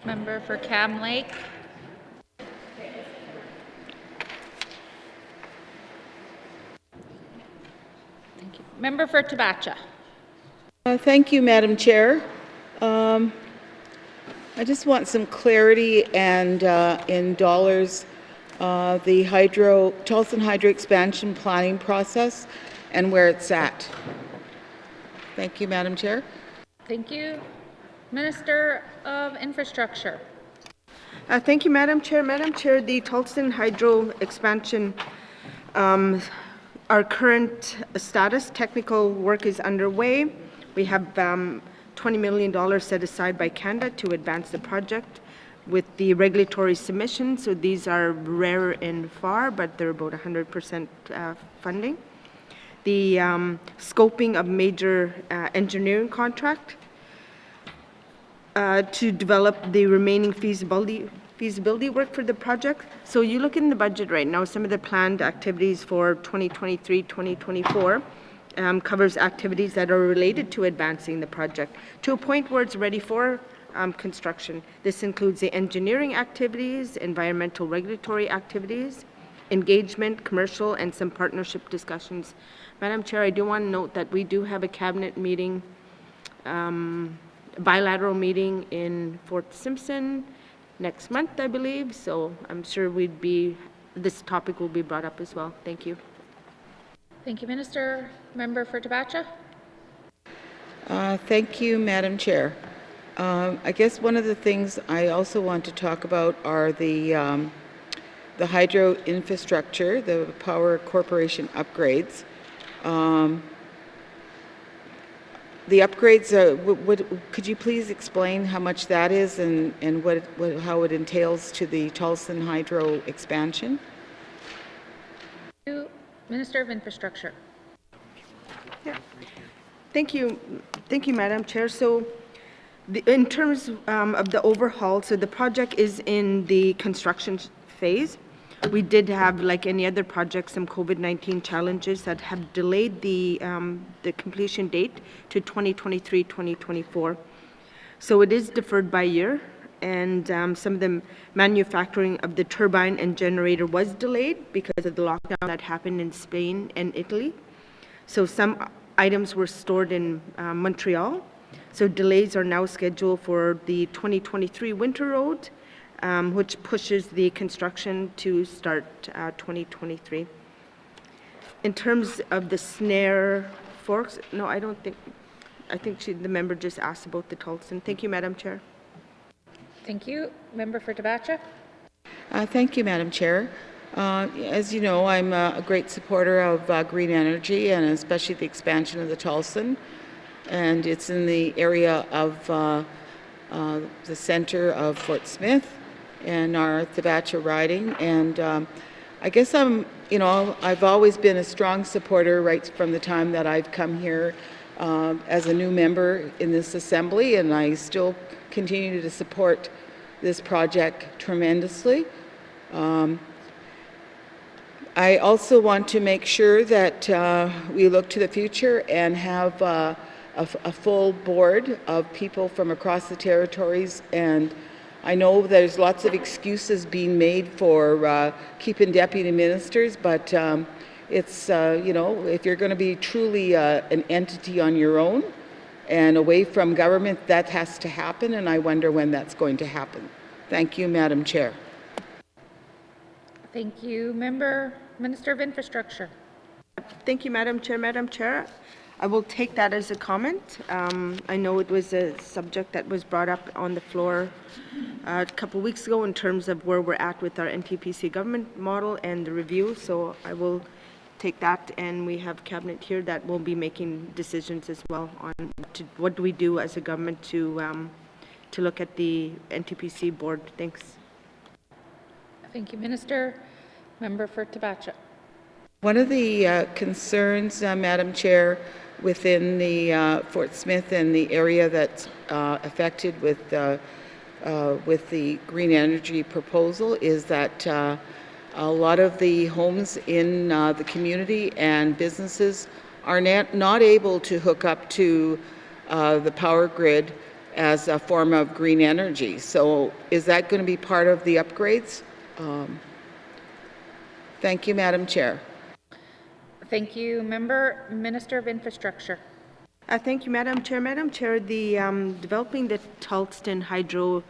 T: Member for Cam Lake. Thank you. Member for Tabacha.
A: Thank you, Madam Chair. I just want some clarity and in dollars, the Charleston Hydro expansion planning process and where it's at. Thank you, Madam Chair.
T: Thank you. Minister of Infrastructure.
D: Thank you, Madam Chair. Madam Chair, the Charleston Hydro expansion, our current status, technical work is underway. We have $20 million set aside by Canada to advance the project with the regulatory submission. So these are rare and far, but they're about 100% funding. The scoping of major engineering contract to develop the remaining feasibility work for the project. So you look in the budget right now, some of the planned activities for 2023-2024 covers activities that are related to advancing the project to a point where it's ready for construction. This includes the engineering activities, environmental regulatory activities, engagement, commercial, and some partnership discussions. Madam Chair, I do want to note that we do have a cabinet meeting, bilateral meeting in Fort Simpson next month, I believe. So I'm sure this topic will be brought up as well. Thank you.
T: Thank you, Minister. Member for Tabacha.
A: Thank you, Madam Chair. I guess one of the things I also want to talk about are the hydro infrastructure, the Power Corporation upgrades. The upgrades, could you please explain how much that is and how it entails to the Charleston Hydro expansion?
T: Minister of Infrastructure.
D: Yeah. Thank you, Madam Chair. So in terms of the overhaul, so the project is in the construction phase. We did have, like any other project, some COVID-19 challenges that have delayed the completion date to 2023-2024. So it is deferred by year, and some of the manufacturing of the turbine and generator was delayed because of the lockdown that happened in Spain and Italy. So some items were stored in Montreal. So delays are now scheduled for the 2023 winter road, which pushes the construction to start 2023. In terms of the snare forks, no, I think the member just asked about the Tulsan. Thank you, Madam Chair.
T: Thank you. Member for Tabacha.
A: Thank you, Madam Chair. As you know, I'm a great supporter of green energy and especially the expansion of the Tulsan. And it's in the area of the center of Fort Smith and our Tabacha riding. And I guess I've always been a strong supporter right from the time that I've come here as a new member in this assembly, and I still continue to support this project tremendously. I also want to make sure that we look to the future and have a full board of people from across the territories, and I know there's lots of excuses being made for keeping deputy ministers, but it's, if you're going to be truly an entity on your own and away from government, that has to happen, and I wonder when that's going to happen. Thank you, Madam Chair.
T: Thank you. Minister of Infrastructure.
D: Thank you, Madam Chair. Madam Chair, I will take that as a comment. I know it was a subject that was brought up on the floor a couple of weeks ago in terms of where we're at with our NTPC government model and the review, so I will take that, and we have cabinet here that will be making decisions as well on what do we do as a government to look at the NTPC board. Thanks.
T: Thank you, Minister. Member for Tabacha.
A: One of the concerns, Madam Chair, within the Fort Smith and the area that's affected with the green energy proposal is that a lot of the homes in the community and businesses are not able to hook up to the power grid as a form of green energy. So is that going to be part of the upgrades? Thank you, Madam Chair.
T: Thank you, Member. Minister of Infrastructure.
D: Thank you, Madam Chair. Madam Chair, the developing the Tulston Hydro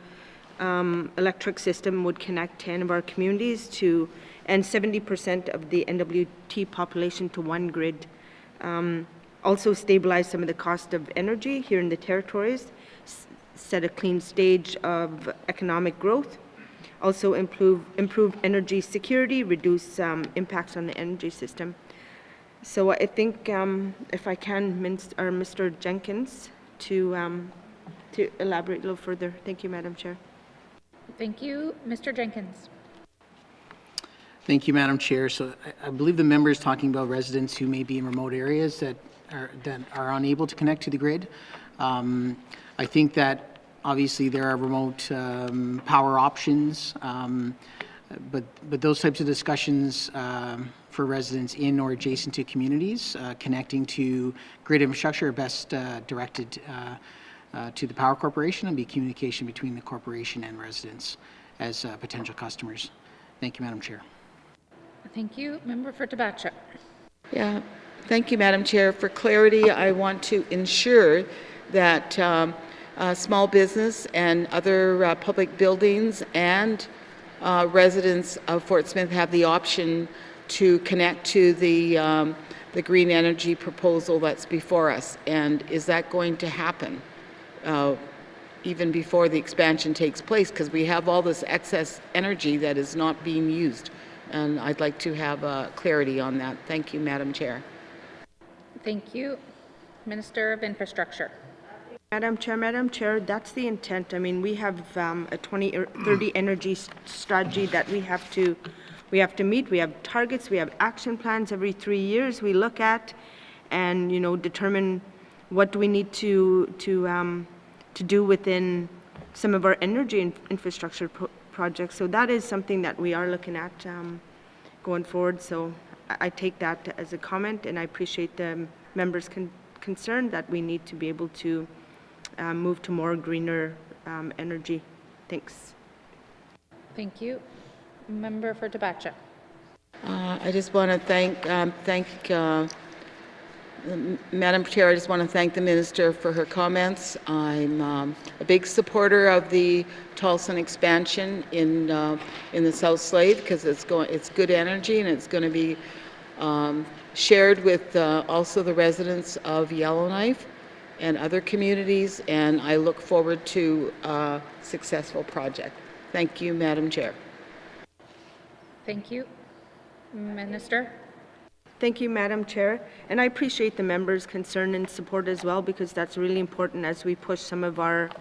D: electric system would connect 10 of our communities to, and 70% of the N.W.T population to one grid. Also stabilize some of the cost of energy here in the territories, set a clean stage of economic growth, also improve energy security, reduce impacts on the energy system. So I think if I can, Mr. Jenkins, to elaborate a little further. Thank you, Madam Chair.
T: Thank you. Mr. Jenkins.
U: Thank you, Madam Chair. So I believe the member is talking about residents who may be in remote areas that are unable to connect to the grid. I think that obviously there are remote power options, but those types of discussions for residents in or adjacent to communities connecting to grid infrastructure are best directed to the Power Corporation and be communication between the corporation and residents as potential customers. Thank you, Madam Chair.
T: Thank you. Member for Tabacha.
A: Yeah, thank you, Madam Chair. For clarity, I want to ensure that small business and other public buildings and residents of Fort Smith have the option to connect to the green energy proposal that's before us. And is that going to happen even before the expansion takes place? Because we have all this excess energy that is not being used. And I'd like to have clarity on that. Thank you, Madam Chair.
T: Thank you. Minister of Infrastructure.
D: Madam Chair, that's the intent. I mean, we have a 2030 energy strategy that we have to meet. We have targets, we have action plans every 3 years we look at and, determine what do we need to do within some of our energy infrastructure projects. So that is something that we are looking at going forward. So I take that as a comment, and I appreciate the members' concern that we need to be able to move to more greener energy. Thanks.
T: Thank you. Member for Tabacha.
A: I just want to thank Madam Chair, I just want to thank the Minister for her comments. I'm a big supporter of the Tulston expansion in the South Slave because it's good energy and it's going to be shared with also the residents of Yellowknife and other communities, and I look forward to a successful project. Thank you, Madam Chair.
T: Thank you. Minister.
D: Thank you, Madam Chair, and I appreciate the members' concern and support as well, because that's really important as we push some of our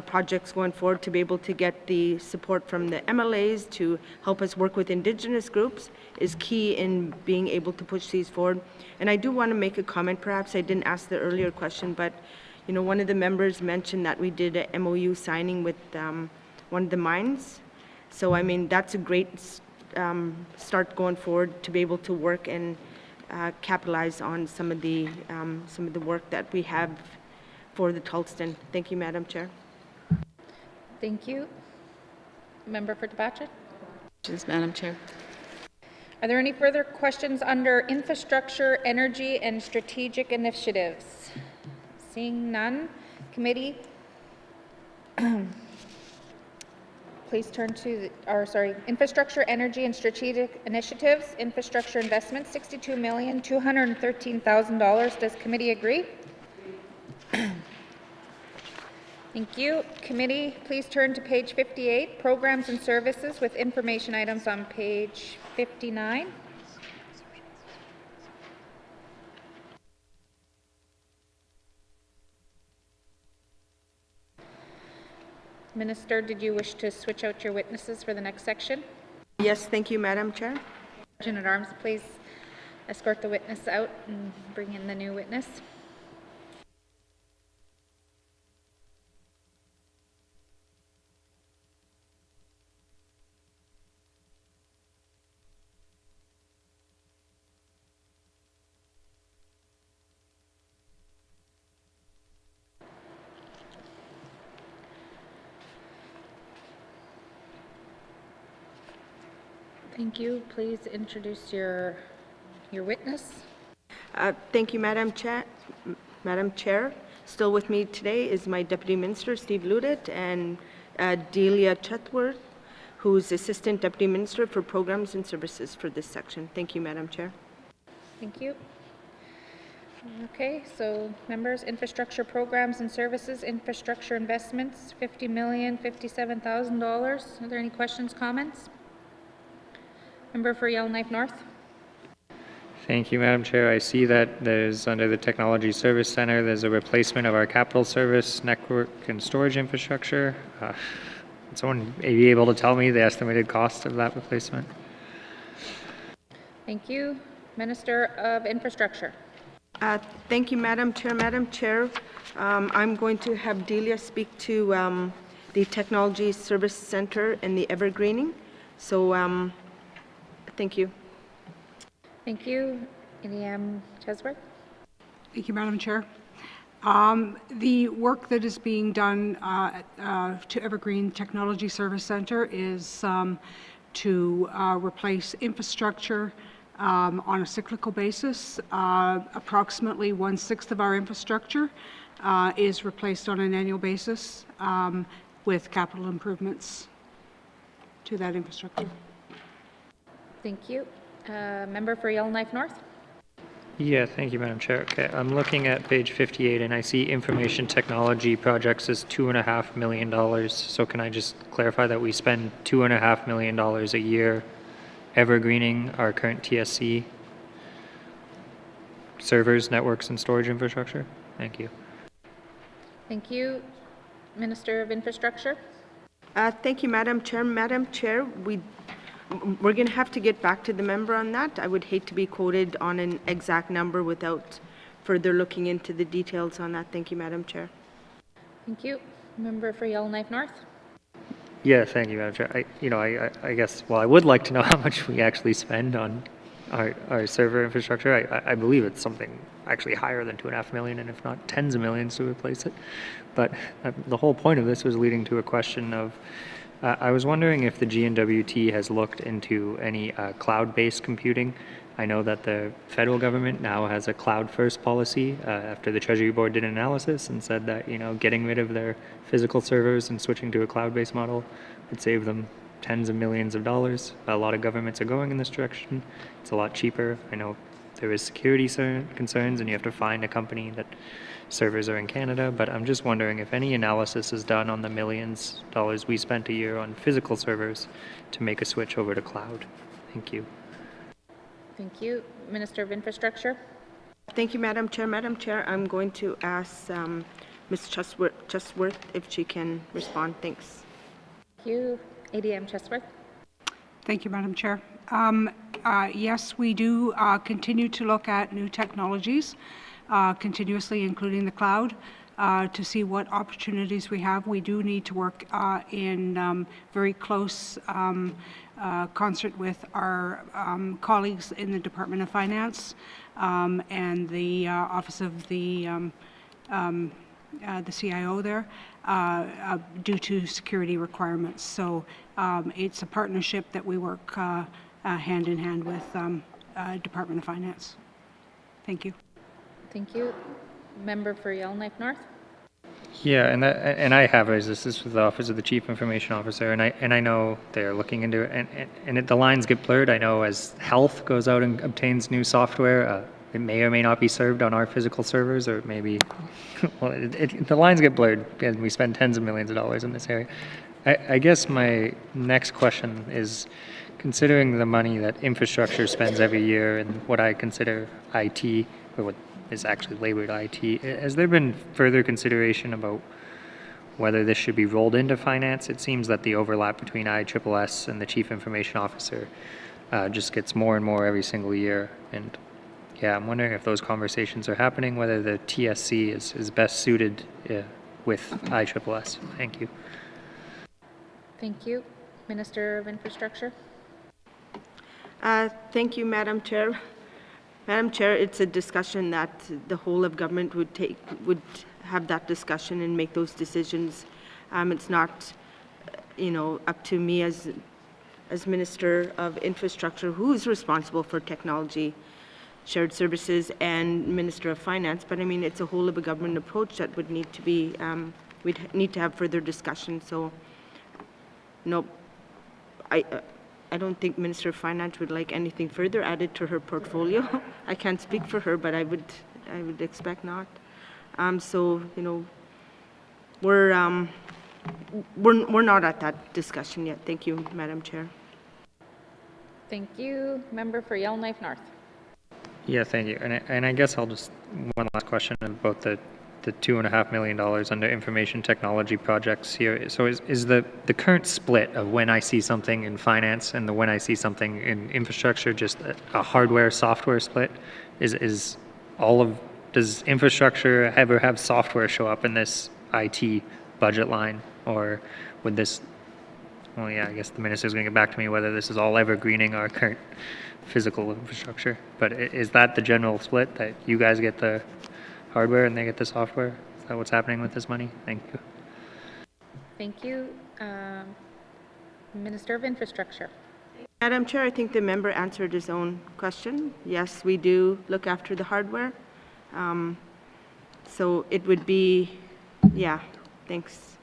D: projects going forward to be able to get the support from the MLAs to help us work with Indigenous groups is key in being able to push these forward. And I do want to make a comment, perhaps I didn't ask the earlier question, but one of the members mentioned that we did a MOU signing with one of the mines. So I mean, that's a great start going forward to be able to work and capitalize on some of the work that we have for the Tulston. Thank you, Madam Chair.
T: Thank you. Member for Tabacha.
A: Madam Chair.
T: Are there any further questions under infrastructure, energy, and strategic initiatives? Seeing none, committee. Please turn to, infrastructure, energy, and strategic initiatives, infrastructure investments, $62,213,000. Does committee agree? Thank you. Committee, please turn to page 58, programs and services with information items on page 59. Minister, did you wish to switch out your witnesses for the next section?
D: Yes, thank you, Madam Chair.
T: Sergeant at Arms, please escort the witness out and bring in the new witness. Thank you. Please introduce your witness.
D: Thank you, Madam Chair. Madam Chair, still with me today is my Deputy Minister, Steve Ludet, and Delia Chetworth, who's Assistant Deputy Minister for Programs and Services for this section. Thank you, Madam Chair.
T: Thank you. Okay, so members, infrastructure programs and services, infrastructure investments, $50,057,000. Are there any questions, comments? Member for Yellowknife North.
G: Thank you, Madam Chair. I see that there's, under the Technology Service Center, there's a replacement of our capital service, network, and storage infrastructure. Would someone be able to tell me the estimated cost of that replacement?
T: Thank you. Minister of Infrastructure.
D: Thank you, Madam Chair. Madam Chair, I'm going to have Delia speak to the Technology Service Center and the evergreening. So, thank you.
T: Thank you. N.W.T. Chesworth.
O: Thank you, Madam Chair. The work that is being done to Evergreen Technology Service Center is to replace infrastructure on a cyclical basis. Approximately 1/6 of our infrastructure is replaced on an annual basis with capital improvements to that infrastructure.
T: Thank you. Member for Yellowknife North.
G: Yeah, thank you, Madam Chair. Okay, I'm looking at page 58 and I see information technology projects as $2.5 million. So can I just clarify that we spend $2.5 million a year evergreening our current TSC servers, networks, and storage infrastructure? Thank you.
T: Thank you. Minister of Infrastructure.
D: Thank you, Madam Chair. Madam Chair, we're going to have to get back to the member on that. I would hate to be quoted on an exact number without further looking into the details on that. Thank you, Madam Chair.
T: Thank you. Member for Yellowknife North.
G: Yeah, thank you, Madam Chair. I guess, well, I would like to know how much we actually spend on our server infrastructure. I believe it's something actually higher than $2.5 million, and if not tens of millions to replace it. But the whole point of this was leading to a question of, I was wondering if the N.W.T has looked into any cloud-based computing. I know that the federal government now has a cloud-first policy after the Treasury Board did an analysis and said that, getting rid of their physical servers and switching to a cloud-based model would save them tens of millions of dollars. A lot of governments are going in this direction. It's a lot cheaper. I know there is security concerns and you have to find a company that servers are in Canada, but I'm just wondering if any analysis is done on the millions of dollars we spent a year on physical servers to make a switch over to cloud. Thank you.
T: Thank you. Minister of Infrastructure.
D: Thank you, Madam Chair. Madam Chair, I'm going to ask Ms. Chesworth if she can respond. Thanks.
T: Thank you. N.W.T. Chesworth.
O: Thank you, Madam Chair. Yes, we do continue to look at new technologies continuously, including the cloud, to see what opportunities we have. We do need to work in very close concert with our colleagues in the Department of Finance and the Office of the CIO there due to security requirements. So it's a partnership that we work hand in hand with Department of Finance. Thank you.
T: Thank you. Member for Yellowknife North.
G: Yeah, and I have raised this with the Office of the Chief Information Officer, and I know they're looking into it, and the lines get blurred. I know as health goes out and obtains new software, it may or may not be served on our physical servers, or maybe, well, the lines get blurred, and we spend tens of millions of dollars in this area. I guess my next question is, considering the money that infrastructure spends every year and what I consider IT, or what is actually labored IT, has there been further consideration about whether this should be rolled into finance? It seems that the overlap between ISSS and the Chief Information Officer just gets more and more every single year. And yeah, I'm wondering if those conversations are happening, whether the TSC is best suited with ISSS. Thank you.
T: Thank you. Minister of Infrastructure.
D: Thank you, Madam Chair. Madam Chair, it's a discussion that the whole of government would have that discussion and make those decisions. It's not, up to me as as Minister of Infrastructure, who is responsible for technology, shared services, and Minister of Finance. But I mean, it's a whole of a government approach that would need to be, we'd need to have further discussion. So, no, I don't think Minister of Finance would like anything further added to her portfolio. I can't speak for her, but I would expect not. So, you know, we're not at that discussion yet. Thank you, Madam Chair.
T: Thank you. Member for Yellowknife North.
G: Yeah, thank you. And I guess I'll just, one last question about the $2.5 million under information technology projects here. So is the current split of when I see something in finance and when I see something in infrastructure just a hardware software split? Does infrastructure ever have software show up in this IT budget line, or would this, well, yeah, I guess the minister's going to get back to me whether this is all evergreening our current physical infrastructure, but is that the general split, that you guys get the hardware and they get the software? Is that what's happening with this money? Thank you.
T: Thank you. Minister of Infrastructure.
D: Madam Chair, I think the member answered his own question. Yes, we do look after the hardware. So it would be, yeah, thanks.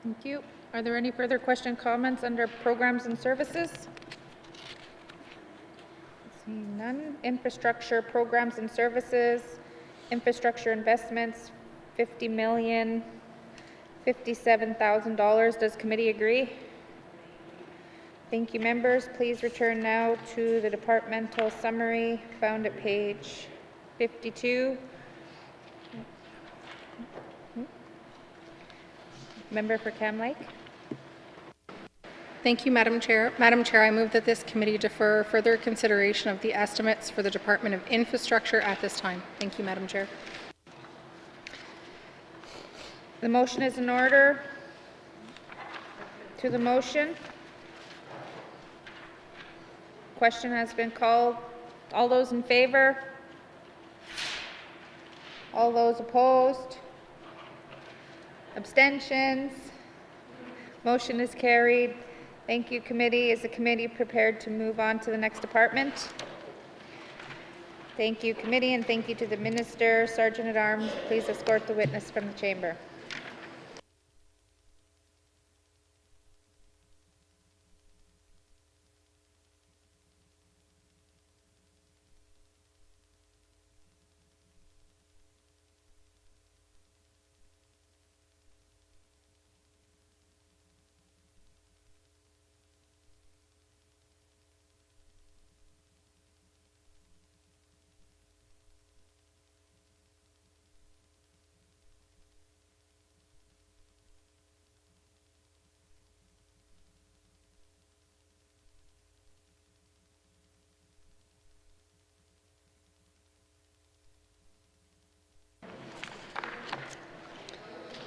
T: Thank you. Are there any further comments under programs and services? Seeing none. Infrastructure programs and services, infrastructure investments, $50,057,000. Does committee agree? Thank you, members. Please return now to the departmental summary found at page 52. Member for Cam Lake.
I: Thank you, Madam Chair. Madam Chair, I move that this committee defer further consideration of the estimates for the Department of Infrastructure at this time. Thank you, Madam Chair.
T: The motion is in order. To the motion. Question has been called. All those in favor? All those opposed? Abstentions? Motion is carried. Thank you, committee. Is the committee prepared to move on to the next department? Thank you, committee, and thank you to the minister. Sergeant at Arms, please escort the witness from the chamber.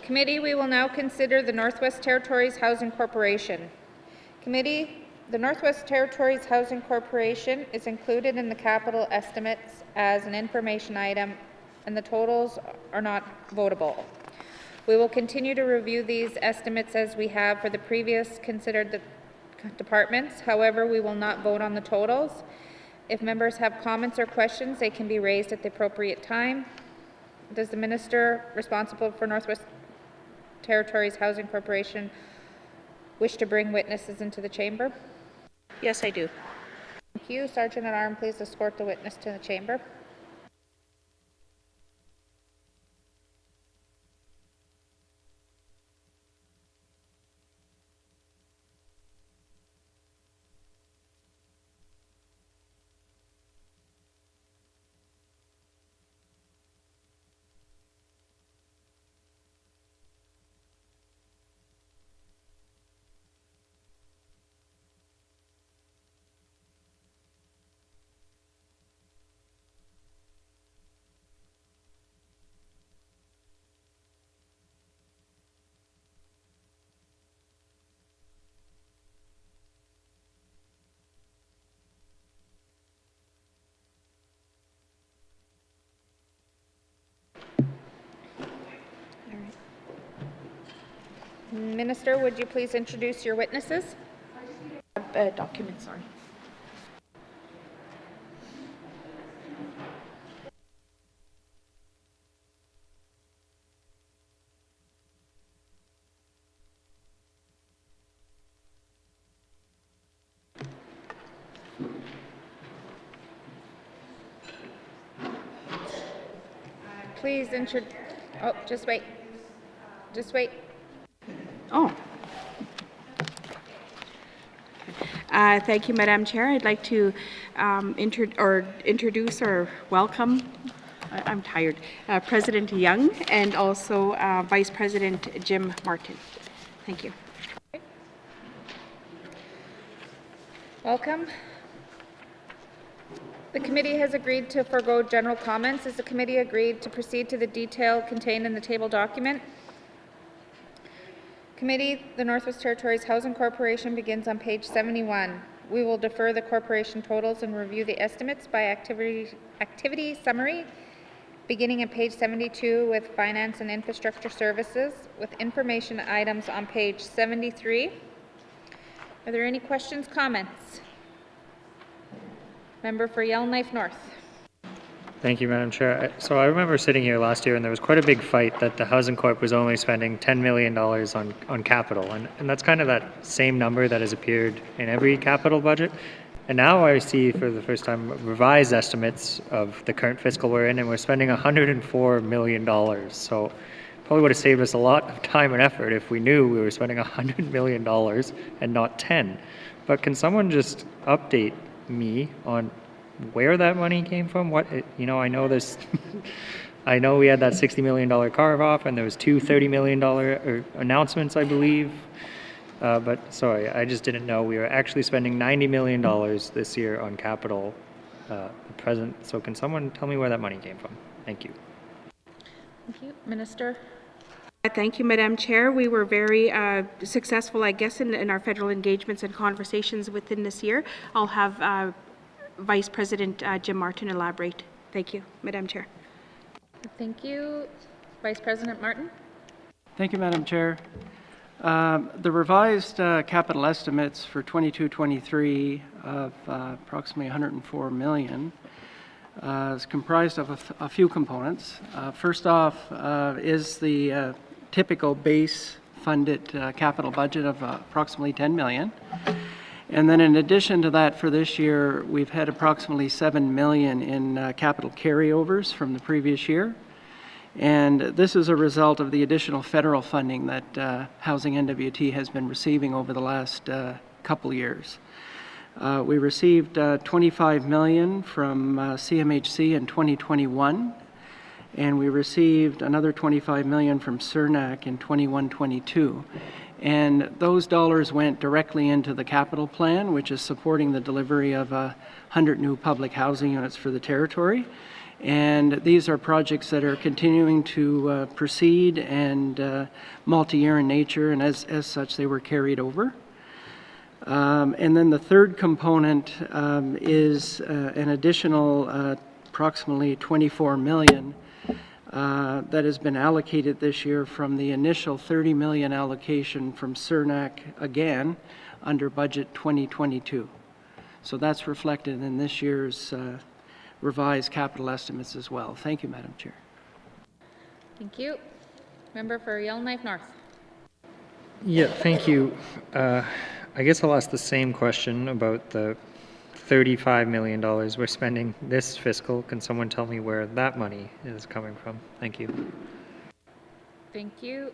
T: Committee, we will now consider the Northwest Territories Housing Corporation. Committee, the Northwest Territories Housing Corporation is included in the capital estimates as an information item, and the totals are not votable. We will continue to review these estimates as we have for the previous considered departments. However, we will not vote on the totals. If members have comments or questions, they can be raised at the appropriate time. Does the minister responsible for Northwest Territories Housing Corporation wish to bring witnesses into the chamber?
P: Yes, I do.
T: Thank you. Sergeant at Arms, please escort the witness to the chamber. Minister, would you please introduce your witnesses?
N: document, sorry.
T: Please oh, just wait. Just wait.
N: Oh. Thank you, Madam Chair. I'd like to introduce or welcome, I'm tired, President Young and also Vice President Jim Martin. Thank you.
T: Welcome. The committee has agreed to forego general comments. Has the committee agreed to proceed to the detail contained in the table document? Committee, the Northwest Territories Housing Corporation begins on page 71. We will defer the corporation totals and review the estimates by activity summary, beginning at page 72 with finance and infrastructure services, with information items on page 73. Are there any questions, comments? Member for Yellowknife North.
G: Thank you, Madam Chair. So I remember sitting here last year and there was quite a big fight that the Housing Corp was only spending $10 million on capital. And that's kind of that same number that has appeared in every capital budget. And now I see for the first time revised estimates of the current fiscal we're in, and we're spending $104 million. So probably would have saved us a lot of time and effort if we knew we were spending $100 million and not 10. But can someone just update me on where that money came from? What, you know, I know this, I know we had that $60 million carve off and there was two $30 million announcements, I believe. But sorry, I just didn't know we were actually spending $90 million this year on capital present. So can someone tell me where that money came from? Thank you.
T: Thank you. Minister.
N: Thank you, Madam Chair. We were very successful, I guess, in our federal engagements and conversations within this year. I'll have Vice President Jim Martin elaborate. Thank you, Madam Chair.
T: Thank you. Vice President Martin.
E: Thank you, Madam Chair. The revised capital estimates for 22-23 of approximately $104 million is comprised of a few components. First off is the typical base funded capital budget of approximately $10 million. And then in addition to that, for this year, we've had approximately $7 million in capital carryovers from the previous year. And this is a result of the additional federal funding that Housing N.W.T has been receiving over the last couple years. We received $25 million from CMHC in 2021, and we received another $25 million from CERNAC in 21-22. And those dollars went directly into the capital plan, which is supporting the delivery of 100 new public housing units for the territory. And these are projects that are continuing to proceed and multi-year in nature, and as such, they were carried over. And then the third component is an additional approximately $24 million that has been allocated this year from the initial $30 million allocation from CERNAC again under budget 2022. So that's reflected in this year's revised capital estimates as well. Thank you, Madam Chair.
T: Thank you. Member for Yellowknife North.
G: Yeah, thank you. I guess I'll ask the same question about the $35 million we're spending this fiscal. Can someone tell me where that money is coming from? Thank you.
T: Thank you.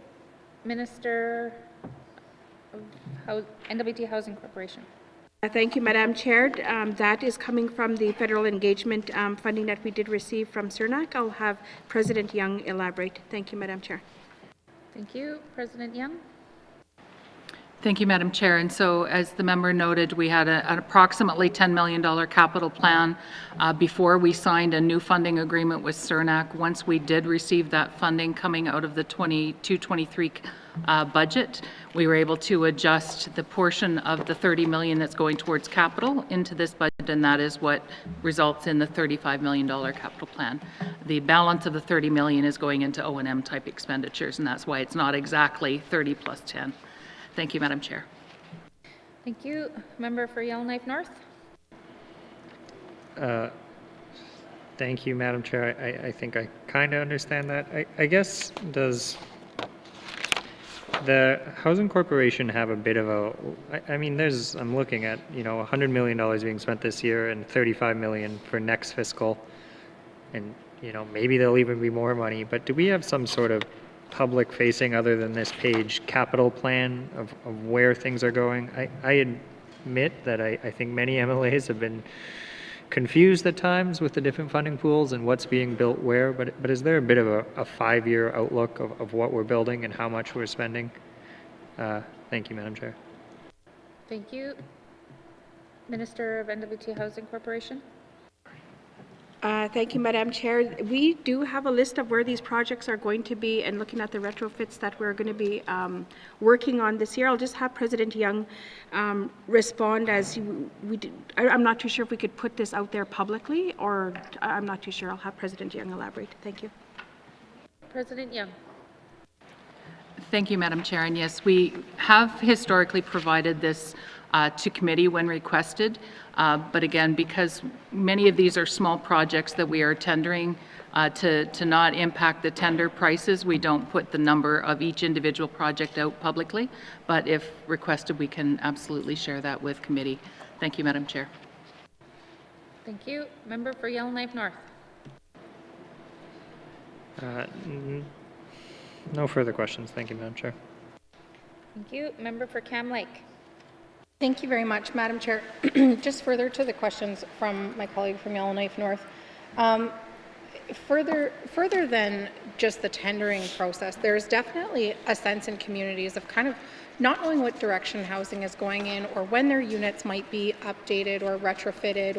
T: Minister of N.W.T Housing Corporation.
N: Thank you, Madam Chair. That is coming from the federal engagement funding that we did receive from CERNAC. I'll have President Young elaborate. Thank you, Madam Chair.
T: Thank you. President Young.
V: Thank you, Madam Chair. And so, as the member noted, we had an approximately $10 million capital plan before we signed a new funding agreement with CERNAC. Once we did receive that funding coming out of the 22-23 budget, we were able to adjust the portion of the $30 million that's going towards capital into this budget, and that is what results in the $35 million capital plan. The balance of the $30 million is going into O&M type expenditures, and that's why it's not exactly 30 plus 10. Thank you, Madam Chair.
T: Thank you. Member for Yellowknife North.
G: Thank you, Madam Chair. I think I kind of understand that. I guess, does the Housing Corporation have a bit of a, I mean, I'm looking at, $100 million being spent this year and $35 million for next fiscal. And, maybe there'll even be more money, but do we have some sort of public facing, other than this page, capital plan of where things are going? I admit that I think many MLAs have been confused at times with the different funding pools and what's being built where, but is there a bit of a 5-year outlook of what we're building and how much we're spending? Thank you, Madam Chair.
T: Thank you. Minister of N.W.T. Housing Corporation.
N: Thank you, Madam Chair. We do have a list of where these projects are going to be and looking at the retrofits that we're going to be working on this year. I'll just have President Young respond as we do. I'm not too sure if we could put this out there publicly, or I'm not too sure. I'll have President Young elaborate. Thank you.
T: President Young.
V: Thank you, Madam Chair. And yes, we have historically provided this to committee when requested. But again, because many of these are small projects that we are tendering, to not impact the tender prices, we don't put the number of each individual project out publicly. But if requested, we can absolutely share that with committee. Thank you, Madam Chair.
T: Thank you. Member for Yellowknife North.
G: No further questions. Thank you, Madam Chair.
T: Thank you. Member for Cam Lake.
I: Thank you very much, Madam Chair. Just further to the questions from my colleague from Yellowknife North, further than just the tendering process, there's definitely a sense in communities of kind of not knowing what direction housing is going in, or when their units might be updated or retrofitted,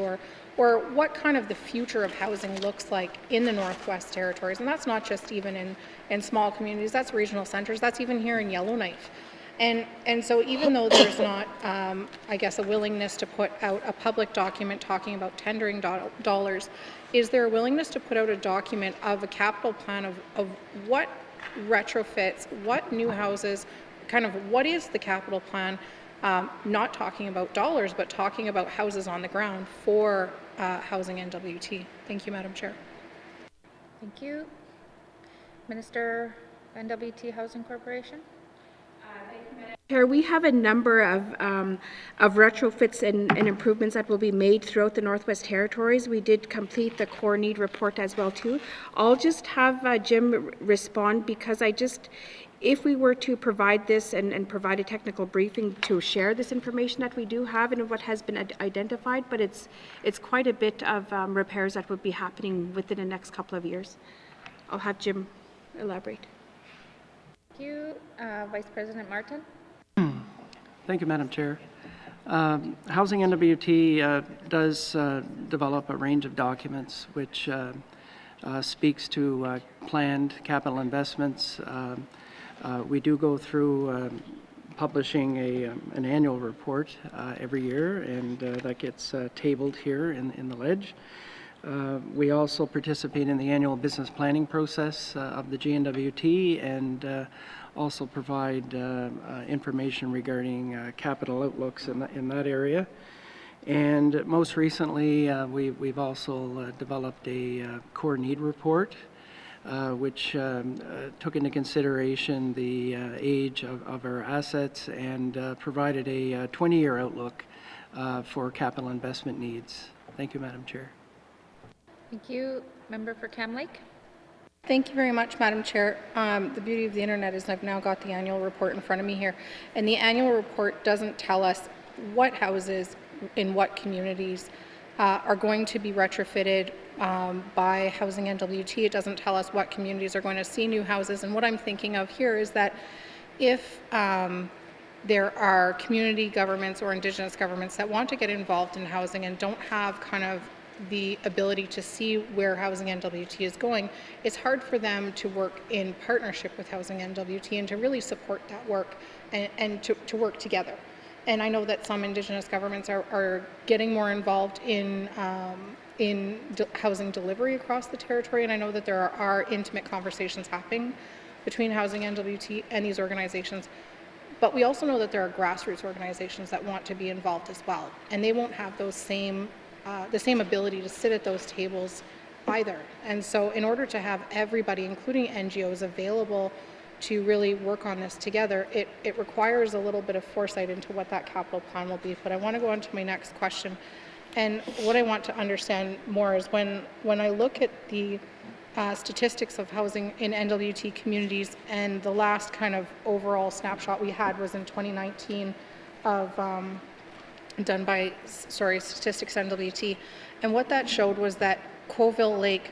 I: or what kind of the future of housing looks like in the Northwest Territories. And that's not just even in small communities, that's regional centers, that's even here in Yellowknife. And so even though there's not, I guess, a willingness to put out a public document talking about tendering dollars, is there a willingness to put out a document of a capital plan of what retrofits, what new houses, kind of what is the capital plan, not talking about dollars, but talking about houses on the ground for Housing N.W.T. Thank you, Madam Chair.
T: Thank you. Minister of N.W.T. Housing Corporation.
N: Chair, we have a number of retrofits and improvements that will be made throughout the Northwest Territories. We did complete the core need report as well too. I'll just have Jim respond, because if we were to provide this and provide a technical briefing to share this information that we do have and what has been identified, but it's quite a bit of repairs that would be happening within the next couple of years. I'll have Jim elaborate.
T: Thank you. Vice President Martin.
E: Thank you, Madam Chair. Housing N.W.T. does develop a range of documents which speaks to planned capital investments. We do go through publishing an annual report every year, and that gets tabled here in the ledge. We also participate in the annual business planning process of the N.W.T. and also provide information regarding capital outlooks in that area. And most recently, we've also developed a core need report, which took into consideration the age of our assets and provided a 20-year outlook for capital investment needs. Thank you, Madam Chair.
T: Thank you. Member for Cam Lake.
I: Thank you very much, Madam Chair. The beauty of the internet is I've now got the annual report in front of me here, and the annual report doesn't tell us what houses in what communities are going to be retrofitted by Housing N.W.T. It doesn't tell us what communities are going to see new houses, and what I'm thinking of here is that if there are community governments or Indigenous governments that want to get involved in housing and don't have kind of the ability to see where Housing N.W.T. is going, it's hard for them to work in partnership with Housing N.W.T. and to really support that work and to work together. And I know that some Indigenous governments are getting more involved in housing delivery across the territory, and I know that there are intimate conversations happening between Housing N.W.T. and these organizations. But we also know that there are grassroots organizations that want to be involved as well, and they won't have those the same ability to sit at those tables either. And so in order to have everybody, including NGOs, available to really work on this together, it requires a little bit of foresight into what that capital plan will be. But I want to go on to my next question. And what I want to understand more is when I look at the statistics of housing in N.W.T communities, and the last kind of overall snapshot we had was in 2019 of done by, Statistics N.W.T. And what that showed was that Colville Lake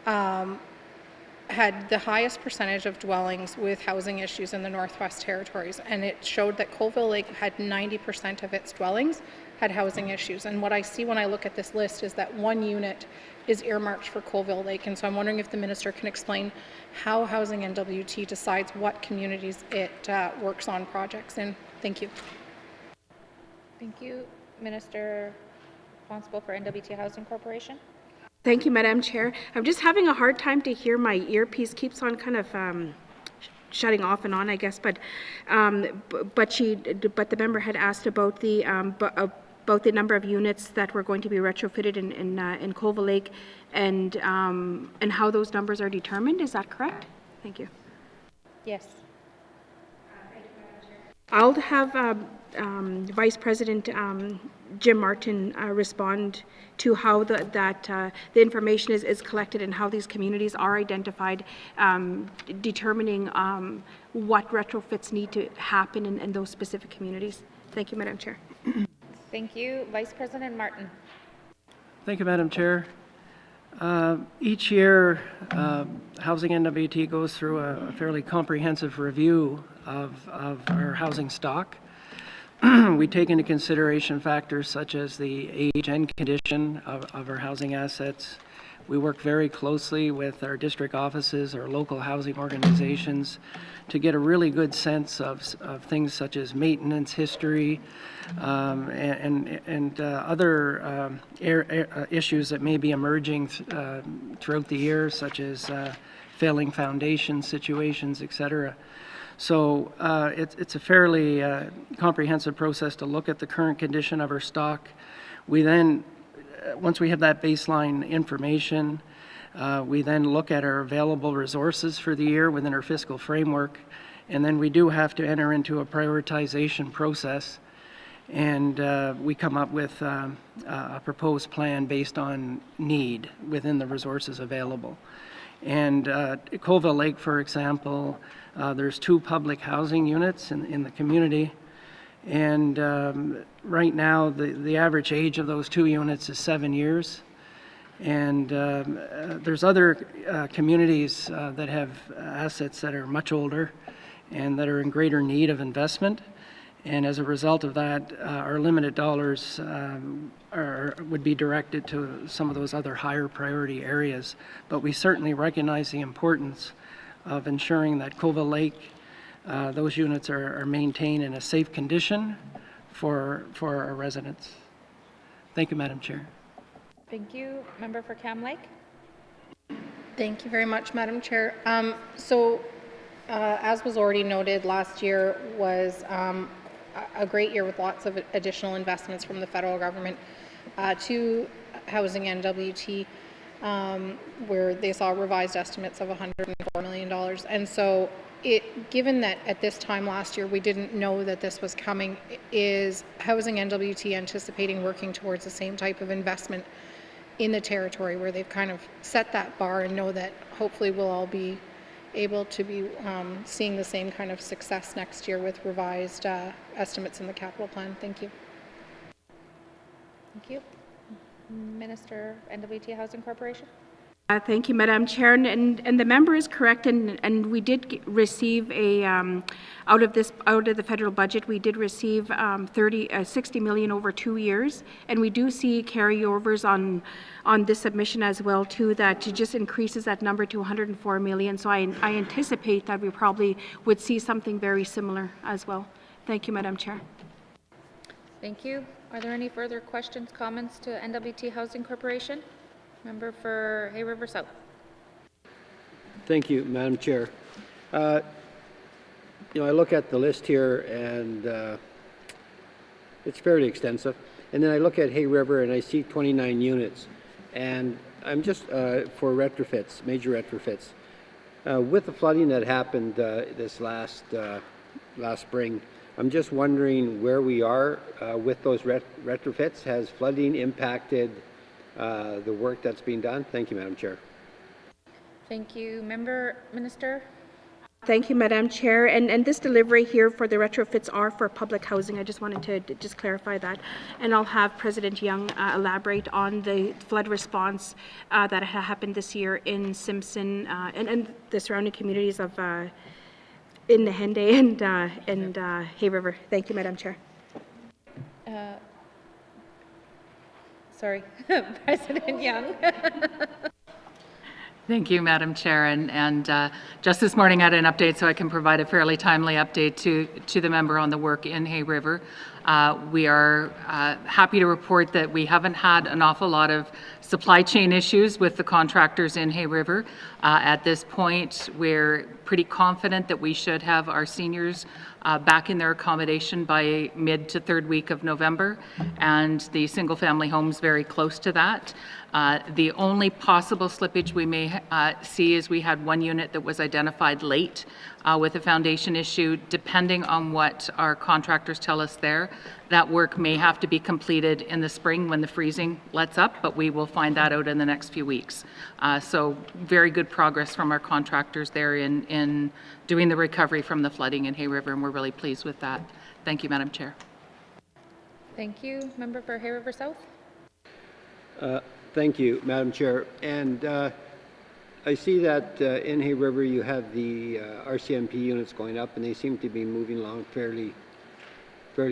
I: had the highest percentage of dwellings with housing issues in the Northwest Territories. And it showed that Colville Lake had 90% of its dwellings had housing issues. And what I see when I look at this list is that 1 unit is earmarked for Colville Lake. And so I'm wondering if the minister can explain how Housing N.W.T decides what communities it works on projects in. Thank you.
T: Thank you. Minister responsible for N.W.T Housing Corporation.
N: Thank you, Madam Chair. I'm just having a hard time to hear. My earpiece keeps on kind of shutting off and on, I guess. But the member had asked about the number of units that were going to be retrofitted in Colville Lake, and how those numbers are determined. Is that correct? Thank you.
T: Yes.
N: I'll have Vice President Jim Martin respond to how the information is collected and how these communities are identified, determining what retrofits need to happen in those specific communities. Thank you, Madam Chair.
T: Thank you. Vice President Martin.
E: Thank you, Madam Chair. Each year, Housing N.W.T goes through a fairly comprehensive review of our housing stock. We take into consideration factors such as the age and condition of our housing assets. We work very closely with our district offices, our local housing organizations, to get a really good sense of things such as maintenance history and other issues that may be emerging throughout the year, such as failing foundation situations, etc. So it's a fairly comprehensive process to look at the current condition of our stock. We then, once we have that baseline information, we then look at our available resources for the year within our fiscal framework, and then we do have to enter into a prioritization process, and we come up with a proposed plan based on need within the resources available. And Colville Lake, for example, there's 2 public housing units in the community, and right now the average age of those 2 units is 7 years. And there's other communities that have assets that are much older and that are in greater need of investment. And as a result of that, our limited dollars would be directed to some of those other higher priority areas. But we certainly recognize the importance of ensuring that Colville Lake, those units are maintained in a safe condition for our residents. Thank you, Madam Chair.
T: Thank you. Member for Cam Lake.
I: Thank you very much, Madam Chair. As was already noted, last year was a great year with lots of additional investments from the federal government to Housing N.W.T, where they saw revised estimates of $104 million. And so given that at this time last year we didn't know that this was coming, is Housing N.W.T anticipating working towards the same type of investment in the territory, where they've kind of set that bar and know that hopefully we'll all be able to be seeing the same kind of success next year with revised estimates in the capital plan? Thank you.
T: Thank you. Minister, N.W.T Housing Corporation.
N: Thank you, Madam Chair, and the member is correct, and we did receive a out of the federal budget, we did receive 60 million over 2 years, and we do see carryovers on this submission as well too, that just increases that number to 104 million. So I anticipate that we probably would see something very similar as well. Thank you, Madam Chair.
T: Thank you. Are there any further questions, comments to N.W.T Housing Corporation? Member for Hay River South.
F: Thank you, Madam Chair. I look at the list here and it's fairly extensive. And then I look at Hay River and I see 29 units. And I'm just for retrofits, major retrofits. With the flooding that happened this last spring, I'm just wondering where we are with those retrofits. Has flooding impacted the work that's being done? Thank you, Madam Chair.
T: Thank you. Minister?
N: Thank you, Madam Chair. And this delivery here for the retrofits are for public housing. I just wanted to just clarify that. And I'll have President Young elaborate on the flood response that happened this year in Simpson and the surrounding communities of in Nahende and Hay River. Thank you, Madam Chair.
T: Sorry, President Young.
V: Thank you, Madam Chair. And just this morning I had an update, so I can provide a fairly timely update to the member on the work in Hay River. We are happy to report that we haven't had an awful lot of supply chain issues with the contractors in Hay River. At this point, we're pretty confident that we should have our seniors back in their accommodation by mid to third week of November, and the single-family homes very close to that. The only possible slippage we may see is we had one unit that was identified late with a foundation issue. Depending on what our contractors tell us there, that work may have to be completed in the spring when the freezing lets up, but we will find that out in the next few weeks. So very good progress from our contractors there in doing the recovery from the flooding in Hay River, and we're really pleased with that. Thank you, Madam Chair.
T: Thank you. Member for Hay River South?
F: Thank you, Madam Chair. And I see that in Hay River you have the RCMP units going up, and they seem to be moving along fairly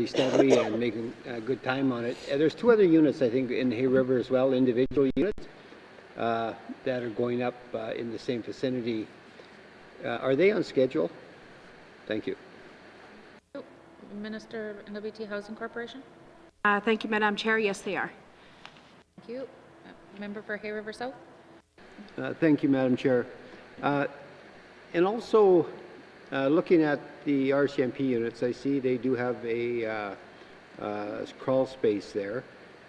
F: steadily and making good time on it. There's two other units, I think, in Hay River as well, individual units that are going up in the same vicinity. Are they on schedule? Thank you.
T: Minister of N.W.T. Housing Corporation?
N: Thank you, Madam Chair. Yes, they are.
T: Thank you. Member for Hay River South?
F: Thank you, Madam Chair. And also, looking at the RCMP units, I see they do have a crawl space there,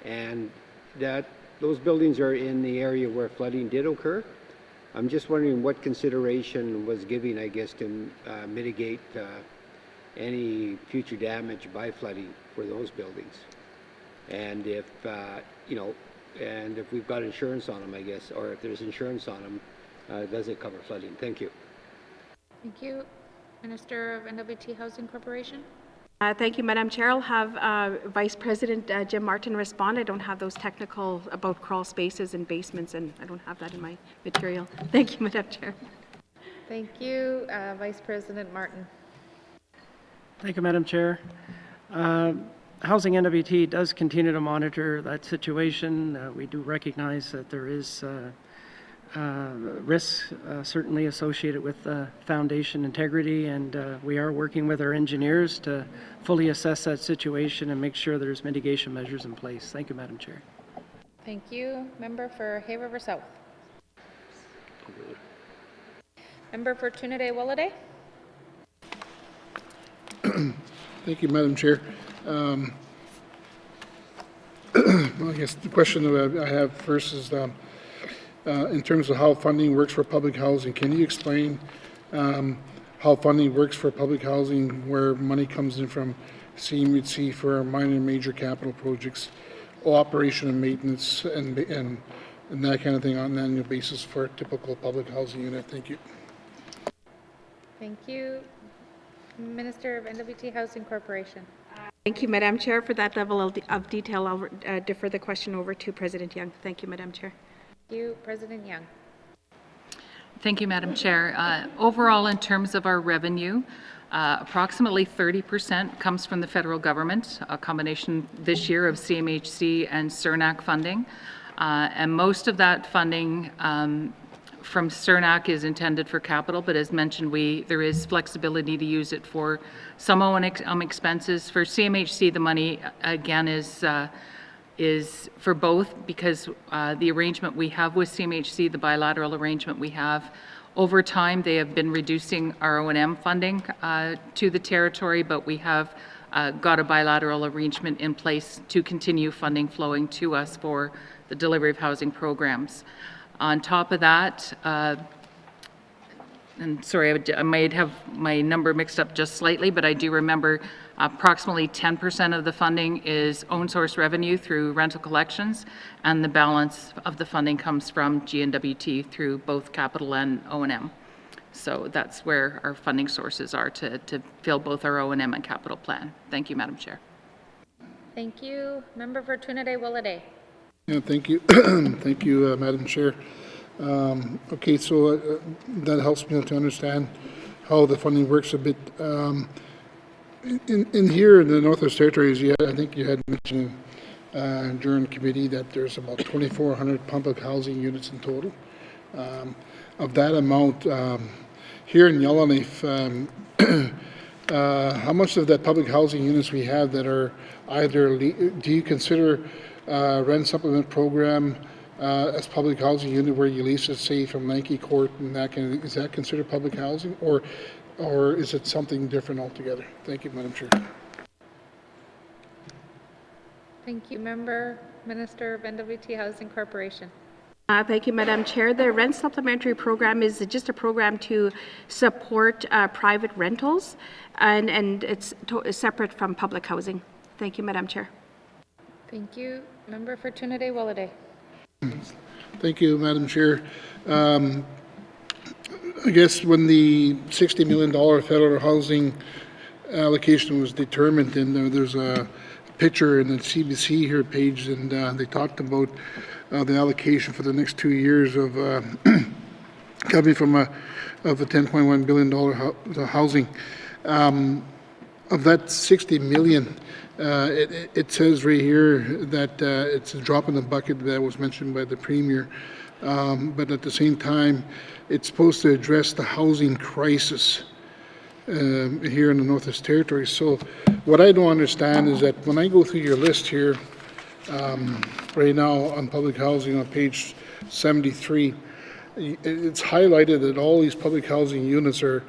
F: and that those buildings are in the area where flooding did occur. I'm just wondering what consideration was given, I guess, to mitigate any future damage by flooding for those buildings, and if and if we've got insurance on them, I guess, or if there's insurance on them, does it cover flooding? Thank you.
T: Thank you. Minister of N.W.T. Housing Corporation?
N: Thank you, Madam Chair. I'll have Vice President Jim Martin respond. I don't have those technical about crawl spaces and basements, and I don't have that in my material. Thank you, Madam Chair.
T: Thank you. Vice President Martin.
E: Thank you, Madam Chair. Housing N.W.T. does continue to monitor that situation. We do recognize that there is risks certainly associated with foundation integrity, and we are working with our engineers to fully assess that situation and make sure there's mitigation measures in place. Thank you, Madam Chair.
T: Thank you. Member for Hay River South. Member for Trinidad-Willowday.
L: Thank you, Madam Chair. Well, I guess the question that I have first is in terms of how funding works for public housing. Can you explain how funding works for public housing, where money comes in from CMHC for minor and major capital projects, operation and maintenance, and that kind of thing on an annual basis for a typical public housing unit? Thank you.
T: Thank you. Minister of N.W.T. Housing Corporation.
N: Thank you, Madam Chair. For that level of detail, I'll defer the question over to President Young. Thank you, Madam Chair.
T: Thank you. President Young.
V: Thank you, Madam Chair. Overall, in terms of our revenue, approximately 30% comes from the federal government, a combination this year of CMHC and CERNAC funding. And most of that funding from CERNAC is intended for capital, but as mentioned, there is flexibility to use it for some O&M expenses. For CMHC, the money, again, is for both, because the arrangement we have with CMHC, the bilateral arrangement we have Over time, they have been reducing our O&M funding to the territory, but we have got a bilateral arrangement in place to continue funding flowing to us for the delivery of housing programs. On top of that, and sorry, I might have my number mixed up just slightly, but I do remember approximately 10% of the funding is own source revenue through rental collections, and the balance of the funding comes from N.W.T through both capital and O&M. So that's where our funding sources are to fill both our O&M and capital plan. Thank you, Madam Chair.
T: Thank you. Member for Trinidad-Willowday.
L: Yeah, thank you. Thank you, Madam Chair. Okay, so that helps me to understand how the funding works a bit. In here in the Northwest Territories, I think you had mentioned during committee that there's about 2,400 public housing units in total. Of that amount, here in Yellowknife, how much of that public housing units we have that are either, do you consider rent supplement program as public housing unit where you lease it, say, from Lanky Court and that kind of, is that considered public housing, or is it something different altogether? Thank you, Madam Chair.
T: Thank you. Minister of N.W.T Housing Corporation.
N: Thank you, Madam Chair. The rent supplementary program is just a program to support private rentals, and it's separate from public housing. Thank you, Madam Chair.
T: Thank you. Member for Trinidad-Willowday.
L: Thank you, Madam Chair. I guess when the $60 million federal housing allocation was determined, and there's a picture in the CBC here page, and they talked about the allocation for the next 2 years of coming from of the $10.1 billion housing. Of that $60 million, it says right here that it's a drop in the bucket that was mentioned by the Premier, but at the same time, it's supposed to address the housing crisis here in the Northwest Territories. So what I don't understand is that when I go through your list here, right now on public housing on page 73, it's highlighted that all these public housing units are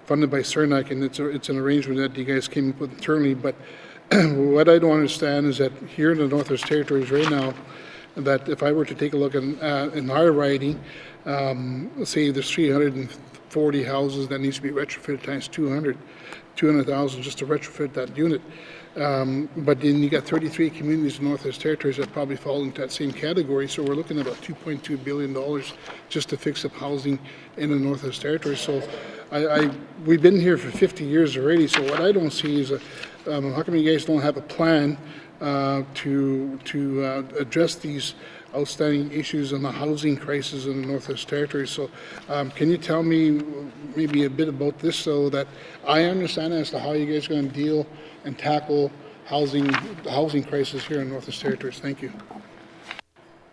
L: funded by CERNAC, and it's an arrangement that you guys came up with internally. But what I don't understand is that here in the Northwest Territories right now, that if I were to take a look in our riding, let's say there's 340 houses that needs to be retrofitted times 200,000 just to retrofit that unit. But then you got 33 communities in the Northwest Territories that probably fall into that same category. So we're looking at about $2.2 billion just to fix up housing in the Northwest Territories. So we've been here for 50 years already. So what I don't see is how come you guys don't have a plan to address these outstanding issues in the housing crisis in the Northwest Territories? So can you tell me maybe a bit about this so that I understand as to how you guys are going to deal and tackle the housing crisis here in Northwest Territories? Thank you.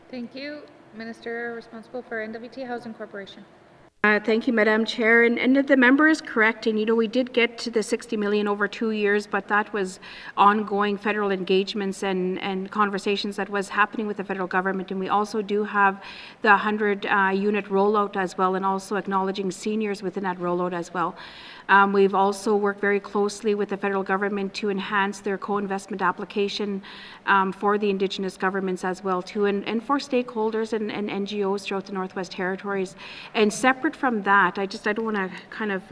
T: Thank you. Minister responsible for N.W.T Housing Corporation.
N: Thank you, Madam Chair. And the member is correct. And, we did get to the $60 million over 2 years, but that was ongoing federal engagements and conversations that was happening with the federal government. And we also do have the 100-unit rollout as well, and also acknowledging seniors within that rollout as well. We've also worked very closely with the federal government to enhance their co-investment application for the Indigenous governments as well too, and for stakeholders and NGOs throughout the Northwest Territories. And separate from that, I don't want to kind of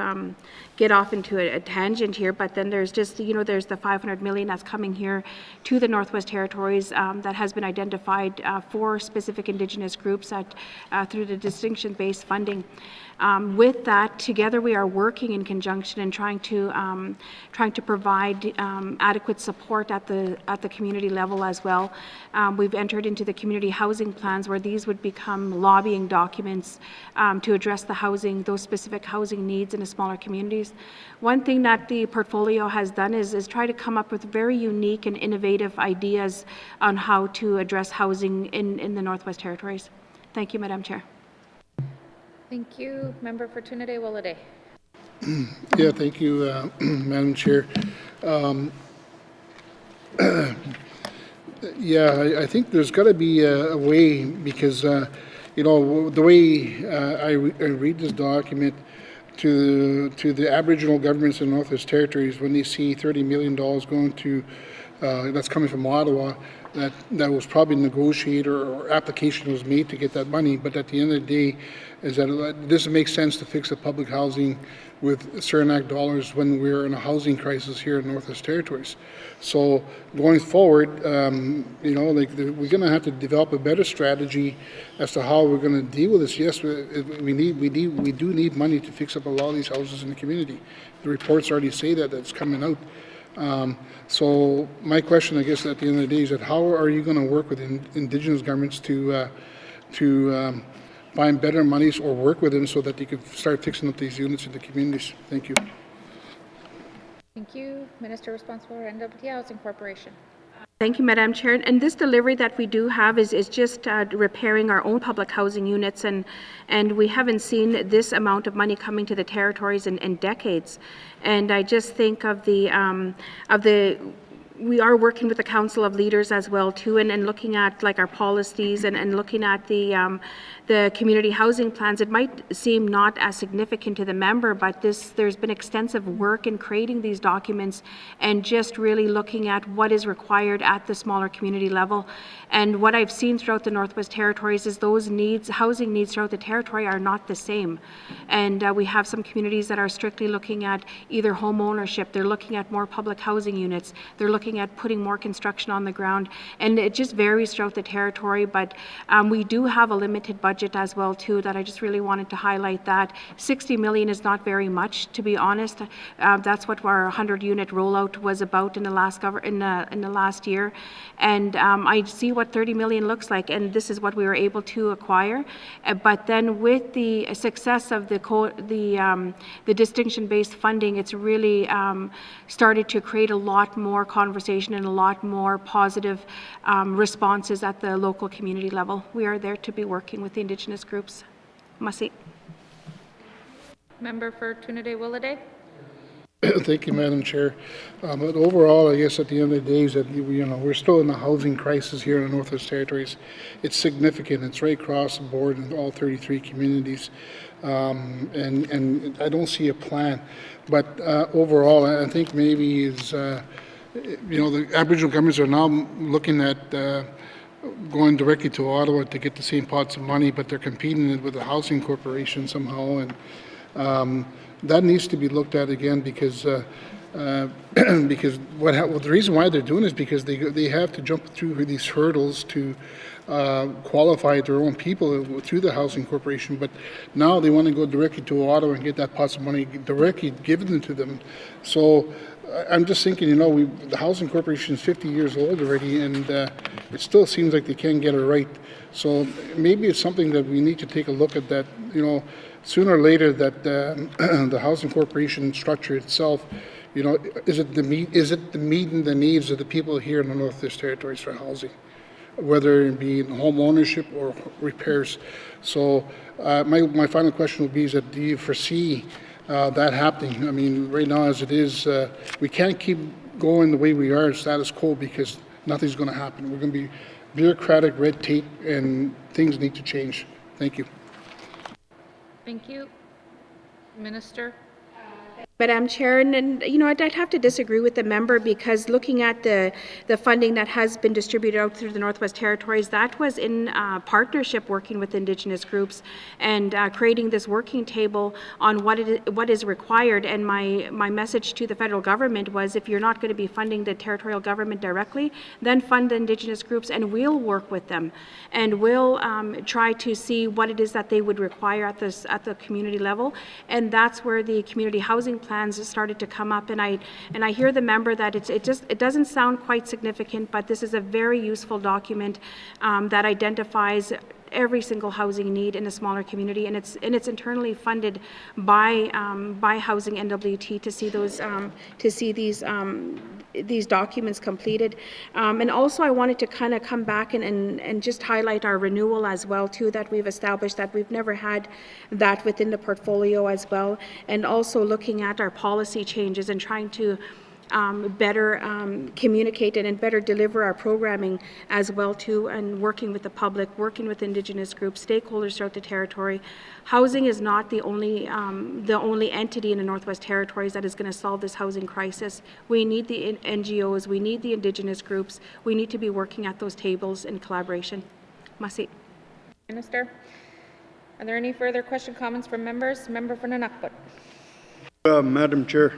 N: get off into a tangent here, but then there's just, there's the $500 million that's coming here to the Northwest Territories that has been identified for specific Indigenous groups through the distinction-based funding. With that, together we are working in conjunction and trying to provide adequate support at the community level as well. We've entered into the community housing plans where these would become lobbying documents to address those specific housing needs in the smaller communities. One thing that the portfolio has done is try to come up with very unique and innovative ideas on how to address housing in the Northwest Territories. Thank you, Madam Chair.
T: Thank you. Member for Trinidad-Willowday.
L: Yeah, thank you, Madam Chair. Yeah, I think there's got to be a way, because you know, the way I read this document, to the Aboriginal governments in the Northwest Territories, when they see $30 million going to, that's coming from Ottawa, that was probably negotiated or application was made to get that money, but at the end of the day, is that it doesn't make sense to fix the public housing with CERNAC dollars when we're in a housing crisis here in Northwest Territories. So going forward, you know, like we're going to have to develop a better strategy as to how we're going to deal with this. Yes, we do need money to fix up a lot of these houses in the community. The reports already say that's coming out. So my question, I guess, at the end of the day is that how are you going to work with Indigenous governments to find better monies or work with them so that they could start fixing up these units in the communities? Thank you.
T: Thank you. Minister responsible for N.W.T Housing Corporation.
N: Thank you, Madam Chair. And this delivery that we do have is just repairing our own public housing units, and we haven't seen this amount of money coming to the territories in decades. And I just think of we are working with the Council of Leaders as well too, and looking at like our policies and looking at the community housing plans. It might seem not as significant to the member, but there's been extensive work in creating these documents and just really looking at what is required at the smaller community level. And what I've seen throughout the Northwest Territories is those needs, housing needs throughout the territory, are not the same. And we have some communities that are strictly looking at either home ownership, they're looking at more public housing units, they're looking at putting more construction on the ground, and it just varies throughout the territory. But we do have a limited budget as well too, that I just really wanted to highlight. That 60 million is not very much, to be honest. That's what our 100-unit rollout was about in the last year, and I see what 30 million looks like, and this is what we were able to acquire. But then with the success of the distinction-based funding, it's really started to create a lot more conversation and a lot more positive responses at the local community level. We are there to be working with the Indigenous groups. Masi.
T: Member for Trinidad-Willowday.
L: Thank you, Madam Chair. But overall, I guess at the end of the day, is that we're still in a housing crisis here in the Northwest Territories. It's significant. It's right across the board in all 33 communities, and I don't see a plan. But overall, I think maybe the Aboriginal governments are now looking at going directly to Ottawa to get the same pots of money, but they're competing with the housing corporation somehow, and that needs to be looked at again, because the reason why they're doing it is because they have to jump through these hurdles to qualify their own people through the housing corporation, but now they want to go directly to Ottawa and get that pots of money directly given to them. So I'm just thinking, the housing corporation is 50 years old already, and it still seems like they can't get it right. So maybe it's something that we need to take a look at, that sooner or later, that the housing corporation structure itself, is it meeting the needs of the people here in the Northwest Territories for housing, whether it be home ownership or repairs. So my final question would be, is that do you foresee that happening? I mean, right now as it is, we can't keep going the way we are, status quo, because nothing's going to happen. We're going to be bureaucratic, red tape, and things need to change. Thank you.
T: Thank you. Minister.
N: Madam Chair, and I'd have to disagree with the member, because looking at the funding that has been distributed out through the Northwest Territories, that was in partnership working with Indigenous groups and creating this working table on what is required. And my message to the federal government was, if you're not going to be funding the territorial government directly, then fund the Indigenous groups, and we'll work with them, and we'll try to see what it is that they would require at the community level. And that's where the community housing plans started to come up, and I hear the member that it doesn't sound quite significant, but this is a very useful document that identifies every single housing need in a smaller community, and it's internally funded by Housing N.W.T to see these documents completed. And also I wanted to kind of come back and just highlight our renewal as well too, that we've established, that we've never had that within the portfolio as well, and also looking at our policy changes and trying to better communicate and better deliver our programming as well too, and working with the public, working with Indigenous groups, stakeholders throughout the territory. Housing is not the only entity in the Northwest Territories that is going to solve this housing crisis. We need the NGOs, we need the Indigenous groups, we need to be working at those tables in collaboration. Masi.
T: Minister, are there any further comments from members? Member for N.W.T.
H: Madam Chair,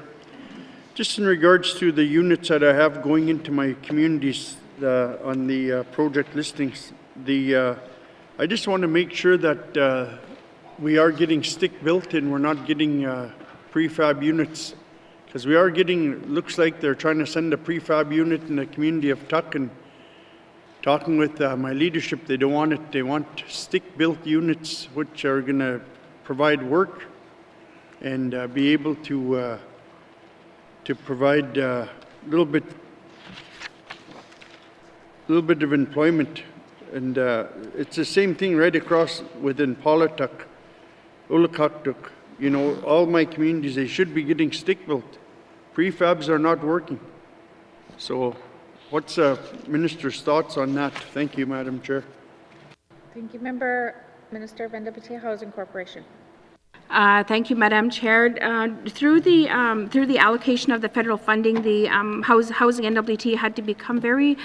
H: just in regards to the units that I have going into my communities on the project listings, I just want to make sure that we are getting stick-built and we're not getting prefab units, because we are getting, looks like they're trying to send a prefab unit in the community of Tuck, and talking with my leadership, they don't want it. They want stick-built units which are going to provide work and be able to provide a little bit of employment. And it's the same thing right across within Paulatuk, Ulakaktuk. You know, all my communities, they should be getting stick-built. Prefabs are not working. So what's Minister's thoughts on that? Thank you, Madam Chair.
T: Thank you, Member. Minister of N.W.T. Housing Corporation.
N: Thank you, Madam Chair. Through the allocation of the federal funding, the Housing N.W.T. had to become very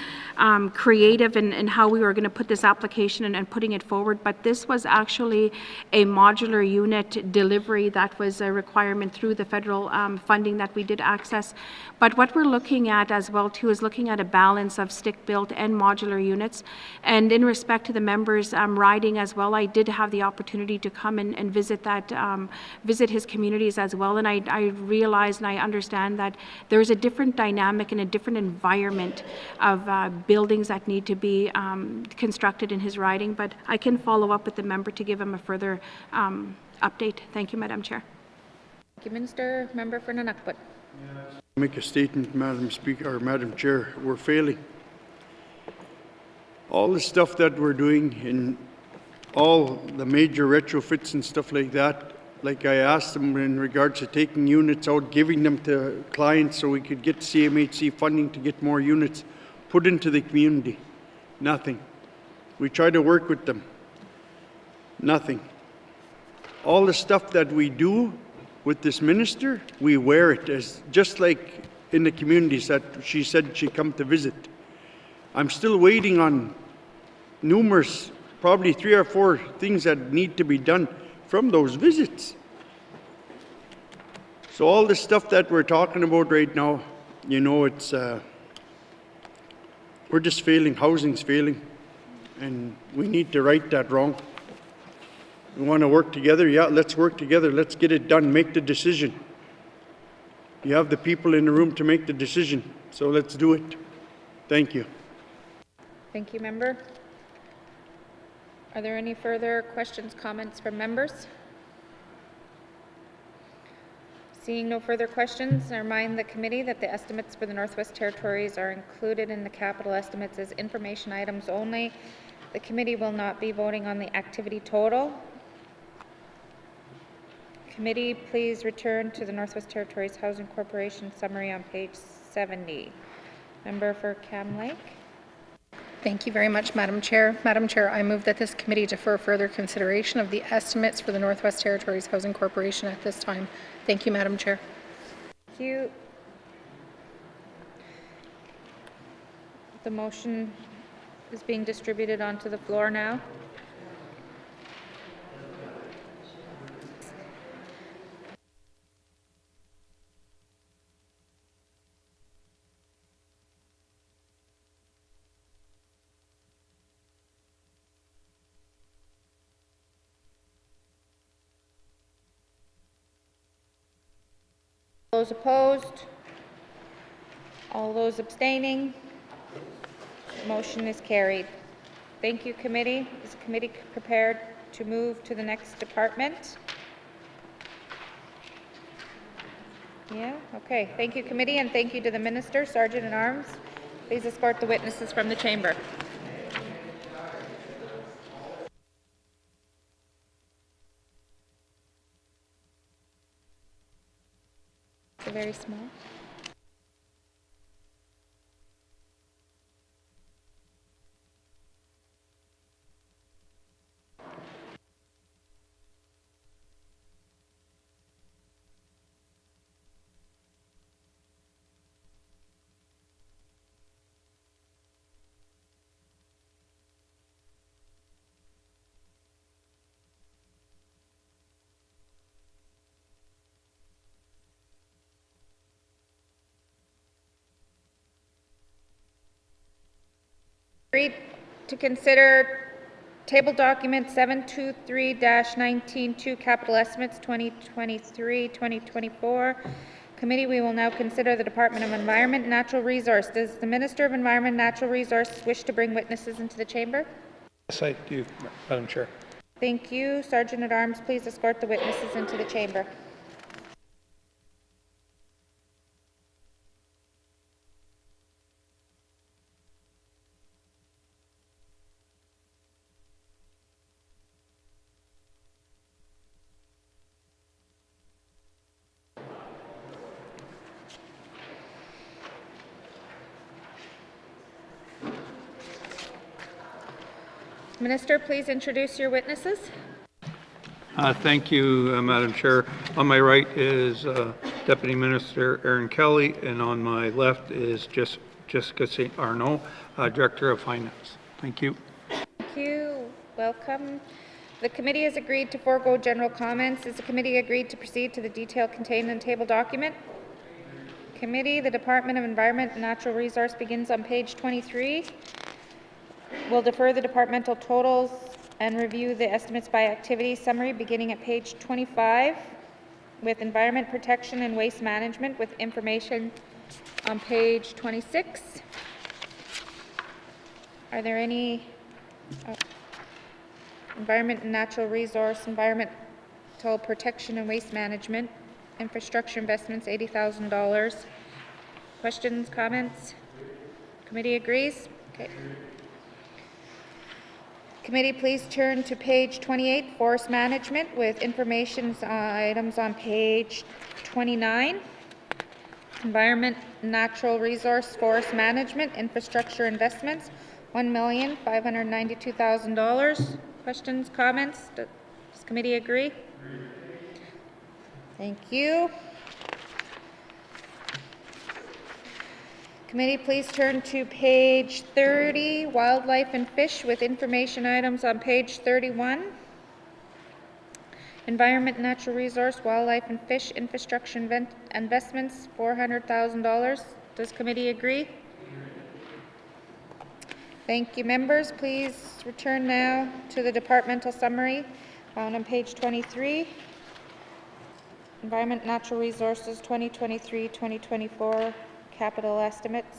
N: creative in how we were going to put this application and putting it forward. But this was actually a modular unit delivery that was a requirement through the federal funding that we did access. But what we're looking at as well too is looking at a balance of stick-built and modular units. And in respect to the members riding as well, I did have the opportunity to come and visit that. Visit his communities as well, and I realize and I understand that there's a different dynamic and a different environment of buildings that need to be constructed in his riding, but I can follow up with the member to give him a further update. Thank you, Madam Chair.
T: Thank you, Minister. Member for N.W.T.
H: Make a statement, Madam Speaker, or Madam Chair. We're failing. All the stuff that we're doing in all the major retrofits and stuff like that, like I asked them in regards to taking units out, giving them to clients so we could get CMHC funding to get more units put into the community. Nothing. We try to work with them. Nothing. All the stuff that we do with this minister, we wear it as just like in the communities that she said she'd come to visit. I'm still waiting on numerous, probably 3 or 4 things that need to be done from those visits. So all the stuff that we're talking about right now, you know, it's we're just failing. Housing's failing, and we need to right that wrong. We want to work together. Yeah, let's work together. Let's get it done. Make the decision. You have the people in the room to make the decision, so let's do it. Thank you.
T: Thank you, Member. Are there any further comments from members? Seeing no further questions, I remind the committee that the estimates for the Northwest Territories are included in the capital estimates as information items only. The committee will not be voting on the activity total. Committee, please return to the Northwest Territories Housing Corporation summary on page 70. Member for Cam Lake.
I: Thank you very much, Madam Chair. Madam Chair, I move that this committee defer further consideration of the estimates for the Northwest Territories Housing Corporation at this time. Thank you, Madam Chair.
T: Thank you. The motion is being distributed onto the floor now. Those opposed? All those abstaining? Motion is carried. Thank you, committee. Is the committee prepared to move to the next department? Yeah, okay. Thank you, committee, and thank you to the Minister, Sergeant at Arms. Please escort the witnesses from the chamber. Very small. Agreed to consider table document 723-19-2 capital estimates 2023-2024. Committee, we will now consider the Department of Environment and Natural Resource. Does the Minister of Environment and Natural Resource wish to bring witnesses into the chamber?
B: Yes, I do, Madam Chair.
T: Thank you. Sergeant at Arms, please escort the witnesses into the chamber. Minister, please introduce your witnesses.
B: Thank you, Madam Chair. On my right is Deputy Minister Aaron Kelly, and on my left is Jessica St. Arnaud, Director of Finance. Thank you.
T: Thank you. Welcome. The committee has agreed to forego general comments. Is the committee agreed to proceed to the detail contained in the table document? Committee, the Department of Environment and Natural Resource begins on page 23. We'll defer the departmental totals and review the estimates by activity summary beginning at page 25 with environment protection and waste management with information on page 26. Are there any environment and natural resource, environmental protection and waste management, infrastructure investments, $80,000. Questions, comments? Committee agrees? Okay. Committee, please turn to page 28, forest management, with information items on page 29. Environment, natural resource, forest management, infrastructure investments, $1,592,000. Questions, comments? Does committee agree? Thank you. Committee, please turn to page 30, wildlife and fish, with information items on page 31. Environment, natural resource, wildlife and fish, infrastructure investments, $400,000. Does committee agree? Thank you, members. Please return now to the departmental summary found on page 23. Environment, natural resources, 2023-2024. Capital estimates.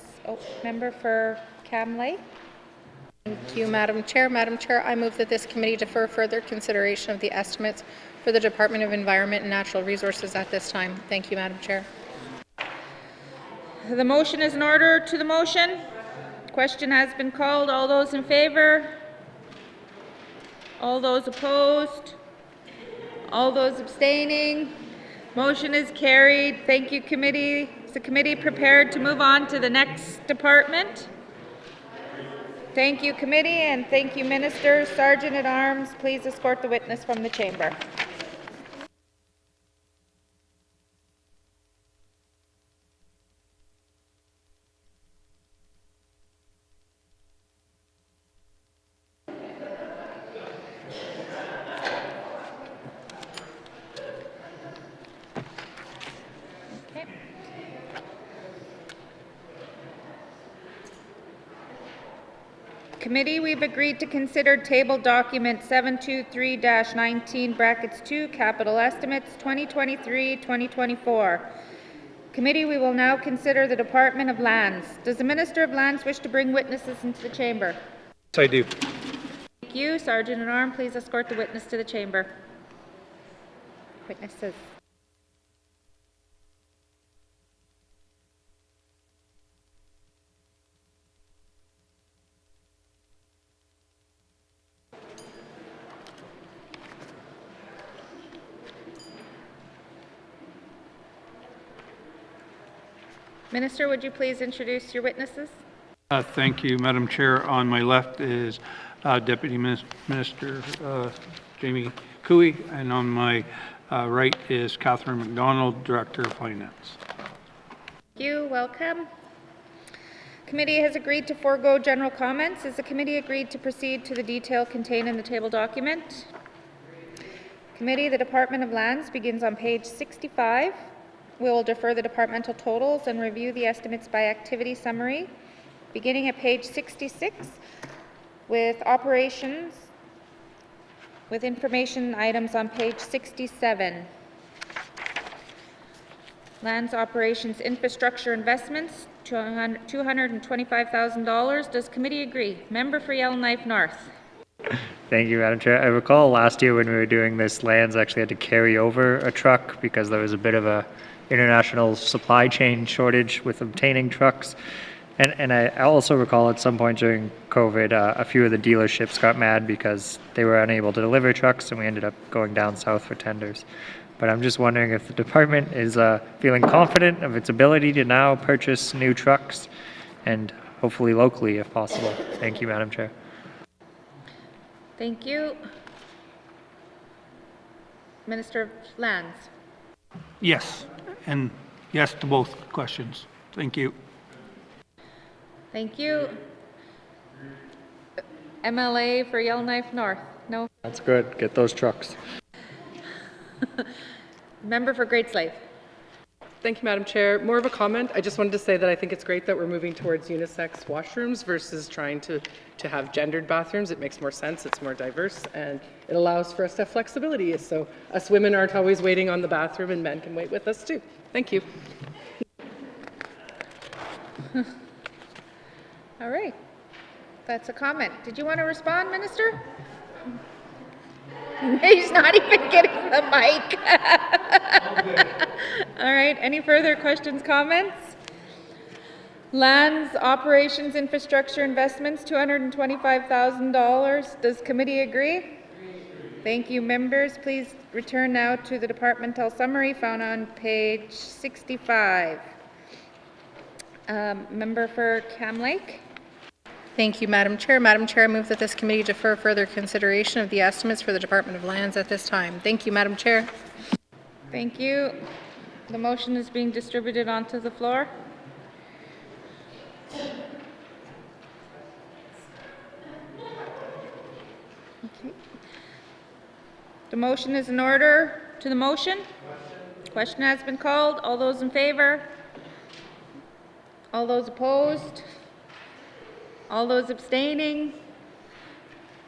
T: Member for Camley.
I: Thank you, Madam Chair. Madam Chair, I move that this committee defer further consideration of the estimates for the Department of Environment and Natural Resources at this time. Thank you, Madam Chair.
T: The motion is in order to the motion. Question has been called. All those in favor? All those opposed? All those abstaining? Motion is carried. Thank you, committee. Is the committee prepared to move on to the next department? Thank you, committee, and thank you, Minister. Sergeant at Arms, please escort the witness from the chamber. Committee, we've agreed to consider table document 723-19 brackets 2 capital estimates 2023-2024. Committee, we will now consider the Department of Lands. Does the Minister of Lands wish to bring witnesses into the chamber?
B: Yes, I do.
T: Thank you. Sergeant at Arms, please escort the witness to the chamber. Witnesses. Minister, would you please introduce your witnesses?
B: Thank you, Madam Chair. On my left is Deputy Minister Jamie Cooey, and on my right is Catherine McDonald, Director of Finance.
T: Thank you. Welcome. Committee has agreed to forego general comments. Is the committee agreed to proceed to the detail contained in the table document? Committee, the Department of Lands begins on page 65. We will defer the departmental totals and review the estimates by activity summary beginning at page 66 with operations, with information items on page 67. Lands operations infrastructure investments, $225,000. Does committee agree? Member for Yellowknife North.
G: Thank you, Madam Chair. I recall last year when we were doing this, Lands actually had to carry over a truck because there was a bit of a international supply chain shortage with obtaining trucks. And I also recall at some point during COVID, a few of the dealerships got mad because they were unable to deliver trucks, and we ended up going down south for tenders. But I'm just wondering if the department is feeling confident of its ability to now purchase new trucks, and hopefully locally if possible. Thank you, Madam Chair.
T: Thank you. Minister of Lands.
B: Yes, and yes to both questions. Thank you.
T: Thank you. MLA for Yellowknife North. No.
G: That's good. Get those trucks.
T: Member for Great Slave.
K: Thank you, Madam Chair. More of a comment. I just wanted to say that I think it's great that we're moving towards unisex washrooms versus trying to have gendered bathrooms. It makes more sense, it's more diverse, and it allows for us to have flexibility. So us women aren't always waiting on the bathroom, and men can wait with us too. Thank you.
T: All right. That's a comment. Did you want to respond, Minister? He's not even getting the mic. All right. Any further questions, comments? Lands, operations, infrastructure investments, $225,000. Does committee agree? Thank you, members. Please return now to the departmental summary found on page 65. Member for Cam Lake.
I: Thank you, Madam Chair. Madam Chair, I move that this committee defer further consideration of the estimates for the Department of Lands at this time. Thank you, Madam Chair.
T: Thank you. The motion is being distributed onto the floor. Okay. The motion is in order. To the motion? Question has been called. All those in favor? All those opposed? All those abstaining?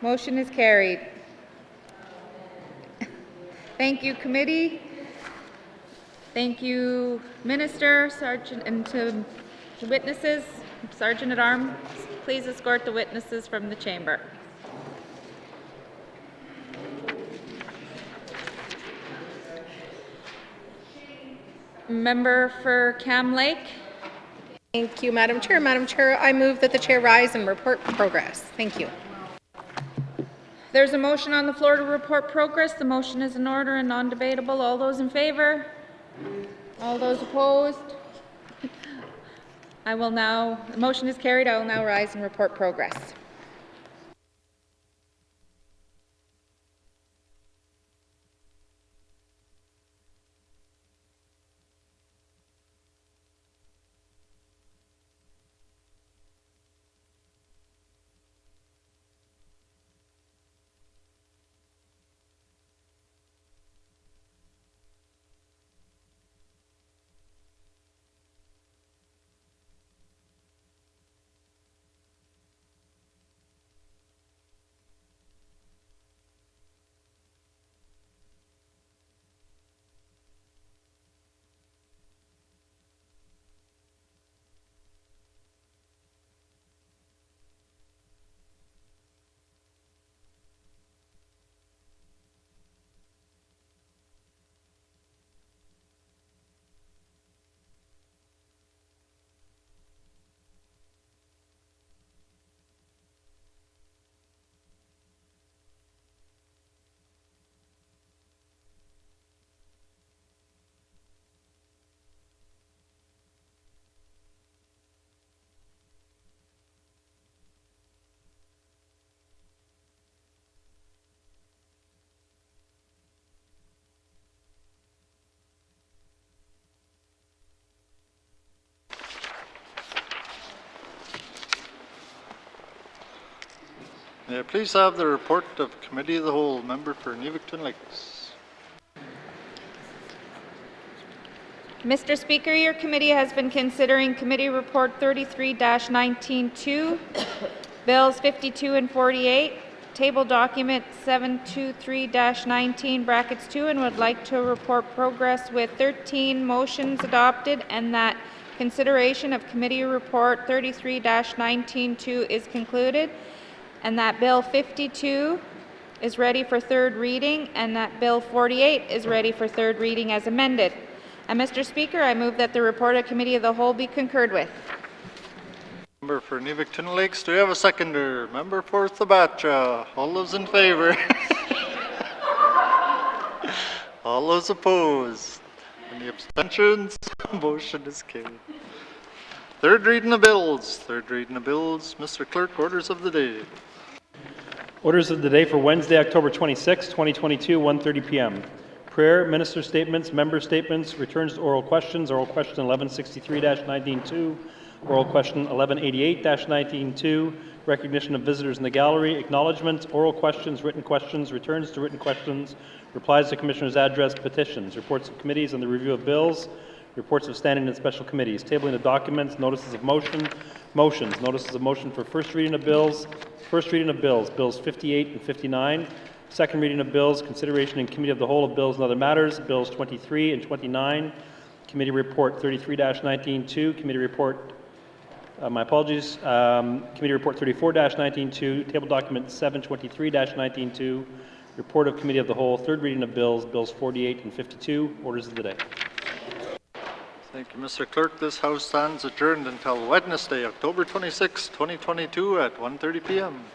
T: Motion is carried. Thank you, committee. Thank you, Minister, Sergeant, and to witnesses. Sergeant at Arms, please escort the witnesses from the chamber. Member for Cam Lake.
I: Thank you, Madam Chair. Madam Chair, I move that the chair rise and report progress. Thank you.
T: There's a motion on the floor to report progress. The motion is in order and non-debatable. All those in favor? All those opposed? The motion is carried. I will now rise and report progress.
C: May I please have the report of Committee of the Whole, member for Nevington Lakes.
M: Mr. Speaker, your committee has been considering Committee Report 33-19-2, Bills 52 and 48, Table Document 723-19, Brackets 2, and would like to report progress with 13 motions adopted and that consideration of Committee Report 33-19-2 is concluded, and that Bill 52 is ready for third reading, and that Bill 48 is ready for third reading as amended. And Mr. Speaker, I move that the report of Committee of the Whole be concurred with.
C: Member for Nivik-Tune Lakes, do we have a seconder? Member for Thabacha, all those in favor? All those opposed? Any abstentions? Motion is carried. Third reading of bills. Third reading of bills. Mr. Clerk, orders of the day.
Q: Orders of the day for Wednesday, October 26, 2022, 1:30 p.m. Prayer, minister statements, member statements, returns to oral questions, oral question 1163-19-2, oral question 1188-19-2, recognition of visitors in the gallery, acknowledgements, oral questions, returns to written questions, replies to commissioner's address, petitions, reports of committees on the review of bills, reports of standing and special committees, tabling of documents, notices of motion, motions, notices of motion for first reading of bills, bills 58 and 59, second reading of bills, consideration in committee of the whole of bills and other matters, bills 23 and 29, committee report 33-19-2, committee report, committee report 34-19-2, table document 723-19-2, report of committee of the whole, third reading of bills, bills 48 and 52, orders of the day.
C: Thank you, Mr. Clerk. This House stands adjourned until Wednesday, October 26, 2022 at 1:30 p.m.